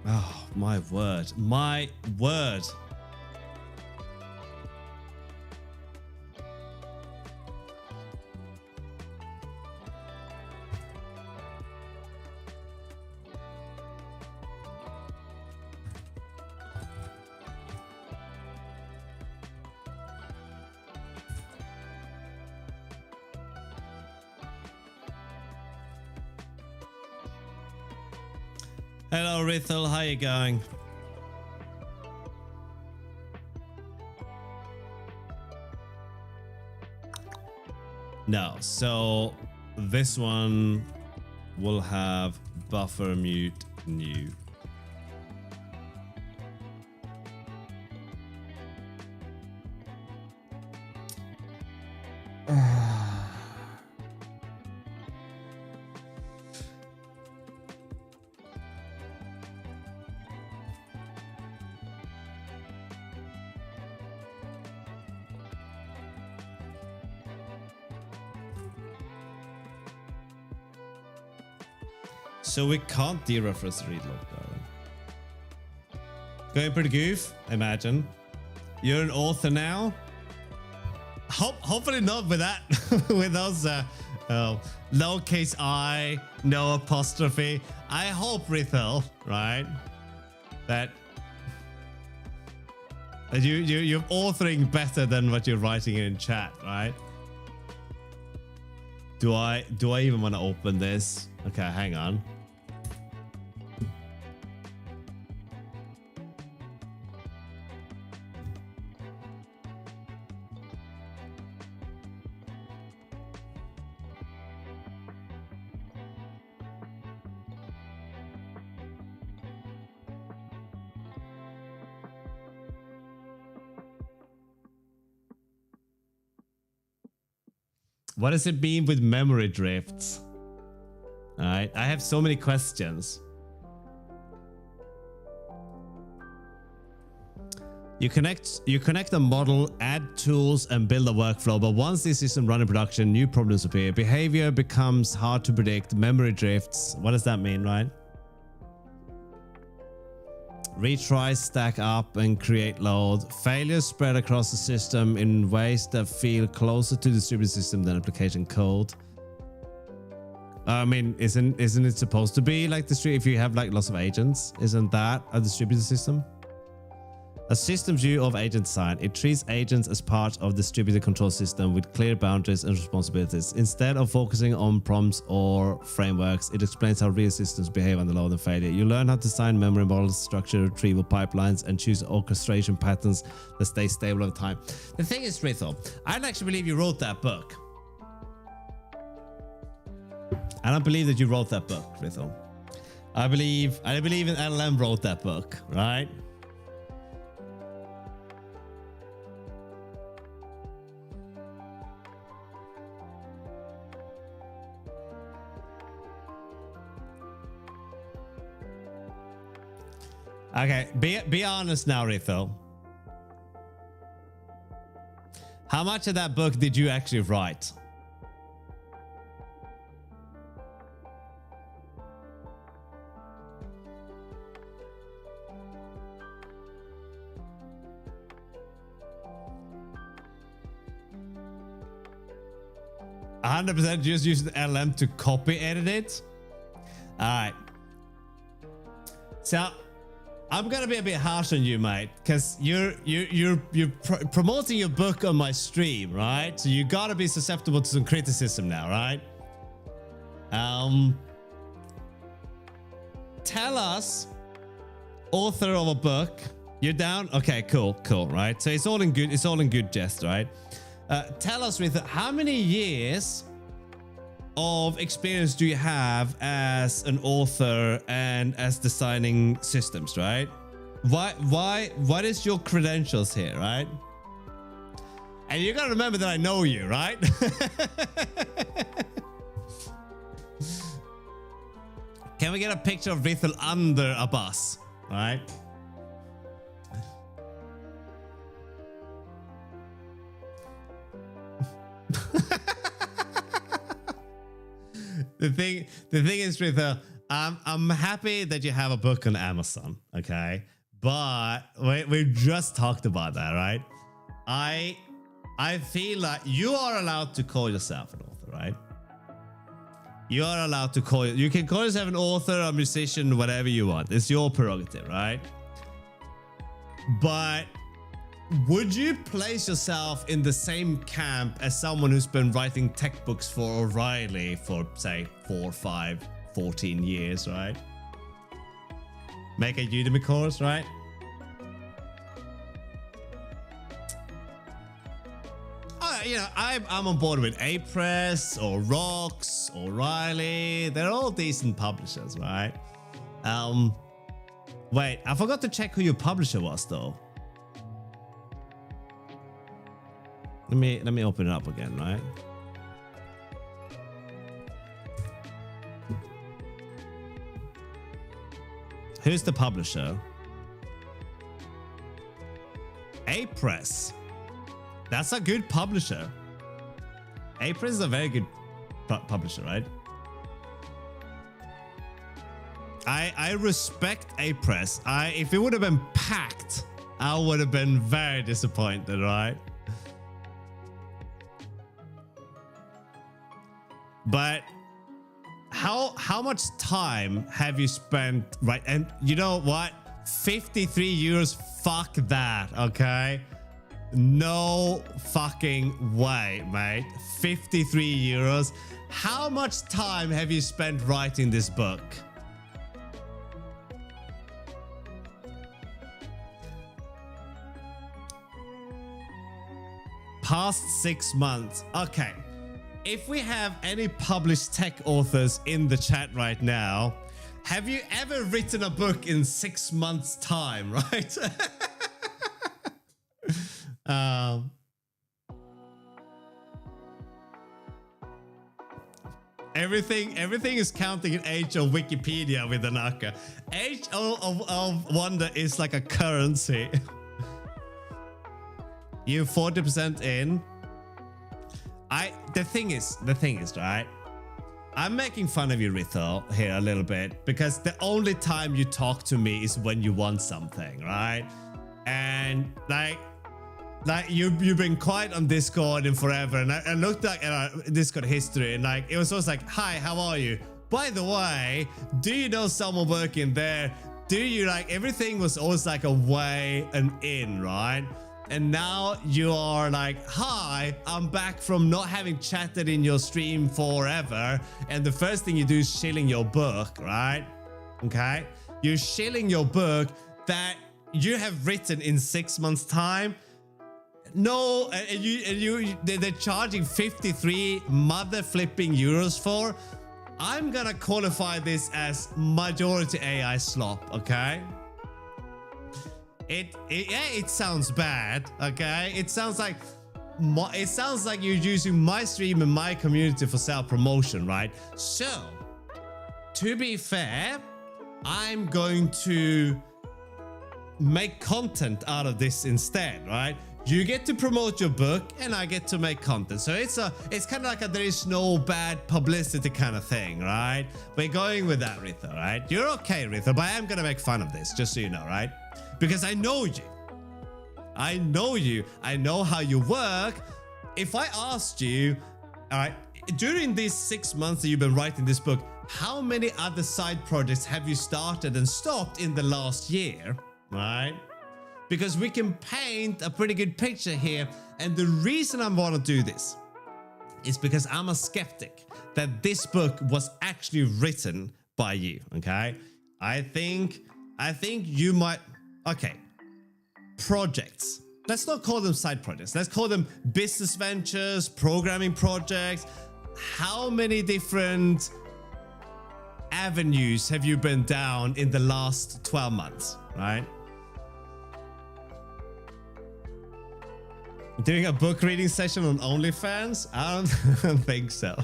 A: Oh, my word. My word. Hello, Rithel. How you going? No, so this one will have buffer mute new. So we can't dereference the read log though. Going pretty goof, I imagine. You're an author now. Hopefully not with that, with those lowercase I, no apostrophe. I hope, Rithel, right, that you're authoring better than what you're writing in chat, right? Do I even want to open this? Okay, hang on. What does it mean with memory drifts? All right, I have so many questions. You connect a model, add tools, and build a workflow. But once this system runs in production, new problems appear. Behavior becomes hard to predict. Memory drifts. What does that mean, right? Retries stack up and create load. Failures spread across the system in ways that feel closer to the distributed system than application code. I mean, isn't it supposed to be like if you have like lots of agents? Isn't that a distributed system? A system view of agent design. It treats agents as part of the distributed control system with clear boundaries and responsibilities. Instead of focusing on prompts or frameworks, it explains how real systems behave under load and failure. You learn how to design memory models, structure retrieval pipelines, and choose orchestration patterns that stay stable over time. The thing is, Rithel, I don't actually believe you wrote that book. I don't believe that you wrote that book, Rithel. I believe an LLM wrote that book, right? Okay, be honest now, Rithel. How much of that book did you actually write? %, just use the LM to copy edit it. All right. So I'm gonna be a bit harsh on you, mate, because you're promoting your book on my stream, right? So you gotta be susceptible to some criticism now, right? Tell us, author of a book, you're down. Okay, cool, right? So it's all in good jest, right? Tell us, Rita, how many years of experience do you have as an author and as designing systems, right? What is your credentials here, right? And you gotta remember that I know you, right? Can we get a picture of Rithel under a bus, right? The thing is, Rithel, I'm happy that you have a book on Amazon, okay? But we just talked about that, right? I feel like you are allowed to call yourself an author, right? You are allowed to you can call yourself an author, a musician, whatever you want. It's your prerogative, right? But would you place yourself in the same camp as someone who's been writing tech books for O'Reilly for, say, 4, 5, 14 years, right? Make a Udemy course, right? You know, I'm on board with A-Press or Rocks, O'Reilly. They're all decent publishers, right? Wait, I forgot to check who your publisher was, though. Let me open it up again, right? Who's the publisher? A-Press. That's a good publisher. A-Press is a very good publisher, right? I respect a press. If it would have been packed, I would have been very disappointed, right? But how much time have you spent, right? And you know what? 53 euros, fuck that, okay? No fucking way, mate. 53 euros. How much time have you spent writing this book? Past 6 months. Okay. If we have any published tech authors in the chat right now, have you ever written a book in 6 months' time, right? Everything is counting in age of Wikipedia with Anaka. Age of wonder is like a currency. You 40% in. The thing is, right? I'm making fun of you, Rithel, here a little bit because the only time you talk to me is when you want something, right? And like you've been quiet on Discord and forever, and I looked at our Discord history and like it was always like, hi, how are you? By the way, do you know someone working there? Do you like everything was always like a way and in, right? And now you are like, hi, I'm back from not having chatted in your stream forever. And the first thing you do is shilling your book, right? Okay. You're shilling your book that you have written in 6 months' time. No, and they're charging 53 mother flipping euros for. I'm gonna qualify this as majority AI slop, okay? It sounds bad, okay? It sounds like you're using my stream and my community for self-promotion, right? So, to be fair, I'm going to make content out of this instead, right? You get to promote your book and I get to make content. So it's kind of like a there is no bad publicity kind of thing, right? We're going with that, Ritha, right? You're okay, Ritha, but I am going to make fun of this, just so you know, right? Because I know you. I know you. I know how you work. If I asked you, all right, during these 6 months that you've been writing this book, how many other side projects have you started and stopped in the last year, right? Because we can paint a pretty good picture here. And the reason I want to do this is because I'm a skeptic that this book was actually written by you, okay? I think you might... Okay, projects. Let's not call them side projects. Let's call them business ventures, programming projects. How many different avenues have you been down in the last 12 months, right? Doing a book reading session on OnlyFans? I don't think so.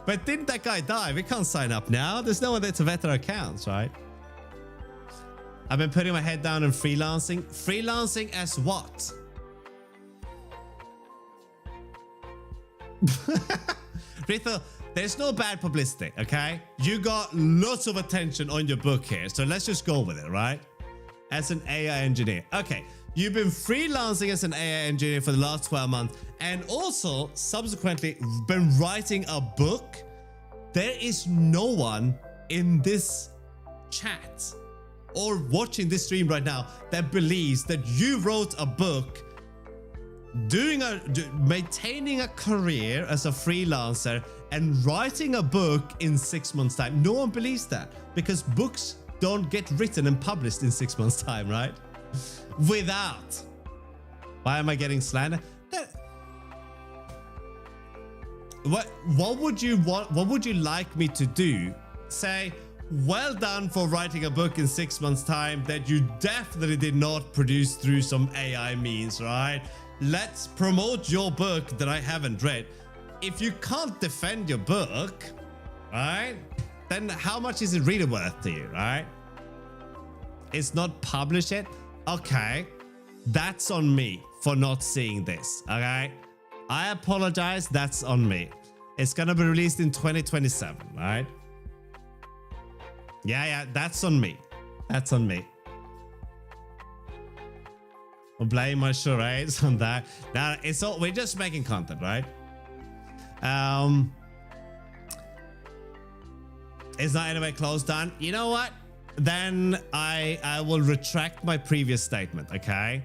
A: But didn't that guy die? We can't sign up now. There's no one there to vet our accounts, right? I've been putting my head down and freelancing. Freelancing as what? Ritha, there's no bad publicity, okay? You got lots of attention on your book here, so let's just go with it, right? As an AI engineer. Okay, you've been freelancing as an AI engineer for the last 12 months and also subsequently been writing a book. There is no one in this chat or watching this stream right now that believes that you wrote a book maintaining a career as a freelancer and writing a book in 6 months' time. No one believes that because books don't get written and published in 6 months' time, right? Without. Why am I getting slandered? What would you want? What would you like me to do? Say, well done for writing a book in 6 months' time that you definitely did not produce through some AI means, right? Let's promote your book that I haven't read. If you can't defend your book, right, then how much is it really worth to you, right? It's not published yet? Okay, that's on me for not seeing this, okay? I apologize, that's on me. It's gonna be released in 2027, right? Yeah, that's on me. That's on me. I'll blame my charades on that. Now, it's all, we're just making content, right? It's not anyway close done. You know what? Then I will retract my previous statement, okay?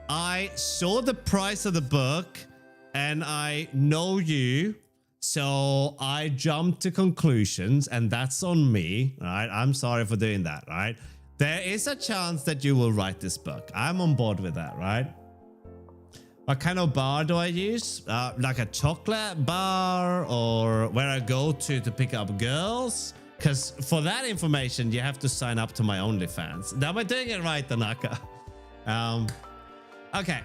A: I saw the price of the book and I know you, so I jumped to conclusions, and that's on me, right? I'm sorry for doing that, right? There is a chance that you will write this book. I'm on board with that, right? What kind of bar do I use? Like a chocolate bar, or where I go to pick up girls? Because for that information, you have to sign up to my OnlyFans. Now, am I doing it right, Tanaka? Okay.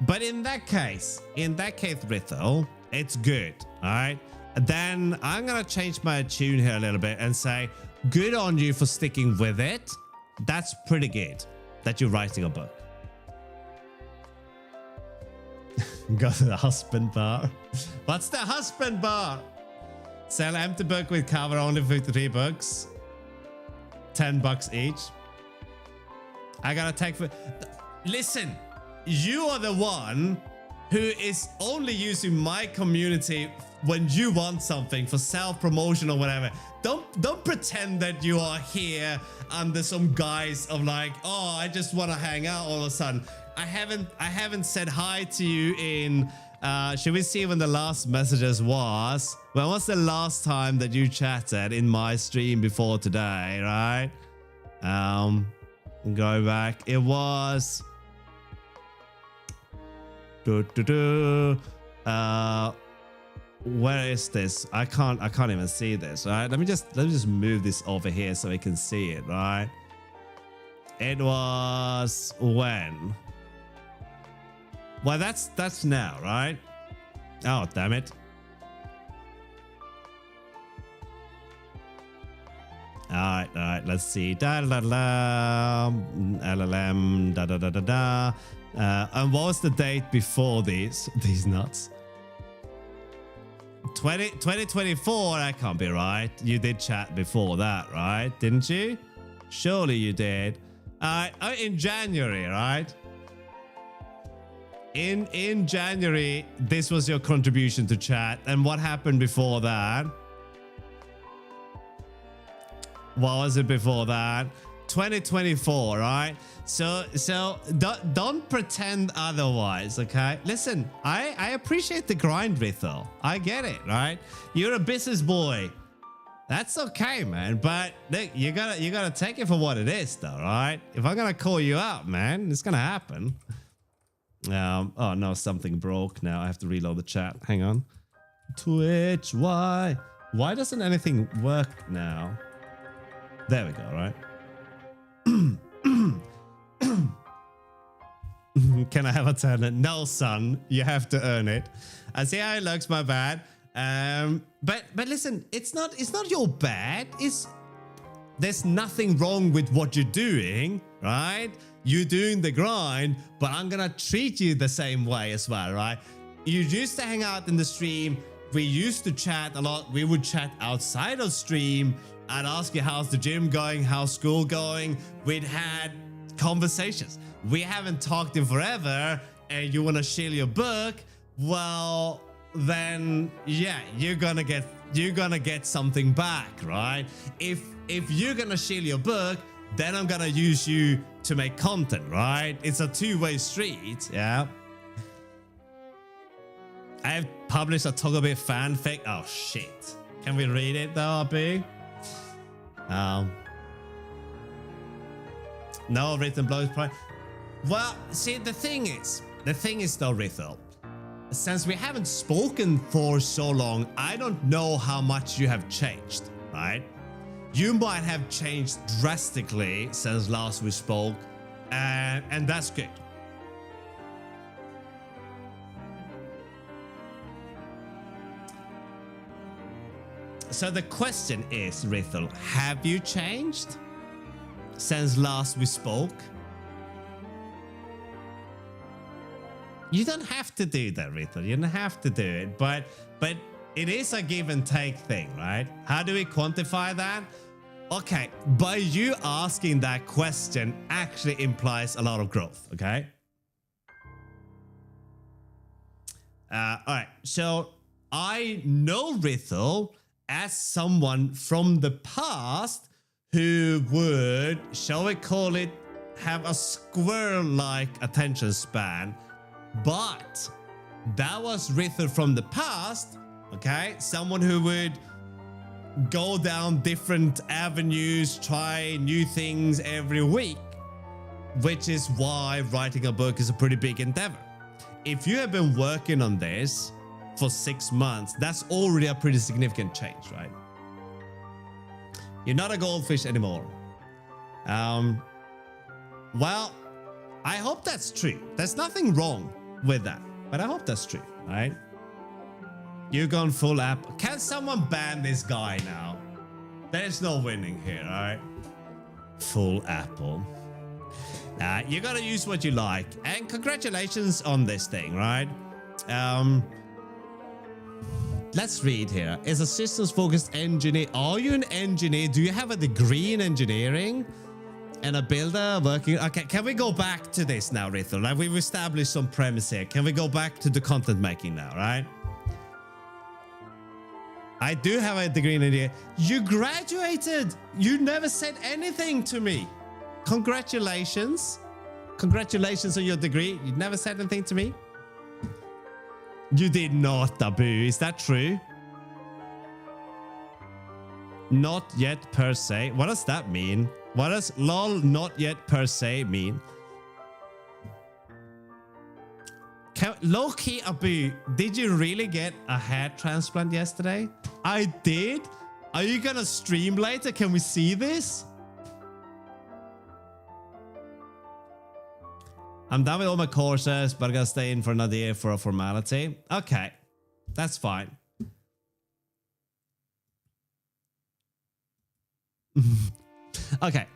A: But in that case, Rithel, it's good, all right? Then I'm going to change my tune here a little bit and say, good on you for sticking with it. That's pretty good that you're writing a book. Go to the husband bar. What's the husband bar? Sell empty book with cover, only 53 books. $10 each. I gotta take for... Listen, you are the one who is only using my community when you want something for self-promotion or whatever. Don't pretend that you are here under some guise of like, oh, I just want to hang out all of a sudden. I haven't said hi to you in should we see when the last messages was? When was the last time that you chatted in my stream before today, right? Go back. It was where is this? I can't even see this, right? Let me just move this over here so we can see it, right? It was when? Well, that's now, right? Oh, damn it. All right, let's see. Da da da, LLM, da da da da da. And what was the date before these nuts? 2024, that can't be right. You did chat before that, right? Didn't you? Surely you did. In January, right? In January, this was your contribution to chat. And what happened before that? What was it before that? 2024, right? So don't pretend otherwise, okay? Listen, I appreciate the grind, Rithel. I get it, right? You're a business boy. That's okay, man. But look, you gotta take it for what it is, though, right? If I'm gonna call you out, man, it's gonna happen. Oh no, something broke now. I have to reload the chat. Hang on. Twitch, why doesn't anything work now? There we go, right? Can I have a turn? No, son, you have to earn it. I see how it looks, my bad. But listen, it's not your bad. There's nothing wrong with what you're doing, right? You're doing the grind, but I'm gonna treat you the same way as well, right? You used to hang out in the stream. We used to chat a lot. We would chat outside of stream. I'd ask you, how's the gym going? How's school going? We'd had conversations. We haven't talked in forever, and you want to share your book? Well, then yeah, you're gonna get something back, right? If you're gonna share your book, then I'm gonna use you to make content, right? It's a two-way street, yeah. I have published a Togglebit fanfic. Oh shit! Can we read it though, RB? No written blows price. Well, see, the thing is though, Rithel, since we haven't spoken for so long, I don't know how much you have changed, right? You might have changed drastically since last we spoke, and that's good. So the question is, Rithel, have you changed since last we spoke? You don't have to do that, Rithel. You don't have to do it, but it is a give and take thing, right? How do we quantify that? Okay, by you asking that question actually implies a lot of growth, okay? All right, so I know Rithel as someone from the past who would, shall we call it, have a squirrel-like attention span, but that was Rithel from the past, okay? Someone who would go down different avenues, try new things every week, which is why writing a book is a pretty big endeavor. If you have been working on this for 6 months, that's already a pretty significant change, right? You're not a goldfish anymore. Well, I hope that's true. There's nothing wrong with that, but I hope that's true, right? You've gone full app. Can someone ban this guy now? There's no winning here, all right? Full apple. You gotta use what you like. And congratulations on this thing, right? Let's read here. Is a systems-focused engineer. Are you an engineer? Do you have a degree in engineering? And a builder working... Okay, can we go back to this now, Rithel? Like, we've established some premise here. Can we go back to the content making now, right? I do have a degree in engineering. You graduated! You never said anything to me. Congratulations. Congratulations on your degree. You never said anything to me. You did not, Abu. Is that true? Not yet per se. What does that mean? What does lol not yet per se mean? Low-key, Abu, did you really get a hair transplant yesterday? I did? Are you gonna stream later? Can we see this? I'm done with all my courses, but I'm gonna stay in for another year for a formality. Okay, that's fine. Okay.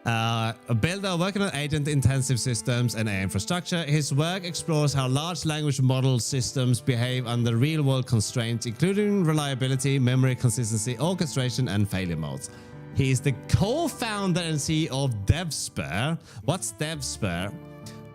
A: A builder working on agent-intensive systems and AI infrastructure. His work explores how large language model systems behave under real-world constraints, including reliability, memory consistency, orchestration, and failure modes. He is the co-founder and CEO of DevSpare. What's DevSpare?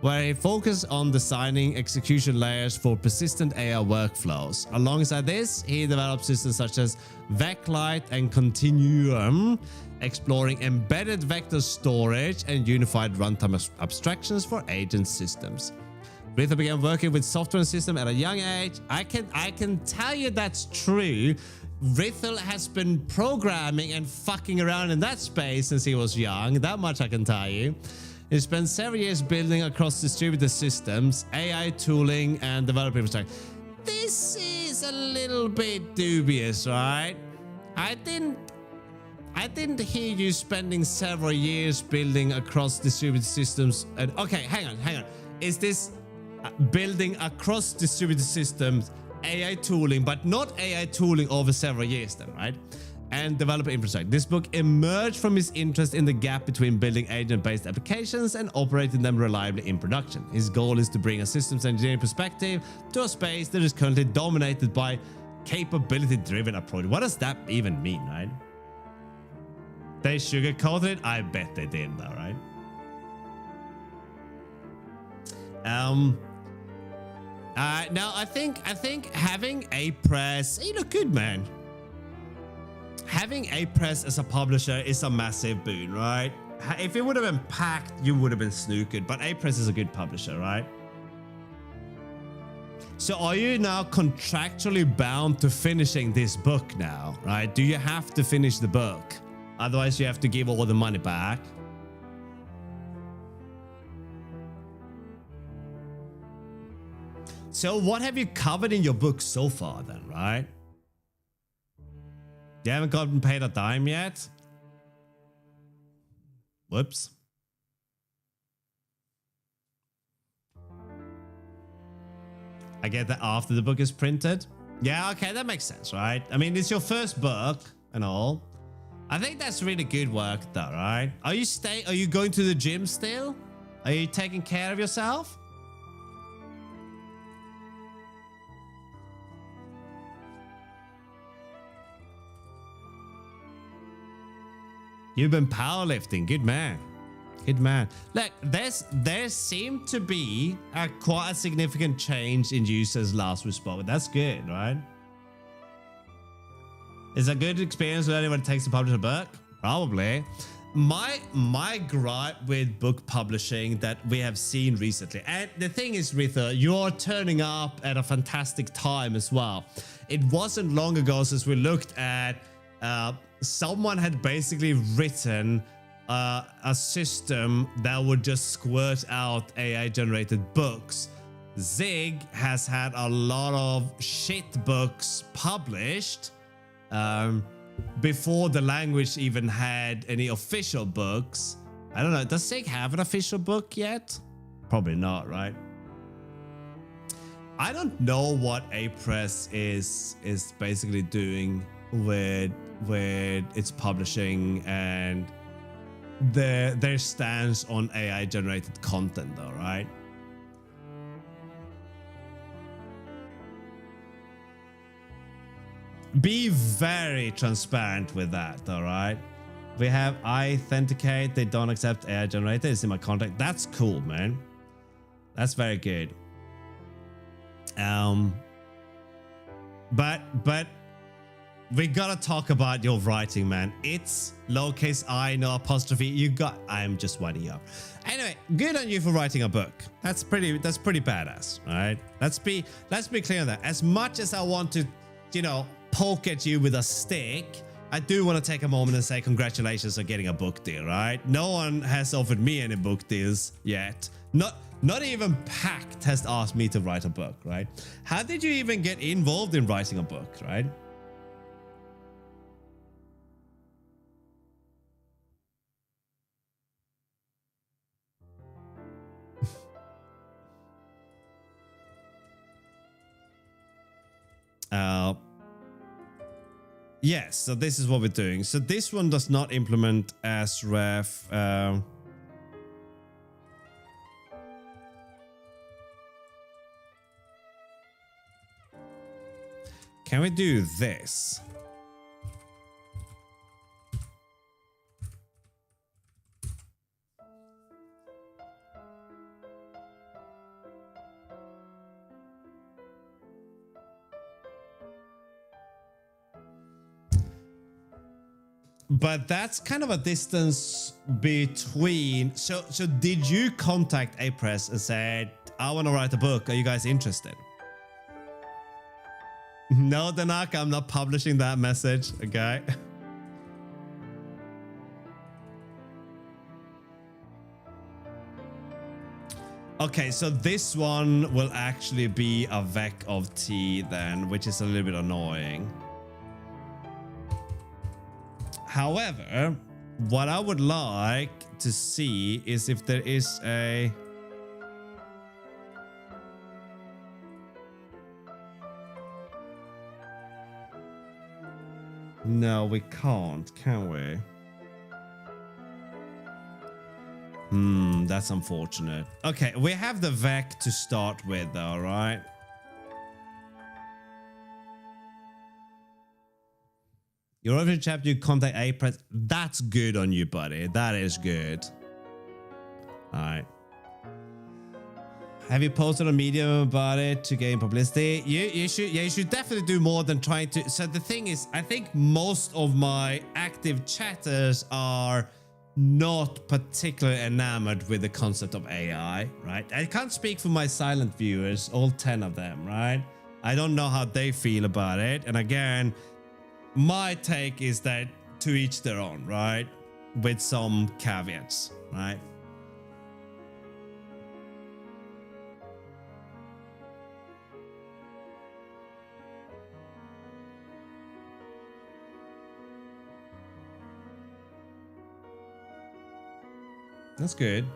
A: Where he focuses on designing execution layers for persistent AI workflows. Alongside this, he develops systems such as Veclite and Continuum, exploring embedded vector storage and unified runtime abstractions for agent systems. Rithel began working with software and systems at a young age. I can tell you that's true. Rithel has been programming and fucking around in that space since he was young. That much I can tell you. He spent several years building across distributed systems, AI tooling, and developing infrastructure. This is a little bit dubious, right? I didn't hear you spending several years building across distributed systems. And okay, hang on. Is this building across distributed systems AI tooling, but not AI tooling over several years then, right? And developer infrastructure. This book emerged from his interest in the gap between building agent-based applications and operating them reliably in production. His goal is to bring a systems engineering perspective to a space that is currently dominated by capability-driven approach. What does that even mean, right? They sugarcoated it? I bet they did, though, right? Now I think having a press, you look good, man. Having a press as a publisher is a massive boon, right? If it would have been packed, you would have been snookered, but a press is a good publisher, right? So are you now contractually bound to finishing this book now, right? Do you have to finish the book? Otherwise, you have to give all the money back. So what have you covered in your book so far then, right? You haven't gotten paid a dime yet? Whoops. I get that after the book is printed. Yeah, okay, that makes sense, right? I mean, it's your first book and all. I think that's really good work though, right? Are you going to the gym still? Are you taking care of yourself? You've been powerlifting. Good man. Good man. Look, there seemed to be quite a significant change in users last we spoke. That's good, right? Is a good experience learning what it takes to publish a book? Probably. My gripe with book publishing that we have seen recently, and the thing is, Ritha, you're turning up at a fantastic time as well. It wasn't long ago since we looked at someone had basically written a system that would just squirt out AI generated books. Zig has had a lot of shit books published before the language even had any official books. I don't know. Does Zig have an official book yet? Probably not, right? I don't know what Apress is basically doing with its publishing and their stance on AI generated content, though, right? Be very transparent with that, all right? We have authenticate. They don't accept AI generated. It's in my contract. That's cool, man. That's very good. But we gotta talk about your writing, man. It's lowercase I, no apostrophe. I'm just winding you up. Anyway, good on you for writing a book. That's pretty badass, all right? Let's be clear on that. As much as I want to, poke at you with a stick, I do want to take a moment and say congratulations on getting a book deal, right? No one has offered me any book deals yet. Not even Pact has asked me to write a book, right? How did you even get involved in writing a book, right? Yes, so this is what we're doing. So this one does not implement as ref. Can we do this? But that's kind of a distance between. So did you contact Apress and said, I want to write a book. Are you guys interested? No, Danak, I'm not publishing that message. Okay. Okay, so this one will actually be a vec of T then, which is a little bit annoying. However, what I would like to see is if there is a... No, we can't, can we? That's unfortunate. Okay, we have the vec to start with, though, right? Your original chapter, you contact Apress. That's good on you, buddy. That is good. All right. Have you posted on Medium about it to gain publicity? You should definitely do more than trying to. So the thing is, I think most of my active chatters are not particularly enamored with the concept of AI, right? I can't speak for my silent viewers, all 10 of them, right? I don't know how they feel about it. And again, my take is that to each their own, right? With some caveats, right? That's good.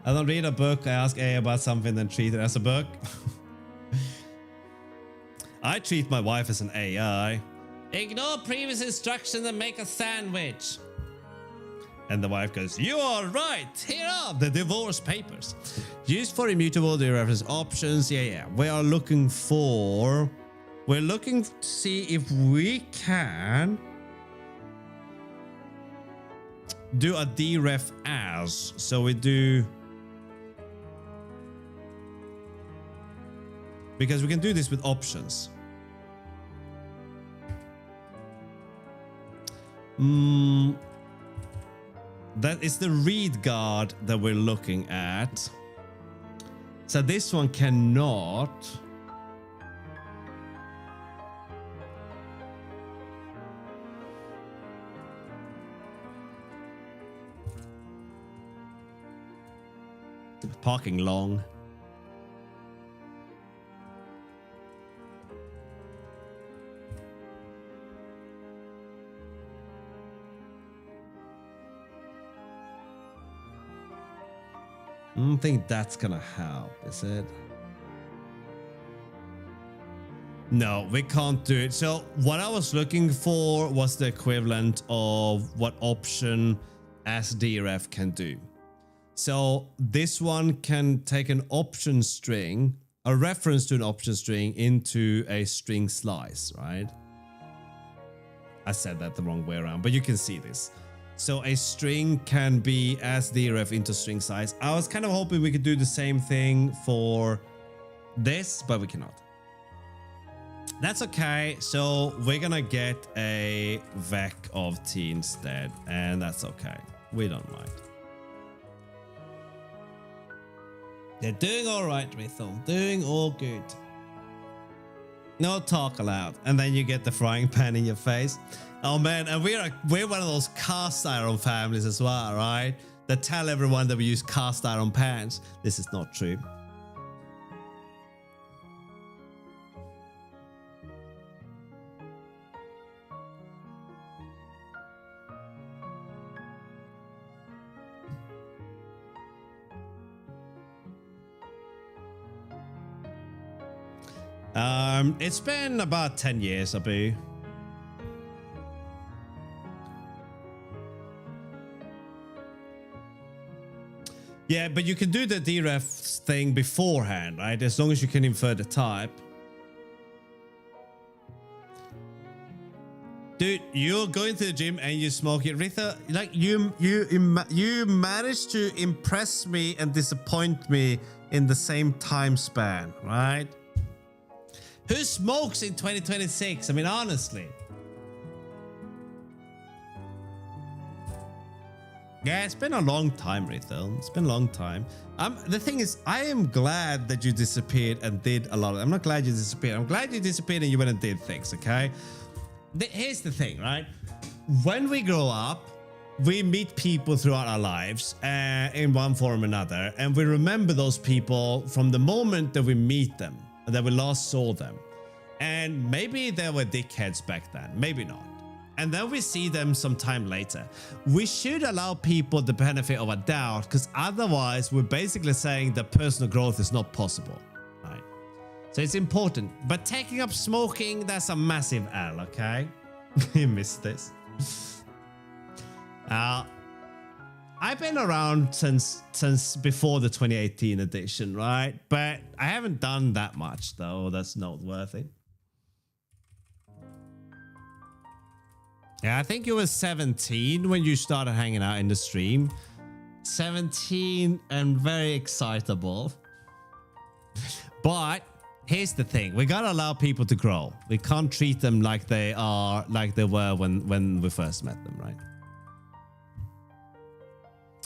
A: I don't read a book. I ask AI about something, then treat it as a book. I treat my wife as an AI. Ignore previous instructions and make a sandwich. And the wife goes, you are right. Here are the divorce papers. Used for immutable dereference options. Yeah. We are looking for We're looking to see if we can do a deref as. So we do, because we can do this with options. That is the read guard that we're looking at. So this one cannot. Parking long. I don't think that's gonna help, is it? No, we can't do it. So what I was looking for was the equivalent of what option as deref can do. So this one can take an option string, a reference to an option string, into a string slice, right? I said that the wrong way around, but you can see this. So a string can be as deref into string size. I was kind of hoping we could do the same thing for this, but we cannot. That's okay. So we're gonna get a vec of t instead, and that's okay. We don't mind. They're doing all right, Rithel. Doing all good. No talk allowed. And then you get the frying pan in your face. Oh man, and we're one of those cast iron families as well, right? That tell everyone that we use cast iron pans. This is not true. It's been about 10 years, Abu. Yeah, but you can do the deref thing beforehand, right? As long as you can infer the type. Dude, you're going to the gym and you smoke it. Ritha, like you managed to impress me and disappoint me in the same time span, right? Who smokes in 2026? I mean, honestly. Yeah, it's been a long time, Rithel. It's been a long time. The thing is, I am glad that you disappeared and did a lot of... I'm not glad you disappeared. I'm glad you disappeared and you went and did things, okay? Here's the thing, right? When we grow up, we meet people throughout our lives in one form or another, and we remember those people from the moment that we meet them, that we last saw them. And maybe they were dickheads back then, maybe not. And then we see them some time later. We should allow people the benefit of a doubt, because otherwise we're basically saying that personal growth is not possible, right? So it's important. But taking up smoking, that's a massive L, okay? You missed this. I've been around since before the 2018 edition, right? But I haven't done that much, though. That's noteworthy. Yeah, I think you were 17 when you started hanging out in the stream. 17 and very excitable. But here's the thing. We gotta allow people to grow. We can't treat them like they were when we first met them, right?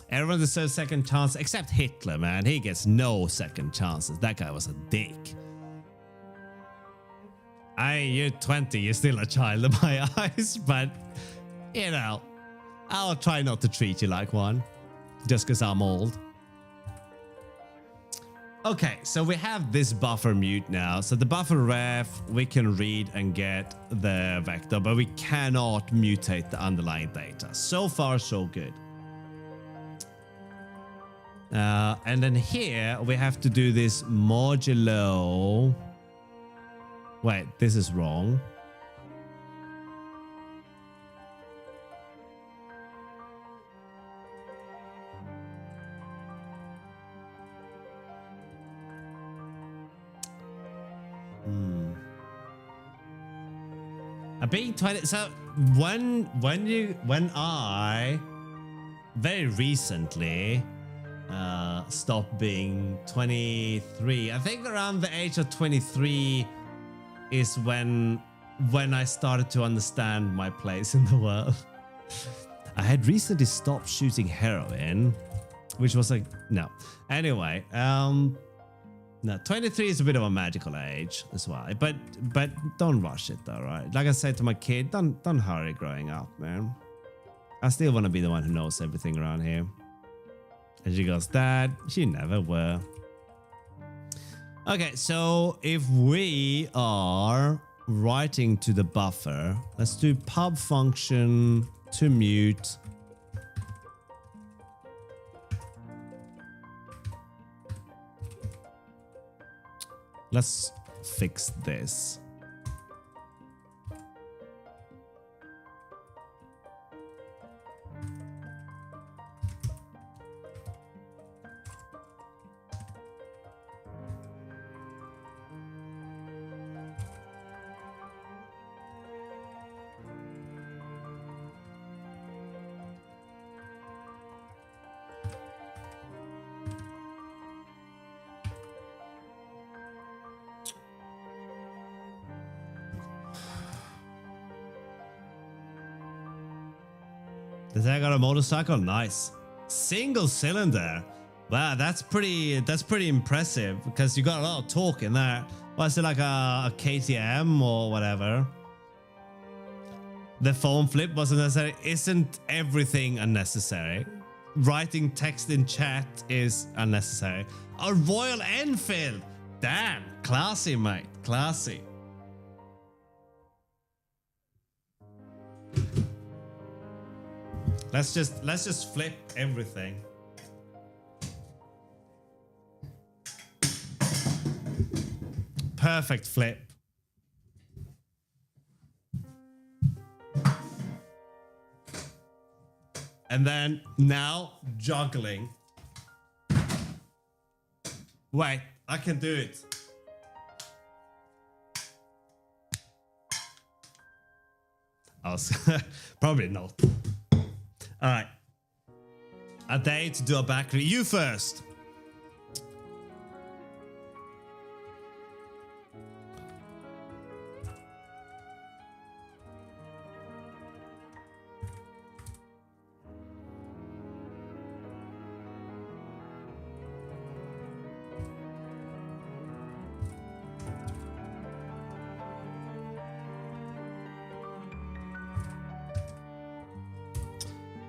A: Everyone deserves second chance except Hitler, man. He gets no second chances. That guy was a dick. You're 20, you're still a child in my eyes, but, you know, I'll try not to treat you like one, just because I'm old. Okay, so we have this buffer mute now. So the buffer ref, we can read and get the vector, but we cannot mutate the underlying data. So far, so good. And then here we have to do this modulo. Wait, this is wrong. being 20. So when I very recently stopped being 23, I think around the age of 23 is when I started to understand my place in the world. I had recently stopped shooting heroin, which was like, no. Anyway, no, 23 is a bit of a magical age as well. But don't rush it though, right? Like I said to my kid, don't hurry growing up, man. I still want to be the one who knows everything around here. And she goes, Dad, you never were. Okay, so if we are writing to the buffer, let's do pub function to mute. Let's fix this. Does that got a motorcycle? Nice. Single cylinder. Wow, that's pretty impressive because you got a lot of torque in there. Was it like a KTM or whatever? The phone flip wasn't necessary. Isn't everything unnecessary? Writing text in chat is unnecessary. A Royal Enfield. Damn, classy, mate. Classy. Let's just flip everything. Perfect flip. And then now juggling. Wait, I can do it. I was probably not. All right. A day to do a back. You first.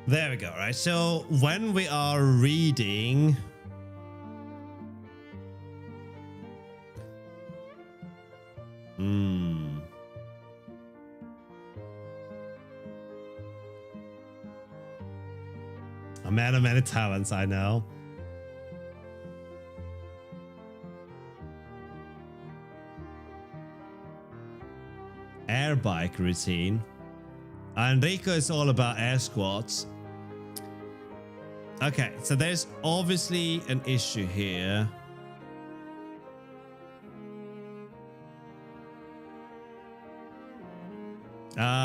A: There we go, right? So when we are reading... A man of many talents, I know. Air bike routine. Enrico is all about air squats. Okay, so there's obviously an issue here.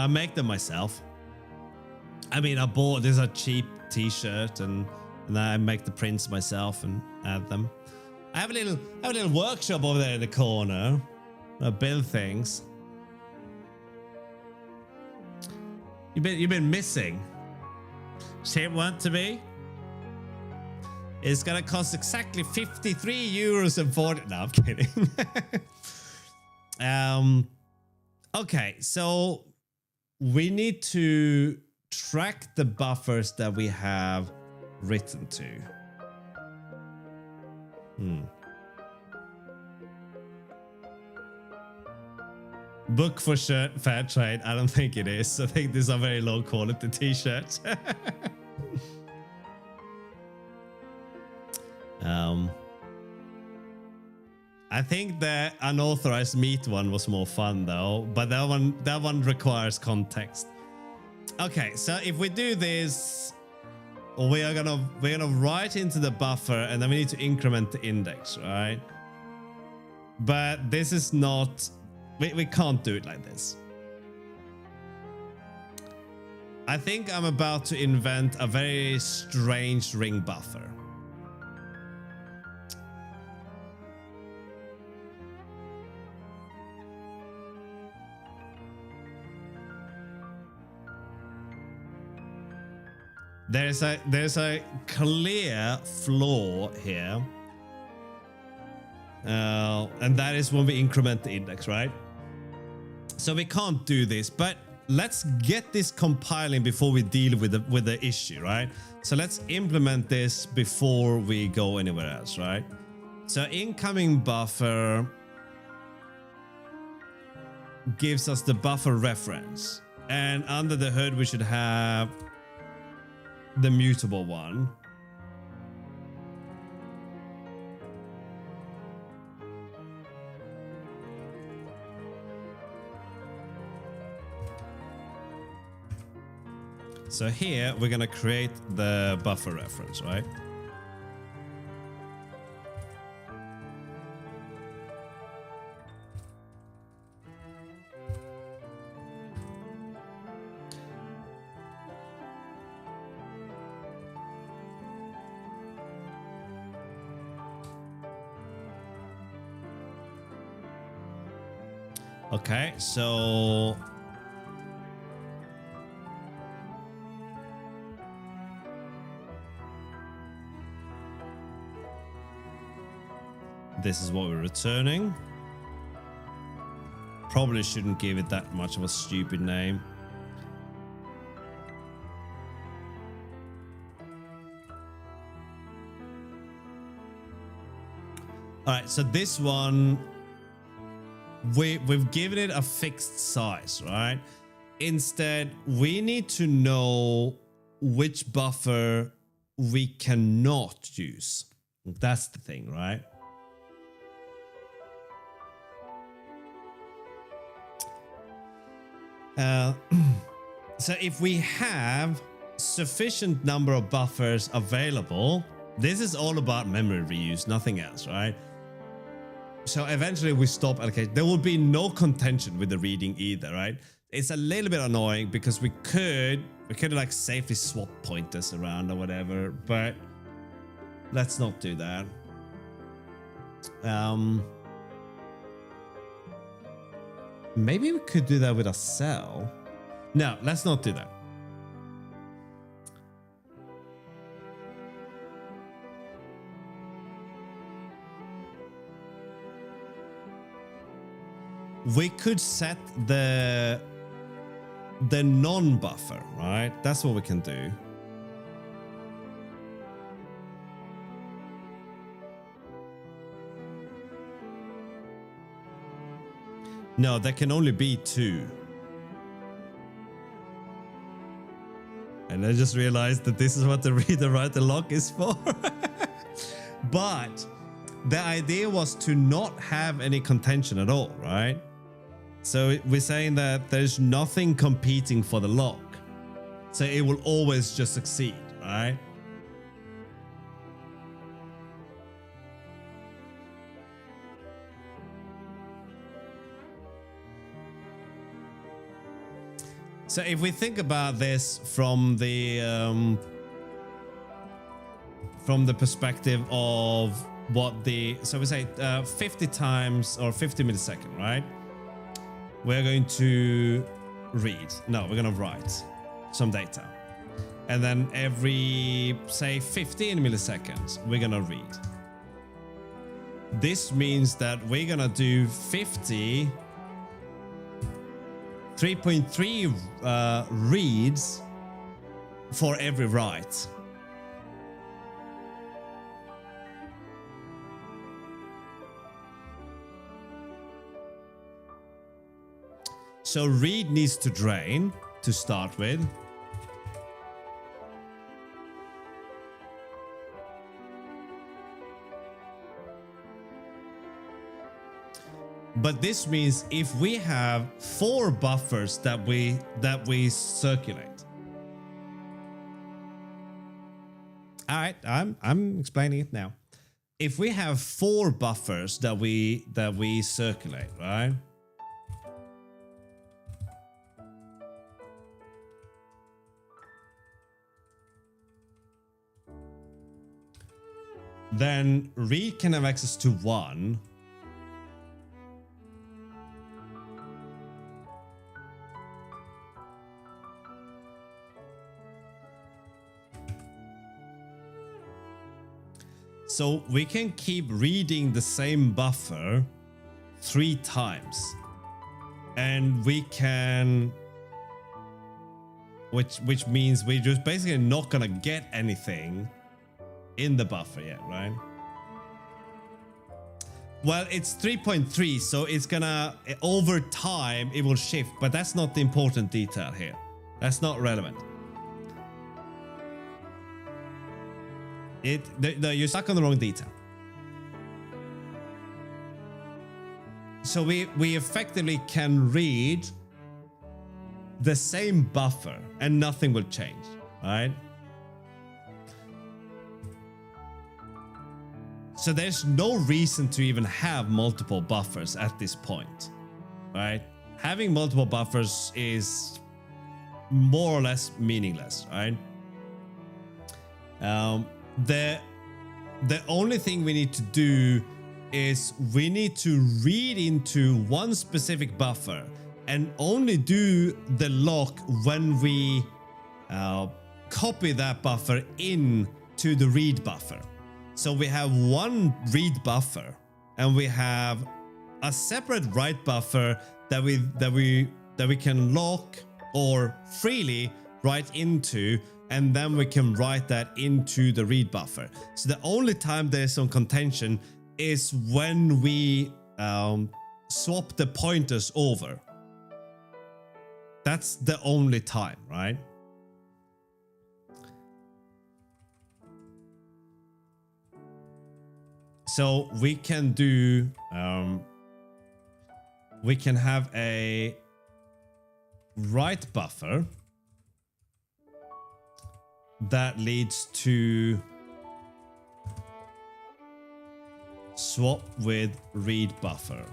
A: Make them myself. I mean, I bought this a cheap t-shirt and I make the prints myself and add them. I have a little workshop over there in the corner. I build things. You've been missing. Shape want to be? It's gonna cost exactly 53 euros and 40. No, I'm kidding. Okay, so we need to track the buffers that we have written to. Book for shirt, fair trade. I don't think it is. I think these are very low quality t-shirts. I think the unauthorized meat one was more fun though, but that one requires context. Okay, so if we do this, we're gonna write into the buffer and then we need to increment the index, right? But this is not, we can't do it like this. I think I'm about to invent a very strange ring buffer. There's a clear flaw here. And that is when we increment the index, right? So we can't do this, but let's get this compiling before we deal with the issue, right? So let's implement this before we go anywhere else, right? So incoming buffer gives us the buffer reference, and under the hood we should have the mutable one. So here we're gonna create the buffer reference, right? Okay, so this is what we're returning. Probably shouldn't give it that much of a stupid name. All right, so this one, we've given it a fixed size, right? Instead, we need to know which buffer we cannot use. That's the thing, right? So if we have sufficient number of buffers available, this is all about memory reuse, nothing else, right? So eventually we stop allocation. There will be no contention with the reading either, right? It's a little bit annoying because we could like safely swap pointers around or whatever, but let's not do that. Maybe we could do that with a cell. No, let's not do that. We could set the non-buffer, right? That's what we can do. No, there can only be 2. And I just realized that this is what the reader write the lock is for. But the idea was to not have any contention at all, right? So we're saying that there's nothing competing for the lock. So it will always just succeed, right? So if we think about this from the perspective of what the, so we say 50 times or 50 millisecond, right? We're going to read. No, we're going to write some data. And then every, say, 15 milliseconds, we're going to read. This means that we're going to do 50 3.3 reads for every write. So read needs to drain to start with. But this means if we have 4 buffers that we circulate. All right, I'm explaining it now. If we have 4 buffers that we circulate, right? then read can have access to 1. So we can keep reading the same buffer 3 times. And we can, which means we're just basically not gonna get anything in the buffer yet, right? Well, it's 3.3, so it's gonna, over time, it will shift, but that's not the important detail here. That's not relevant. You're stuck on the wrong detail. So we effectively can read the same buffer and nothing will change, right? So there's no reason to even have multiple buffers at this point, right? Having multiple buffers is more or less meaningless, right? The only thing we need to do is we need to read into one specific buffer and only do the lock when we copy that buffer into the read buffer. So we have one read buffer and we have a separate write buffer that we can lock or freely write into, and then we can write that into the read buffer. So the only time there's some contention is when we swap the pointers over. That's the only time, right? So we can do, we can have a write buffer that leads to swap with read buffer.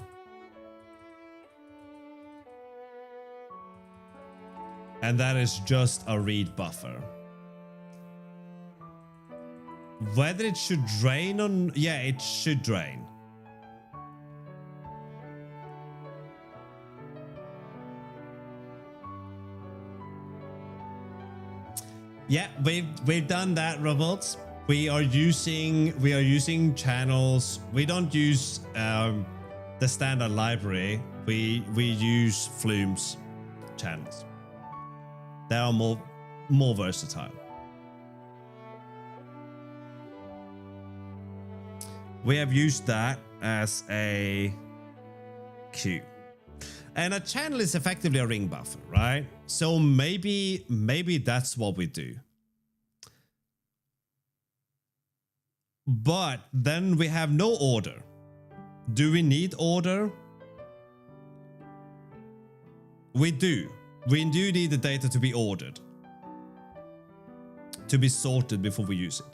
A: And that is just a read buffer. Whether it should drain on... Yeah, it should drain. Yeah, we've done that, Revolts. We are using channels. We don't use the standard library. We use Flume's channels. They are more versatile. We have used that as a queue. And a channel is effectively a ring buffer, right? So maybe that's what we do. But then we have no order. Do we need order? We do. We do need the data to be ordered, to be sorted before we use it,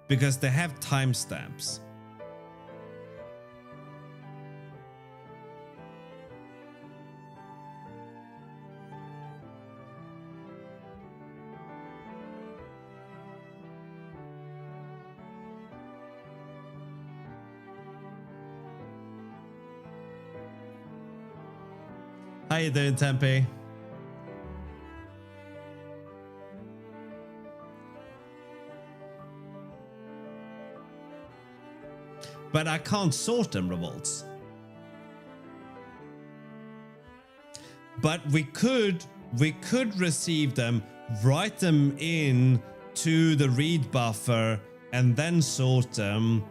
A: because they have timestamps. How you doing, Tempe? But I can't sort them, Revolts. But we could receive them, write them in to the read buffer, and then sort them,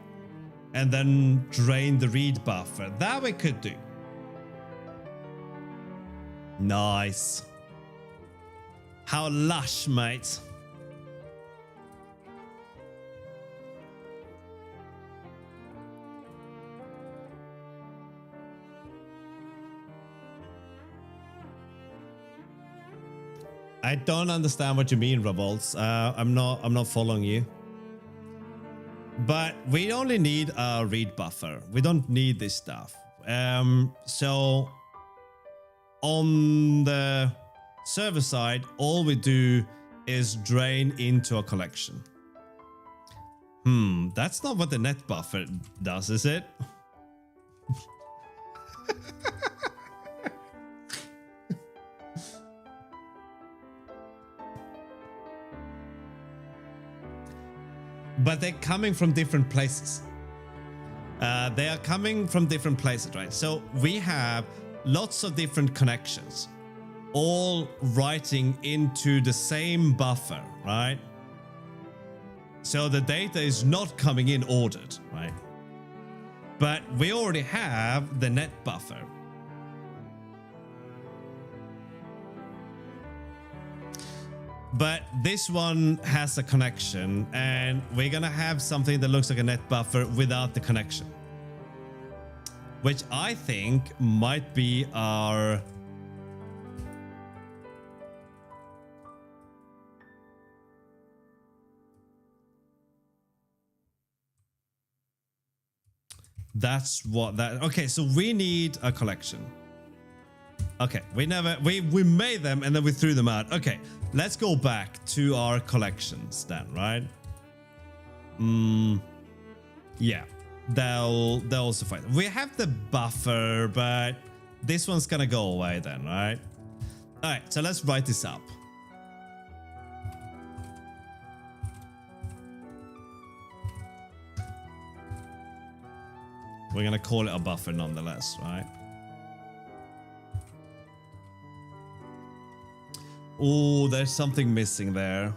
A: and then drain the read buffer. That we could do. Nice. How lush, mate. I don't understand what you mean, Revolts. I'm not following you. But we only need a read buffer. We don't need this stuff. So on the server side, all we do is drain into a collection. That's not what the net buffer does, is it? But they're coming from different places. They are coming from different places, right? So we have lots of different connections, all writing into the same buffer, right? So the data is not coming in ordered, right? But we already have the net buffer. But this one has a connection, and we're gonna have something that looks like a net buffer without the connection, which I think might be our okay, so we need a collection. Okay, we made them and then we threw them out. Okay, let's go back to our collections then, right? Yeah, they'll suffice. We have the buffer, but this one's gonna go away then, right? All right, so let's write this up. We're gonna call it a buffer nonetheless, right? Oh, there's something missing there.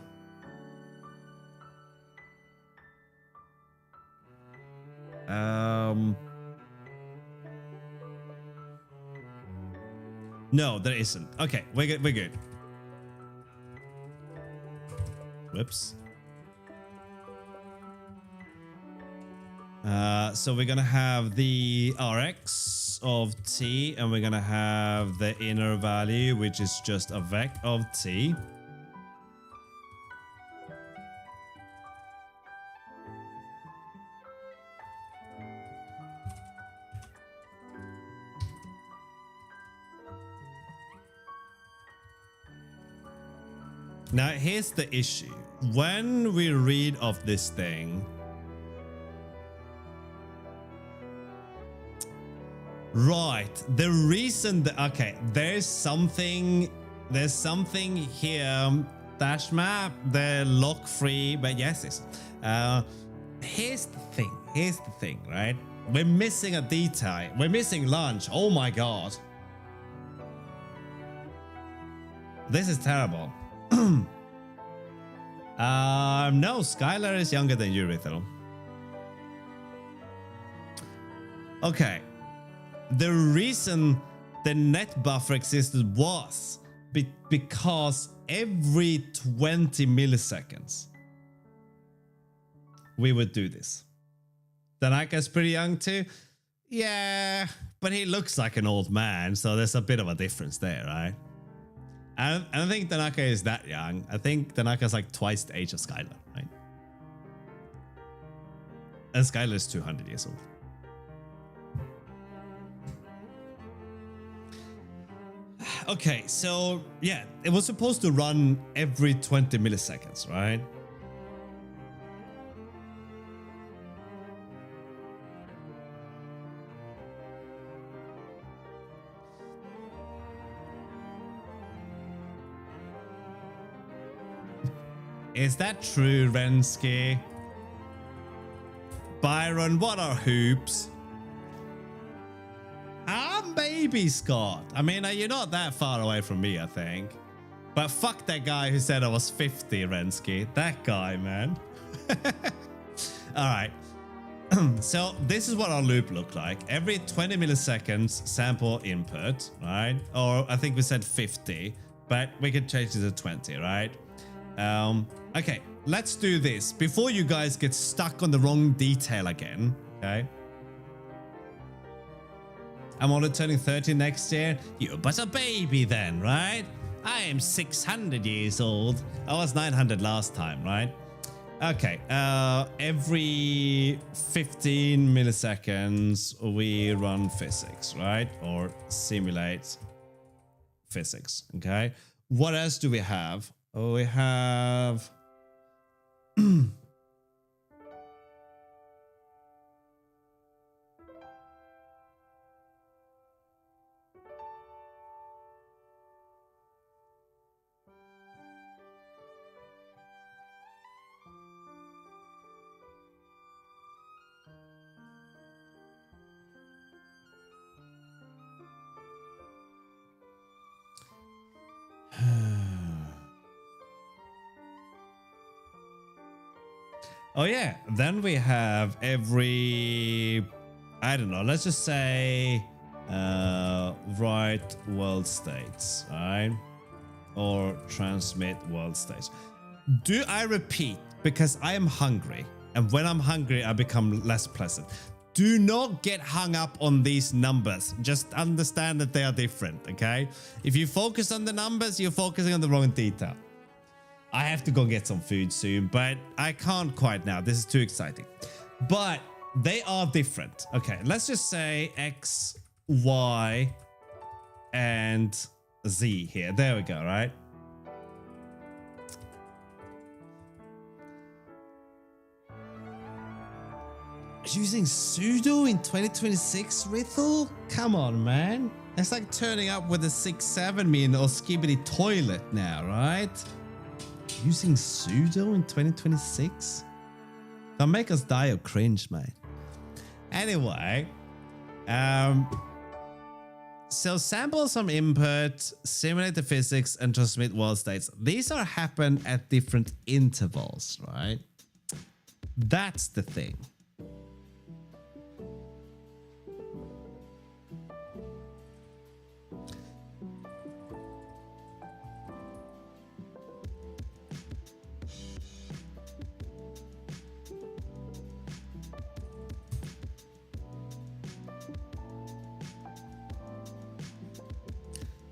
A: No, there isn't. Okay, we're good. We're good. Whoops. So we're gonna have the Rx of t, and we're gonna have the inner value, which is just a vec of t. Now, here's the issue. When we read of this thing, right, the reason that, okay, there's something here, dash map, the lock free, but yes, here's the thing, right? We're missing a detail. We're missing lunch. Oh my god. This is terrible. No, Skylar is younger than you, Rithel. Okay. The reason the net buffer existed was because every 20 milliseconds we would do this. Tanaka's pretty young too. Yeah, but he looks like an old man, so there's a bit of a difference there, right? I don't think Tanaka is that young. I think Tanaka's like twice the age of Skylar, right? And Skylar is 200 years old. Okay, so yeah, it was supposed to run every 20 milliseconds, right? Is that true, Rensky? Byron, what are hoops? Maybe, Scott. I mean, you're not that far away from me, I think. But fuck that guy who said I was 50, Rensky. That guy, man. All right. So this is what our loop looked like. Every 20 milliseconds sample input, right? Or I think we said 50, but we could change it to 20, right? Okay, let's do this. Before you guys get stuck on the wrong detail again, okay? I'm only turning 30 next year. You're but a baby then, right? I am 600 years old. I was 900 last time, right? Okay, every 15 milliseconds we run physics, right? Or simulate physics, okay? What else do we have? Oh, we have... Oh yeah, then we have every, I don't know, let's just say write world states, right? Or transmit world states. Do I repeat, because I am hungry, and when I'm hungry I become less pleasant. Do not get hung up on these numbers. Just understand that they are different, okay? If you focus on the numbers, you're focusing on the wrong detail. I have to go get some food soon, but I can't quite now. This is too exciting. But they are different. Okay, let's just say X, Y, and Z here. There we go, right? Using sudo in 2026, Rithel? Come on, man. It's like turning up with a 6-7 min or skibbity toilet now, right? Using sudo in 2026? Don't make us die of cringe, mate. Anyway, so sample some input, simulate the physics, and transmit world states. These are happen at different intervals, right? That's the thing.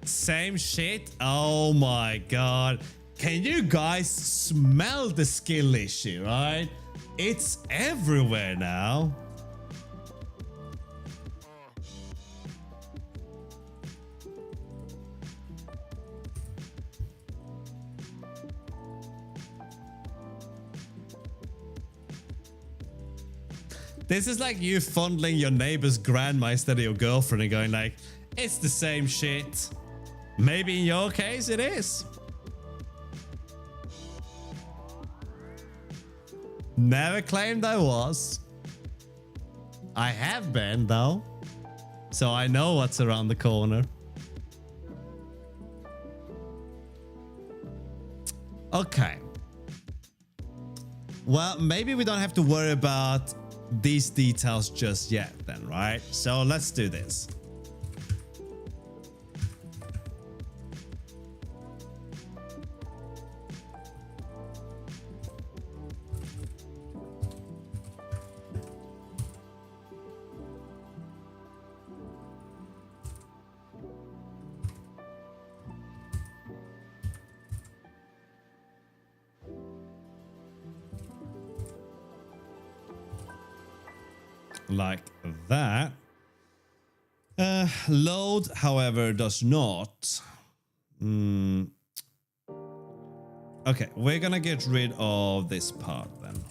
A: Same shit? Oh my god. Can you guys smell the skill issue, right? It's everywhere now. This is like you fondling your neighbor's grandma instead of your girlfriend and going like, it's the same shit. Maybe in your case it is. Never claimed I was. I have been though. So I know what's around the corner. Okay. Well, maybe we don't have to worry about these details just yet then, right? So let's do this. Like that. Load, however, does not. Okay, we're gonna get rid of this part then.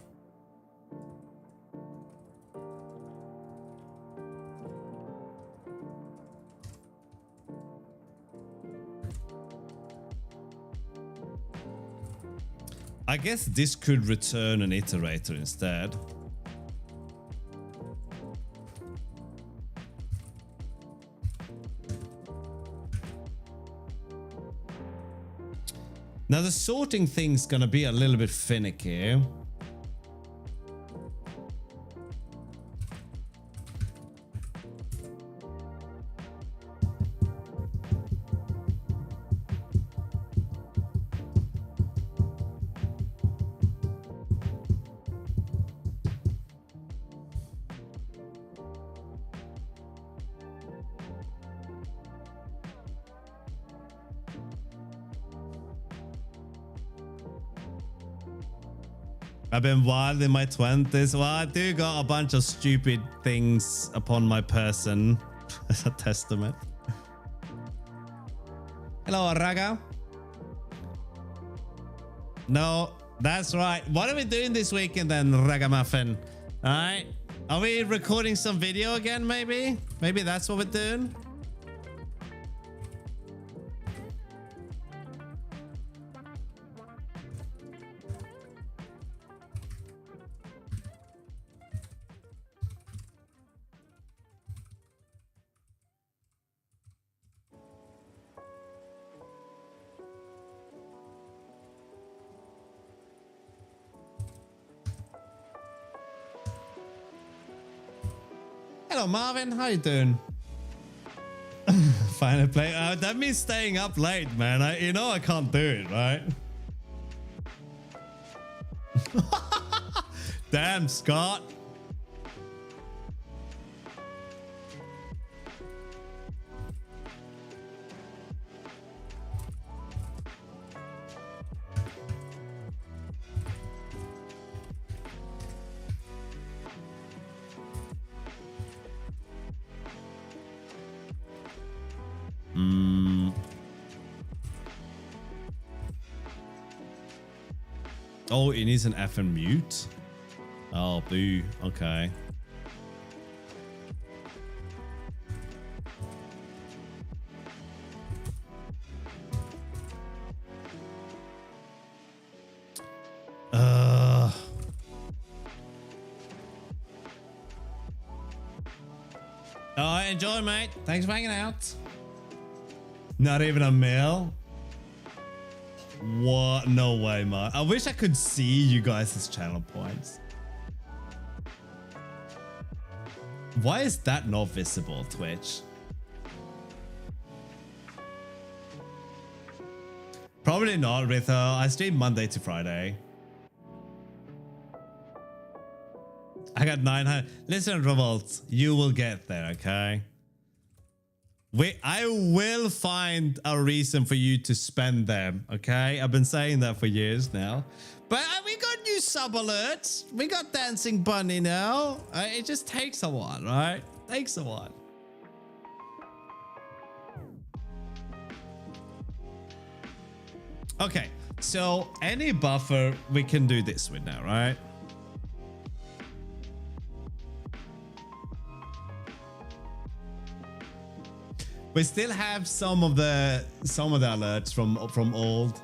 A: I guess this could return an iterator instead. Now the sorting thing's gonna be a little bit finicky. I've been wild in my 20s. Well, I do got a bunch of stupid things upon my person as a testament. Hello, Raga. No, that's right. What are we doing this weekend then, Ragamuffin? All right. Are we recording some video again, maybe? Maybe that's what we're doing? Hello, Marvin. How you doing? Finally play. That means staying up late, man. I can't do it, right? Damn, Scott. Oh, it needs an F and mute. Oh, boo. Okay. Oh, enjoy, mate. Thanks for hanging out. Not even a meal. What? No way, man. I wish I could see you guys' channel points. Why is that not visible, Twitch? Probably not, Ritho. I stream Monday to Friday. I got 900. Listen, Revolt, you will get there, okay? I will find a reason for you to spend them, okay? I've been saying that for years now. But we got new sub alerts. We got Dancing Bunny now. It just takes a while, right? Takes a while. Okay, so any buffer we can do this with now, right? We still have some of the alerts from old.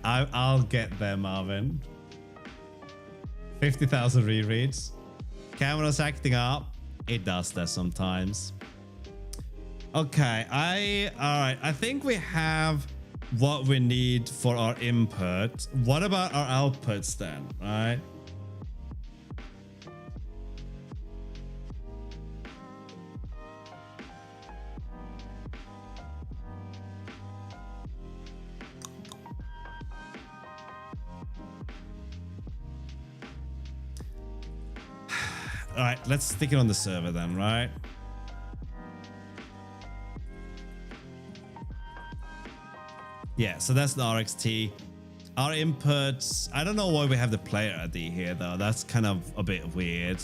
A: I'll get them, Marvin. 50,000 rereads. Camera's acting up. It does that sometimes. Okay, all right. I think we have what we need for our input. What about our outputs then, right? All right, let's stick it on the server then, right? Yeah, so that's the RXT. Our inputs, I don't know why we have the player ID here though. That's kind of a bit weird.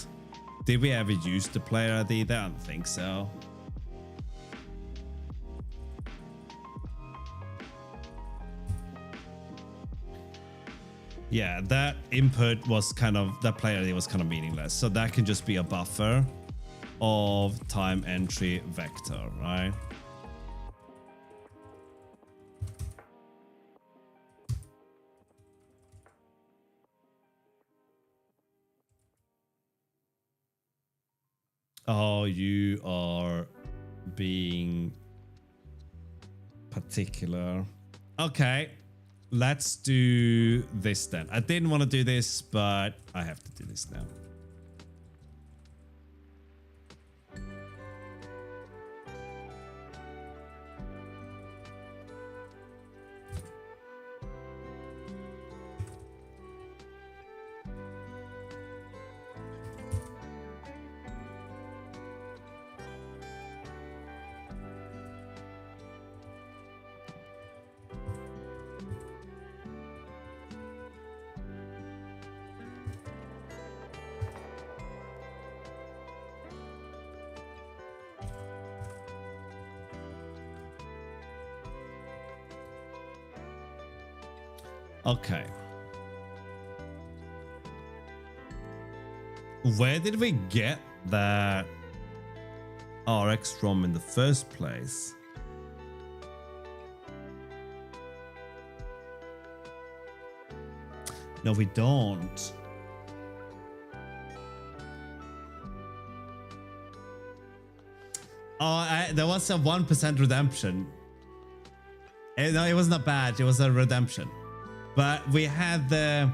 A: Did we ever use the player ID? I don't think so. Yeah, that input was kind of, that player ID was kind of meaningless. So that can just be a buffer of time entry vector, right? Oh, you are being particular. Okay, let's do this then. I didn't want to do this, but I have to do this now. Okay. Where did we get that RX from in the first place? No, we don't. Oh, there was a 1% redemption. No, it was not bad. It was a redemption. But we had the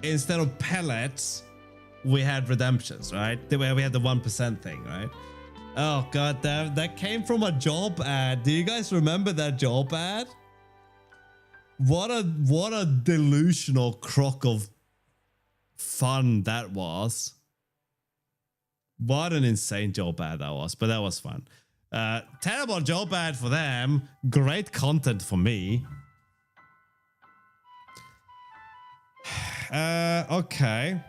A: instead of pellets, we had redemptions, right? Where we had the 1% thing, right? Oh god, that came from a job ad. Do you guys remember that job ad? What a delusional crock of fun that was. What an insane job ad that was, but that was fun. Terrible job ad for them. Great content for me. Okay.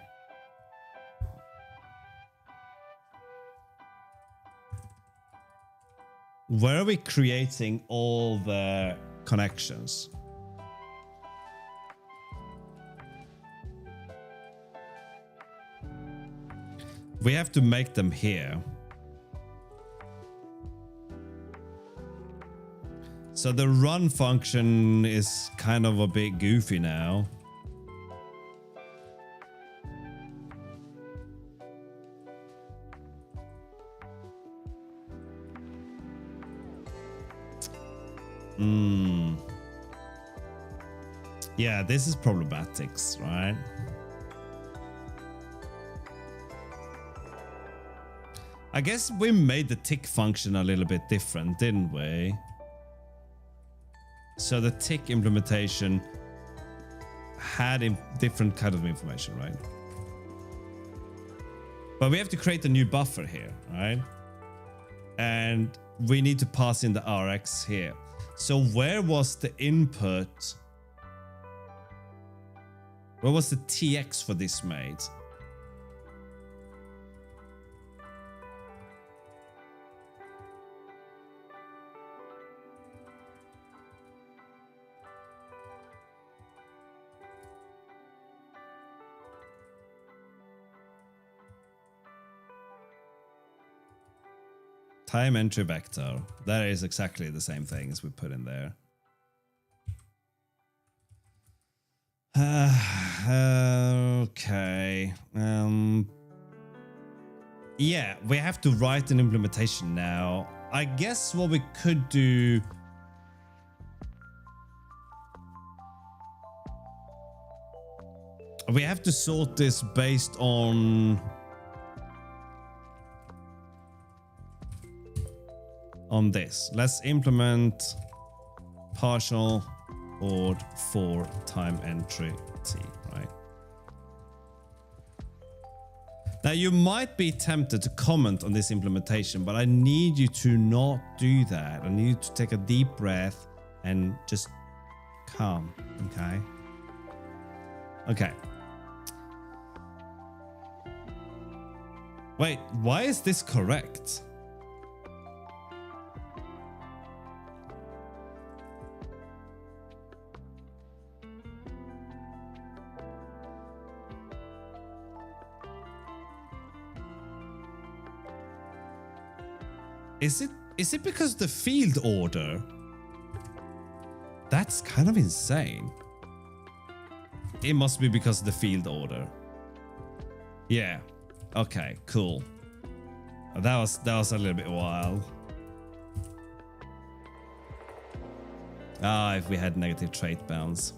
A: Where are we creating all the connections? We have to make them here. So the run function is kind of a bit goofy now. Yeah, this is problematics, right? I guess we made the tick function a little bit different, didn't we? So the tick implementation had a different kind of information, right? But we have to create a new buffer here, right? And we need to pass in the RX here. So where was the input? Where was the TX for this made? Time entry vector. That is exactly the same thing as we put in there. Okay. Yeah, we have to write an implementation now. I guess what we could do... We have to sort this based on this. Let's implement partial board for time entry T, right? Now you might be tempted to comment on this implementation, but I need you to not do that. I need you to take a deep breath and just calm, okay? Okay. Wait, why is this correct? Is it because the field order? That's kind of insane. It must be because of the field order. Yeah. Okay, cool. That was a little bit wild. Ah, if we had negative trait bounds.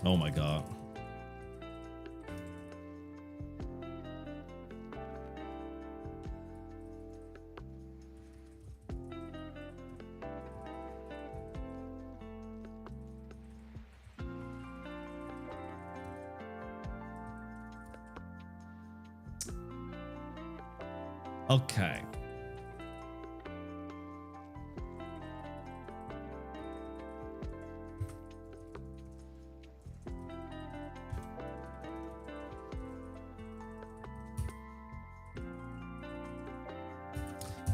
A: Oh my god. Okay.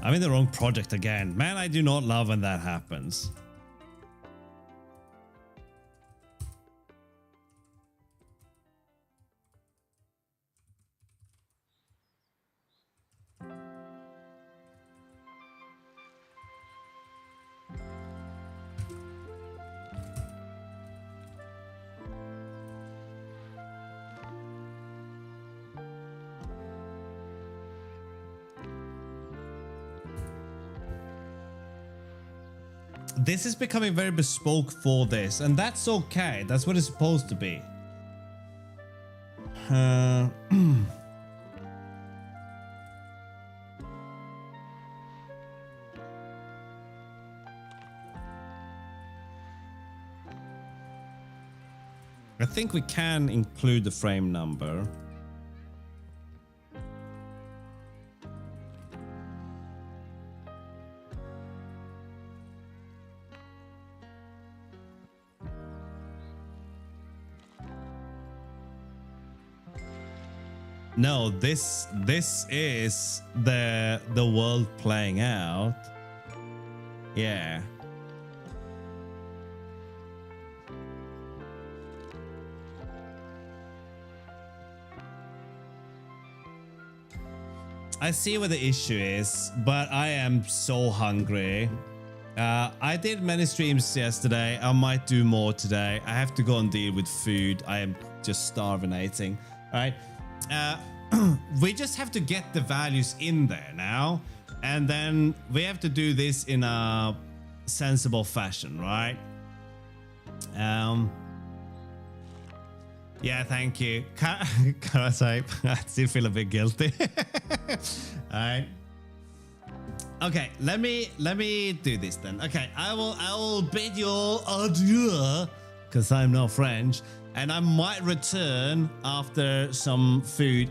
A: I'm in the wrong project again. Man, I do not love when that happens. this is becoming very bespoke for this, and that's okay. That's what it's supposed to be. I think we can include the frame number. No, this is the world playing out. Yeah. I see what the issue is, but I am so hungry. I did many streams yesterday. I might do more today. I have to go and deal with food. I am just starvinating. All right. We just have to get the values in there now. And then we have to do this in a sensible fashion, right? Yeah, thank you. I still feel a bit guilty. All right. Okay, let me do this then. Okay, I will bid you all adieu because I'm not French, and I might return after some food.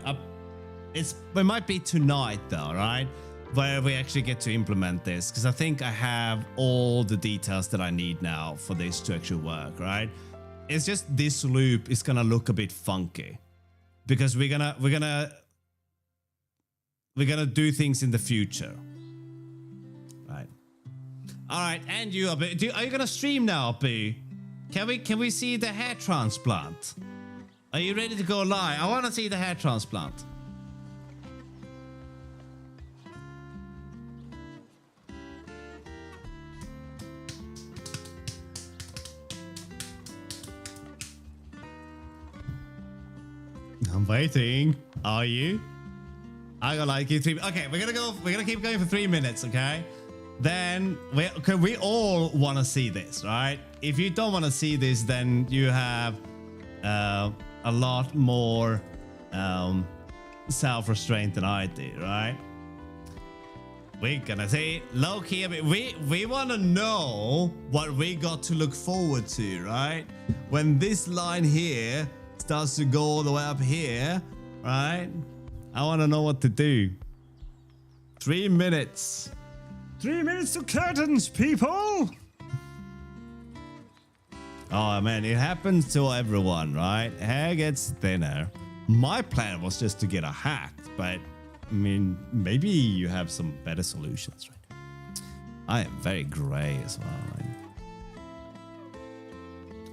A: It might be tonight though, right? Where we actually get to implement this, because I think I have all the details that I need now for this to actually work, right? It's just this loop is gonna look a bit funky because we're gonna do things in the future, right? All right, and you, Abu, are you gonna stream now, Abu? Can we see the hair transplant? Are you ready to go live? I want to see the hair transplant. I'm waiting. Are you? I got like you 3. Okay, we're gonna keep going for 3 minutes, okay? Then we all want to see this, right? If you don't want to see this, then you have a lot more self-restraint than I do, right? We're gonna say low key. We want to know what we got to look forward to, right? When this line here starts to go all the way up here, right? I want to know what to do. 3 minutes. 3 minutes to curtains, people. Oh man, it happens to everyone, right? Hair gets thinner. My plan was just to get a hat, but I mean, maybe you have some better solutions, right? I am very gray as well, right?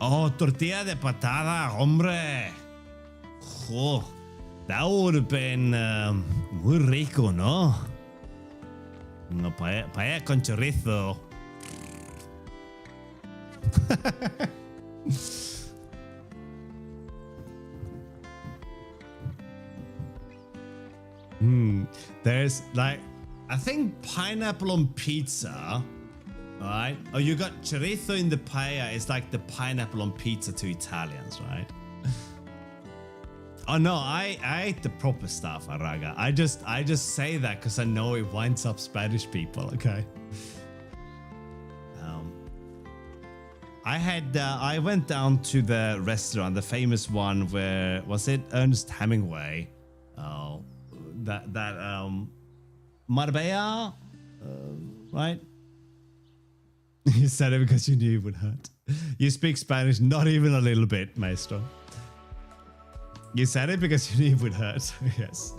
A: Oh, tortilla de patada, hombre. Oh, that would have been muy rico, no? No, paella con chorizo. There's like, I think pineapple on pizza, right? Oh, you got chorizo in the paella. It's like the pineapple on pizza to Italians, right? Oh no, I ate the proper stuff, Araga. I just say that because I know it winds up Spanish people. Okay. I went down to the restaurant, the famous one where was it Ernest Hemingway? Oh, that Marbella, right? You said it because you knew it would hurt. You speak Spanish, not even a little bit, maestro. You said it because you knew it would hurt. Yes.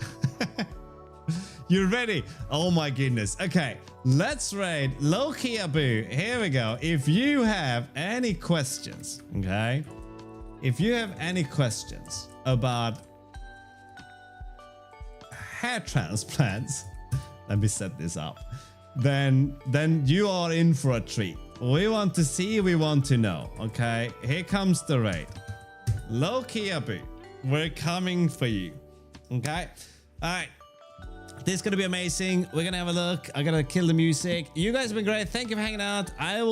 A: You're ready? Oh my goodness. Okay, let's raid Loki Abu. Here we go. If you have any questions, okay? If you have any questions about hair transplants, let me set this up. Then you are in for a treat. We want to see, we want to know. Okay, here comes the raid. Loki Abu, we're coming for you. Okay, all right. This is gonna be amazing. We're gonna have a look. I gotta kill the music. You guys have been great. Thank you for hanging out. I will